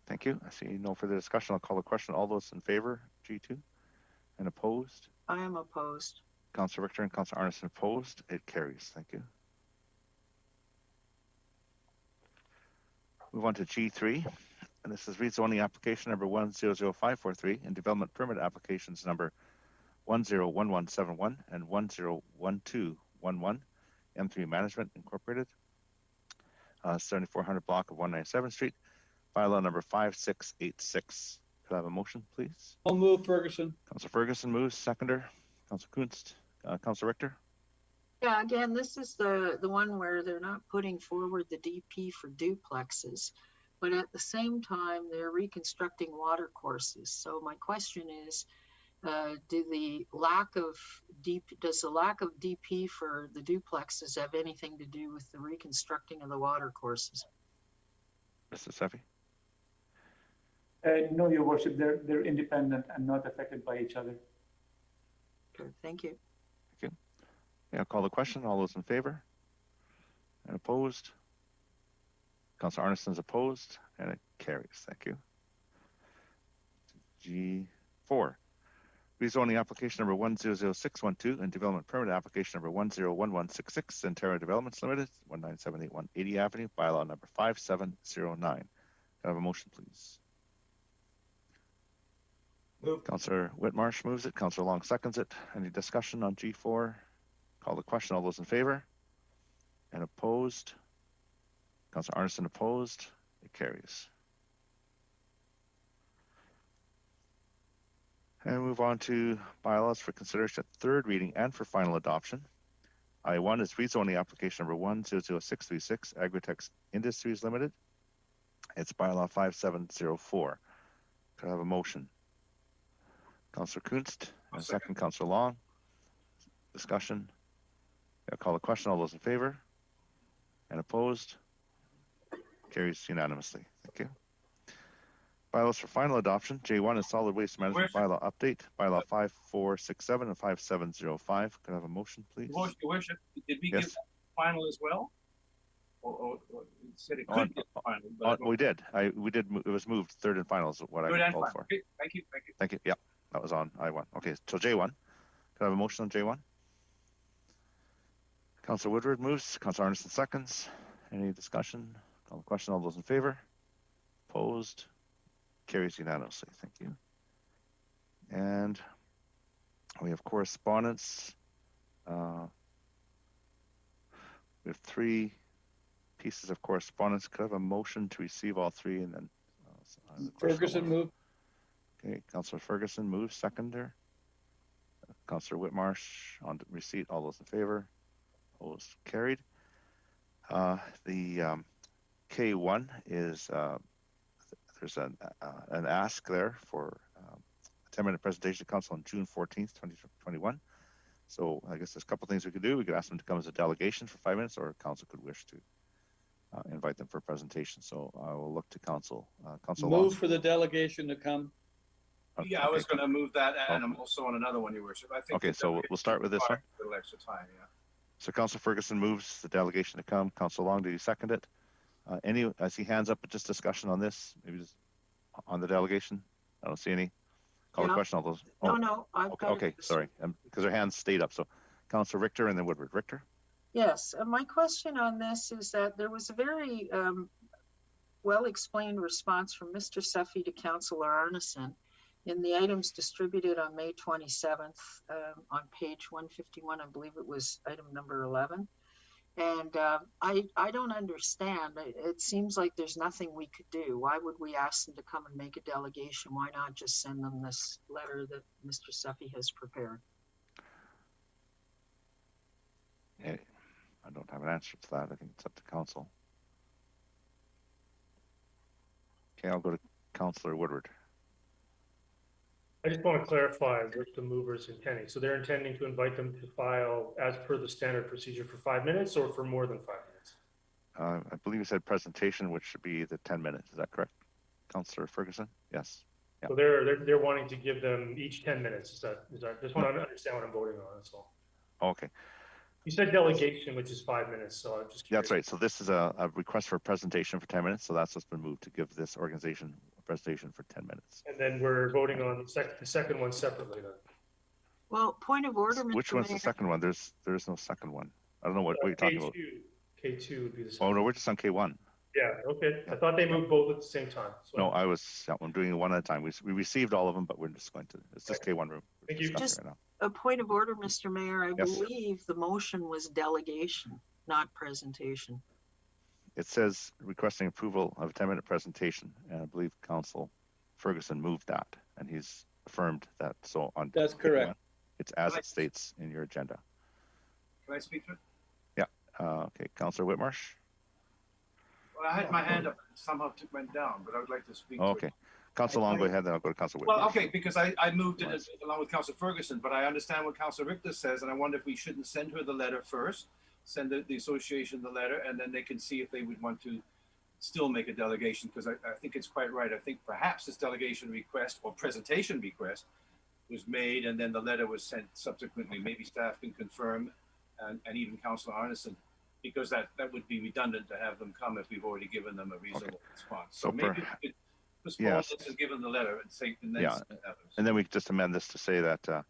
Thank you. I see no further discussion. I'll call the question. All those in favor, G2, and opposed? I am opposed. Councilor Richter and Councilor Arneson opposed. It carries. Thank you. Move on to G3, and this is rezoning application number 100543 and development permit applications number 101171 and 101211. M3 Management Incorporated, 7400 block of 197th Street, bylaw number 5686. Could I have a motion, please? I'll move, Ferguson. Councilor Ferguson moves. Seconder, Councilor Kunst. Councilor Richter. Yeah, again, this is the one where they're not putting forward the DP for duplexes, but at the same time, they're reconstructing water courses. So my question is, does the lack of DP for the duplexes have anything to do with the reconstructing of the water courses? Mr. Sefi. No, Your Worship, they're independent and not affected by each other. Good, thank you. Thank you. Yeah, I'll call the question. All those in favor and opposed? Councilor Arneson's opposed, and it carries. Thank you. G4. rezoning application number 100612 and development permit application number 101166, Centera Developments Limited, 19781 80 Avenue, bylaw number 5709. Can I have a motion, please? Move. Councillor Whitmarsh moves it. Councillor Long seconds it. Any discussion on G4? Call the question. All those in favor? And opposed? Councillor Arneson opposed. It carries. And move on to bylaws for consideration at third reading and for final adoption. I1 is rezoning application number 100636, Agritex Industries Limited. It's bylaw 5704. Could I have a motion? Councillor Kunst, and second Councillor Long. Discussion. I'll call the question. All those in favor? And opposed? Carries unanimously. Thank you. Bylaws for final adoption. J1 is solid waste management bylaw update. Bylaw 5467 and 5705. Could I have a motion, please? Your Worship, did we Yes. give that final as well? Or you said it could get final, but We did. We did. It was moved third and final is what good I and called final. for. Okay, thank you, thank you. Thank you. Yeah, that was on I1. Okay, so J1. Could I have a motion on J1? Councillor Woodward moves. Councillor Arneson seconds. Any discussion? Call the question. All those in favor? Opposed? Carries unanimously. Thank you. And we have correspondence. We have 3 pieces of correspondence. Could I have a motion to receive all 3 and then Ferguson move. Okay, Councillor Ferguson moves. Seconder. Councillor Whitmarsh on receipt. All those in favor? Opposed? Carried. The K1 is there's an ask there for a 10-minute presentation to council on June 14th, 2021. So I guess there's a couple things we could do. We could ask them to come as a delegation for 5 minutes, or council could wish to invite them for a presentation. So I will look to council. Council Move Long. for the delegation to come. Okay. Yeah, I was going to move that, and I'm also on another one, Your Worship. I think. Okay, so we'll start with this one. A little extra time, yeah. So Councillor Ferguson moves the delegation to come. Councillor Long, do you second it? I see hands up, but just discussion on this, maybe just on the delegation. I don't see any. Call the question. All those. Oh, No, I've okay, got okay, it. sorry, because their hands stayed up. So Councillor Richter and then Woodward. Richter. Yes, my question on this is that there was a very well-explained response from Mr. Suffy to Councillor Arneson in the items distributed on May 27th on page 151. I believe it was item number 11. And I don't understand. It seems like there's nothing we could do. Why would we ask them to come and make a delegation? Why not just send them this letter that Mr. Suffy has prepared? Yeah, I don't have an answer to that. I think it's up to council. Okay, I'll go to Councillor Woodward. I just want to clarify what the mover's intending. So they're intending to invite them to file as per the standard procedure for 5 minutes or for more than 5 minutes? I believe you said presentation, which should be the 10 minutes. Is that correct, Councillor Ferguson? Yes. Yeah. So they're wanting to give them each 10 minutes. Is that just want to understand what I'm voting on? That's all. Okay. You said delegation, which is 5 minutes. So I'm just curious. That's right. So this is a request for a presentation for 10 minutes. So that's what's been moved to give this organization a presentation for 10 minutes. And then we're voting on the second one separately then. Well, point of order, Mr. Which one's Mayor. the second one? There's no second one. I don't know what you're talking about. K2 would be the second. Oh no, we're just on K1. Yeah, okay. I thought they moved both at the same time. So. No, I'm doing it one at a time. We received all of them, but we're just going to, it's just K1 room. Thank you. Just right now. a point of order, Mr. Mayor. I Yes. believe the motion was delegation, not presentation. It says requesting approval of a 10-minute presentation, and I believe Council Ferguson moved that, and he's affirmed that. So on That's correct. K1, it's as it states in your agenda. Can I speak to it? Yeah. Okay, Councillor Whitmarsh. Well, I had my hand up, somehow it went down, but I would like to speak to Okay. it. Council Long, go ahead, then I'll go to Council Whitmarsh. Well, okay, because I moved it along with Councillor Ferguson, but I understand what Councillor Richter says, and I wonder if we shouldn't send her the letter first, send the association the letter, and then they can see if they would want to still make a delegation, because I think it's quite right. I think perhaps this delegation request or presentation request was made, and then the letter was sent subsequently. Maybe staff can confirm, and even Councillor Arneson, because that would be redundant to have them come if we've already given them a reasonable response. So So maybe we could postpone Yes. this and give them the letter and say, and then Yeah. send others. And then we just amend this to say that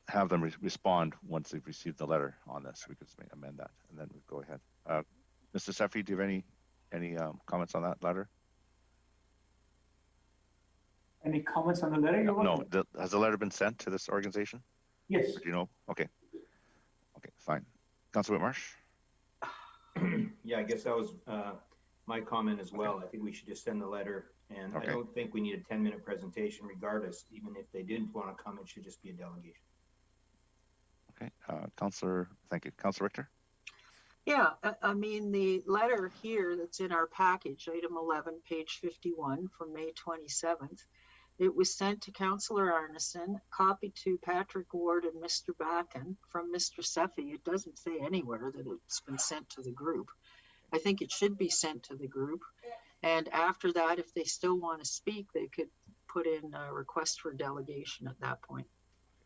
have them respond once they've received the letter on this. We could amend that, and then we go ahead. Mr. Seffi, do you have any comments on that letter? Any comments on the letter? No. Has the letter been sent to this organization? Yes. Or do you know? Okay. Okay, fine. Councilor Whitmarsh? Yeah, I guess that was my comment as well. I think we should just send the letter, and I don't think we need a 10-minute presentation regardless. Even if they didn't want to come, it should just be a delegation. Okay, Councilor, thank you. Councilor Richter? Yeah, I mean, the letter here that's in our package, item 11, page 51 from May 27th, it was sent to Councillor Arneson, copied to Patrick Ward and Mr. Backen from Mr. Seffi. It doesn't say anywhere that it's been sent to the group. I think it should be sent to the group. And after that, if they still want to speak, they could put in a request for delegation at that point.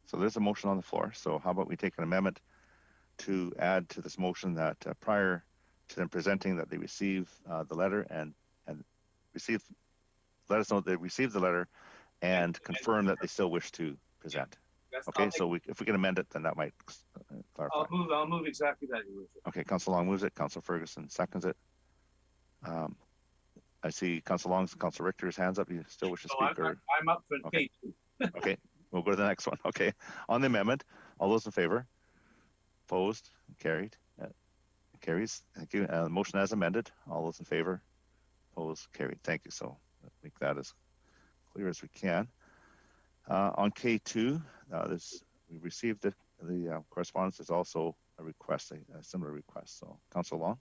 So there's a motion on the floor. So how about we take an amendment to add to this motion that prior to them presenting that they receive the letter and let us know that they received the letter and confirm that they still wish to present. Okay, so if we can amend it, then that might clarify. I'll move exactly that, Your Worship. Okay, Councilor Long moves it. Councilor Ferguson seconds it. I see Councilor Long's, Councilor Richter's hands up. You still wish to speak? I'm up for okay. K2. Okay, we'll go to the next one. Okay, on the amendment, all those in favor? Opposed? Carried? Carries. Thank you. Motion as amended. All those in favor? Opposed? Carried. Thank you. So make that as clear as we can. On K2, we received the correspondence. There's also a request, a similar request. So, Councilor Long?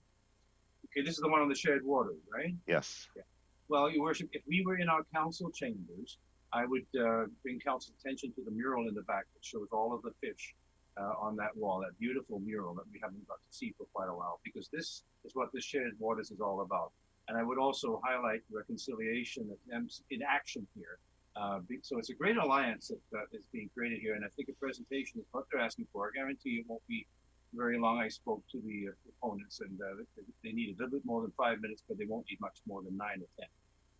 Okay, this is the one on the shared water, right? Yes. Yeah. Well, Your Worship, if we were in our council chambers, I would bring council's attention to the mural in the back that shows all of the fish on that wall, that beautiful mural that we haven't got to see for quite a while, because this is what the shared waters is all about. And I would also highlight reconciliation in action here. So it's a great alliance that is being created here, and I think a presentation is what they're asking for. I guarantee you it won't be very long. I spoke to the opponents, and they need a little bit more than 5 minutes, but they won't need much more than 9 or 10.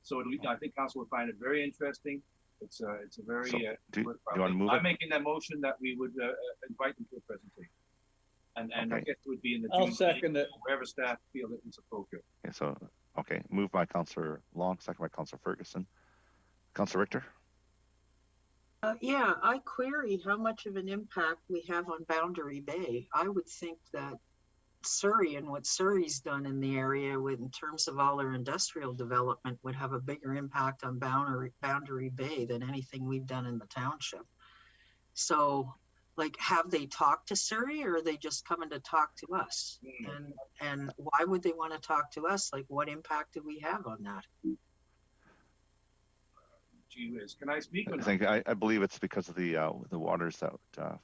So I think council would find it very interesting. It's a very so do you want to move I'm making that motion that we would invite them to a presentation, and I guess it would be in the I'll second it. wherever staff feel that it's appropriate. Okay, so moved by Councilor Long, second by Councilor Ferguson. Councilor Richter? Yeah, I query how much of an impact we have on Boundary Bay. I would think that Surrey and what Surrey's done in the area in terms of all their industrial development would have a bigger impact on Boundary Bay than anything we've done in the township. So, like, have they talked to Surrey, or are they just coming to talk to us? And why would they want to talk to us? Like, what impact do we have on that? Gee whiz, can I speak? I believe it's because of the waters that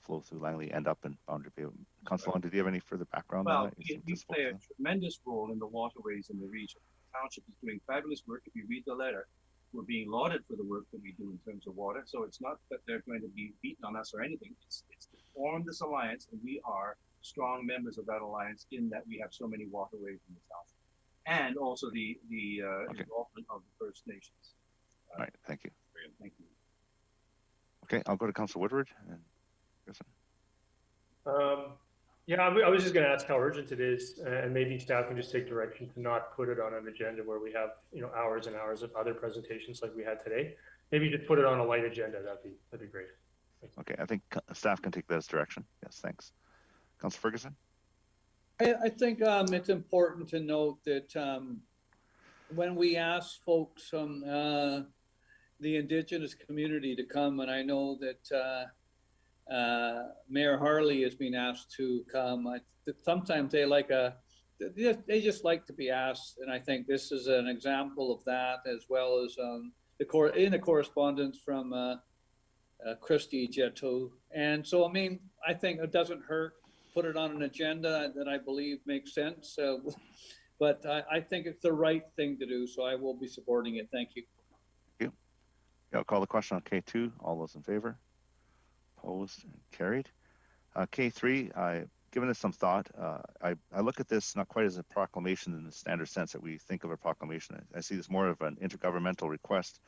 flow through Langley end up in Boundary Bay. Councilor Long, did you have any further background on that? We play a tremendous role in the waterways in the region. The township is doing fabulous work. If you read the letter, we're being lauded for the work that we do in terms of water. So it's not that they're going to be beaten on us or anything. It's to form this alliance, and we are strong members of that alliance in that we have so many waterways in the township, and also the involvement of the First Nations. All right, thank you. Thank you. Okay, I'll go to Councilor Woodward. Yeah, I was just going to ask how urgent it is, and maybe staff can just take direction to not put it on an agenda where we have hours and hours of other presentations like we had today. Maybe just put it on a light agenda. That'd be great. Okay, I think staff can take that as direction. Yes, thanks. Councilor Ferguson. I think it's important to note that when we ask folks from the Indigenous community to come, and I know that Mayor Harley has been asked to come, sometimes they just like to be asked, and I think this is an example of that, as well as in the correspondence from Christy Jeto. And so, I mean, I think it doesn't hurt. Put it on an agenda that I believe makes sense. But I think it's the right thing to do, so I will be supporting it. Thank you. Thank you. I'll call the question on K2. All those in favor? Opposed and carried. K3, given this some thought. I look at this not quite as a proclamation in the standard sense that we think of a proclamation. I see this more of an intergovernmental request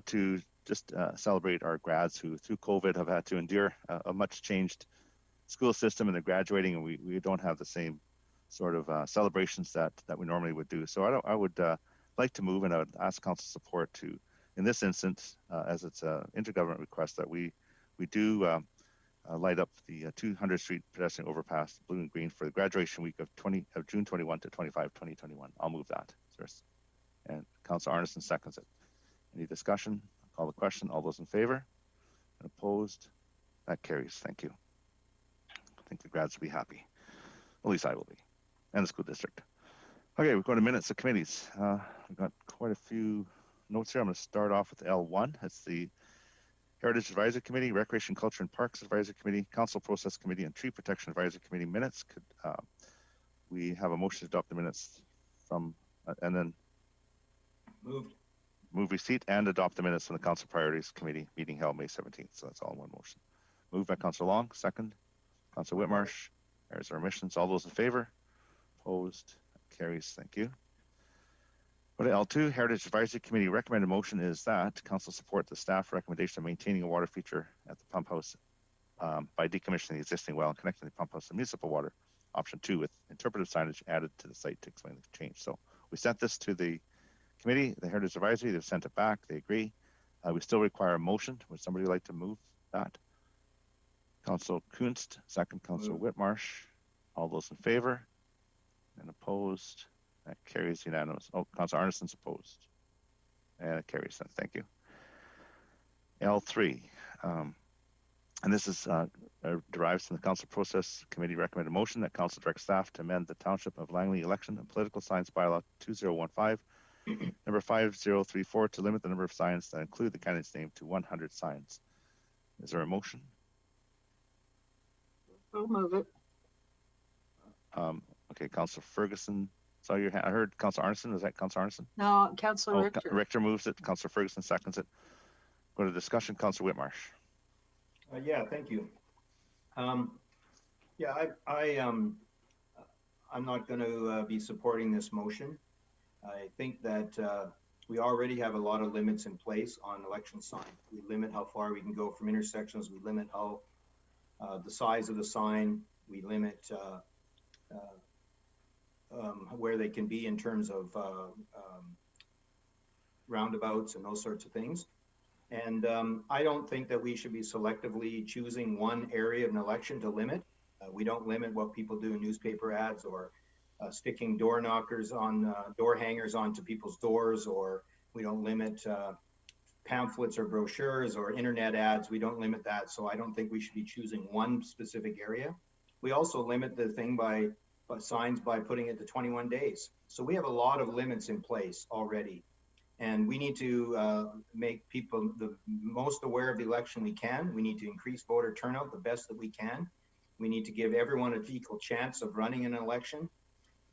to just celebrate our grads who, through COVID, have had to endure a much changed school system, and they're graduating, and we don't have the same sort of celebrations that we normally would do. So I would like to move, and I would ask council support to, in this instance, as it's an intergovernment request, that we do light up the 200th Street pedestrian overpass blue and green for the graduation week of June 21 to 25, 2021. I'll move that. And Councilor Arneson seconds it. Any discussion? I'll call the question. All those in favor? And opposed? That carries. Thank you. I think the grads will be happy. At least I will be. And the school district. Okay, we're going to minutes of committees. We've got quite a few notes here. I'm going to start off with L1. That's the Heritage Advisory Committee, Recreation, Culture and Parks Advisory Committee, Council Process Committee, and Tree Protection Advisory Committee minutes. Could we have a motion to adopt the minutes from, and then move receipt and adopt the minutes from the Council Priorities Committee meeting held May 17th. So that's all in one motion. Moved by Councilor Long, second. Councilor Whitmarsh. There's our omissions. All those in favor? Opposed? Carries. Thank you. Go to L2, Heritage Advisory Committee recommended motion is that council support the staff recommendation of maintaining a water feature at the pump house by decommissioning the existing well and connecting the pump house to municipal water. Option 2 with interpretive signage added to the site to explain the change. So we sent this to the committee, the Heritage Advisory. They've sent it back. They agree. We still require a motion. Would somebody like to move that? Councilor Kunst, second. Councilor Whitmarsh. All those in favor and opposed? That carries unanimous. Oh, Councilor Arneson's opposed. And it carries then. Thank you. L3. And this is derives from the Council Process Committee recommended motion that Council direct staff to amend the Township of Langley Election and Political Signs Bylaw 2015, number 5034, to limit the number of signs that include the candidate's name to 100 signs. Is there a motion? I'll move it. Okay, Councilor Ferguson. Saw your hand. I heard Councilor Arneson. Was that Councilor Arneson? No, Councilor Richter. Richter moves it. Councilor Ferguson seconds it. Go to discussion. Councilor Whitmarsh. Yeah, thank you. Yeah, I'm not going to be supporting this motion. I think that we already have a lot of limits in place on election sign. We limit how far we can go from intersections. We limit how the size of the sign. We limit where they can be in terms of roundabouts and those sorts of things. And I don't think that we should be selectively choosing one area of an election to limit. We don't limit what people do in newspaper ads or sticking door knockers on door hangers onto people's doors, or we don't limit pamphlets or brochures or internet ads. We don't limit that. So I don't think we should be choosing one specific area. We also limit the thing by signs by putting it to 21 days. So we have a lot of limits in place already. And we need to make people the most aware of the election we can. We need to increase voter turnout the best that we can. We need to give everyone an equal chance of running an election.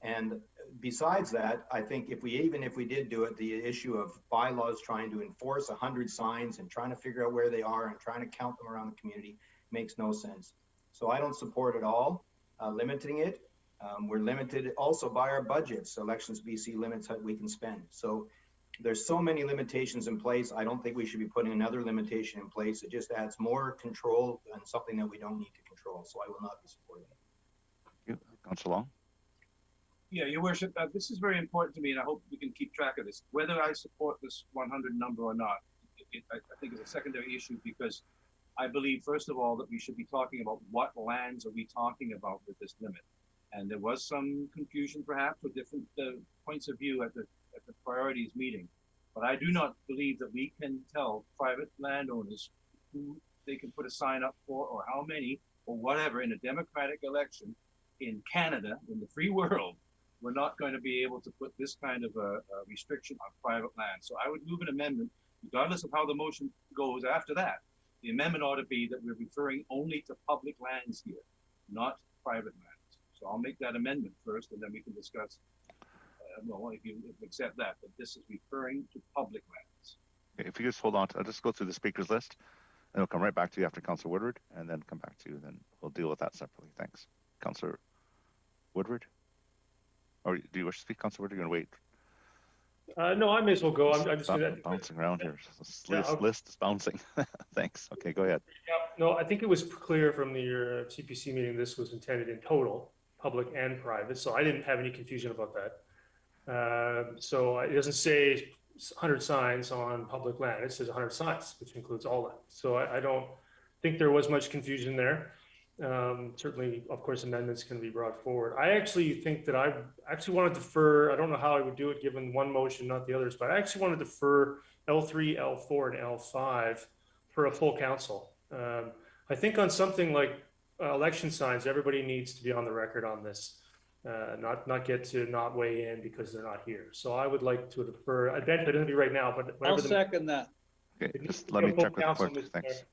And besides that, I think even if we did do it, the issue of bylaws trying to enforce 100 signs and trying to figure out where they are and trying to count them around the community makes no sense. So I don't support at all limiting it. We're limited also by our budgets. Elections BC limits what we can spend. So there's so many limitations in place. I don't think we should be putting another limitation in place. It just adds more control and something that we don't need to control. So I will not be supporting it. Thank you. Councilor Long. Yeah, Your Worship, this is very important to me, and I hope we can keep track of this. Whether I support this 100 number or not, I think is a secondary issue, because I believe, first of all, that we should be talking about what lands are we talking about with this limit. And there was some confusion, perhaps, with different points of view at the priorities meeting. But I do not believe that we can tell private landowners who they can put a sign up for, or how many, or whatever, in a democratic election in Canada, in the free world. We're not going to be able to put this kind of a restriction on private land. So I would move an amendment, regardless of how the motion goes after that. The amendment ought to be that we're referring only to public lands here, not private lands. So I'll make that amendment first, and then we can discuss, well, if you accept that, but this is referring to public lands. Okay, if you just hold on, I'll just go through the speakers list. it'll come right back to you after Councillor Woodward, and then come back to you. Then we'll deal with that separately. Thanks, Councillor Woodward. Or do you wish to speak, Councillor Woodward? You're going to wait. No, I may as well go. I'm just gonna bouncing around here. This Yeah, list is bouncing. Thanks. Okay, go ahead. Yeah, no, I think it was clear from the CPC meeting this was intended in total, public and private. So I didn't have any confusion about that. So it doesn't say 100 signs on public land. It says 100 signs, which includes all that. So I don't think there was much confusion there. Certainly, of course, amendments can be brought forward. I actually think that I actually want to defer. I don't know how I would do it given one motion, not the others, but I actually want to defer L3, L4, and L5 for a full council. I think on something like election signs, everybody needs to be on the record on this, not get to not weigh in because they're not here. So I would like to defer. Eventually, it doesn't be right now, but I'll second that. Okay, just let me check with the clerk. Thanks.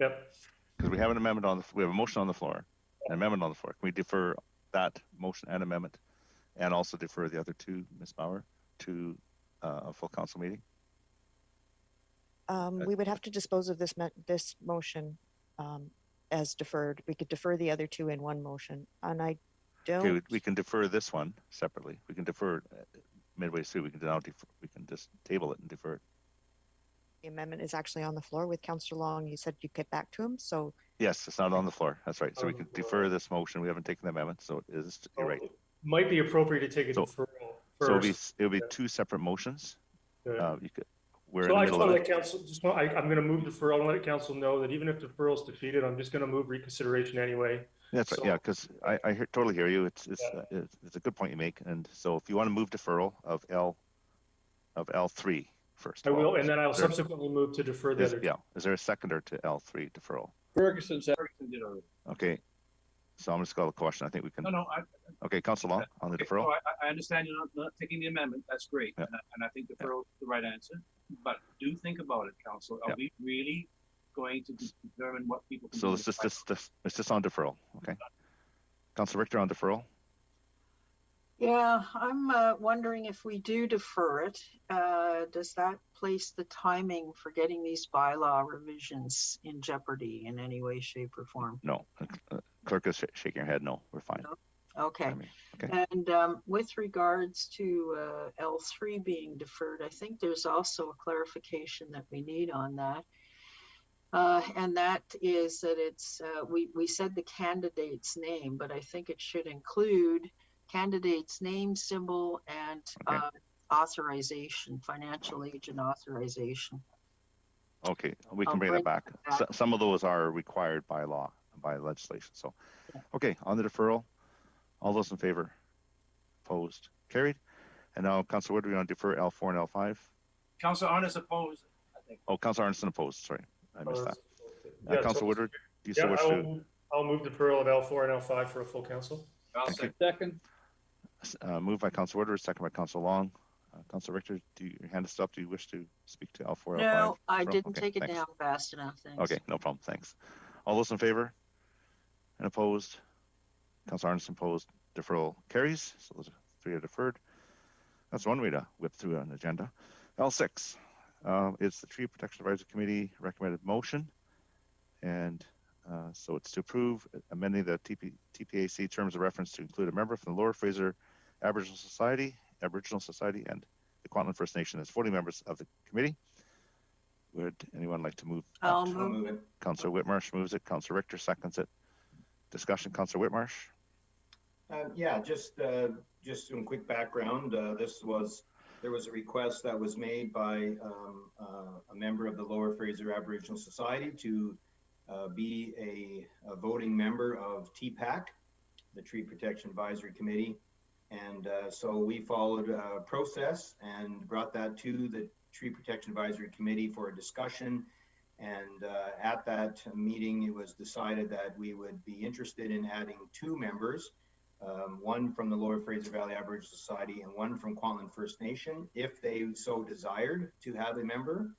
Yep. Because we have an amendment on we have a motion on the floor, an amendment on the floor. Can we defer that motion and amendment, and also defer the other two, Ms. Bauer, to a full council meeting? We would have to dispose of this motion as deferred. We could defer the other two in one motion, and I don't. Okay, we can defer this one separately. We can defer midway through. We can now we can just table it and defer it. The amendment is actually on the floor with Councillor Long. You said you'd get back to him, so. Yes, it's not on the floor. That's right. So we can defer this motion. We haven't taken the amendment, so it is. You're right. Might be appropriate to take a deferral first. So it'll be two separate motions. You could. So I just want to let council. I'm going to move deferral and let council know that even if deferral is defeated, I'm just going to move reconsideration anyway. That's right. Yeah, because I totally hear you. It's a good point you make. And so if you want to move deferral of L3 first. I will, and then I'll subsequently move to defer the other. Yeah. Is there a seconder to L3 deferral? Ferguson did already. Okay. So I'm just going to call the question. I think we can. No. Okay, Councillor Long on the deferral. So I understand you're not taking the amendment. That's great. Yeah. And I think deferral is the right answer. But do think about it, Council. Are we really going to determine what people can do? So it's just on deferral. Okay. Councillor Richter on deferral. Yeah, I'm wondering if we do defer it, does that place the timing for getting these bylaw revisions in jeopardy in any way, shape, or form? No. Clerk is shaking her head. No, we're fine. No? Okay. And with regards to L3 being deferred, I think there's also a clarification that we need on that. And that is that it's, we said the candidate's name, but I think it should include candidate's name, symbol, and authorization, financial agent authorization. Okay, we can bring that back. Some of those are required by law, by legislation. So, okay, on the deferral, all those in favor? Opposed? Carried. And now, Councillor Wood, we want to defer L4 and L5? Councillor Arnott opposed, I think. Oh, Councillor Arnott opposed. Sorry, I missed that. Councillor Woodward, do you still wish to? I'll move deferral of L4 and L5 for a full council. I'll second. Moved by Councillor Woodward, second by Councillor Long. Councillor Richter, your hand is up. Do you wish to speak to L4, L5? No, I didn't take it down fast enough. Thanks. Okay, no problem. Thanks. All those in favor and opposed? Councillor Arnott opposed. Deferral carries. So those three are deferred. That's one way to whip through an agenda. L6 is the Tree Protection Advisory Committee recommended motion. And so it's to approve amending the TPAC terms of reference to include a member from the Lower Fraser Aboriginal Society, and the Kwantlen First Nation as 40 members of the committee. Would anyone like to move? I'll move it. Councillor Whitmarsh moves it. Councillor Richter seconds it. Discussion, Councillor Whitmarsh. Yeah, just some quick background. There was a request that was made by a member of the Lower Fraser Aboriginal Society to be a voting member of TPAC, the Tree Protection Advisory Committee. And so we followed a process and brought that to the Tree Protection Advisory Committee for a discussion. And at that meeting, it was decided that we would be interested in adding two members, one from the Lower Fraser Valley Aboriginal Society and one from Kwantlen First Nation, if they so desired to have a member.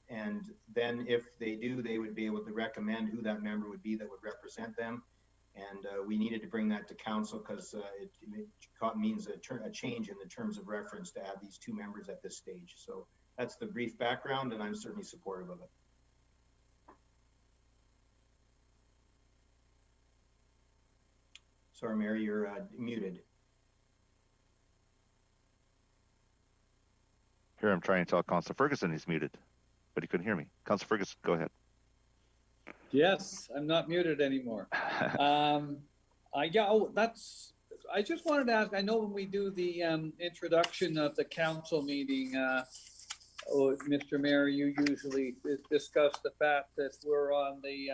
And then if they do, they would be able to recommend who that member would be that would represent them. And we needed to bring that to council because it means a change in the terms of reference to add these two members at this stage. So that's the brief background, and I'm certainly supportive of it. Sorry, Mary, you're muted. Here I'm trying to tell Councillor Ferguson he's muted, but he couldn't hear me. Councillor Ferguson, go ahead. Yes, I'm not muted anymore. I just wanted to ask, I know when we do the introduction of the council meeting, Mr. Mayor, you usually discuss the fact that we're on the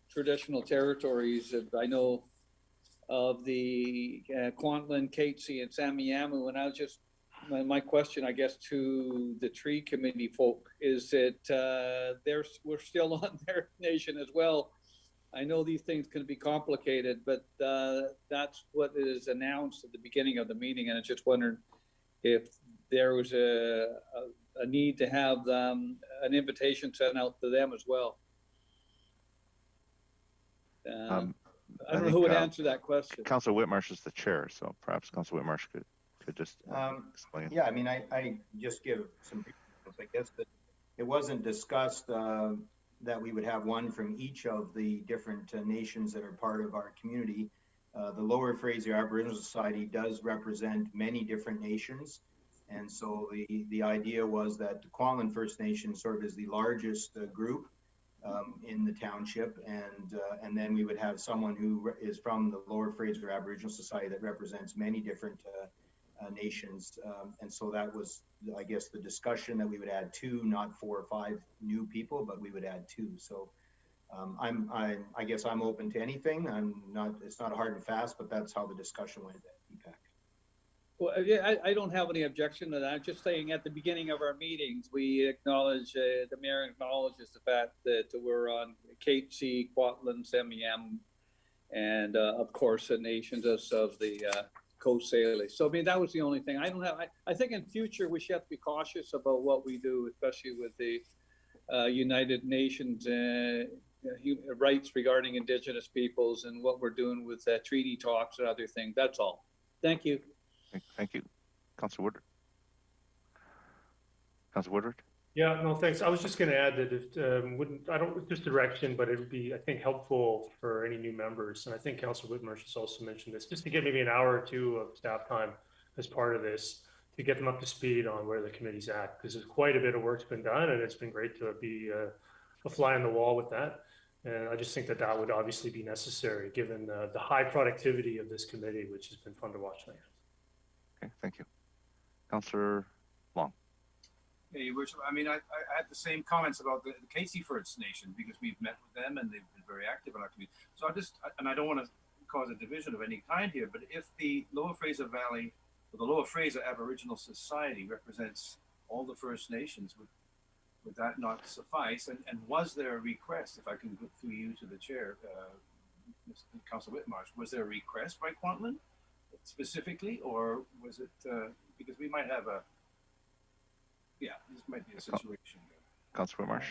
traditional territories I know of the Kwantlen, Catesy, and Samiamu, and I was just, my question, I guess, to the tree committee folk is that we're still on their nation as well. I know these things can be complicated, but that's what is announced at the beginning of the meeting, and I just wondered if there was a need to have an invitation sent out to them as well. I don't know who would answer that question. Councillor Whitmarsh is the chair, so perhaps Councillor Whitmarsh could just explain. Yeah, I mean, I just give some, I guess that it wasn't discussed that we would have one from each of the different nations that are part of our community. The Lower Fraser Aboriginal Society does represent many different nations. And so the idea was that the Kwantlen First Nation sort of is the largest group in the township. And then we would have someone who is from the Lower Fraser Aboriginal Society that represents many different nations. And so that was, I guess, the discussion that we would add 2, not 4 or 5 new people, but we would add 2. So I guess I'm open to anything. It's not hard and fast, but that's how the discussion went at EPAC. Well, yeah, I don't have any objection to that. I'm just saying at the beginning of our meetings, we acknowledge, the mayor acknowledges the fact that we're on Catesy, Kwantlen, Semiam, and of course the nations of the Coast Salish. So I mean, that was the only thing. I think in future we should have to be cautious about what we do, especially with the United Nations human rights regarding Indigenous peoples and what we're doing with treaty talks and other things. That's all. Thank you. Thank you. Councillor Woodward. Councillor Woodward? Yeah, no, thanks. I was just going to add that it I don't just direction, but it would be, I think, helpful for any new members. And I think Councillor Whitmarsh has also mentioned this, just to get maybe an hour or 2 of staff time as part of this to get them up to speed on where the committee's at, because there's quite a bit of work's been done, and it's been great to be a fly on the wall with that. And I just think that that would obviously be necessary given the high productivity of this committee, which has been fun to watch tonight. Okay, thank you. Councillor Long. Yeah, Your Worship, I mean, I had the same comments about the Casey First Nation because we've met with them and they've been very active in our community. So I don't want to cause a division of any kind here, but if the Lower Fraser Valley, or the Lower Fraser Aboriginal Society represents all the First Nations, would that not suffice? And was there a request, if I can go through you to the chair, Councillor Whitmarsh, was there a request by Kwantlen specifically, or was it, because we might have this might be a situation. Councillor Whitmarsh.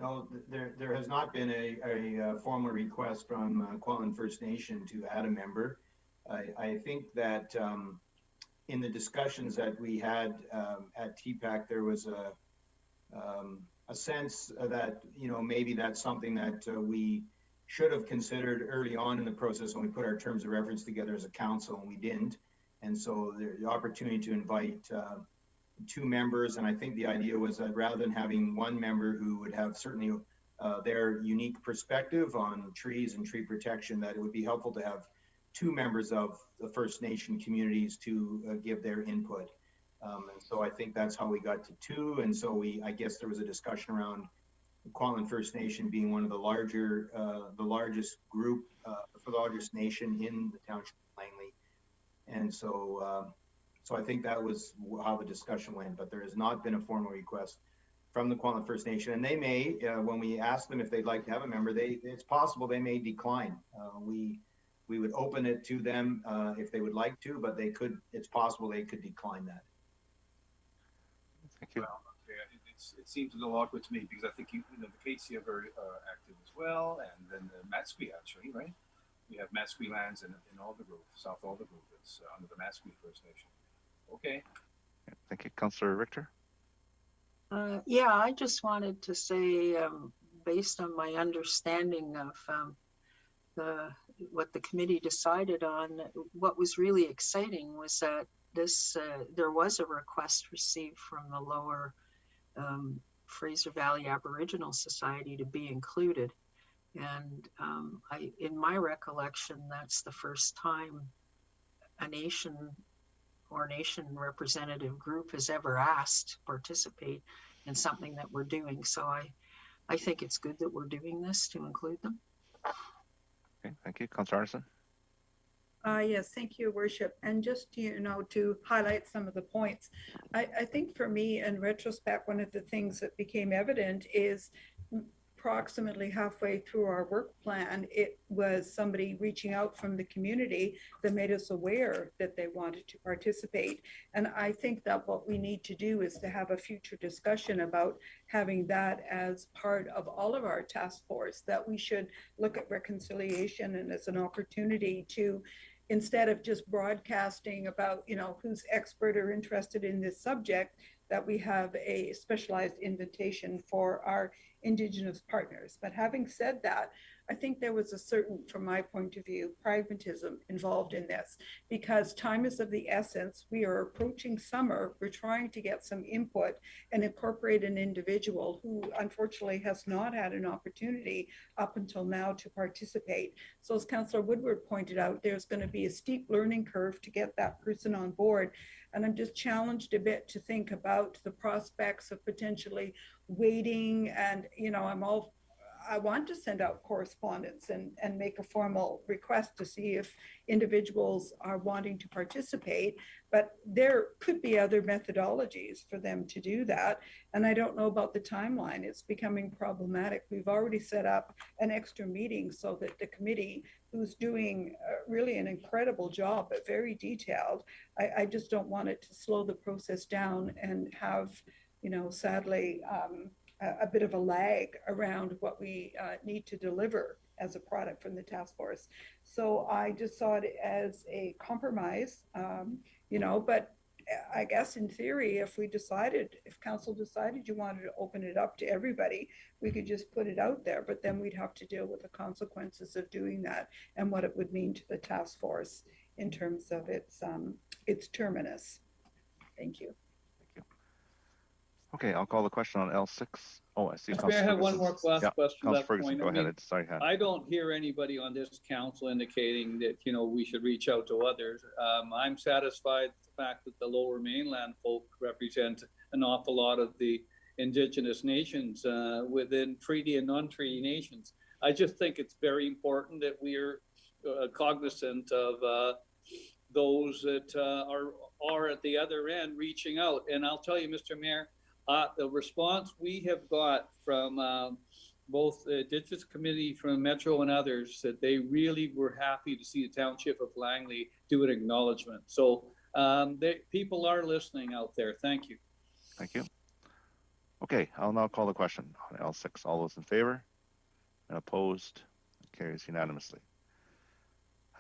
No, there has not been a formal request from Kwantlen First Nation to add a member. I think that in the discussions that we had at TPAC, there was a sense that, maybe that's something that we should have considered early on in the process when we put our terms of reference together as a council, and we didn't. And so the opportunity to invite 2 members, and I think the idea was that rather than having 1 member who would have certainly their unique perspective on trees and tree protection, that it would be helpful to have 2 members of the First Nation communities to give their input. And so I think that's how we got to 2. And so I guess there was a discussion around the Kwantlen First Nation being one of the largest group, the largest nation in the township of Langley. And so I think that was how the discussion went, but there has not been a formal request from the Kwantlen First Nation. And they may, when we ask them if they'd like to have a member, it's possible they may decline. We would open it to them if they would like to, but it's possible they could decline that. Thank you. Well, okay. It seems a little awkward to me because I think the Casey are very active as well, and then the Matsqui actually, right? We have Matsqui lands in Aldergrove, South Aldergrove, that's under the Matsqui First Nation. Okay. Thank you. Councillor Richter. Yeah, I just wanted to say, based on my understanding of what the committee decided on, what was really exciting was that this there was a request received from the Lower Fraser Valley Aboriginal Society to be included. And in my recollection, that's the first time a nation or nation representative group has ever asked to participate in something that we're doing. So I think it's good that we're doing this to include them. Okay, thank you. Councillor Arneson. Yes, thank you, Worship. And just, to highlight some of the points, I think for me, in retrospect, one of the things that became evident is approximately halfway through our work plan, it was somebody reaching out from the community that made us aware that they wanted to participate. And I think that what we need to do is to have a future discussion about having that as part of all of our task force, that we should look at reconciliation and as an opportunity to, instead of just broadcasting about, who's expert or interested in this subject, that we have a specialized invitation for our Indigenous partners. But having said that, I think there was a certain, from my point of view, pragmatism involved in this, because time is of the essence. We are approaching summer. We're trying to get some input and incorporate an individual who unfortunately has not had an opportunity up until now to participate. So as Councillor Woodward pointed out, there's going to be a steep learning curve to get that person on board. And I'm just challenged a bit to think about the prospects of potentially waiting. And, I want to send out correspondence and make a formal request to see if individuals are wanting to participate, but there could be other methodologies for them to do that. And I don't know about the timeline. It's becoming problematic. We've already set up an extra meeting so that the committee, who's doing really an incredible job, but very detailed, I just don't want it to slow the process down and have, sadly, a bit of a lag around what we need to deliver as a product from the task force. So I just saw it as a compromise, but I guess in theory, if council decided you wanted to open it up to everybody, we could just put it out there, but then we'd have to deal with the consequences of doing that and what it would mean to the task force in terms of its terminus. Thank you. Okay, I'll call the question on L6. Oh, I see. May I have one more last question? Councillor Ferguson, go ahead. Sorry, I don't hear anybody on this council indicating that, we should reach out to others. I'm satisfied with the fact that the Lower Mainland folk represent an awful lot of the Indigenous nations within treaty and non-treaty nations. I just think it's very important that we're cognizant of those that are at the other end reaching out. And I'll tell you, Mr. Mayor, the response we have got from both the Indigenous Committee from Metro and others, that they really were happy to see the Township of Langley do an acknowledgement. So people are listening out there. Thank you. Thank you. Okay, I'll now call the question on L6. All those in favor and opposed? It carries unanimously.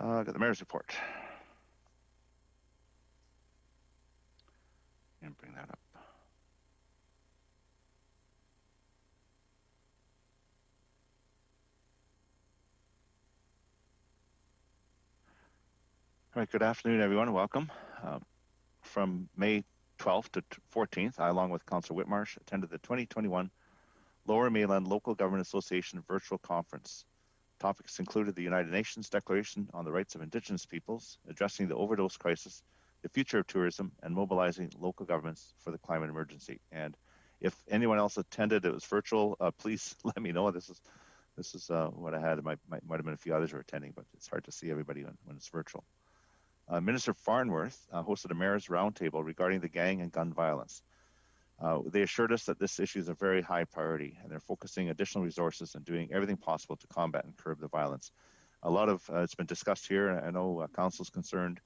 Got the mayor's report. And bring that up. All right, good afternoon, everyone. Welcome. From May 12th to 14th, I, along with Councillor Whitmarsh, attended the 2021 Lower Mainland Local Government Association Virtual Conference. Topics included the United Nations Declaration on the Rights of Indigenous Peoples, addressing the overdose crisis, the future of tourism, and mobilizing local governments for the climate emergency. And if anyone else attended, it was virtual, please let me know. This is what I had. It might have been a few others who were attending, but it's hard to see everybody when it's virtual. Minister Farnworth hosted a mayor's roundtable regarding the gang and gun violence. They assured us that this issue is a very high priority, and they're focusing additional resources and doing everything possible to combat and curb the violence. A lot of it's been discussed here. I know council's concerned.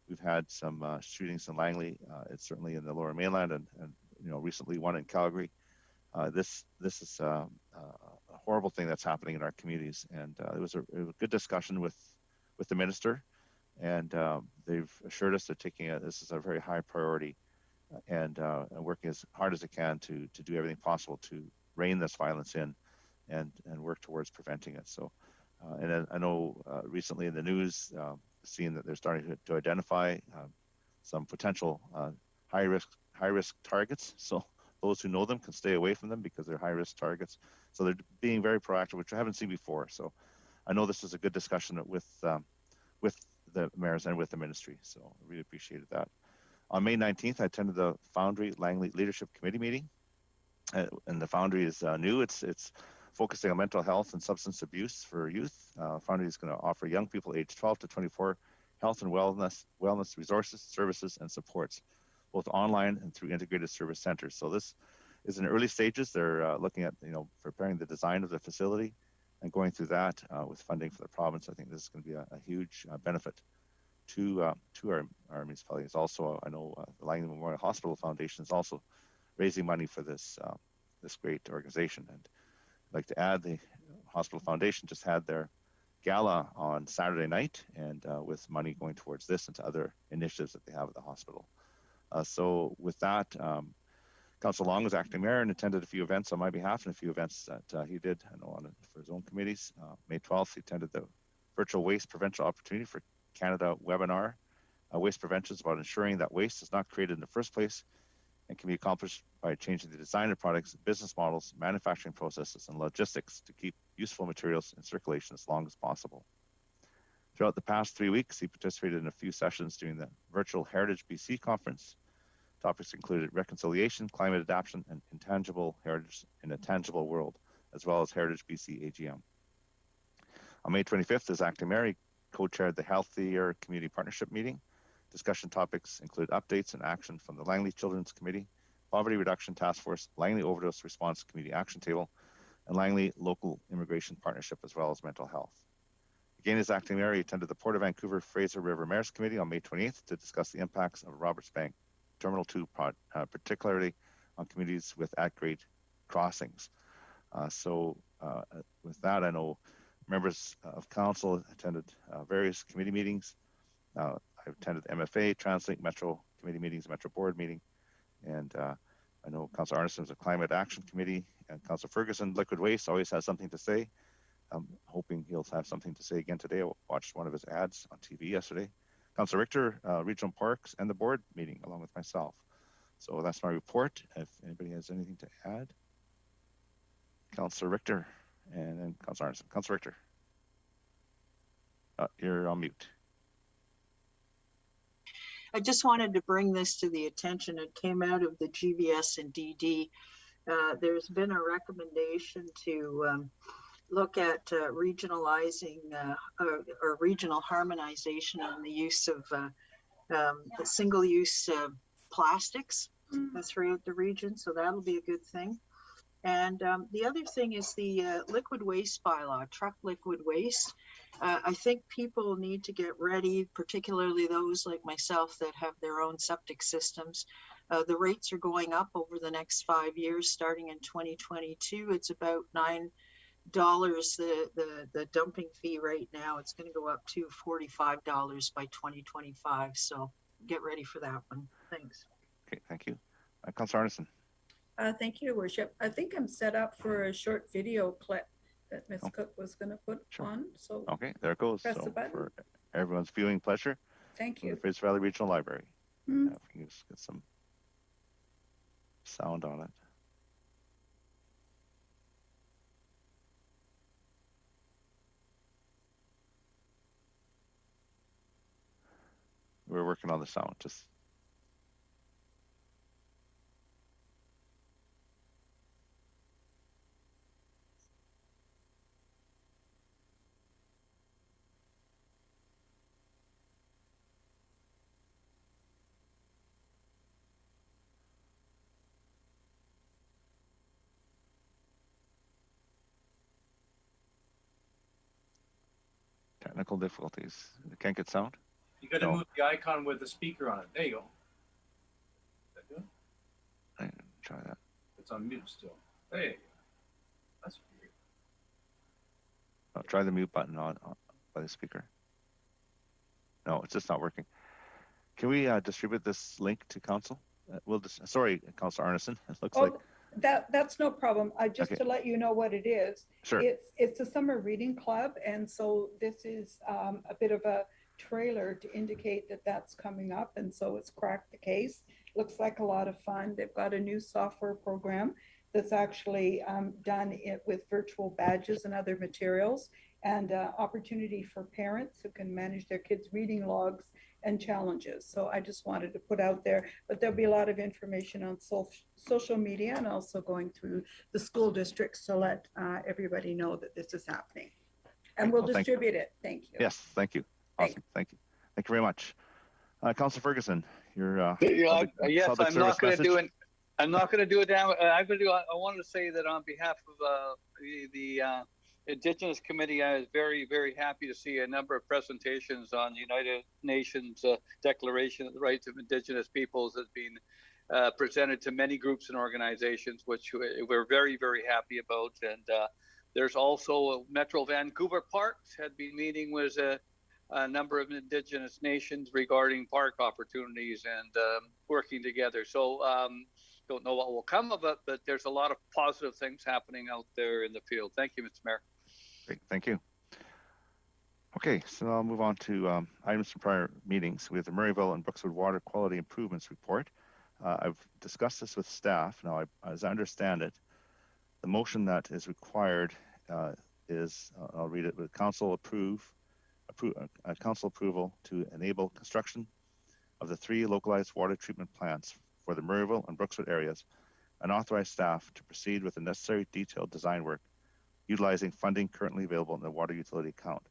We've had some shootings in Langley. It's certainly in the Lower Mainland, and recently one in Calgary. This is a horrible thing that's happening in our communities, and it was a good discussion with the minister. And they've assured us they're taking this is a very high priority, and working as hard as they can to do everything possible to rein this violence in and work towards preventing it. So And I know recently in the news, seeing that they're starting to identify some potential high risk targets. So those who know them can stay away from them because they're high risk targets. So they're being very proactive, which I haven't seen before. So I know this is a good discussion with the mayors and with the ministry. So I really appreciated that. On May 19th, I attended the Foundry Langley Leadership Committee meeting. And the Foundry is new. It's focusing on mental health and substance abuse for youth. Foundry is going to offer young people aged 12 to 24 health and wellness resources, services, and supports, both online and through integrated service centers. So this is in early stages. They're looking at preparing the design of the facility and going through that with funding for the province. I think this is going to be a huge benefit to our municipalities. Also, I know the Langley Memorial Hospital Foundation is also raising money for this great organization. And I'd like to add, the Hospital Foundation just had their gala on Saturday night, and with money going towards this and to other initiatives that they have at the hospital. So with that, Councillor Long was acting mayor and attended a few events on my behalf and a few events that he did, I know, for his own committees. May 12th, he attended the Virtual Waste Prevention Opportunity for Canada webinar. Waste prevention is about ensuring that waste is not created in the first place and can be accomplished by changing the design of products, business models, manufacturing processes, and logistics to keep useful materials in circulation as long as possible. Throughout the past 3 weeks, he participated in a few sessions during the virtual Heritage BC conference. Topics included reconciliation, climate adaptation, and intangible heritage in a tangible world, as well as Heritage BC AGM. On May 25th, as acting mayor, he co-chaired the Healthier Community Partnership meeting. Discussion topics include updates and action from the Langley Children's Committee, Poverty Reduction Task Force, Langley Overdose Response Community Action Table, and Langley Local Immigration Partnership, as well as mental health. Again, as acting mayor, he attended the Port of Vancouver Fraser River Mayor's Committee on May 28th to discuss the impacts of Roberts Bank Terminal 2, particularly on communities with at-grade crossings. With that, I know members of council attended various committee meetings. I've attended MFA, Translink, Metro committee meetings, Metro board meeting, and I know Councillor Arneson is a Climate Action Committee, and Councillor Ferguson, Liquid Waste, always has something to say. I'm hoping he'll have something to say again today. I watched one of his ads on TV yesterday. Councillor Richter, Regional Parks, and the board meeting along with myself. So that's my report. If anybody has anything to add. Councillor Richter, and then Councillor Arneson. Councillor Richter. You're on mute. I just wanted to bring this to the attention. It came out of the GVS and DD. There's been a recommendation to look at regionalizing or regional harmonization on the use of single-use plastics throughout the region. So that'll be a good thing. And the other thing is the liquid waste bylaw, truck liquid waste. I think people need to get ready, particularly those like myself that have their own septic systems. The rates are going up over the next 5 years, starting in 2022. It's about $9 the dumping fee right now. It's going to go up to $45 by 2025. So get ready for that one. Thanks. Okay, thank you. Councillor Arneson. Thank you, Your Worship. I think I'm set up for a short video clip that Ms. Cook was going to put on. So okay, there it goes. Press so the button. For everyone's viewing pleasure. Thank you. The Fraser Valley Regional Library. If we can just get some sound on it. We're working on the sound. Just. Technical difficulties. Can't get sound? You got to move the icon with the speaker on it. There you go. Is that good? Try that. It's on mute still. There you go. That's weird. Try the mute button on by the speaker. No, it's just not working. Can we distribute this link to council? We'll just. Sorry, Councillor Arneson. It looks like That's no problem. Just Okay. to let you know what it is. Sure. It's a summer reading club, and so this is a bit of a trailer to indicate that that's coming up, and so it's Crack the Case. Looks like a lot of fun. They've got a new software program that's actually done it with virtual badges and other materials, and opportunity for parents who can manage their kids' reading logs and challenges. So I just wanted to put out there, but there'll be a lot of information on social media and also going through the school districts to let everybody know that this is happening. And we'll distribute it. Thank you. Yes, thank you. Awesome. Thank you. Thank you very much. Councilor Ferguson, your yes, public I'm service not going to message. do it. I'm not going to do it now. I'm going to do. I wanted to say that on behalf of the Indigenous Committee, I was very, very happy to see a number of presentations on the United Nations Declaration of the Rights of Indigenous Peoples has been presented to many groups and organizations, which we're very, very happy about. And there's also Metro Vancouver Parks had been meeting with a number of Indigenous nations regarding park opportunities and working together. So don't know what will come of it, but there's a lot of positive things happening out there in the field. Thank you, Mr. Mayor. Great, thank you. Okay, so I'll move on to items from prior meetings. We have the Murrayville and Brookswood Water Quality Improvements Report. I've discussed this with staff. Now, as I understand it, the motion that is required is, I'll read it, with council approval to enable construction of the 3 localized water treatment plants for the Murrayville and Brookswood areas, and authorize staff to proceed with the necessary detailed design work utilizing funding currently available in the water utility account.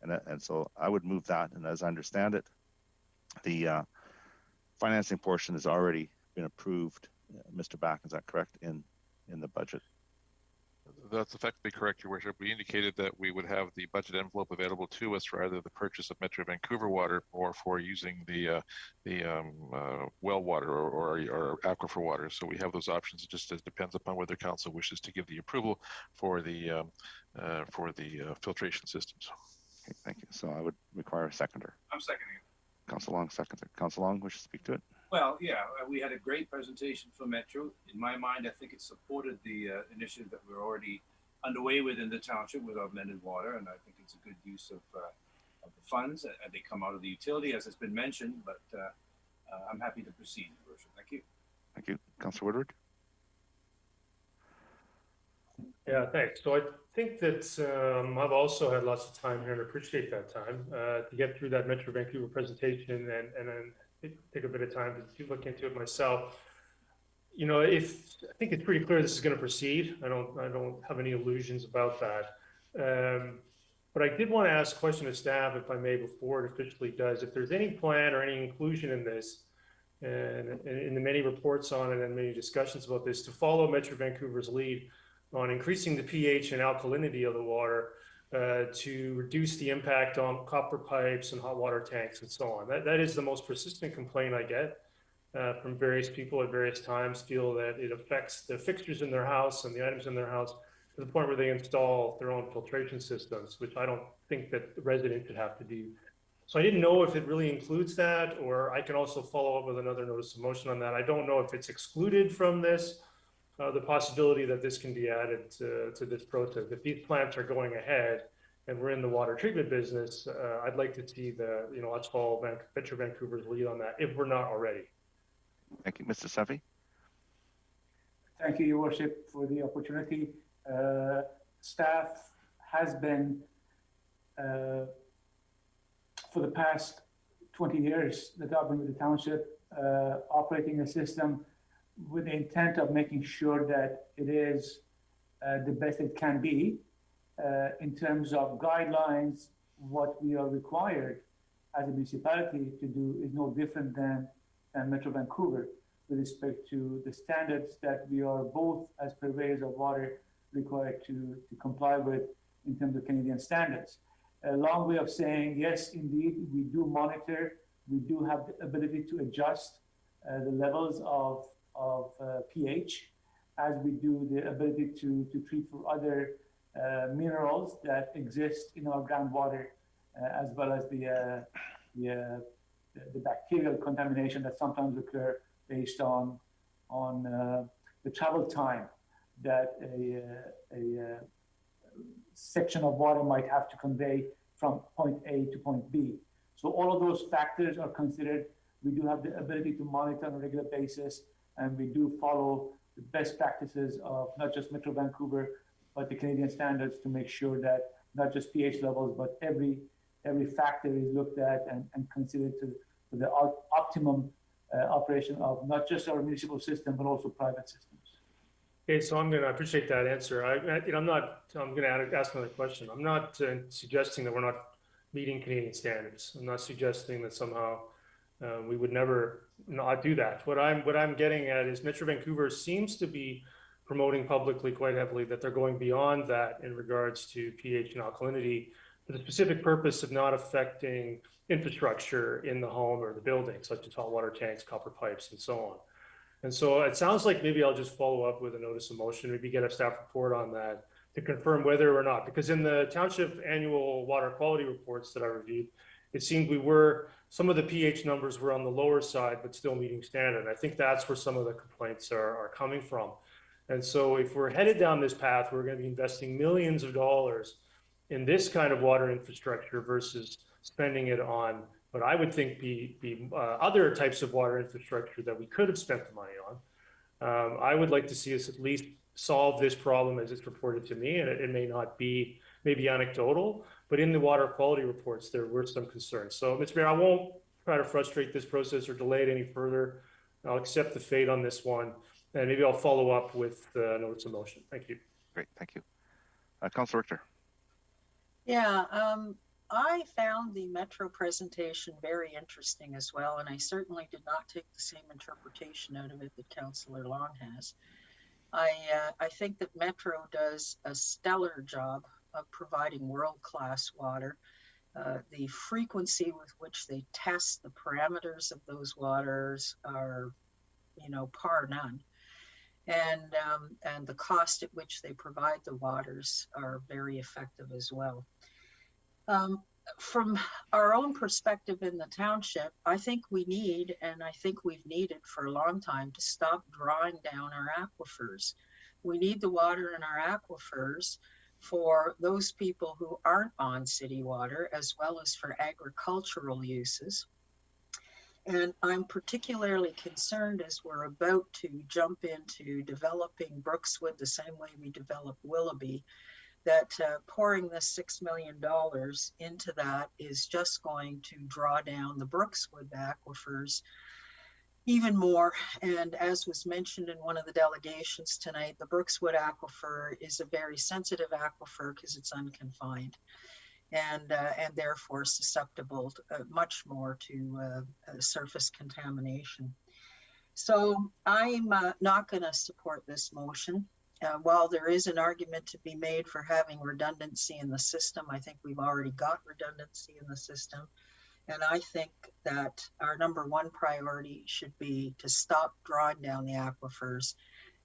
And so I would move that. And as I understand it, the financing portion has already been approved. Mr. Back, is that correct, in the budget? That's effectively correct, Your Worship. We indicated that we would have the budget envelope available to us for either the purchase of Metro Vancouver water or for using the well water or aquifer water. So we have those options. It just depends upon whether council wishes to give the approval for the filtration systems. Okay, thank you. So I would require a seconder. I'm seconding it. Council Long seconds it. Council Long, wishes to speak to it? Well, yeah, we had a great presentation for Metro. In my mind, I think it supported the initiative that we're already underway within the township with augmented water, and I think it's a good use of the funds. They come out of the utility, as has been mentioned, but I'm happy to proceed, Your Worship. Thank you. Thank you. Councilor Woodward? Yeah, thanks. So I think that I've also had lots of time here and appreciate that time to get through that Metro Vancouver presentation and then take a bit of time to look into it myself. You know, I think it's pretty clear this is going to proceed. I don't have any illusions about that. But I did want to ask a question of staff, if I may, before it officially does. If there's any plan or any inclusion in this, and in the many reports on it and many discussions about this, to follow Metro Vancouver's lead on increasing the pH and alkalinity of the water to reduce the impact on copper pipes and hot water tanks and so on. That is the most persistent complaint I get from various people at various times, feel that it affects the fixtures in their house and the items in their house to the point where they install their own filtration systems, which I don't think that the resident should have to do. So I didn't know if it really includes that, or I can also follow up with another notice of motion on that. I don't know if it's excluded from this, the possibility that this can be added to this process. If these plants are going ahead and we're in the water treatment business, I'd like to see let's follow Metro Vancouver's lead on that if we're not already. Thank you. Mr. Sevi? Thank you, Your Worship, for the opportunity. Staff has been, for the past 20 years that I've been with the township, operating a system with the intent of making sure that it is the best it can be in terms of guidelines. What we are required as a municipality to do is no different than Metro Vancouver with respect to the standards that we are both, as purveyors of water, required to comply with in terms of Canadian standards. A long way of saying, yes, indeed, we do monitor, we do have the ability to adjust the levels of pH, as we do the ability to treat for other minerals that exist in our groundwater, as well as the bacterial contamination that sometimes occur based on the travel time that a section of water might have to convey from point A to point B. So all of those factors are considered. We do have the ability to monitor on a regular basis, and we do follow the best practices of not just Metro Vancouver, but the Canadian standards to make sure that not just pH levels, but every factor is looked at and considered to the optimum operation of not just our municipal system, but also private systems. Okay, so I appreciate that answer. I'm going to ask another question. I'm not suggesting that we're not meeting Canadian standards. I'm not suggesting that somehow we would never not do that. What I'm getting at is Metro Vancouver seems to be promoting publicly quite heavily that they're going beyond that in regards to pH and alkalinity for the specific purpose of not affecting infrastructure in the home or the building, such as hot water tanks, copper pipes, and so on. And so it sounds like maybe I'll just follow up with a notice of motion, maybe get a staff report on that to confirm whether or not, because in the township annual water quality reports that I reviewed, it seemed some of the pH numbers were on the lower side, but still meeting standard. I think that's where some of the complaints are coming from. And so if we're headed down this path, we're going to be investing millions of dollars in this kind of water infrastructure versus spending it on what I would think be other types of water infrastructure that we could have spent the money on. I would like to see us at least solve this problem as it's reported to me, and it may not be maybe anecdotal, but in the water quality reports, there were some concerns. So, Mr. Mayor, I won't try to frustrate this process or delay it any further. I'll accept the fate on this one, and maybe I'll follow up with notice of motion. Thank you. Great, thank you. Councilor Richter. Yeah, I found the Metro presentation very interesting as well, and I certainly did not take the same interpretation out of it that Councillor Long has. I think that Metro does a stellar job of providing world-class water. The frequency with which they test the parameters of those waters are, par none. And the cost at which they provide the waters are very effective as well. From our own perspective in the township, I think we need, and I think we've needed for a long time, to stop drawing down our aquifers. We need the water in our aquifers for those people who aren't on city water, as well as for agricultural uses. And I'm particularly concerned as we're about to jump into developing Brookswood the same way we developed Willoughby, that pouring this $6 million into that is just going to draw down the Brookswood aquifers even more. And as was mentioned in one of the delegations tonight, the Brookswood aquifer is a very sensitive aquifer because it's unconfined and therefore susceptible much more to surface contamination. So I'm not going to support this motion. While there is an argument to be made for having redundancy in the system, I think we've already got redundancy in the system. And I think that our number one priority should be to stop drawing down the aquifers.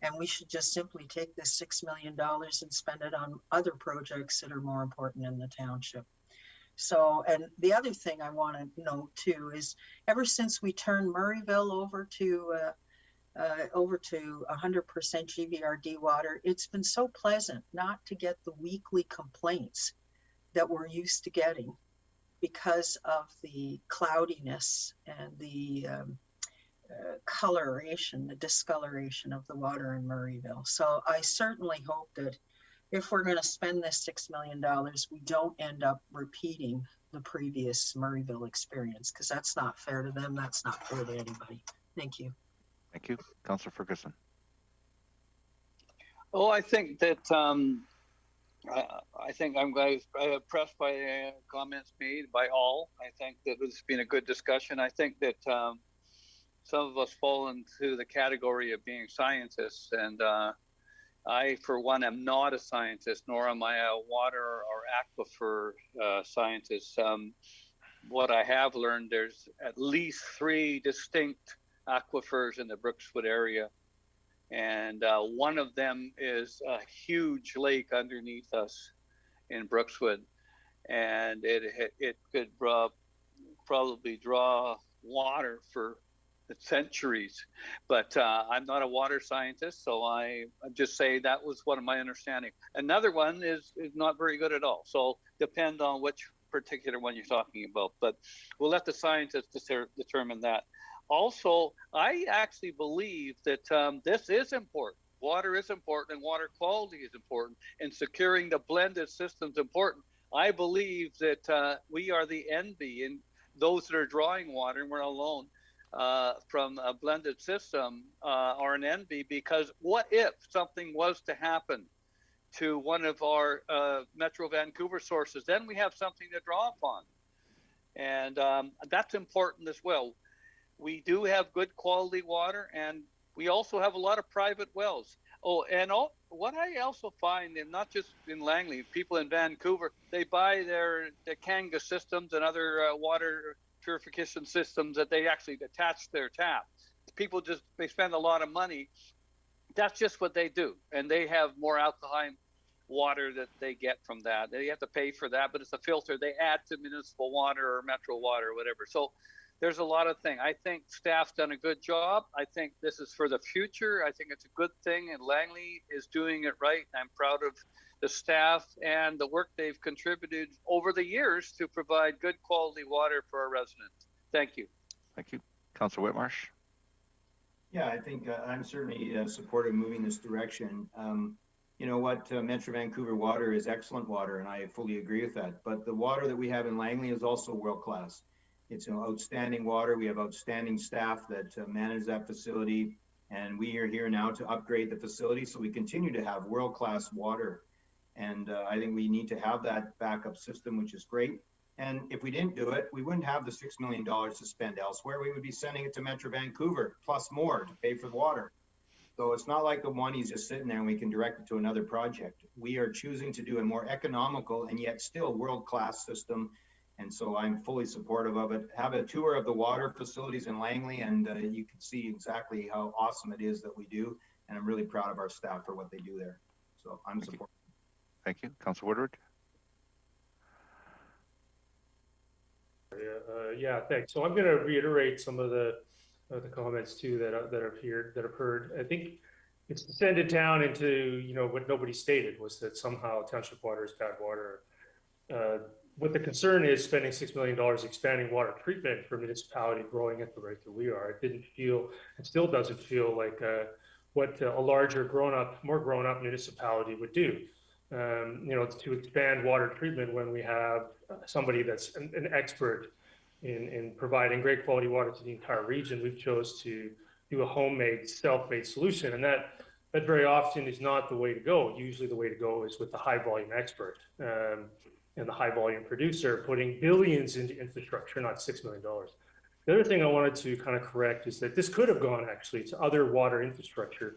And we should just simply take this $6 million and spend it on other projects that are more important in the township. So, and the other thing I want to know too is ever since we turned Murrayville over to 100% GVRD water, it's been so pleasant not to get the weekly complaints that we're used to getting because of the cloudiness and the coloration, the discoloration of the water in Murrayville. So I certainly hope that if we're going to spend this $6 million, we don't end up repeating the previous Murrayville experience, because that's not fair to them. That's not fair to anybody. Thank you. Thank you. Councillor Ferguson. Oh, I think that I think I'm impressed by the comments made by all. I think that it's been a good discussion. I think that some of us fall into the category of being scientists, and I, for one, am not a scientist, nor am I a water or aquifer scientist. What I have learned, there's at least 3 distinct aquifers in the Brookswood area. And one of them is a huge lake underneath us in Brookswood. And it could probably draw water for centuries. But I'm not a water scientist, so I just say that was one of my understanding. Another one is not very good at all. So depend on which particular one you're talking about. But we'll let the scientists determine that. Also, I actually believe that this is important. Water is important, and water quality is important, and securing the blended system is important. I believe that we are the envy, and those that are drawing water, and we're not alone, from a blended system are an envy, because what if something was to happen to one of our Metro Vancouver sources? Then we have something to draw upon. And that's important as well. We do have good quality water, and we also have a lot of private wells. Oh, and what I also find, and not just in Langley, people in Vancouver, they buy their Kanga systems and other water purification systems that they actually attach to their tap. People they spend a lot of money. That's just what they do. And they have more alkaline water that they get from that. They have to pay for that, but it's a filter they add to municipal water or metro water or whatever. So there's a lot of things. I think staff's done a good job. I think this is for the future. I think it's a good thing, and Langley is doing it right. I'm proud of the staff and the work they've contributed over the years to provide good quality water for our residents. Thank you. Thank you. Councillor Whitmarsh. Yeah, I think I'm certainly supportive of moving this direction. You know what, Metro Vancouver water is excellent water, and I fully agree with that. But the water that we have in Langley is also world-class. It's outstanding water. We have outstanding staff that manage that facility, and we are here now to upgrade the facility so we continue to have world-class water. And I think we need to have that backup system, which is great. And if we didn't do it, we wouldn't have the $6 million to spend elsewhere. We would be sending it to Metro Vancouver plus more to pay for the water. So it's not like the money's just sitting there and we can direct it to another project. We are choosing to do a more economical and yet still world-class system. And so I'm fully supportive of it. Have a tour of the water facilities in Langley, and you can see exactly how awesome it is that we do. And I'm really proud of our staff for what they do there. So I'm supportive. Thank you. Councillor Woodward. Yeah, thanks. So I'm going to reiterate some of the comments too that I've heard. I think it's descended down into what nobody stated was that somehow township water is bad water. What the concern is, spending $6 million expanding water treatment for a municipality growing at the rate that we are. It didn't feel, it still doesn't feel like what a larger more grown up municipality would do. To expand water treatment when we have somebody that's an expert in providing great quality water to the entire region. We've chose to do a homemade, self-made solution, and that very often is not the way to go. Usually the way to go is with the high volume expert and the high volume producer putting billions into infrastructure, not $6 million. The other thing I wanted to kind of correct is that this could have gone actually to other water infrastructure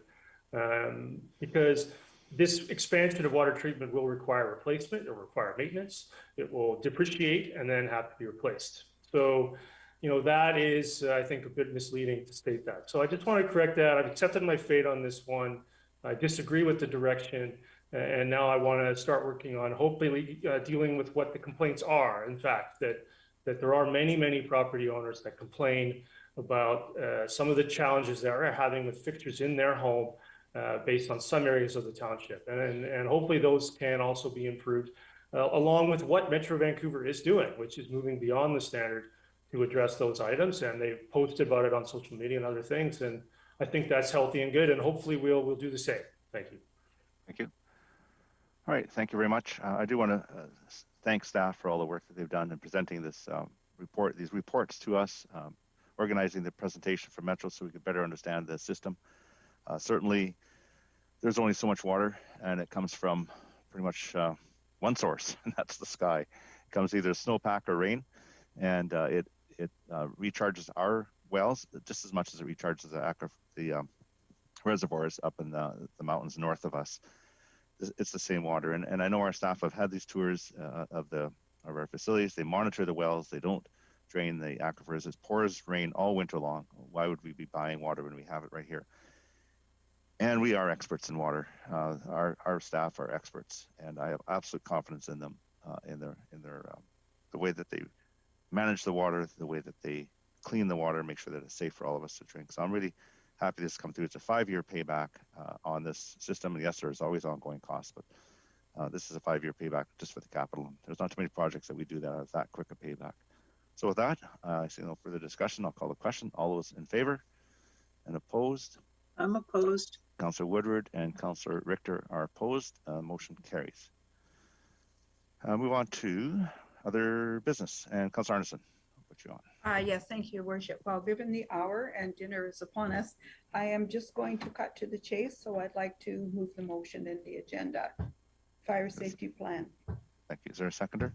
because this expansion of water treatment will require replacement, it will require maintenance, it will depreciate and then have to be replaced. So, that is, I think, a bit misleading to state that. So I just want to correct that. I've accepted my fate on this one. I disagree with the direction. And now I want to start working on hopefully dealing with what the complaints are. In fact, that there are many, many property owners that complain about some of the challenges that they're having with fixtures in their home based on some areas of the township. And hopefully those can also be improved along with what Metro Vancouver is doing, which is moving beyond the standard to address those items. And they've posted about it on social media and other things. And I think that's healthy and good. And hopefully we'll do the same. Thank you. Thank you. All right, thank you very much. I do want to thank staff for all the work that they've done in presenting this these reports to us, organizing the presentation for Metro so we could better understand the system. Certainly, there's only so much water, and it comes from pretty much one source, and that's the sky. It comes either snowpack or rain, and it recharges our wells just as much as it recharges the reservoirs up in the mountains north of us. It's the same water, and I know our staff have had these tours of our facilities. They monitor the wells. They don't drain the aquifers. It pours rain all winter long. Why would we be buying water when we have it right here? And we are experts in water. Our staff are experts, and I have absolute confidence in them, in their the way that they manage the water, the way that they clean the water, make sure that it's safe for all of us to drink. So I'm really happy this has come through. It's a 5-year payback on this system. And yes, there's always ongoing costs, but this is a 5-year payback just for the capital. There's not too many projects that we do that have that quick a payback. So with that, I see no further discussion. I'll call the question. All those in favor and opposed? I'm opposed. Councillor Woodward and Councillor Richter are opposed. Motion carries. Move on to other business. And Councillor Arneson, I'll put you on. Yes, thank you, Your Worship. Well, given the hour and dinner is upon us, I am just going to cut to the chase. So I'd like to move the motion in the agenda. Fire safety plan. Thank you. Is there a seconder?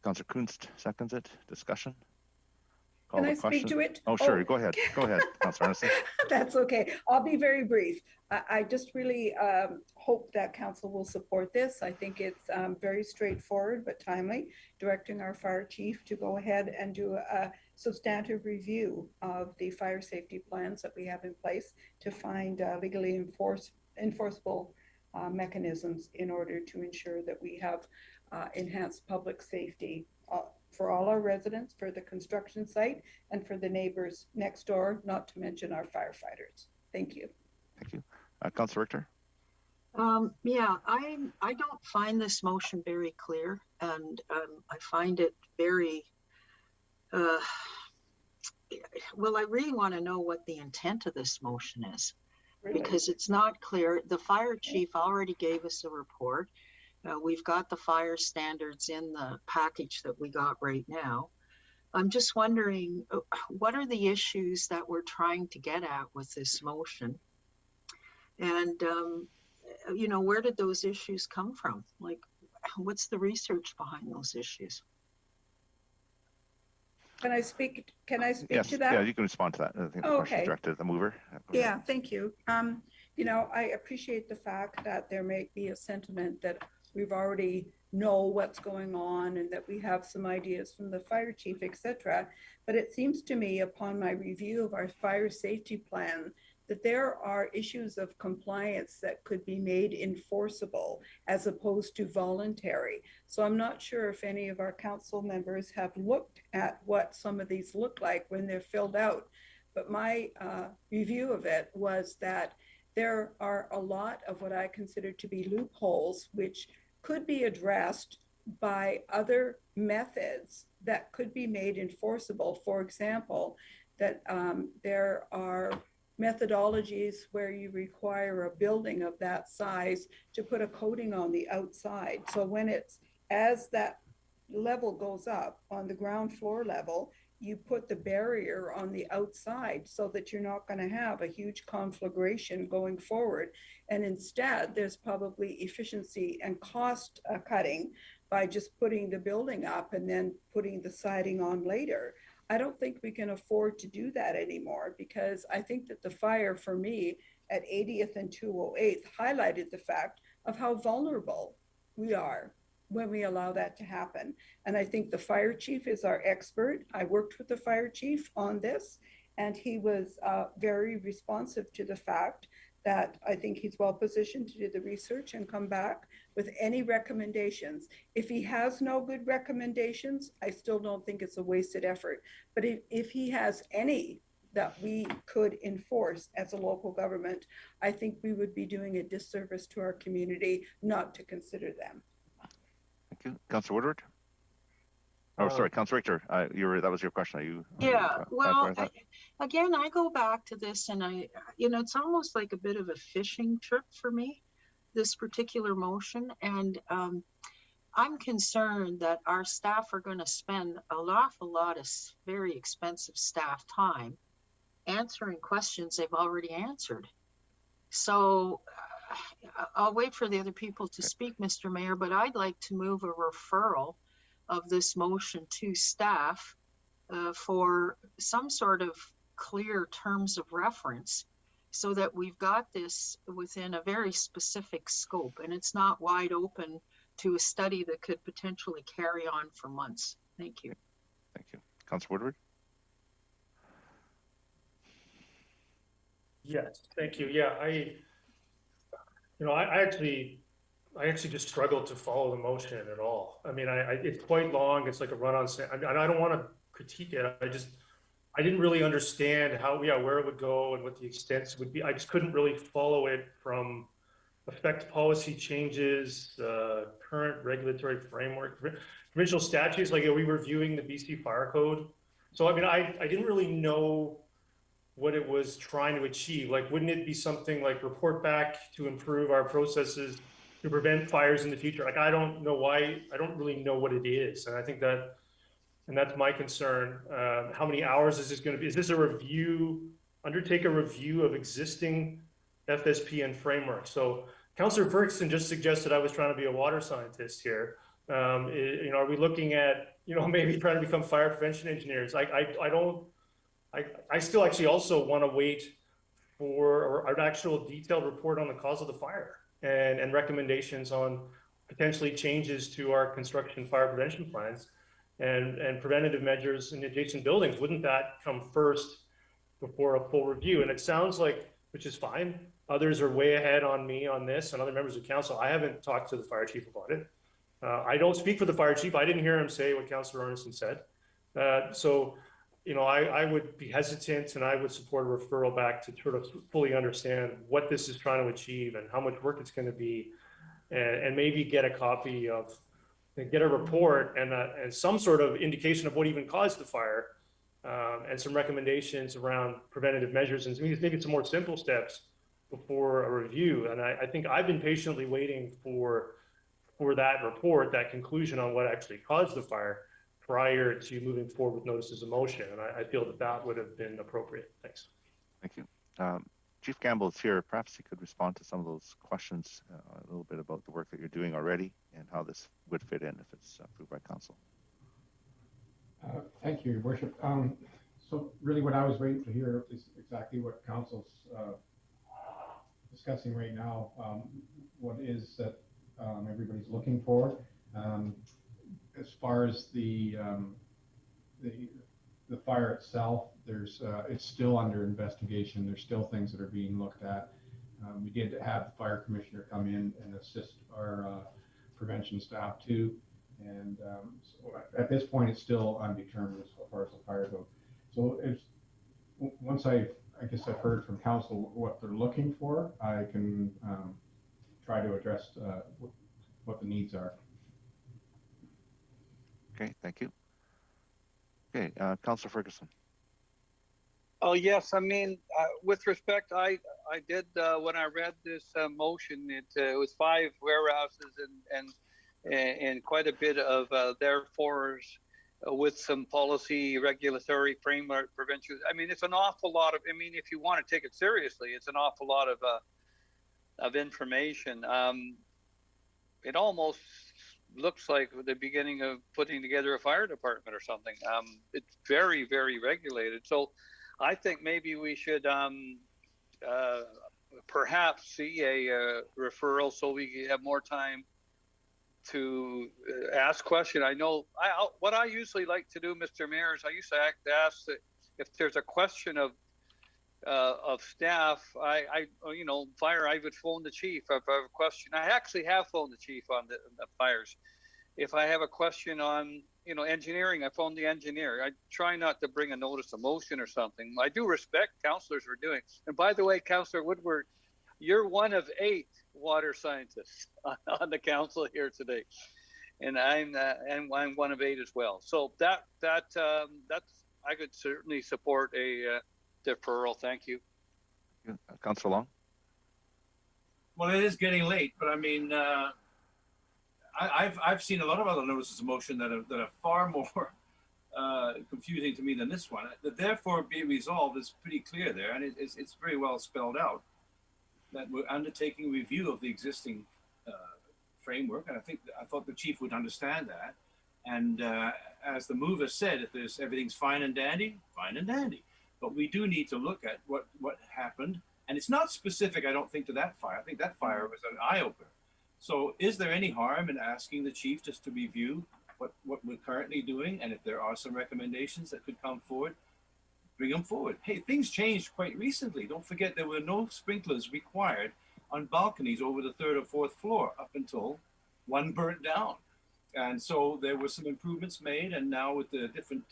Councillor Kunst seconds it. Discussion? Call Can I the question. speak to it? Oh, sure. Go ahead. Go ahead, Councillor Arneson. That's okay. I'll be very brief. I just really hope that council will support this. I think it's very straightforward but timely, directing our fire chief to go ahead and do a substantive review of the fire safety plans that we have in place to find legally enforceable mechanisms in order to ensure that we have enhanced public safety for all our residents, for the construction site, and for the neighbors next door, not to mention our firefighters. Thank you. Thank you. Councillor Richter? Yeah, I don't find this motion very clear, and I find it very, well, I really want to know what the intent of this motion is, because it's not clear. The fire chief already gave us a report. We've got the fire standards in the package that we got right now. I'm just wondering, what are the issues that we're trying to get at with this motion? And, you know, where did those issues come from? Like, what's the research behind those issues? Can I speak Yes, to that? yeah, you can respond to that. I think the question is directed at the mover. Yeah, thank you. You know, I appreciate the fact that there may be a sentiment that we've already know what's going on and that we have some ideas from the fire chief, etc. But it seems to me, upon my review of our fire safety plan, that there are issues of compliance that could be made enforceable as opposed to voluntary. So I'm not sure if any of our council members have looked at what some of these look like when they're filled out. But my review of it was that there are a lot of what I consider to be loopholes, which could be addressed by other methods that could be made enforceable. For example, that there are methodologies where you require a building of that size to put a coating on the outside. So when it's, as that level goes up on the ground floor level, you put the barrier on the outside so that you're not going to have a huge conflagration going forward. And instead, there's probably efficiency and cost cutting by just putting the building up and then putting the siding on later. I don't think we can afford to do that anymore, because I think that the fire for me at 80th and 208th highlighted the fact of how vulnerable we are when we allow that to happen. And I think the fire chief is our expert. I worked with the fire chief on this, and he was very responsive to the fact that I think he's well positioned to do the research and come back with any recommendations. If he has no good recommendations, I still don't think it's a wasted effort. But if he has any that we could enforce as a local government, I think we would be doing a disservice to our community not to consider them. Thank you. Councillor Woodward? Oh, sorry, Councillor Richter, that was your question. Are you? Yeah, well, again, I go back to this, and you know, it's almost like a bit of a fishing trip for me, this particular motion. And I'm concerned that our staff are going to spend an awful lot of very expensive staff time answering questions they've already answered. So I'll wait for the other people to speak, Mr. Mayor, but I'd like to move a referral of this motion to staff for some sort of clear terms of reference, so that we've got this within a very specific scope and it's not wide open to a study that could potentially carry on for months. Thank you. Thank you. Councillor Woodward? Yes, thank you. Yeah, I actually just struggled to follow the motion at all. I mean, it's quite long. It's like a run-on. I don't want to critique it. I didn't really understand how, where it would go and what the extents would be. I just couldn't really follow it from affect policy changes, current regulatory framework, provincial statutes, like are we reviewing the BC Fire Code? So I mean, I didn't really know what it was trying to achieve. Like, wouldn't it be something like report back to improve our processes to prevent fires in the future? Like, I don't know why, I don't really know what it is. And I think that, and that's my concern. How many hours is this going to be? Is this a review, undertake a review of existing FSP and framework? So Councillor Ferguson just suggested I was trying to be a water scientist here. You know, are we looking at, you know, maybe trying to become fire prevention engineers? I still actually also want to wait for an actual detailed report on the cause of the fire and recommendations on potentially changes to our construction fire prevention plans and preventative measures in adjacent buildings. Wouldn't that come first before a full review? And it sounds like, which is fine, others are way ahead on me on this and other members of council. I haven't talked to the fire chief about it. I don't speak for the fire chief. I didn't hear him say what Councillor Arneson said. So, you know, I would be hesitant and I would support a referral back to sort of fully understand what this is trying to achieve and how much work it's going to be, and maybe get a copy of, get a report and some sort of indication of what even caused the fire, and some recommendations around preventative measures and maybe some more simple steps before a review. And I think I've been patiently waiting for that report, that conclusion on what actually caused the fire prior to moving forward with notices of motion. And I feel that that would have been appropriate. Thanks. Thank you. Chief Campbell is here. Perhaps he could respond to some of those questions, a little bit about the work that you're doing already and how this would fit in if it's approved by council. Thank you, Your Worship. So really what I was waiting to hear is exactly what council's discussing right now. What is that everybody's looking for. As far as the fire itself, it's still under investigation. There's still things that are being looked at. We did have the fire commissioner come in and assist our prevention staff too. And so at this point, it's still undetermined as far as the fire goes. So once I guess I've heard from council what they're looking for, I can try to address what the needs are. Okay, thank you. Okay, Councillor Ferguson. Oh, yes. I mean, with respect, I did, when I read this motion, it was 5 whereases and quite a bit of therefores with some policy, regulatory framework, prevention. I mean, it's an awful lot of, I mean, if you want to take it seriously, it's an awful lot of information. It almost looks like the beginning of putting together a fire department or something. It's very, very regulated. So I think maybe we should perhaps see a referral so we have more time to ask questions. I know what I usually like to do, Mr. Mayor, is I used to ask that if there's a question of staff, you know, fire, I would phone the chief if I have a question. I actually have phoned the chief on the fires. If I have a question on, you know, engineering, I phone the engineer. I try not to bring a notice of motion or something. I do respect councillors for doing. And by the way, Councillor Woodward, you're one of 8 water scientists on the council here today, and I'm one of 8 as well. So that's I could certainly support a deferral. Thank you. Councillor Long. Well, it is getting late, but I mean, I've seen a lot of other notices of motion that are far more confusing to me than this one. The therefore be resolved is pretty clear there, and it's very well spelled out that we're undertaking review of the existing framework, and I thought the chief would understand that. And as the mover said, if there's everything's fine and dandy, but we do need to look at what happened, and it's not specific, I don't think, to that fire. I think that fire was an eye opener. So is there any harm in asking the chief just to review what we're currently doing, and if there are some recommendations that could come forward, bring them forward. Hey, things changed quite recently. Don't forget there were no sprinklers required on balconies over the 3rd or 4th floor up until one burnt down. And so there were some improvements made, and now with the different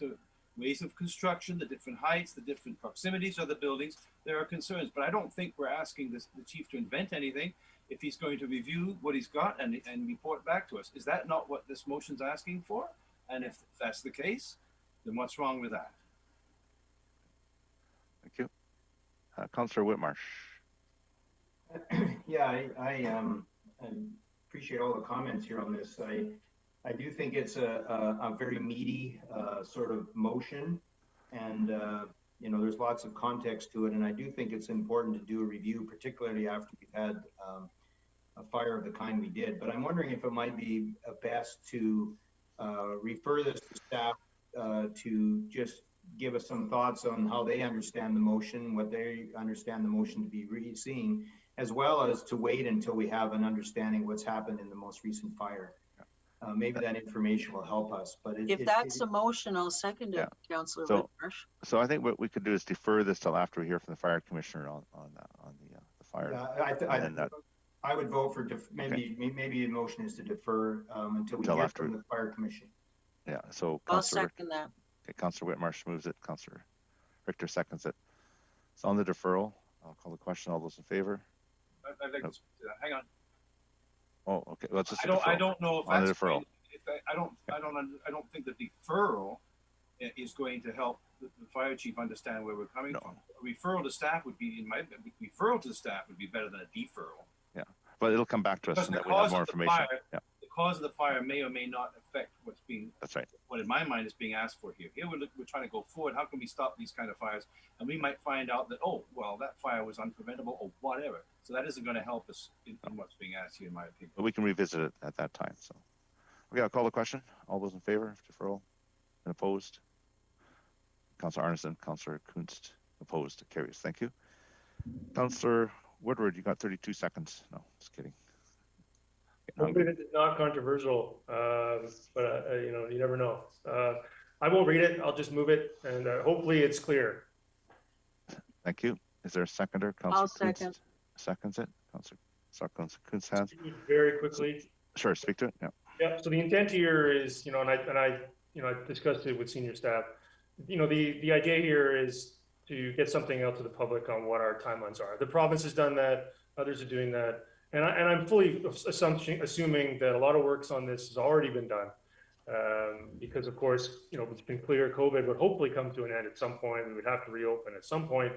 ways of construction, the different heights, the different proximities of the buildings. There are concerns, but I don't think we're asking the chief to invent anything. If he's going to review what he's got and report back to us, is that not what this motion's asking for? And if that's the case, then what's wrong with that? Thank you. Councillor Whitmarsh. Yeah, I appreciate all the comments here on this. I do think it's a very meaty sort of motion, and you know, there's lots of context to it, and I do think it's important to do a review, particularly after we've had a fire of the kind we did. But I'm wondering if it might be best to refer this to staff to just give us some thoughts on how they understand the motion, what they understand the motion to be seeing, as well as to wait until we have an understanding what's happened in the most recent fire. Maybe that information will help us. But if that's a motion, I'll second it, Councillor Whitmarsh. So I think what we could do is defer this till after we hear from the fire commissioner on the fire. I would vote for maybe a motion is to defer until we hear from the fire commission. Yeah. So I'll second that. Okay, Councillor Whitmarsh moves it. Councillor Richter seconds it. So on the deferral, I'll call the question. All those in favor? I'd like to hang on. Oh, okay. Well, it's just I don't know if on that's the deferral. I don't think the deferral is going to help the fire chief understand where we're coming from. A referral to staff would be referral to the staff would be better than a deferral. Yeah, but it'll come back to us, and that we have more information. The cause of the fire may or may not affect what's being. That's right. What in my mind is being asked for here. Here we're trying to go forward. How can we stop these kind of fires? And we might find out that, oh, well, that fire was unpreventable or whatever. So that isn't going to help us in what's being asked here, in my opinion. But we can revisit it at that time. So, okay, I'll call the question. All those in favor of deferral and opposed? Councillor Arneson, Councillor Kunst, opposed. Carries. Thank you. Councillor Woodward, you got 32 seconds. No, just kidding. It's not controversial, but you know, you never know. I won't read it. I'll just move it, and hopefully it's clear. Thank you. Is there a seconder? I'll second. Seconds it. Councillor Kunst has. Very quickly. Sure, speak to it. Yeah. Yeah. So the intent here is, you know, and I discussed it with senior staff. You know, the idea here is to get something out to the public on what our timelines are. The province has done that. Others are doing that. And I'm fully assuming that a lot of works on this has already been done, because of course, you know, it's been clear COVID would hopefully come to an end at some point. We would have to reopen at some point,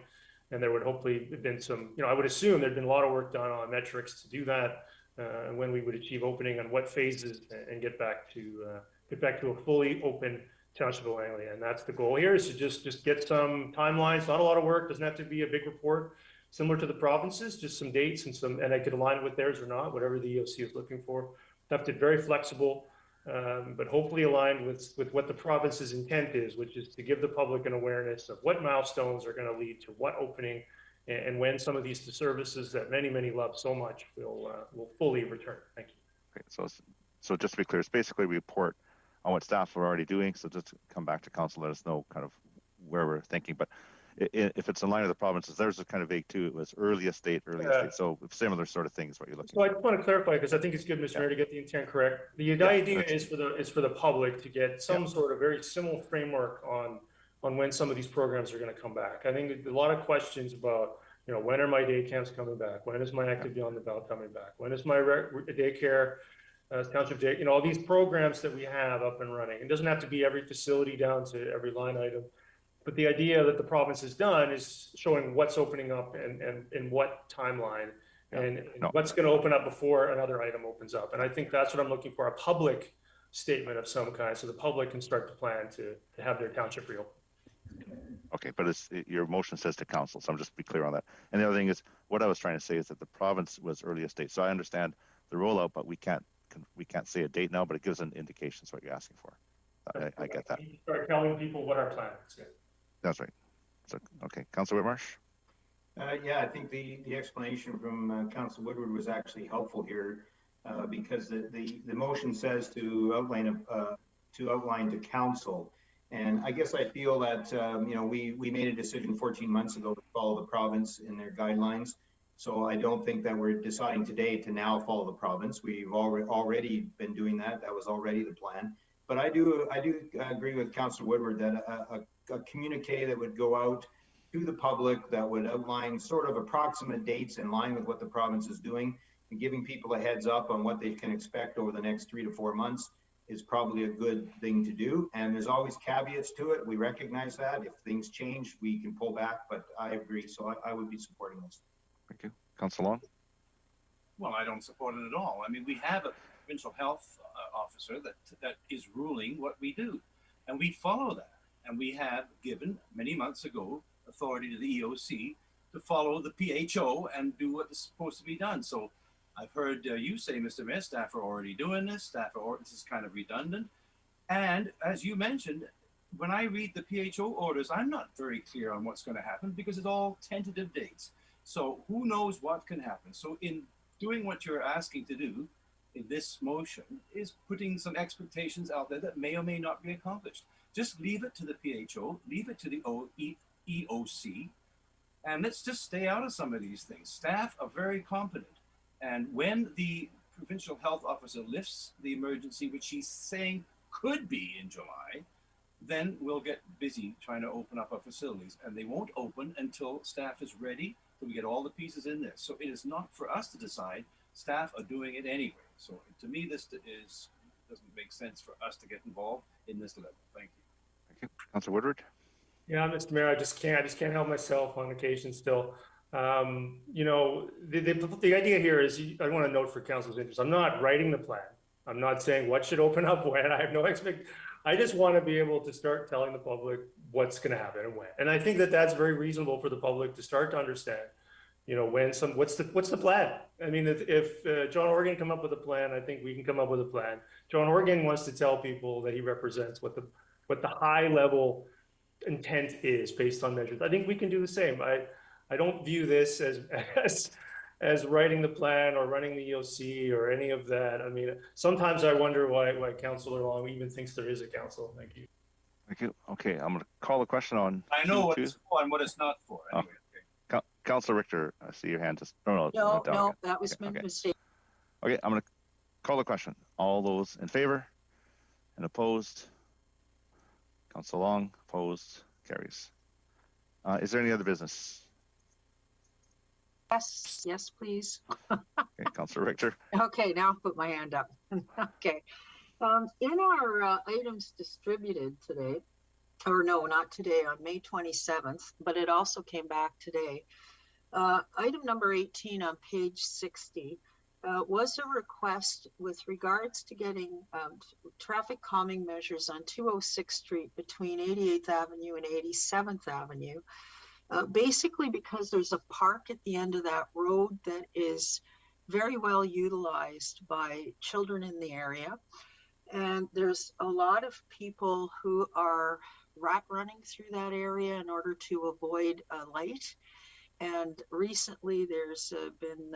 and there would hopefully have been some, you know, I would assume there'd been a lot of work done on metrics to do that, and when we would achieve opening and what phases, and get back to a fully open Township of Langley. And that's the goal here, is to just get some timelines. Not a lot of work, doesn't have to be a big report. Similar to the provinces, just some dates and I could align with theirs or not, whatever the EOC is looking for. Left it very flexible, but hopefully aligned with what the province's intent is, which is to give the public an awareness of what milestones are going to lead to what opening, and when some of these services that many love so much will fully return. Thank you. Okay, so just to be clear, it's basically a report on what staff are already doing. So just to come back to council, let us know kind of where we're thinking. But if it's in line with the provinces, theirs is kind of vague too. It was earliest date. So similar sort of thing is what you're looking for. So I just want to clarify, because I think it's good, Mr. Mayor, to get the intent correct. The idea is for the public to get some sort of very similar framework on when some of these programs are going to come back. I think a lot of questions about, you know, when are my day camps coming back? When is my active beyond the belt coming back? When is my daycare, township day, you know, all these programs that we have up and running. It doesn't have to be every facility down to every line item. But the idea that the province has done is showing what's opening up and in what timeline, and what's going to open up before another item opens up. And I think that's what I'm looking for, a public statement of some kind, so the public can start to plan to have their township reopen. Okay, but your motion says to council, so I'm just be clear on that. And the other thing is, what I was trying to say is that the province was earliest date. So I understand the rollout, but we can't say a date now, but it gives an indication. Is what you're asking for. I get that. Start telling people what our plan is. That's right. So, okay, Councillor Whitmarsh. Yeah, I think the explanation from Councillor Woodward was actually helpful here, because the motion says to outline to council, and I guess I feel that you know, we made a decision 14 months ago to follow the province in their guidelines. So I don't think that we're deciding today to now follow the province. We've already been doing that. That was already the plan. But I do agree with Councillor Woodward that a communique that would go out to the public that would outline sort of approximate dates in line with what the province is doing and giving people a heads up on what they can expect over the next 3 to 4 months is probably a good thing to do. And there's always caveats to it. We recognize that. If things change, we can pull back, but I agree. So I would be supporting this. Thank you. Councillor Long? Well, I don't support it at all. I mean, we have a provincial health officer that is ruling what we do, and we follow that. And we have given many months ago authority to the EOC to follow the PHO and do what is supposed to be done. So I've heard you say, Mr. Mayor, staff are already doing this. This is kind of redundant. And as you mentioned, when I read the PHO orders, I'm not very clear on what's going to happen because it's all tentative dates. So who knows what can happen? So in doing what you're asking to do in this motion is putting some expectations out there that may or may not be accomplished. Just leave it to the PHO, leave it to the EOC, and let's just stay out of some of these things. Staff are very competent. And when the provincial health officer lifts the emergency, which she's saying could be in July, then we'll get busy trying to open up our facilities. And they won't open until staff is ready, till we get all the pieces in there. So it is not for us to decide. Staff are doing it anyway. So to me, this doesn't make sense for us to get involved in this level. Thank you. Thank you. Councillor Woodward? Yeah, Mr. Mayor, I just can't help myself on occasion still. You know, the idea here is, I want to note for council's interest, I'm not writing the plan. I'm not saying what should open up when. I have no I just want to be able to start telling the public what's going to happen and when. And I think that that's very reasonable for the public to start to understand, you know, what's the plan? I mean, if John Horgan come up with a plan, I think we can come up with a plan. John Horgan wants to tell people that he represents what the high level intent is based on measures. I think we can do the same. I don't view this as writing the plan or running the EOC or any of that. I mean, sometimes I wonder why Councillor Long even thinks there is a council. Thank you. Thank you. Okay, I'm going to call the question on. I know what it's for and what it's not for. Anyway. Okay. Councillor Richter, I see your hand just. No, that was my mistake. Okay, I'm going to call the question. All those in favor and opposed? Councillor Long, opposed, carries. Is there any other business? Yes, please. Okay, Councillor Richter. Okay, now I'll put my hand up. Okay. In our items distributed today, or no, not today, on May 27th, but it also came back today. Item number 18 on page 60 was a request with regards to getting traffic calming measures on 206th Street between 88th Avenue and 87th Avenue. Basically because there's a park at the end of that road that is very well utilized by children in the area. And there's a lot of people who are running through that area in order to avoid a light. And recently there's been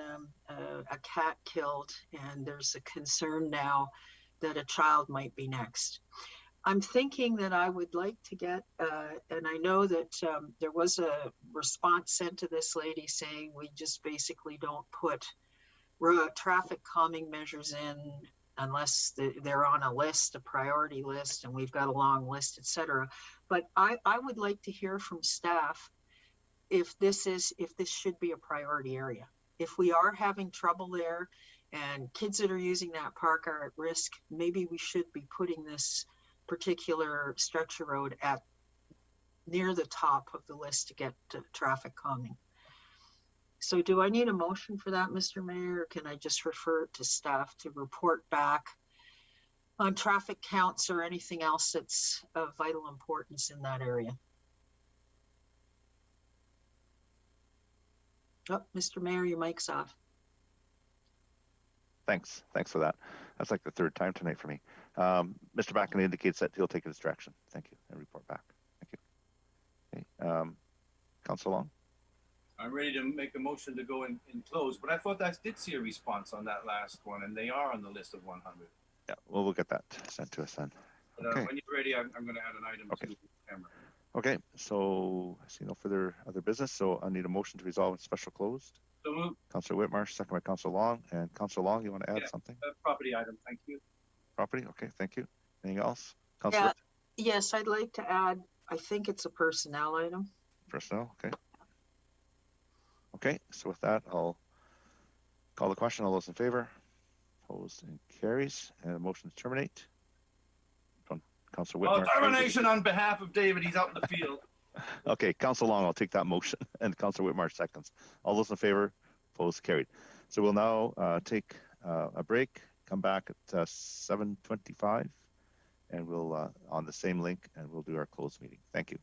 a cat killed, and there's a concern now that a child might be next. I'm thinking that I would like to get, and I know that there was a response sent to this lady saying we just basically don't put traffic calming measures in unless they're on a list, a priority list, and we've got a long list, etc. But I would like to hear from staff if this should be a priority area. If we are having trouble there and kids that are using that park are at risk, maybe we should be putting this particular stretch of road at near the top of the list to get to traffic calming. So do I need a motion for that, Mr. Mayor, or can I just refer to staff to report back on traffic counts or anything else that's of vital importance in that area? Oh, Mr. Mayor, your mic's off. Thanks for that. That's like the third time tonight for me. Mr. Backen indicates that he'll take his direction. Thank you, and report back. Thank you. Okay. Councillor Long? I'm ready to make a motion to go in close, but I thought I did see a response on that last one, and they are on the list of 100. Yeah, well, we'll get that sent to us then. But Okay. when you're ready, I'm going to add an item to the camera. Okay, so I see no further other business, so I need a motion to resolve in special closed. So moved. Councillor Whitmarsh, second by Councillor Long. And Councillor Long, you want to add something? Property item, thank you. Property, okay, thank you. Anything else? Councillor? Yeah, yes, I'd like to add, I think it's a personnel item. Personnel, okay. Okay, so with that, I'll call the question. All those in favor? Opposed and carries. And a motion to terminate. Councillor Oh, Whitmire. termination on behalf of David. He's out in the field. Okay, Councillor Long, I'll take that motion. And Councillor Whitmire seconds. All those in favor? Opposed, carried. So we'll now take a break, come back at 7:25, and we'll on the same link, and we'll do our closed meeting. Thank you.